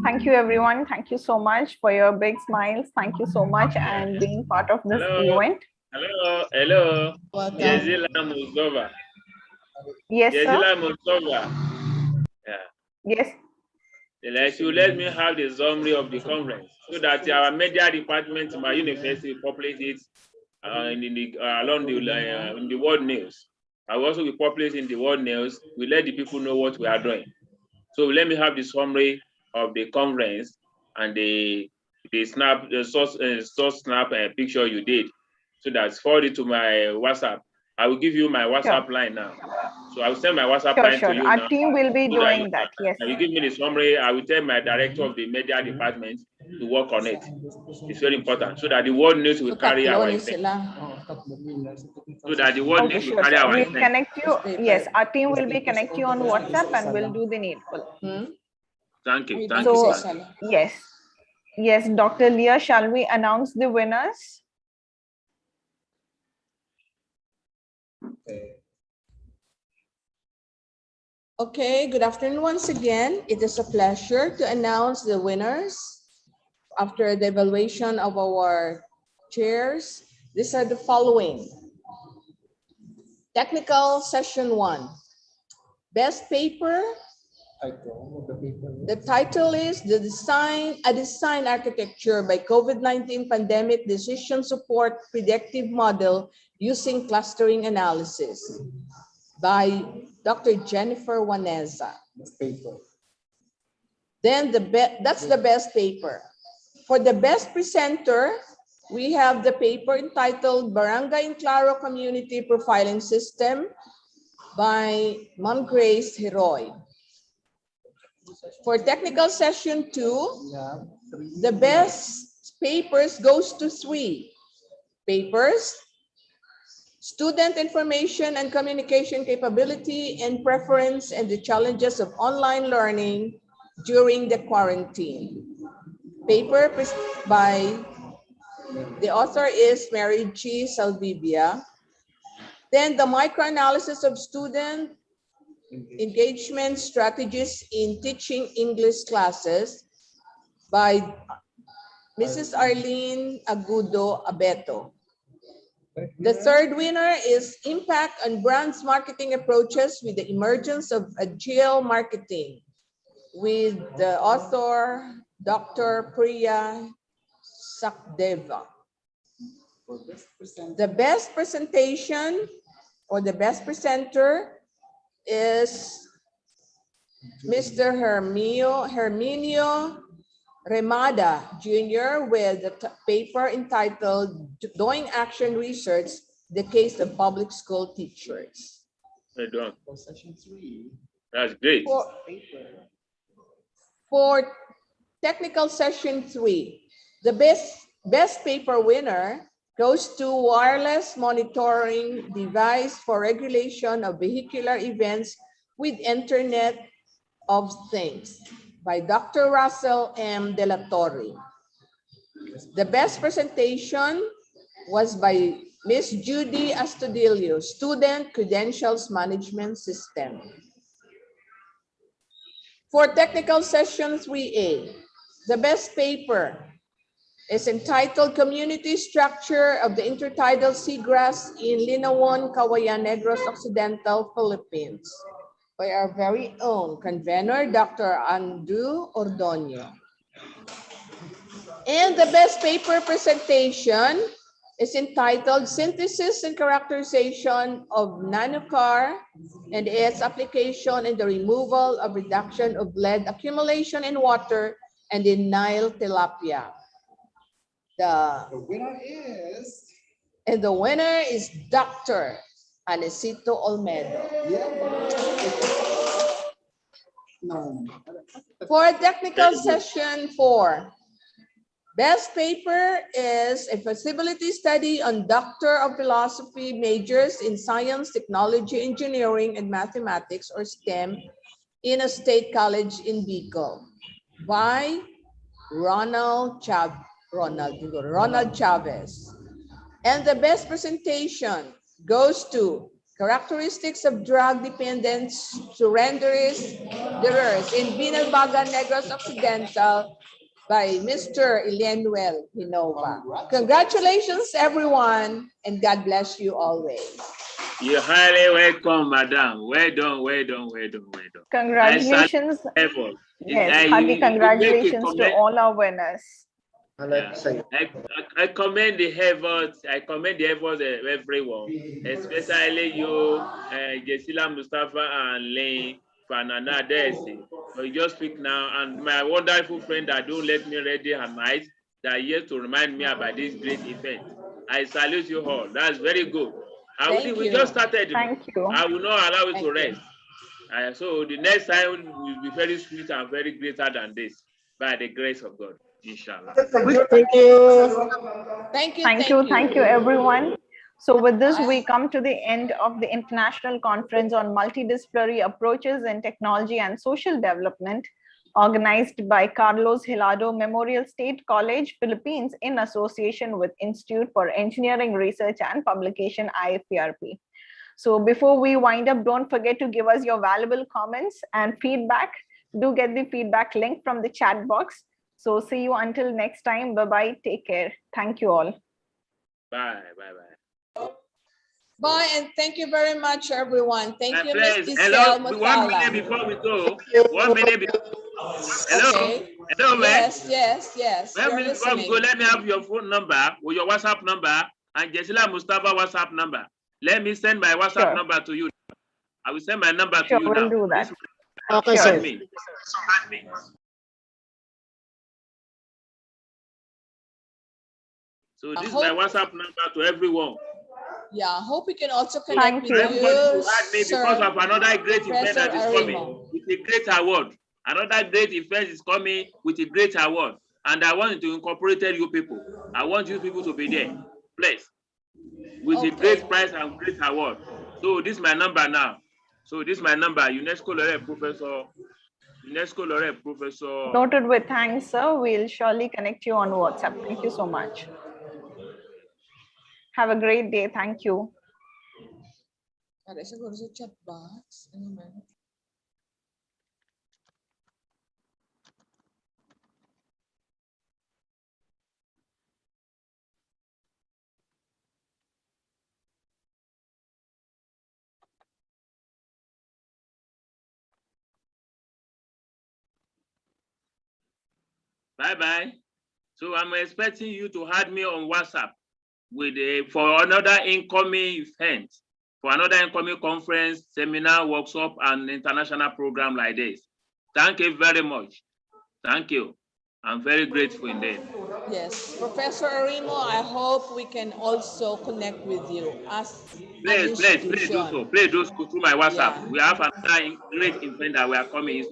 Thank you, everyone. Thank you so much for your big smiles. Thank you so much and being part of this event. Hello, hello. Yezila Moldova. Yes, Yezila sir. Moldova. Yes. Like you let me have the summary of the conference so that our media department, my university, populate it along in the world news. I also will populate in the world news. We let the people know what we are doing. So let me have the summary of the conference and the source snap picture you did, so that's forward it to my WhatsApp. I will give you my WhatsApp line now. So I will send my WhatsApp line to you Our now. team will be so doing that. Yes. You give me the summary. I will tell my director of the media department to work on it. It's very important so that the world news will carry our event. So that the world news will carry our We'll event. connect you. Yes, our team will be connect you on WhatsApp and we'll do the needful. Thank you. Thank So, you. yes. Yes, Dr. Leah, shall we announce the winners? Okay, good afternoon once again. It is a pleasure to announce the winners after the evaluation of our chairs. These are the following. Technical Session 1. Best paper. The title is A Design Architecture by COVID-19 Pandemic Decision Support Predictive Model Using Clustering Analysis by Dr. Jennifer Waneza. Then that's the best paper. For the best presenter, we have the paper entitled Barangay in Claro Community Profiling System by Ma'am Grace Heroy. For technical session 2, the best papers goes to 3 papers: student information and communication capability and preference and the challenges of online learning during the quarantine. Paper by the author is Mary G. Salvivia. Then the microanalysis of student engagement strategies in teaching English classes by Mrs. Arlene Agudo Abeto. The third winner is Impact on Brands Marketing Approaches with the Emergence of Agile Marketing with the author, Dr. Priya Sakdeva. The best presentation or the best presenter is Mr. Herminio Remada Jr. with the paper entitled Doing Action Research, the Case of Public School Teachers. Well done. That's great. For technical session 3, the best paper winner goes to Wireless Monitoring Device for Regulation of Vehicular Events with Internet of Things by Dr. Russell M. De La Torre. The best presentation was by Ms. Judy Astudillo, Student Credentials Management System. For technical session 3A, the best paper is entitled Community Structure of the Intertidal Seagrass in Linawon, Cauayan, Negros Occidental, Philippines by our very own convener, Dr. Andrew Ordonio. And the best paper presentation is entitled Synthesis and Characterization of Nanocar and its Application in the Removal of Reduction of Lead Accumulation in Water and in Nile Tilapia. The winner is Dr. Anesito Olmedo. For technical session 4, best paper is a feasibility study on Doctor of Philosophy majors in Science, Technology, Engineering, and Mathematics, or STEM, in a state college in Bicol by Ronald Chavez. And the best presentation goes to Characteristics of Drug Dependence Surrenderers in Binalbagan, Negros Occidental by Mr. Elenuel Hinova. Congratulations, everyone, and God bless you always. You're highly welcome, madam. Well done, well done, well done, well done. Congratulations. Yes, hearty congratulations to all our winners. Yeah. I commend the efforts. I commend the efforts of everyone, especially you, Jesila Mustafa and Lane Fanana Desi. So you just speak now, and my wonderful friend that don't let me read her night that are here to remind me about this great event. I salute you all. That's very good. We just started. Thank you. I will not allow it to rest. So the next time will be very sweet and very greater than this, by the grace of God, inshallah. Thank you. Thank you, everyone. So with this, we come to the end of the International Conference on Multidisciplinary Approaches in Technology and Social Development, organized by Carlos Hilado Memorial State College, Philippines, in association with Institute for Engineering Research and Publication, IFERP. So before we wind up, don't forget to give us your valuable comments and feedback. Do get the feedback link from the chat box. So see you until next time. Bye-bye. Take care. Thank you all. Bye. Bye-bye. Bye, and thank you very much, everyone. Thank you, Ms. Hello, Giselle 1 Mutala. minute before we go. 1 minute before. Hello. Okay. Hello, man. Yes. 1 minute before we go, let me have your phone number or your WhatsApp number and Jesila Mustafa WhatsApp number. Let me send my WhatsApp number to you. I will send my number to you now. We'll do that. Okay, sir. So this is my WhatsApp number to everyone. Yeah, I hope we can also connect with Everybody you, to add me because of another great event Professor that is coming Arimo. with a great award. Another great event is coming with a great award. And I want to incorporate you people. I want you people to be there, please, with a great prize and great award. So this is my number now. So this is my number, UNESCO Laureate Professor. UNESCO Laureate Professor. Noted with thanks, sir. We'll surely connect you on WhatsApp. Thank you so much. Have a great day. Thank you. Ada siguro sa chat box. Ano man? Bye-bye. So I'm expecting you to add me on WhatsApp with for another incoming event, for another incoming conference, seminar, workshop, and international program like this. Thank you very much. Thank you. I'm very grateful indeed. Yes, Professor Arimo, I hope we can also connect with you as Please do so. Please do so through my WhatsApp. Yeah. We have another great event that we are coming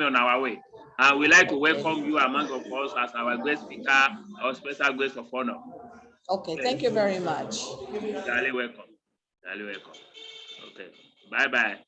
on our way. And we like to welcome you among of us as our guest speaker or special guest of honor. Okay, thank you very much. You're welcome. Okay, bye-bye.